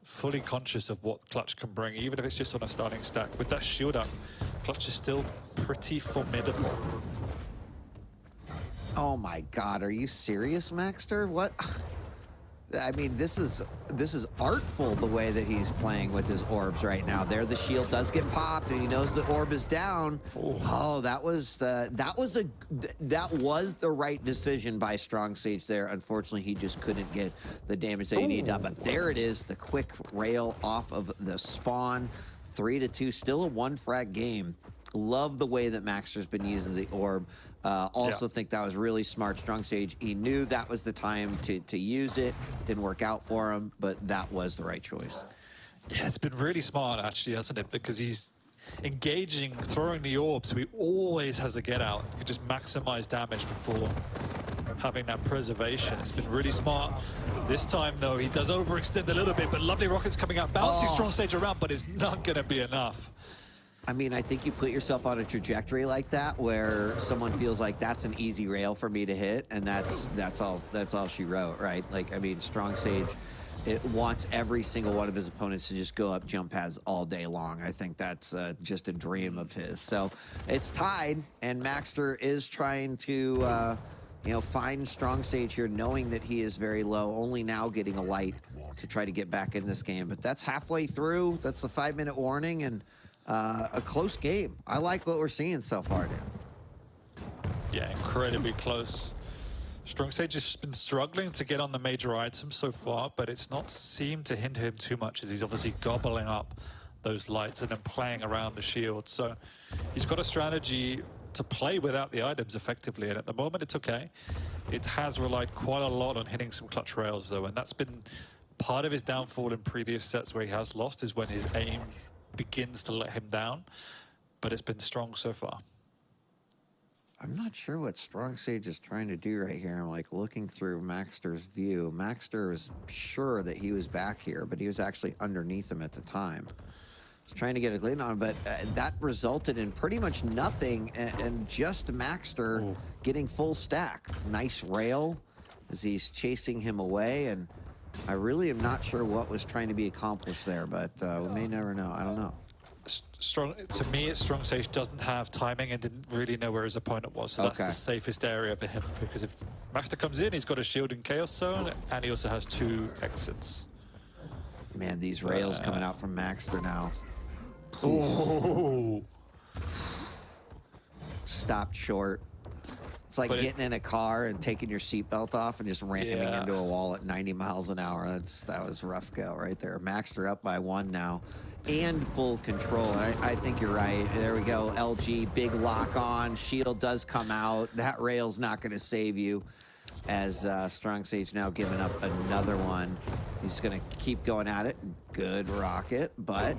B: fully conscious of what Clutch can bring, even if it's just on a starting stack. With that shield up, Clutch is still pretty formidable.
F: Oh my God, are you serious, Maxter? What? I mean, this is artful the way that he's playing with his orbs right now. There, the shield does get popped, and he knows the orb is down. Oh, that was the right decision by Strong Sage there. Unfortunately, he just couldn't get the damage that he needed done. But there it is, the quick rail off of the spawn. 3-2, still a one frag game. Love the way that Maxter's been using the orb. Also think that was really smart. Strong Sage, he knew that was the time to use it. Didn't work out for him, but that was the right choice.
B: Yeah, it's been really smart, actually, hasn't it? Because he's engaging, throwing the orb, so he always has a get out. He can just maximize damage before having that preservation. It's been really smart. This time, though, he does overextend a little bit, but lovely rockets coming out, bouncing Strong Sage around, but it's not going to be enough.
F: I mean, I think you put yourself on a trajectory like that where someone feels like that's an easy rail for me to hit, and that's all she wrote, right? Like, I mean, Strong Sage, it wants every single one of his opponents to just go up jump pads all day long. I think that's just a dream of his. So it's tied, and Maxter is trying to you know, find Strong Sage here, knowing that he is very low, only now getting a light to try to get back in this game. But that's halfway through. That's the 5-minute warning, and a close game. I like what we're seeing so far, Dan.
B: Yeah, incredibly close. Strong Sage has been struggling to get on the major items so far, but it's not seemed to hinder him too much, as he's obviously gobbling up those lights and then playing around the shield. So he's got a strategy to play without the items effectively, and at the moment it's okay. It has relied quite a lot on hitting some clutch rails, though, and that's been part of his downfall in previous sets where he has lost, is when his aim begins to let him down, but it's been strong so far.
F: I'm not sure what Strong Sage is trying to do right here. I'm like looking through Maxter's view. Maxter was sure that he was back here, but he was actually underneath him at the time. He's trying to get a glean on him, but that resulted in pretty much nothing, and just Maxter getting full stack. Nice rail as he's chasing him away, and I really am not sure what was trying to be accomplished there, but we may never know. I don't know.
B: To me, it's Strong Sage doesn't have timing and didn't really know where his opponent was, so that's the safest area for him, because if Maxter comes in, he's got a shield in Chaos Zone, and he also has 2 exits.
F: Man, these rails coming out from Maxter now.
B: Oh!
F: Stopped short. It's like getting in a car and taking your seatbelt off and just ramming into a wall at 90 miles an hour. That was a rough go right there. Maxter up by 1 now, and full control. I think you're right. There we go. LG, big lock on. Shield does come out. That rail's not going to save you, as Strong Sage now giving up another one. He's going to keep going at it. Good rocket, but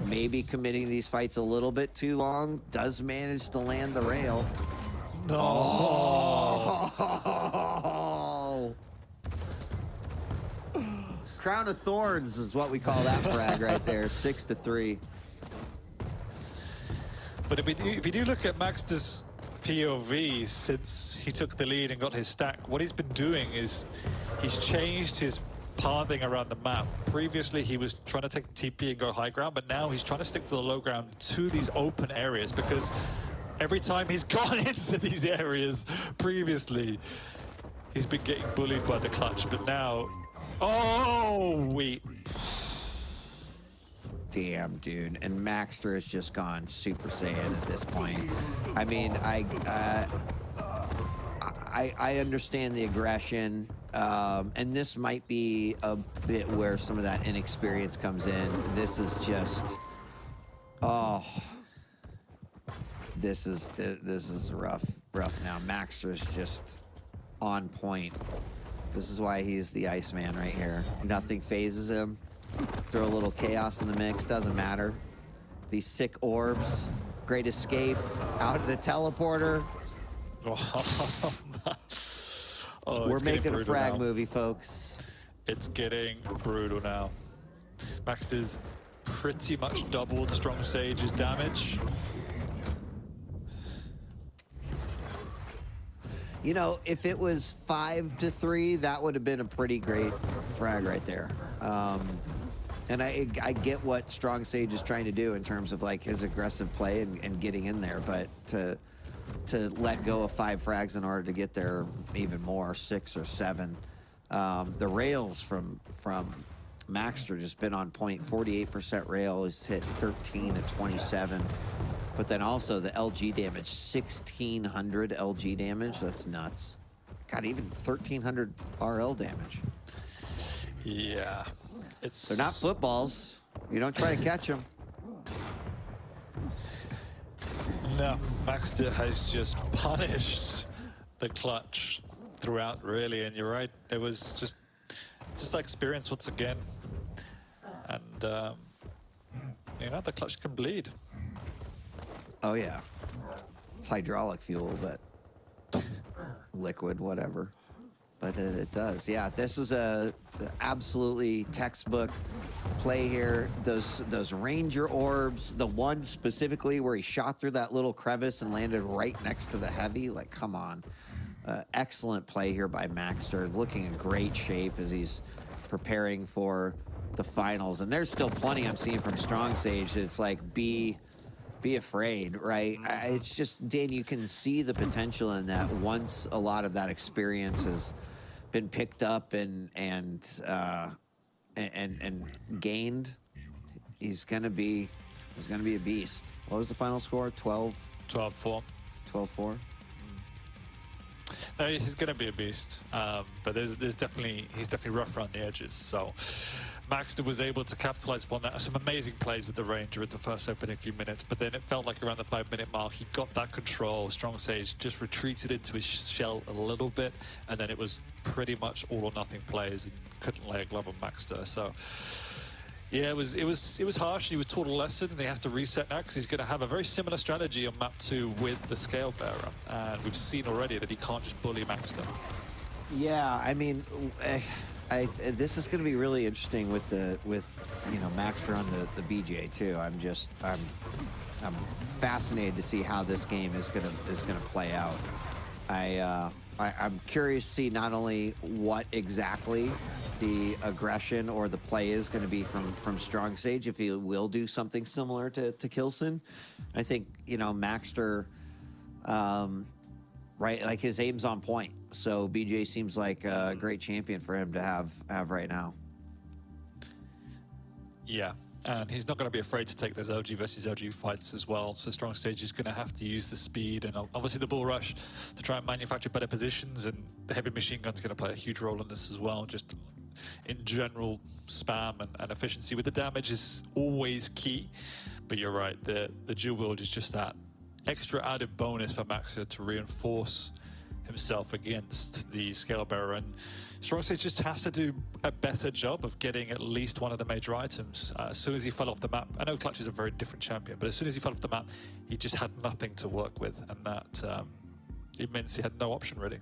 F: maybe committing these fights a little bit too long. Does manage to land the rail.
B: No.
F: Oh. Crown of Thorns is what we call that frag right there. 6-3.
B: But if you do look at Maxter's POV since he took the lead and got his stack, what he's been doing is he's changed his pathing around the map. Previously, he was trying to take TP and go high ground, but now he's trying to stick to the low ground to these open areas, because every time he's gone into these areas previously, he's been getting bullied by the clutch. But now,
F: Damn, dude. And Maxter has just gone Super Saiyan at this point. I mean, I understand the aggression, and this might be a bit where some of that inexperience comes in. This is just, this is rough now. Maxter's just on point. This is why he's the Iceman right here. Nothing phases him. Throw a little chaos in the mix, doesn't matter. These sick orbs, great escape, out of the teleporter. We're making a frag movie, folks.
B: It's getting brutal now. Maxter's pretty much doubled Strong Sage's damage.
F: You know, if it was 5-3, that would have been a pretty great frag right there. And I get what Strong Sage is trying to do in terms of like his aggressive play and getting in there, but to let go of 5 frags in order to get there even more, 6 or 7. The rails from Maxter just been on point. 48% rail, is hit 13 at 27. But then also the LG damage, 1,600 LG damage. That's nuts. God, even 1,300 RL damage.
B: Yeah.
F: They're not footballs. You don't try to catch them.
B: No, Maxter has just punished the clutch throughout, really. And you're right, there was just like experience once again. And, you know, the clutch can bleed.
F: Oh, yeah. It's hydraulic fuel, but liquid, whatever. But it does. Yeah, this is a absolutely textbook play here. Those Ranger orbs, the one specifically where he shot through that little crevice and landed right next to the heavy. Like, come on. Excellent play here by Maxter. Looking in great shape as he's preparing for the finals. And there's still plenty I'm seeing from Strong Sage. It's like, be afraid, right? It's just, Dan, you can see the potential in that once a lot of that experience has been picked up and gained, he's gonna be a beast. What was the final score? 12?
B: 12-4.
F: 12-4?
B: No, he's going to be a beast, but he's definitely rough around the edges. So Maxter was able to capitalize upon that. Some amazing plays with the Ranger at the first opening few minutes, but then it felt like around the 5-minute mark, he got that control. Strong Sage just retreated into his shell a little bit, and then it was pretty much all or nothing plays and couldn't lay a glove on Maxter. So yeah, it was harsh. He was taught a lesson, and he has to reset now because he's going to have a very similar strategy on map 2 with the Scale Bearer, and we've seen already that he can't just bully Maxter.
F: Yeah, I mean, this is going to be really interesting with you know, Maxter on the BJ too. I'm fascinated to see how this game is gonna play out. I'm curious to see not only what exactly the aggression or the play is going to be from Strong Sage, if he will do something similar to Kelson. I think, you know, Maxter, right, like his aim's on point. So BJ seems like a great champion for him to have right now.
B: Yeah, and he's not going to be afraid to take those LG versus LG fights as well. So Strong Stage is going to have to use the speed and obviously the bull rush to try and manufacture better positions, and the heavy machine gun's going to play a huge role in this as well. Just in general, spam and efficiency with the damage is always key. But you're right, the dual wield is just that extra added bonus for Maxter to reinforce himself against the Scale Bearer, and Strong Sage just has to do a better job of getting at least one of the major items. As soon as he fell off the map, I know Clutch is a very different champion, but as soon as he fell off the map, he just had nothing to work with, and that it means he had no option really.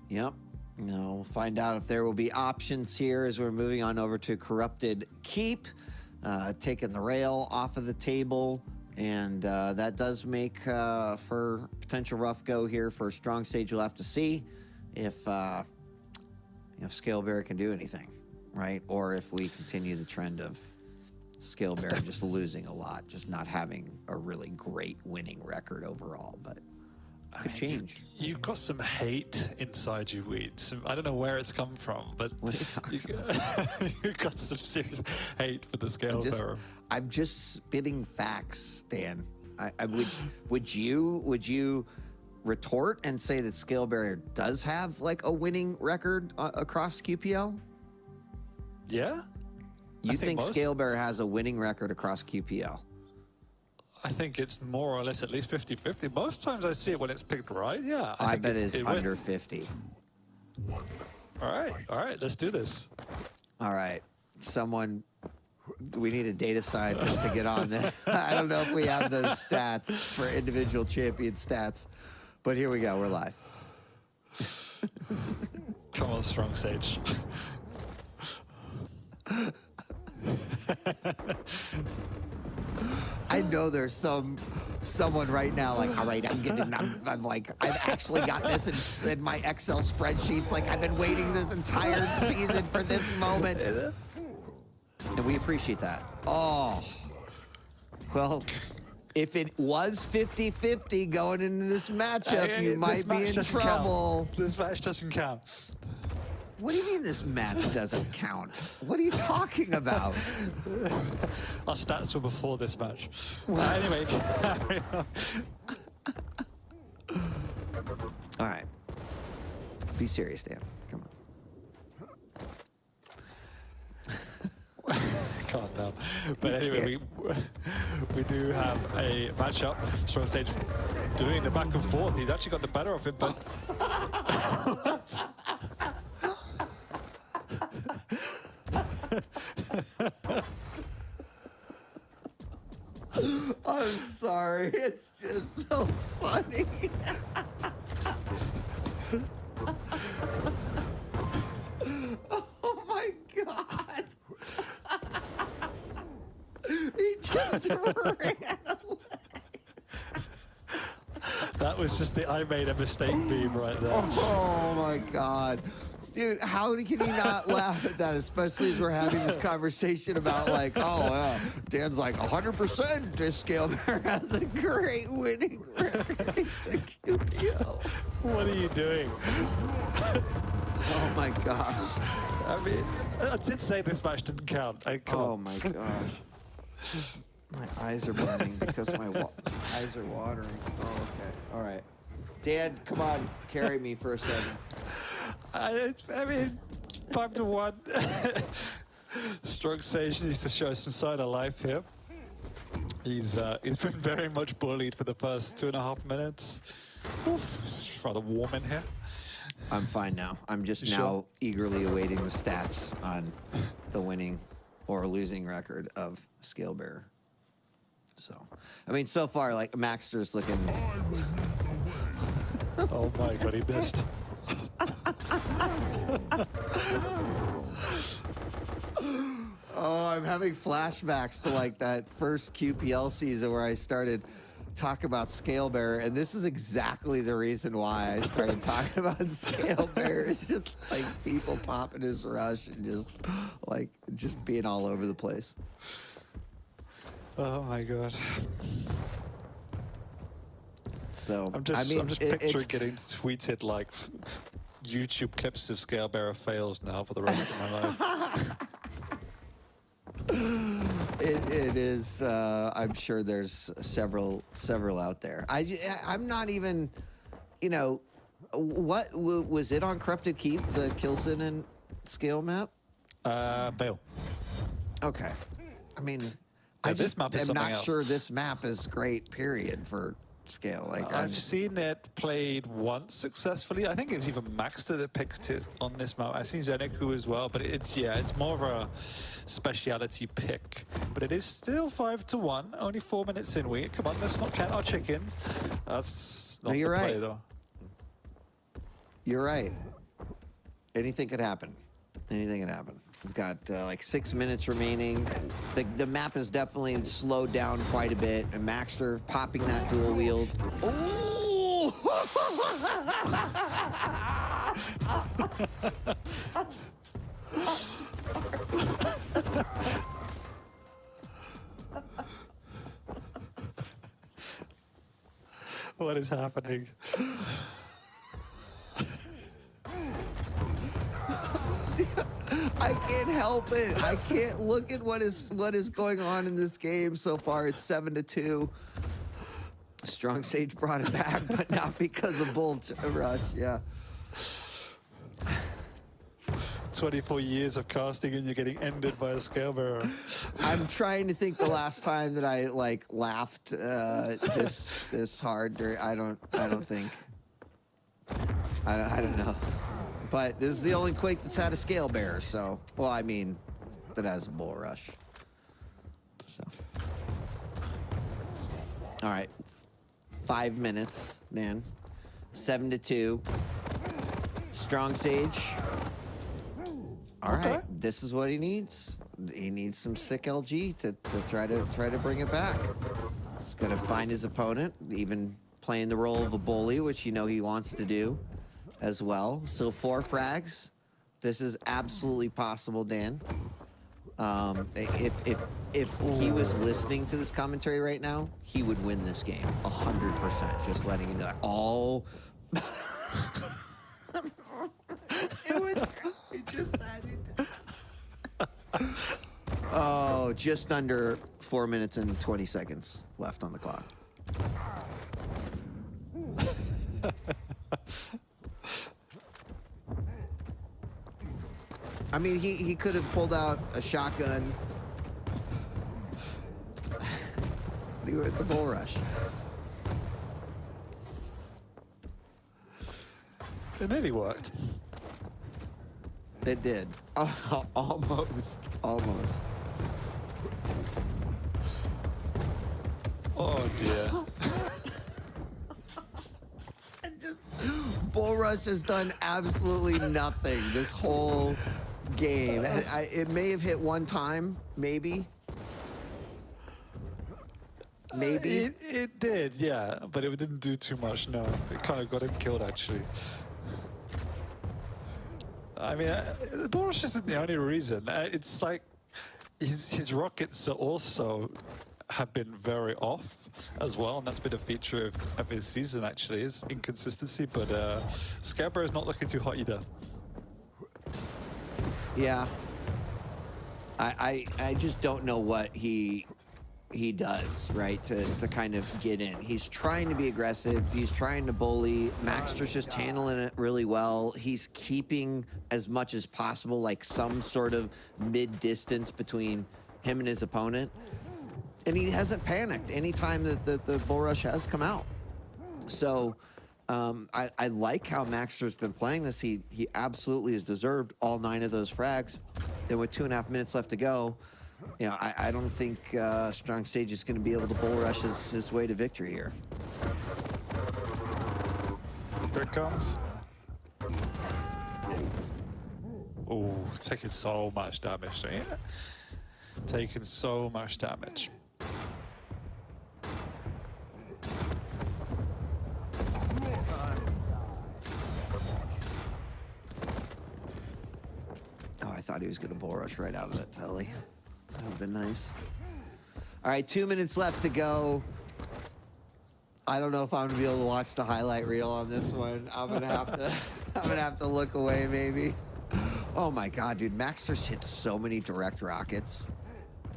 F: Yep. No, we'll find out if there will be options here as we're moving on over to Corrupted Keep, taking the rail off of the table. And that does make for potential rough go here for Strong Sage. We'll have to see if Scale Bearer can do anything, right? Or if we continue the trend of Scale Bearer just losing a lot, just not having a really great winning record overall. But could change.
B: You've got some hate inside you, Weed. I don't know where it's come from, but
F: What are you talking
B: you've got some serious hate for the Scale Bearer.
F: I'm just spitting facts, Dan. Would you retort and say that Scale Bearer does have like a winning record across QPL?
B: Yeah?
F: You think Scale Bearer has a winning record across QPL?
B: I think it's more or less at least 50-50. Most times I see it when it's picked right, yeah.
F: I bet it's under 50.
B: All right, let's do this.
F: All right, we need a data scientist to get on this. I don't know if we have those stats for individual champion stats, but here we go, we're live.
B: Come on, Strong Sage.
F: I know there's someone right now like, all right, I've actually got this in my Excel spreadsheets. Like, I've been waiting this entire season for this moment. And we appreciate that. Oh, well, if it was 50-50 going into this matchup, you might be in trouble.
B: This match doesn't count.
F: What do you mean this match doesn't count? What are you talking about?
B: Our stats were before this match. Anyway, carry on.
F: All right. Be serious, Dan. Come on.
B: Can't now. But anyway, we do have a matchup. Strong Sage doing the back and forth. He's actually got the better of him, but...
F: I'm sorry. It's just so funny. Oh my God. He just ran away.
B: That was just the I made a mistake beam right there.
F: Oh my God. Dude, how can you not laugh at that, especially as we're having this conversation about like, oh, yeah, Dan's like 100% this Scale Bearer has a great winning record in the QPL.
B: What are you doing?
F: Oh my gosh.
B: I mean, I did say this match didn't count. Come
F: Oh
B: on.
F: my gosh. My eyes are burning because my eyes are watering. Oh, okay. All right. Dan, come on, carry me for a second.
B: I mean, 5-1. Strong Sage needs to show some sign of life here. He's been very much bullied for the first 2.5 minutes. Oof, it's rather warm in here.
F: I'm fine now. I'm just
B: Sure.
F: now eagerly awaiting the stats on the winning or losing record of Scale Bearer. So, I mean, so far, like, Maxter's looking...
B: Oh my God, he missed.
F: Oh, I'm having flashbacks to like that first QPL season where I started talking about Scale Bearer, and this is exactly the reason why I started talking about Scale Bearer. It's just like people popping his rush and just being all over the place.
B: Oh my God.
F: So
B: I'm just
F: it's
B: picturing getting tweeted like YouTube clips of Scale Bearer fails now for the rest of my life.
F: It is. I'm sure there's several out there. I'm not even. You know, what was it on Corrupted Keep, the Kelson and Scale map?
B: Bail.
F: Okay. I mean,
B: Yeah,
F: I
B: this
F: just
B: map is
F: am
B: something
F: not
B: else.
F: sure this map is great. Period for scale. Like
B: I've seen it played once successfully. I think it was even Maxter that picked it on this map. I've seen Zeneku as well, but it's more of a speciality pick. But it is still 5-1. Only 4 minutes in. Come on, let's not count our chickens. That's not
F: you're
B: the play,
F: right.
B: though.
F: You're right. Anything could happen. Anything could happen. We've got like 6 minutes remaining. The map has definitely slowed down quite a bit. And Maxter popping that dual wield. Ooh!
B: What is happening?
F: I can't help it. I can't look at what is going on in this game so far. It's 7-2. Strong Sage brought it back, but not because of Bull Rush. Yeah.
B: 24 years of casting and you're getting ended by a scale bearer.
F: I'm trying to think the last time that I like laughed this hard. I don't think. I don't know. But this is the only Quake that's had a scale bearer, so well, I mean, that has a Bull Rush. So, all right, 5 minutes, man. 7-2. Strong Sage. All right, this is what he needs. He needs some sick LG to try to bring it back. He's gonna find his opponent, even playing the role of a bully, which you know he wants to do as well. So 4 frags. This is absolutely possible, Dan. If he was listening to this commentary right now, he would win this game 100%. Just letting you know. Oh. It just added. Oh, just under 4 minutes and 20 seconds left on the clock. I mean, he could have pulled out a shotgun. But he were at the Bull Rush.
B: It nearly worked.
F: It did. Almost. Almost.
B: Oh dear.
F: Bull Rush has done absolutely nothing this whole game. It may have hit one time, maybe. Maybe.
B: It did, yeah, but it didn't do too much, no. It kind of got him killed, actually. I mean, the Bull Rush isn't the only reason. It's like his rockets are also have been very off as well, and that's been a feature of his season, actually, is inconsistency, but Scarecrow is not looking too hot either.
F: Yeah. I just don't know what he does, right, to kind of get in. He's trying to be aggressive. He's trying to bully. Maxter's just handling it really well. He's keeping as much as possible, like some sort of mid-distance between him and his opponent. And he hasn't panicked any time that the Bull Rush has come out. So I like how Maxter's been playing this. He absolutely has deserved all 9 of those frags. And with 2.5 minutes left to go, you know, I don't think Strong Sage is going to be able to Bull Rush his way to victory here.
B: Here it comes. Oh, taking so much damage, yeah? Taking so much damage.
F: Oh, I thought he was going to Bull Rush right out of that telly. That would have been nice. All right, 2 minutes left to go. I don't know if I'm gonna be able to watch the highlight reel on this one. I'm gonna have to look away maybe. Oh my God, dude, Maxter's hit so many direct rockets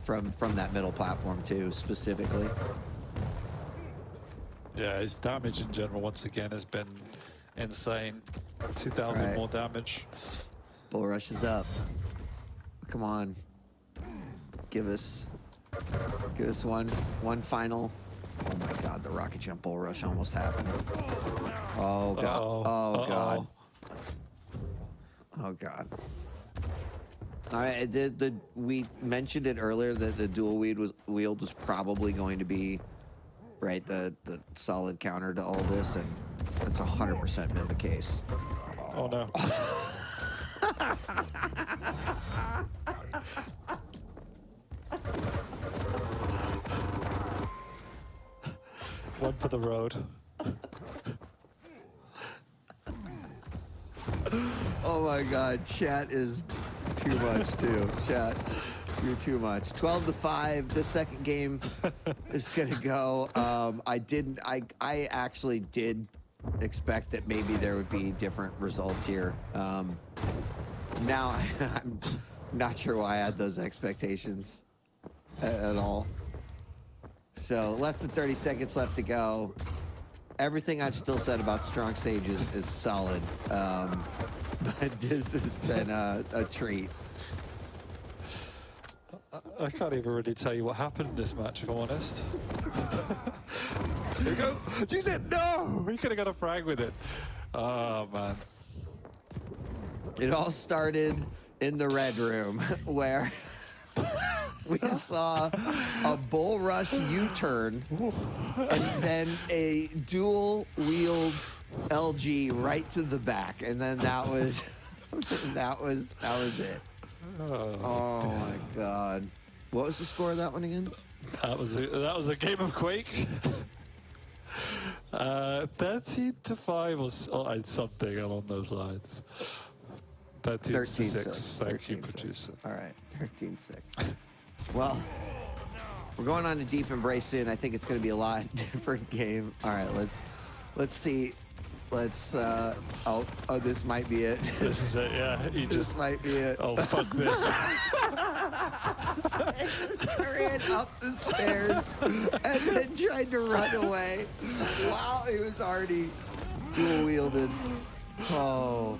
F: from that middle platform too, specifically.
B: Yeah, his damage in general once again has been insane. 2,000
F: Right.
B: more damage.
F: Bull Rush is up. Come on, give us one final my God, the rocket jump bull rush almost happened. Oh God. Oh God. Oh God. All right, we mentioned it earlier that the dual wield was probably going to be right the solid counter to all this, and that's 100% been the case.
B: Oh no. One for the road.
F: Oh my God, chat is too much too. Chat, you're too much. 12-5. The second game is gonna go. I actually did expect that maybe there would be different results here. Now I'm not sure why I had those expectations at all. So less than 30 seconds left to go. Everything I've still said about Strong Sages is solid, but this has been a treat.
B: I can't even really tell you what happened in this match, if I'm honest. There you go. Use it! No! He could have got a frag with it. Oh, man.
F: It all started in the red room where we saw a bull rush U-turn and then a dual wield LG right to the back, and then that was that was it. Oh my God! What was the score of that one again?
B: That was a game of Quake. 13-5 or something along those lines. 13-6. Thank you, producer.
F: All right, 13-6. Well, we're going on a deep embrace soon. I think it's going to be a lot different game. All right, let's see. Let's oh, this might be it.
B: This is it, yeah.
F: This might be it.
B: Oh, fuck this.
F: I ran up the stairs and then tried to run away while he was already dual wielded. Oh.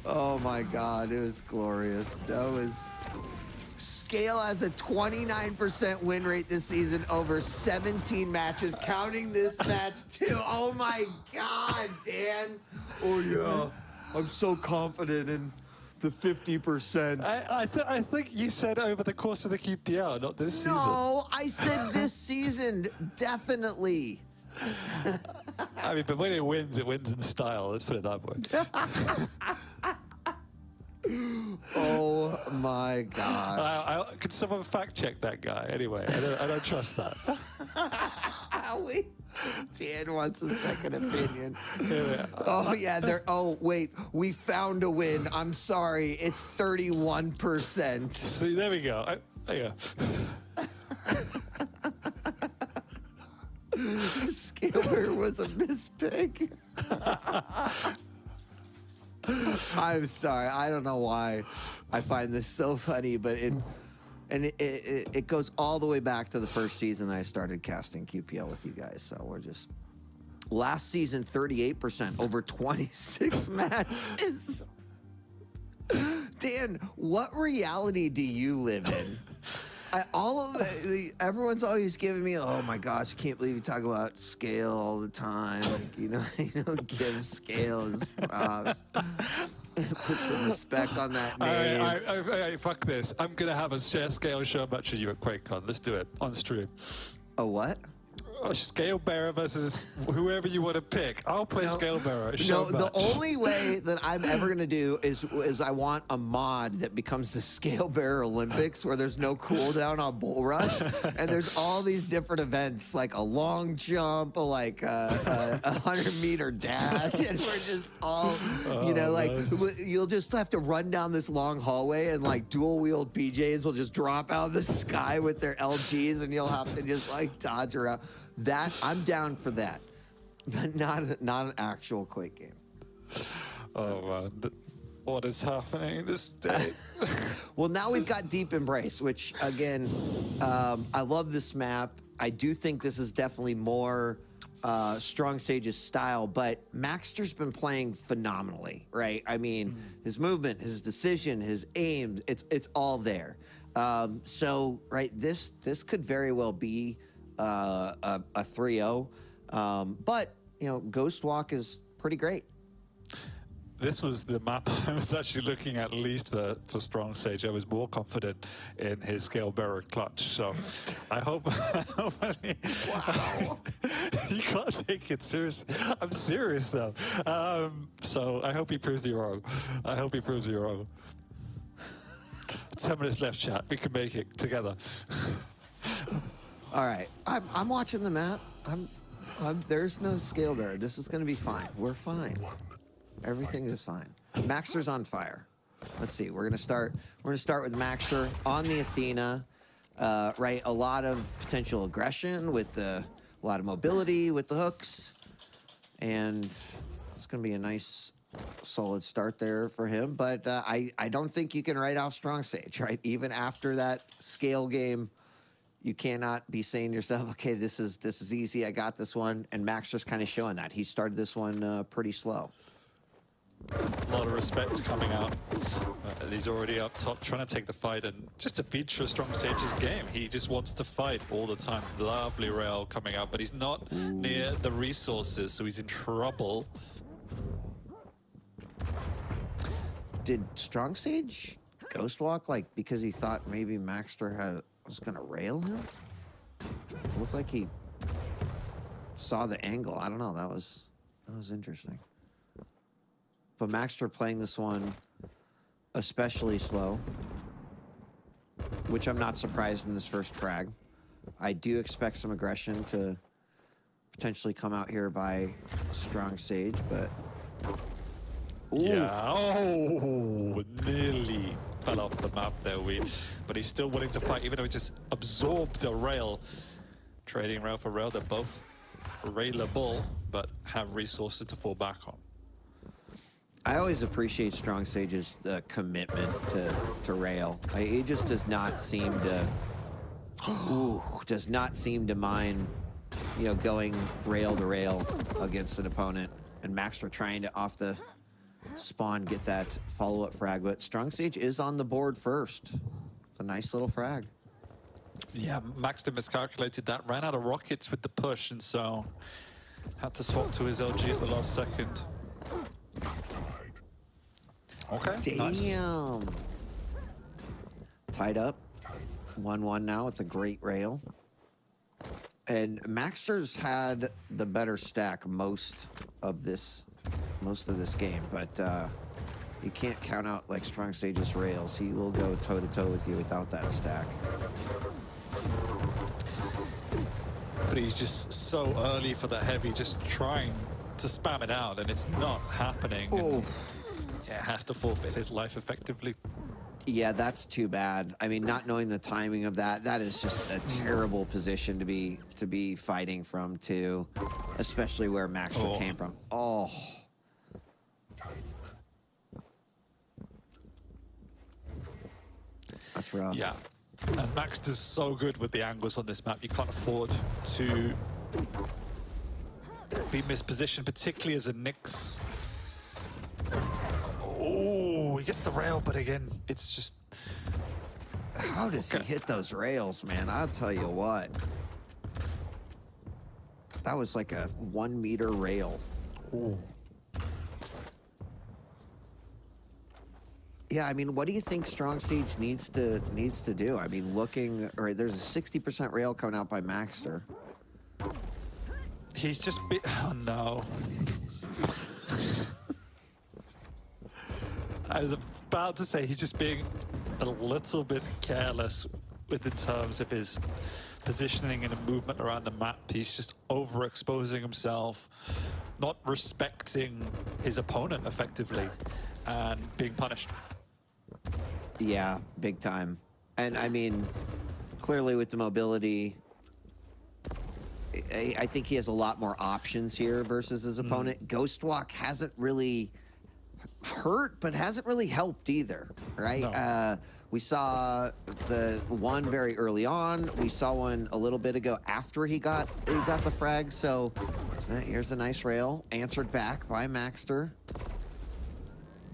F: Oh my God, it was glorious. That was... Scale has a 29% win rate this season over 17 matches, counting this match too. Oh my God, Dan. Oh yeah, I'm so confident in the 50%.
B: I think you said over the course of the QPL, not this season.
F: No, I said this season, definitely.
B: I mean, but when it wins in style. Let's put it that way.
F: Oh my gosh.
B: Could someone fact check that guy? Anyway, I don't trust that.
F: Dan wants a second opinion. Oh yeah, oh wait, we found a win. I'm sorry, it's 31%.
B: See, there we go. There you go.
F: Scaler was a mispick. I'm sorry. I don't know why I find this so funny, but it goes all the way back to the first season that I started casting QPL with you guys. So we're just last season 38% over 26 matches. Dan, what reality do you live in? Everyone's always giving me, oh my gosh, I can't believe you talk about Scale all the time. Like, you don't give Scale his props. Put some respect on that name.
B: All right, fuck this. I'm going to have a Scale show match with you at QuakeCon. Let's do it on stream.
F: A what?
B: A Scale Bearer versus whoever you want to pick. I'll play Scale Bearer.
F: No, the only way that I'm ever gonna do is I want a mod that becomes the Scale Bearer Olympics, where there's no cooldown on Bull Rush, and there's all these different events like a long jump, like a 100-meter dash, and we're just all, you'll just have to run down this long hallway, and like dual wield BJs will just drop out of the sky with their LGs, and you'll have to just like dodge around. That I'm down for that, but not an actual Quake game.
B: Oh man, what is happening this day?
F: Well, now we've got Deep Embrace, which again, I love this map. I do think this is definitely more Strong Sage's style, but Maxter's been playing phenomenally, right? I mean, his movement, his decision, his aim, it's all there. So, right, this could very well be a 3-0. But, you know, Ghost Walk is pretty great.
B: This was the map I was actually looking at least for Strong Sage. I was more confident in his scale bearer clutch. So I hope wow. You can't take it seriously. I'm serious though. So I hope he proves me wrong. I hope he proves me wrong. 10 minutes left, chat. We can make it together.
F: All right. I'm watching the map. There's no scale bearer. This is going to be fine. We're fine. Everything is fine. Maxter's on fire. Let's see. We're gonna start with Maxter on the Athena. Right, a lot of potential aggression with a lot of mobility with the hooks, and it's gonna be a nice, solid start there for him. But I don't think you can write off Strong Sage. Right, even after that scale game, you cannot be saying to yourself, okay, this is easy. I got this one. And Maxter's kind of showing that. He started this one pretty slow.
B: A lot of respect coming out. He's already up top trying to take the fight, and just a feature of Strong Sage's game. He just wants to fight all the time. Lovely rail coming out, but he's not near the resources, so he's in trouble.
F: Did Strong Sage Ghost Walk because he thought maybe Maxter was gonna rail him? Looked like he saw the angle. I don't know. That was interesting. But Maxter playing this one especially slow, which I'm not surprised in this first frag. I do expect some aggression to potentially come out here by Strong Sage, but... Ooh.
B: Yeah, oh, nearly fell off the map there, but he's still willing to fight, even though he just absorbed a rail. Trading rail for rail, they're both railable, but have resources to fall back on.
F: I always appreciate Strong Sage's commitment to rail. He just does not seem to mind, you know, going rail to rail against an opponent. And Maxter trying to off the spawn get that follow-up frag, but Strong Sage is on the board first. It's a nice little frag.
B: Yeah, Maxter miscalculated that, ran out of rockets with the push, and so had to swap to his LG at the last second. Okay.
F: Damn. Nice. Tied up. 1-1 now with a great rail. And Maxter's had the better stack most of this game, but you can't count out like Strong Sage's rails. He will go toe-to-toe with you without that stack.
B: But he's just so early for the heavy, just trying to spam it out, and it's not happening.
F: Oh.
B: Yeah, has to forfeit his life effectively.
F: Yeah, that's too bad. I mean, not knowing the timing of that is just a terrible position to be fighting from too, especially where Maxter came from. Oh. That's rough.
B: Yeah. And Maxter's so good with the angles on this map, you can't afford to be mispositioned, particularly as a Nyx. Oh, he gets the rail, but again, it's just...
F: How does he hit those rails, man? I'll tell you what. That was like a 1 meter rail.
B: Ooh.
F: Yeah, I mean, what do you think Strong Sage needs to do? I mean, there's a 60% rail coming out by Maxter.
B: He's just oh no. I was about to say he's just being a little bit careless in terms of his positioning and movement around the map. He's just overexposing himself, not respecting his opponent effectively, and being punished.
F: Yeah, big time. And I mean, clearly with the mobility, I think he has a lot more options here versus his opponent. Ghost Walk hasn't really hurt, but hasn't really helped either, right?
B: No.
F: We saw the one very early on. We saw one a little bit ago after he got the frag. So here's a nice rail answered back by Maxter.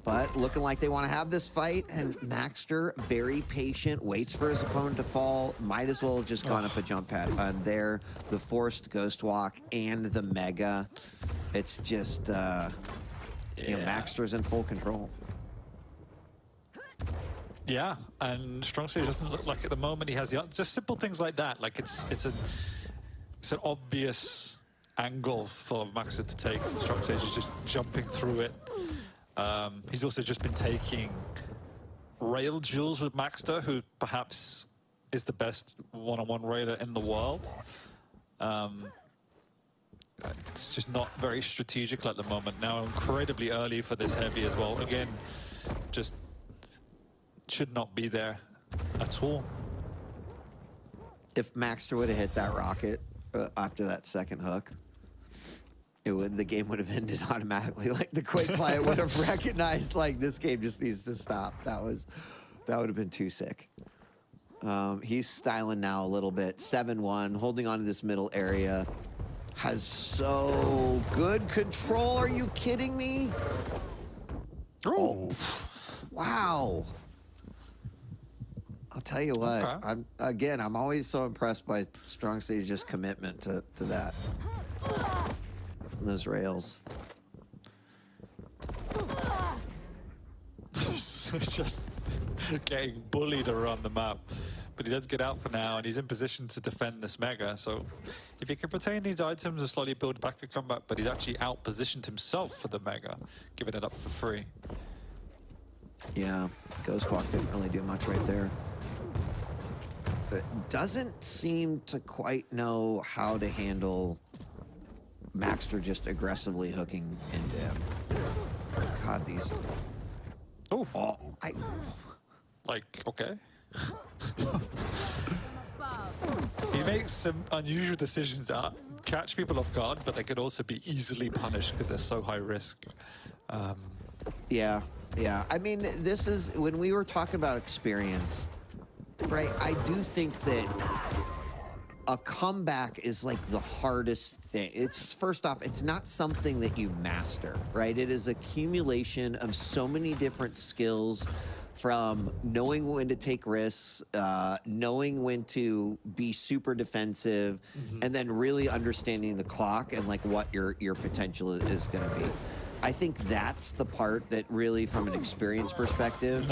F: But looking like they want to have this fight, and Maxter, very patient, waits for his opponent to fall. Might as well have just gone up a jump pad. And there, the forced ghost walk and the mega. It's just, you know, Maxter's in full control.
B: Yeah, and Strong Sage doesn't look like at the moment he has the just simple things like that. Like it's an obvious angle for Maxter to take. Strong Sage is just jumping through it. He's also just been taking rail duels with Maxter, who perhaps is the best one-on-one railer in the world. It's just not very strategical at the moment. Now incredibly early for this heavy as well. Again, just should not be there at all.
F: If Maxter would have hit that rocket after that second hook, the game would have ended automatically. Like the Quake client would have recognized, like, this game just needs to stop. That would have been too sick. He's styling now a little bit. 7-1, holding on to this middle area. Has so good control. Are you kidding me? Oh, wow. I'll tell you what. Okay. I'm always so impressed by Strong Sage's commitment to that. Those rails.
B: Just getting bullied around the map. But he does get out for now, and he's in position to defend this mega. So if he can retain these items and slowly build back a comeback, but he's actually out-positioned himself for the mega, giving it up for free.
F: Yeah, Ghost Walk didn't really do much right there. But doesn't seem to quite know how to handle Maxter just aggressively hooking into him. God, these...
B: Oof.
F: Oh,
B: Like, okay. He makes some unusual decisions that catch people off guard, but they could also be easily punished because they're so high risk.
F: Yeah. I mean, this is, when we were talking about experience, right, I do think that a comeback is like the hardest thing. It's, first off, it's not something that you master, right? It is accumulation of so many different skills, from knowing when to take risks, knowing when to be super defensive, and then really understanding the clock and like what your potential is going to be. I think that's the part that really, from an experience perspective,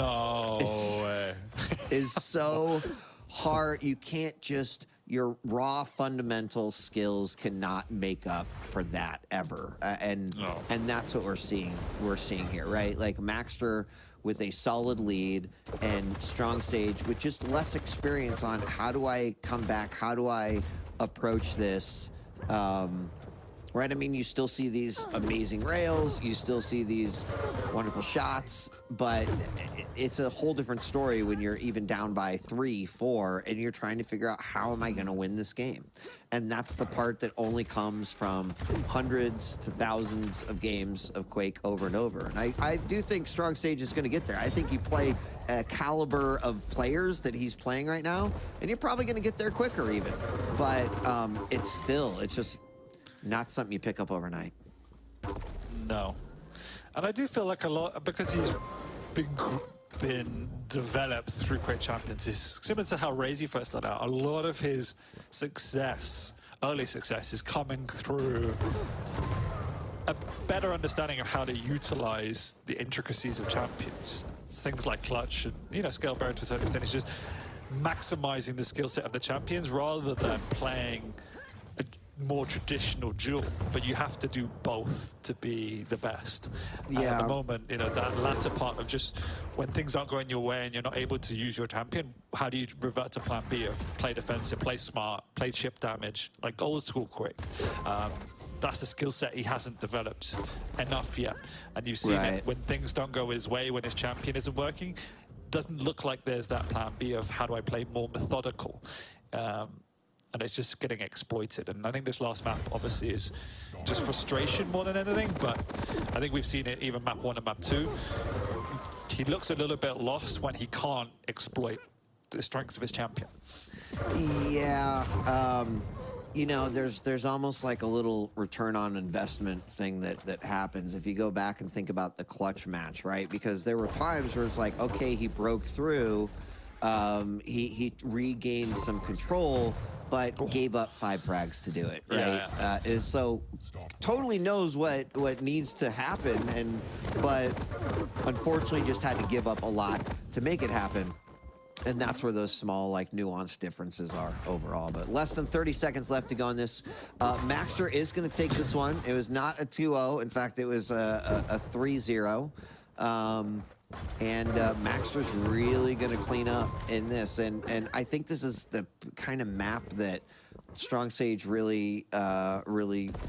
F: is so hard. You can't just, your raw fundamental skills cannot make up for that ever. And that's what we're seeing here, right? Like Maxter with a solid lead, and Strong Sage with just less experience on how do I come back, how do I approach this, right? I mean, you still see these amazing rails, you still see these wonderful shots, but it's a whole different story when you're even down by 3, 4, and you're trying to figure out, how am I gonna win this game? And that's the part that only comes from hundreds to thousands of games of Quake over and over. And I do think Strong Sage is gonna get there. I think you play a caliber of players that he's playing right now, and you're probably gonna get there quicker even. But it's just not something you pick up overnight.
B: No. And I do feel like a lot, because he's been developed through Quake Champions, is similar to how Raisy first started out. A lot of his success, early success, is coming through a better understanding of how to utilize the intricacies of champions. Things like clutch and, you know, scale bearing to a certain extent. It's just maximizing the skill set of the champions rather than playing a more traditional duel, but you have to do both to be the best.
F: Yeah.
B: And at the moment, you know, that latter part of just when things aren't going your way and you're not able to use your champion, how do you revert to plan B of play defensive, play smart, play chip damage, like old school Quake? That's a skill set he hasn't developed enough yet. And you've seen it when things don't go his way, when his champion isn't working, doesn't look like there's that plan B of how do I play more methodical. and it's just getting exploited. And I think this last map obviously is just frustration more than anything, but I think we've seen it even map 1 and map 2. He looks a little bit lost when he can't exploit the strengths of his champion.
F: Yeah, you know, there's almost like a little return on investment thing that happens if you go back and think about the clutch match, right? Because there were times where it's like, okay, he broke through, he regained some control, but gave up 5 frags to do it, right?
B: Yeah.
F: So totally knows what needs to happen, but unfortunately just had to give up a lot to make it happen. And that's where those small, like, nuanced differences are overall. But less than 30 seconds left to go on this. Maxter is going to take this one. It was not a 2-0. In fact, it was a 3-0. And Maxter's really going to clean up in this. And I think this is the kind of map that Strong Sage really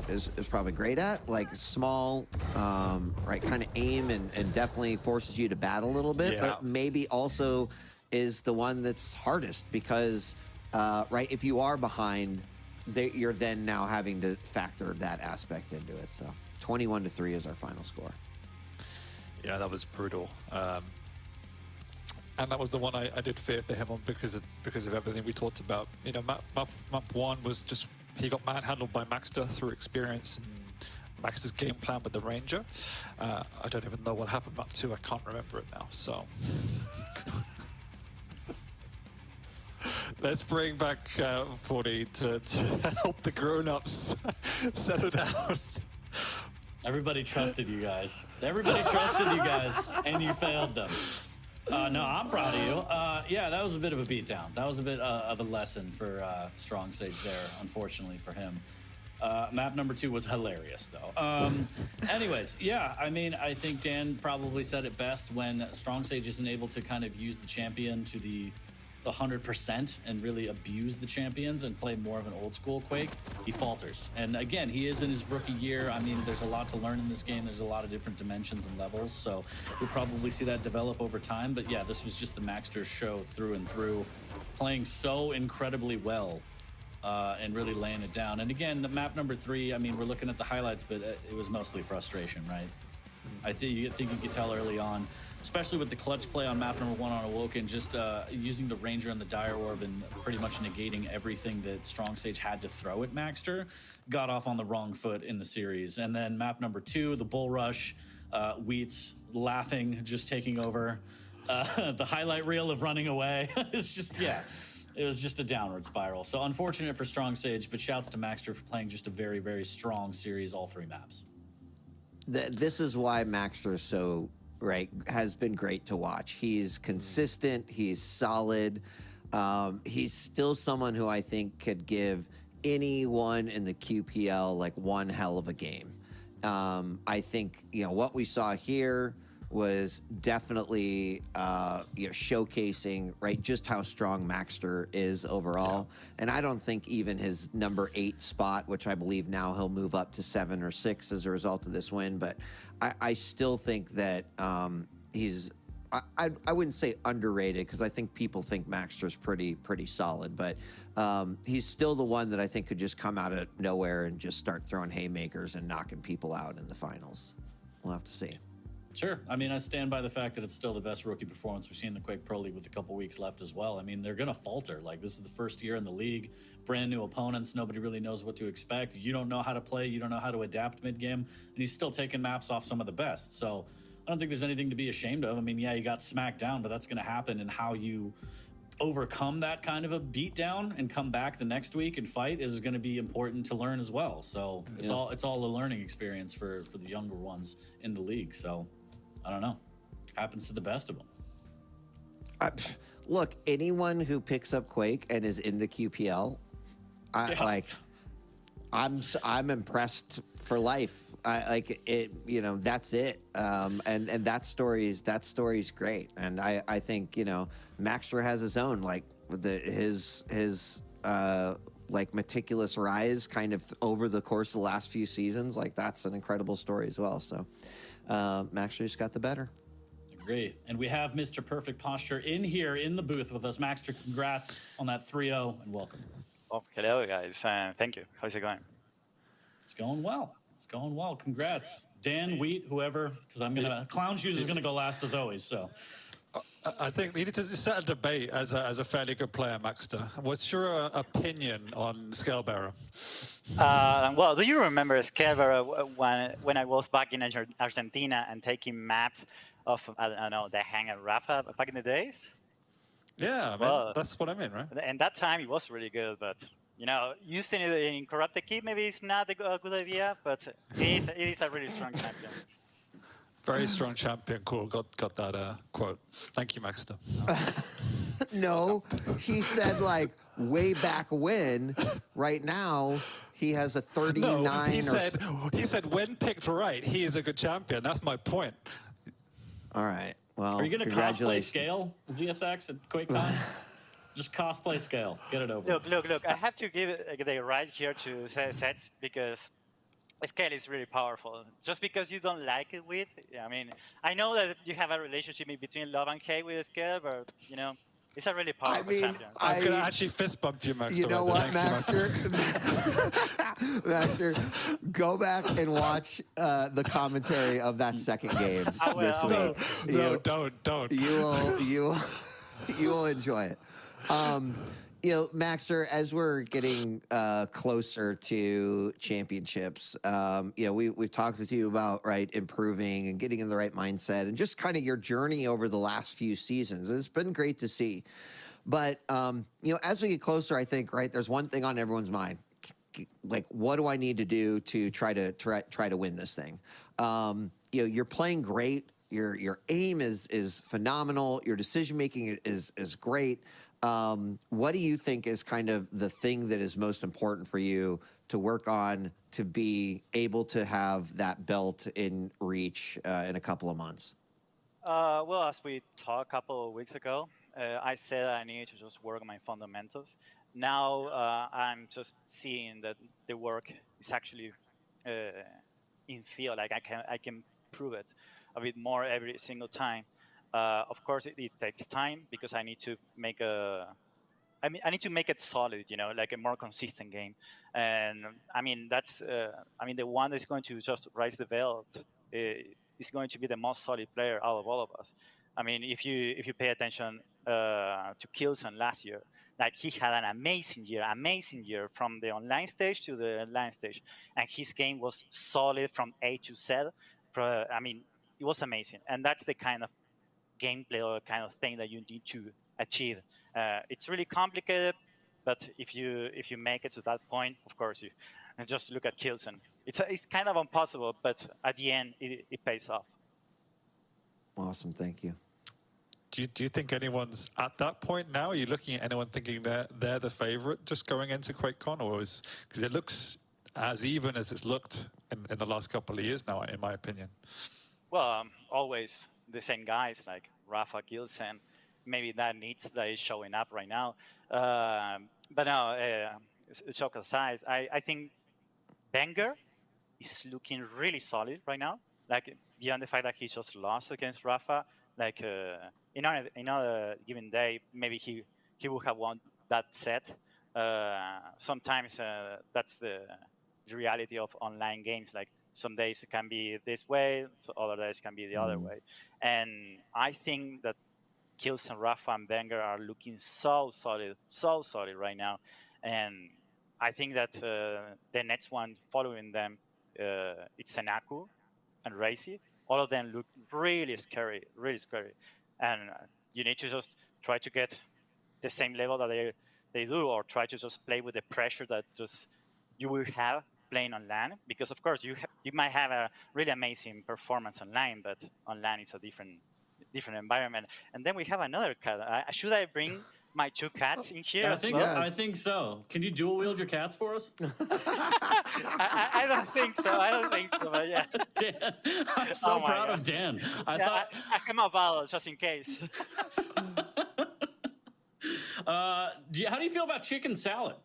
F: is probably great at. Like, small, right, kind of aim and definitely forces you to battle a little bit.
B: Yeah.
F: But maybe also is the one that's hardest because, right, if you are behind, you're then now having to factor that aspect into it. So 21-3 is our final score.
B: Yeah, that was brutal. And that was the one I did fear for him on because of everything we talked about. You know, map 1 was just, he got manhandled by Maxter through experience and Maxter's game plan with the Ranger. I don't even know what happened map 2. I can't remember it now, so. Let's bring back 40 to help the grown-ups settle down.
A: Everybody trusted you guys. Everybody trusted you guys, and you failed them. No, I'm proud of you. Yeah, that was a bit of a beatdown. That was a bit of a lesson for Strong Sage there, unfortunately for him. Map number 2 was hilarious, though. Anyways, yeah, I mean, I think Dan probably said it best when Strong Sage isn't able to kind of use the champion to the 100% and really abuse the champions and play more of an old school Quake, he falters. And again, he is in his rookie year. I mean, there's a lot to learn in this game. There's a lot of different dimensions and levels, so we'll probably see that develop over time. But yeah, this was just the Maxter show through and through, playing so incredibly well and really laying it down. And again, the map number 3, I mean, we're looking at the highlights, but it was mostly frustration, right? I think you could tell early on, especially with the clutch play on map number 1 on Awoken, just using the Ranger and the Dire Orb and pretty much negating everything that Strong Sage had to throw at Maxter, got off on the wrong foot in the series. And then map number 2, the Bull Rush, Wheats laughing, just taking over. The highlight reel of running away. It's just, yeah, it was just a downward spiral. So unfortunate for Strong Sage, but shouts to Maxter for playing just a very, very strong series, all 3 maps.
F: This is why Maxter is so, right, has been great to watch. He's consistent, he's solid. He's still someone who I think could give anyone in the QPL like one hell of a game. I think, you know, what we saw here was definitely showcasing, right, just how strong Maxter is overall. Yeah. And I don't think even his number 8 spot, which I believe now he'll move up to 7 or 6 as a result of this win, but I still think that he's, I wouldn't say underrated, because I think people think Maxter's pretty solid, but he's still the one that I think could just come out of nowhere and just start throwing haymakers and knocking people out in the finals. We'll have to see.
A: Sure. I mean, I stand by the fact that it's still the best rookie performance we've seen in the Quake Pro League with a couple weeks left as well. I mean, they're going to falter. Like, this is the first year in the league, brand new opponents. Nobody really knows what to expect. You don't know how to play. You don't know how to adapt mid-game. And he's still taking maps off some of the best. So I don't think there's anything to be ashamed of. I mean, yeah, you got smacked down, but that's going to happen. And how you overcome that kind of a beatdown and come back the next week and fight is going to be important to learn as well. So it's all a learning experience for the younger ones in the league. So I don't know. Happens to the best of them.
F: Look, anyone who picks up Quake and is in the QPL, I'm impressed for life. Like it, you know, that's it. And that story's great. And I think, you know, Maxter has his own, like his like meticulous rise kind of over the course of the last few seasons. Like, that's an incredible story as well. So Maxter just got the better.
A: Agree. And we have Mr. Perfect Posture in here in the booth with us. Maxter, congrats on that 3-0 and welcome.
H: Oh, hello, guys. Thank you. How's it going?
A: It's going well. It's going well. Congrats. Dan, Wheat, whoever, because Clown Shoes is going to go last as always, so.
B: I think you need to set a debate as a fairly good player, Maxter. What's your opinion on Scalebearer?
H: Well, do you remember Scalver when I was back in Argentina and taking maps of, I don't know, the Hang and Rafa back in the days?
B: Yeah, I mean,
H: Well,
B: that's what I mean, right?
H: And that time it was really good, but using it in Karate Kid maybe it's not a good idea, but it is a really strong champion.
B: Very strong champion. Cool. Got that quote. Thank you, Maxter.
F: No, he said like way back when. Right now, he has a 39.
B: No, he said when picked right, he is a good champion. That's my point.
F: All right. Well,
A: Are you going to cosplay
F: congratulations.
A: Scale, ZSX at QuakeCon? Just cosplay Scale. Get it over.
H: Look. I have to give it the right here to Sets because Scale is really powerful. Just because you don't like it with, I mean, I know that you have a relationship between love and hate with Scale, but it's a really powerful champion.
B: I'm going to actually fist bump you, Maxter.
F: You know what, Maxter? Maxter, go back and watch the commentary of that second game this week.
B: No, don't.
F: You will enjoy it. Maxter, as we're getting closer to championships, we've talked with you about improving and getting in the right mindset and just kind of your journey over the last few seasons. It's been great to see. But as we get closer, I think there's one thing on everyone's mind. Like, what do I need to do to try to win this thing? You're playing great. Your aim is phenomenal. Your decision making is great. What do you think is kind of the thing that is most important for you to work on to be able to have that belt in reach in a couple of months?
H: Well, as we talked a couple of weeks ago, I said I need to just work on my fundamentals. Now I'm just seeing that the work is actually in field. Like I can prove it a bit more every single time. Of course, it takes time because I need to make I need to make it solid, like a more consistent game. And I mean, that's, the one that's going to just rise the belt is going to be the most solid player out of all of us. I mean, if you pay attention to Kelson last year, like he had an amazing year from the online stage to the line stage, and his game was solid from A to Z. It was amazing, and that's the kind of gameplay or kind of thing that you need to achieve. It's really complicated, but if you make it to that point, of course, you just look at Kelson. It's kind of impossible, but at the end, it pays off.
F: Awesome, thank you.
B: Do you think anyone's at that point now? Are you looking at anyone thinking they're the favorite just going into QuakeCon, or because it looks as even as it's looked in the last couple of years now, in my opinion?
H: Well, always the same guys like Rafa, Kelson. Maybe that is showing up right now. But no, joke aside, I think Venger is looking really solid right now. Like, beyond the fact that he just lost against Rafa, like in another given day, maybe he would have won that set. Sometimes that's the reality of online games. Like, some days it can be this way, so other days can be the other way. And I think that Kelson, Rafa, and Venger are looking so solid right now. And I think that the next one following them, it's Senaku and Raisy. All of them look really scary. And you need to just try to get the same level that they do, or try to just play with the pressure that just you will have playing online, because of course you might have a really amazing performance online, but online is a different environment. And then we have another cat. Should I bring my two cats in here?
A: I think so. Can you dual wield your cats for us?
H: I don't think so. But yeah.
A: Dan, I'm so proud of Dan. I
H: come up out just in case.
A: How do you feel about chicken salad?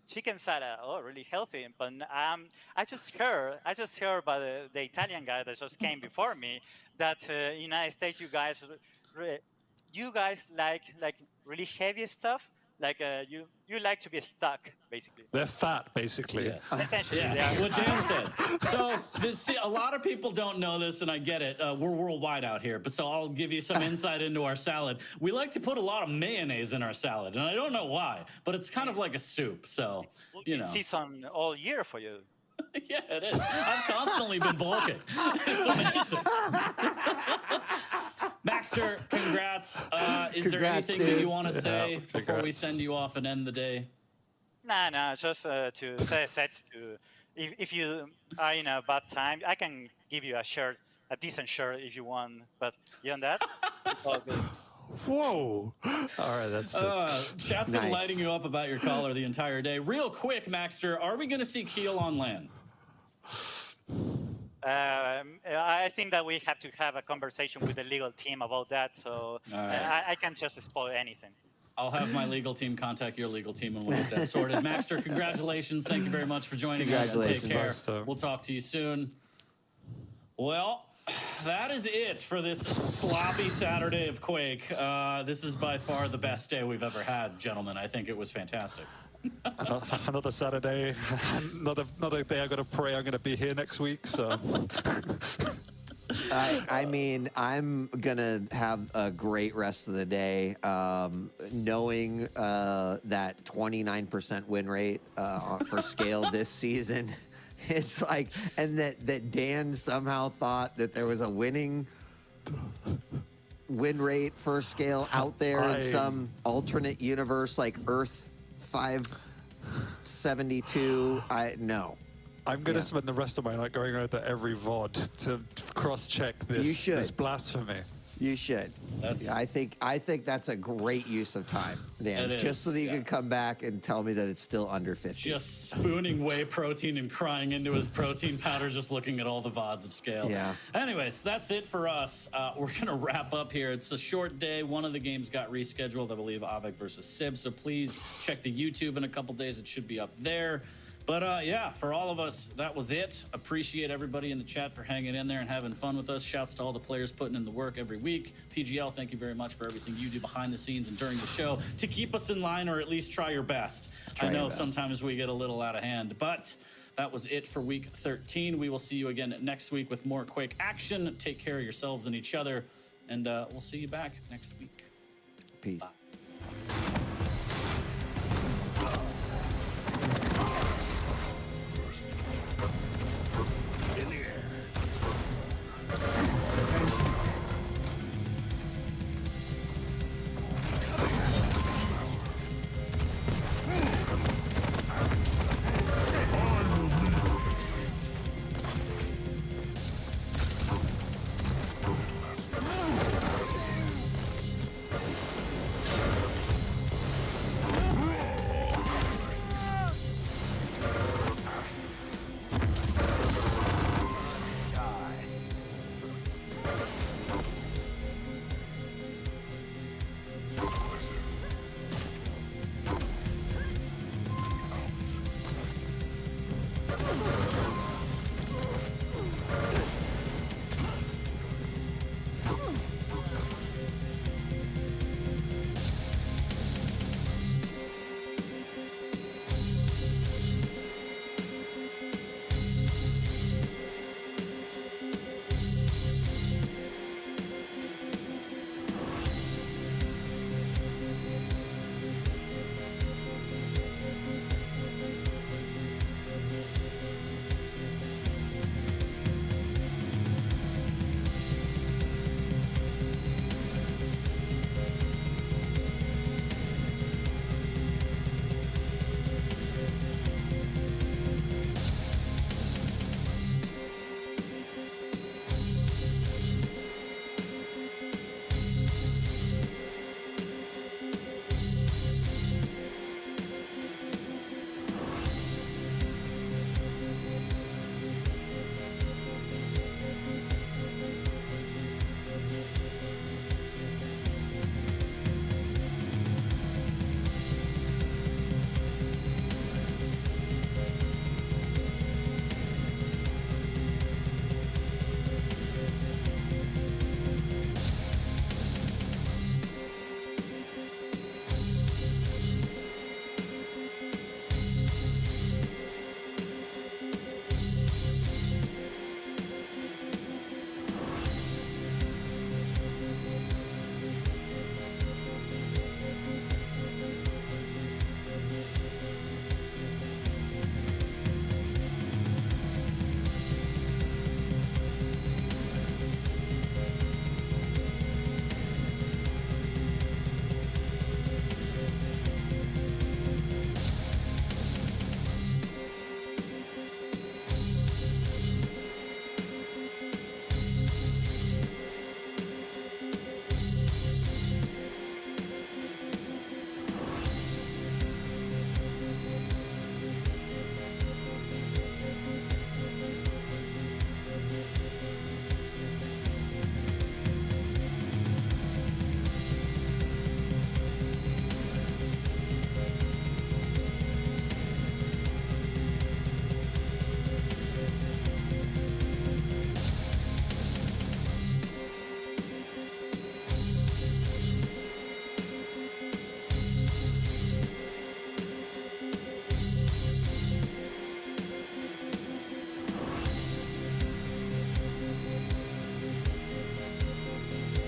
H: Chicken salad, really healthy. But I just heard by the Italian guy that just came before me that United States, you guys like really heavy stuff, Like you like to be stuck, basically.
B: They're fat, basically.
A: Yeah.
H: Essentially,
A: Yeah,
H: yeah.
A: what Dan said. So a lot of people don't know this, and I get it. We're worldwide out here, but so I'll give you some insight into our salad. We like to put a lot of mayonnaise in our salad, and I don't know why, but it's kind of like a soup. So you know,
H: Season all year for you.
A: yeah, it is. I've constantly been bulking. It's amazing. Maxter, congrats. Is there
F: Congrats,
A: anything that
F: dude.
A: you want to say before we
B: congrats.
A: send you off and end the day?
H: Nah, just to say sets to if you are in a bad time, I can give you a decent shirt if you want, but beyond that, it's all good.
B: Whoa! All right, that's it.
A: Chat's been
F: Nice.
A: lighting you up about your collar the entire day. Real quick, Maxter, are we going to see Keel on land?
H: I think that we have to have a conversation with the legal team about that, so
A: right.
H: I can't just spoil anything.
A: I'll have my legal team contact your legal team and we'll get that sorted. Maxter, congratulations. Thank you very much for joining us. Take
F: Congratulations.
A: care.
B: Maxter.
A: We'll talk to you soon. Well, that is it for this sloppy Saturday of Quake. This is by far the best day we've ever had, gentlemen. I think it was fantastic.
B: Another Saturday, another day I got to pray I'm going to be here next week. So
F: I mean, I'm gonna have a great rest of the day, knowing that 29% win rate for scale this season. It's like, and that Dan somehow thought that there was a winning win rate for scale out there in some alternate universe like Earth 572. No.
B: I'm going to spend the rest of my night going around to every VOD to cross-check this,
F: You should.
B: this blasphemy.
F: You should.
A: That's-
F: I think that's a great use of time, Dan.
A: It
F: Just so
A: is,
F: that you
A: yeah.
F: can come back and tell me that it's still under 50.
A: Just spooning whey protein and crying into his protein powder, just looking at all the VODs of scale.
F: Yeah.
A: Anyways, that's it for us. We're going to wrap up here. It's a short day. One of the games got rescheduled, I believe, Avek versus Sib. So please check the YouTube in a couple days. It should be up there. But yeah, for all of us, that was it. Appreciate everybody in the chat for hanging in there and having fun with us. Shouts to all the players putting in the work every week. PGL, thank you very much for everything you do behind the scenes and during the show to keep us in line, or at least try your best.
F: Try
A: I know
F: your best.
A: sometimes we get a little out of hand, but that was it for week 13. We will see you again next week with more Quake action. Take care of yourselves and each other, and we'll see you back next week.
F: Peace.
A: Bye.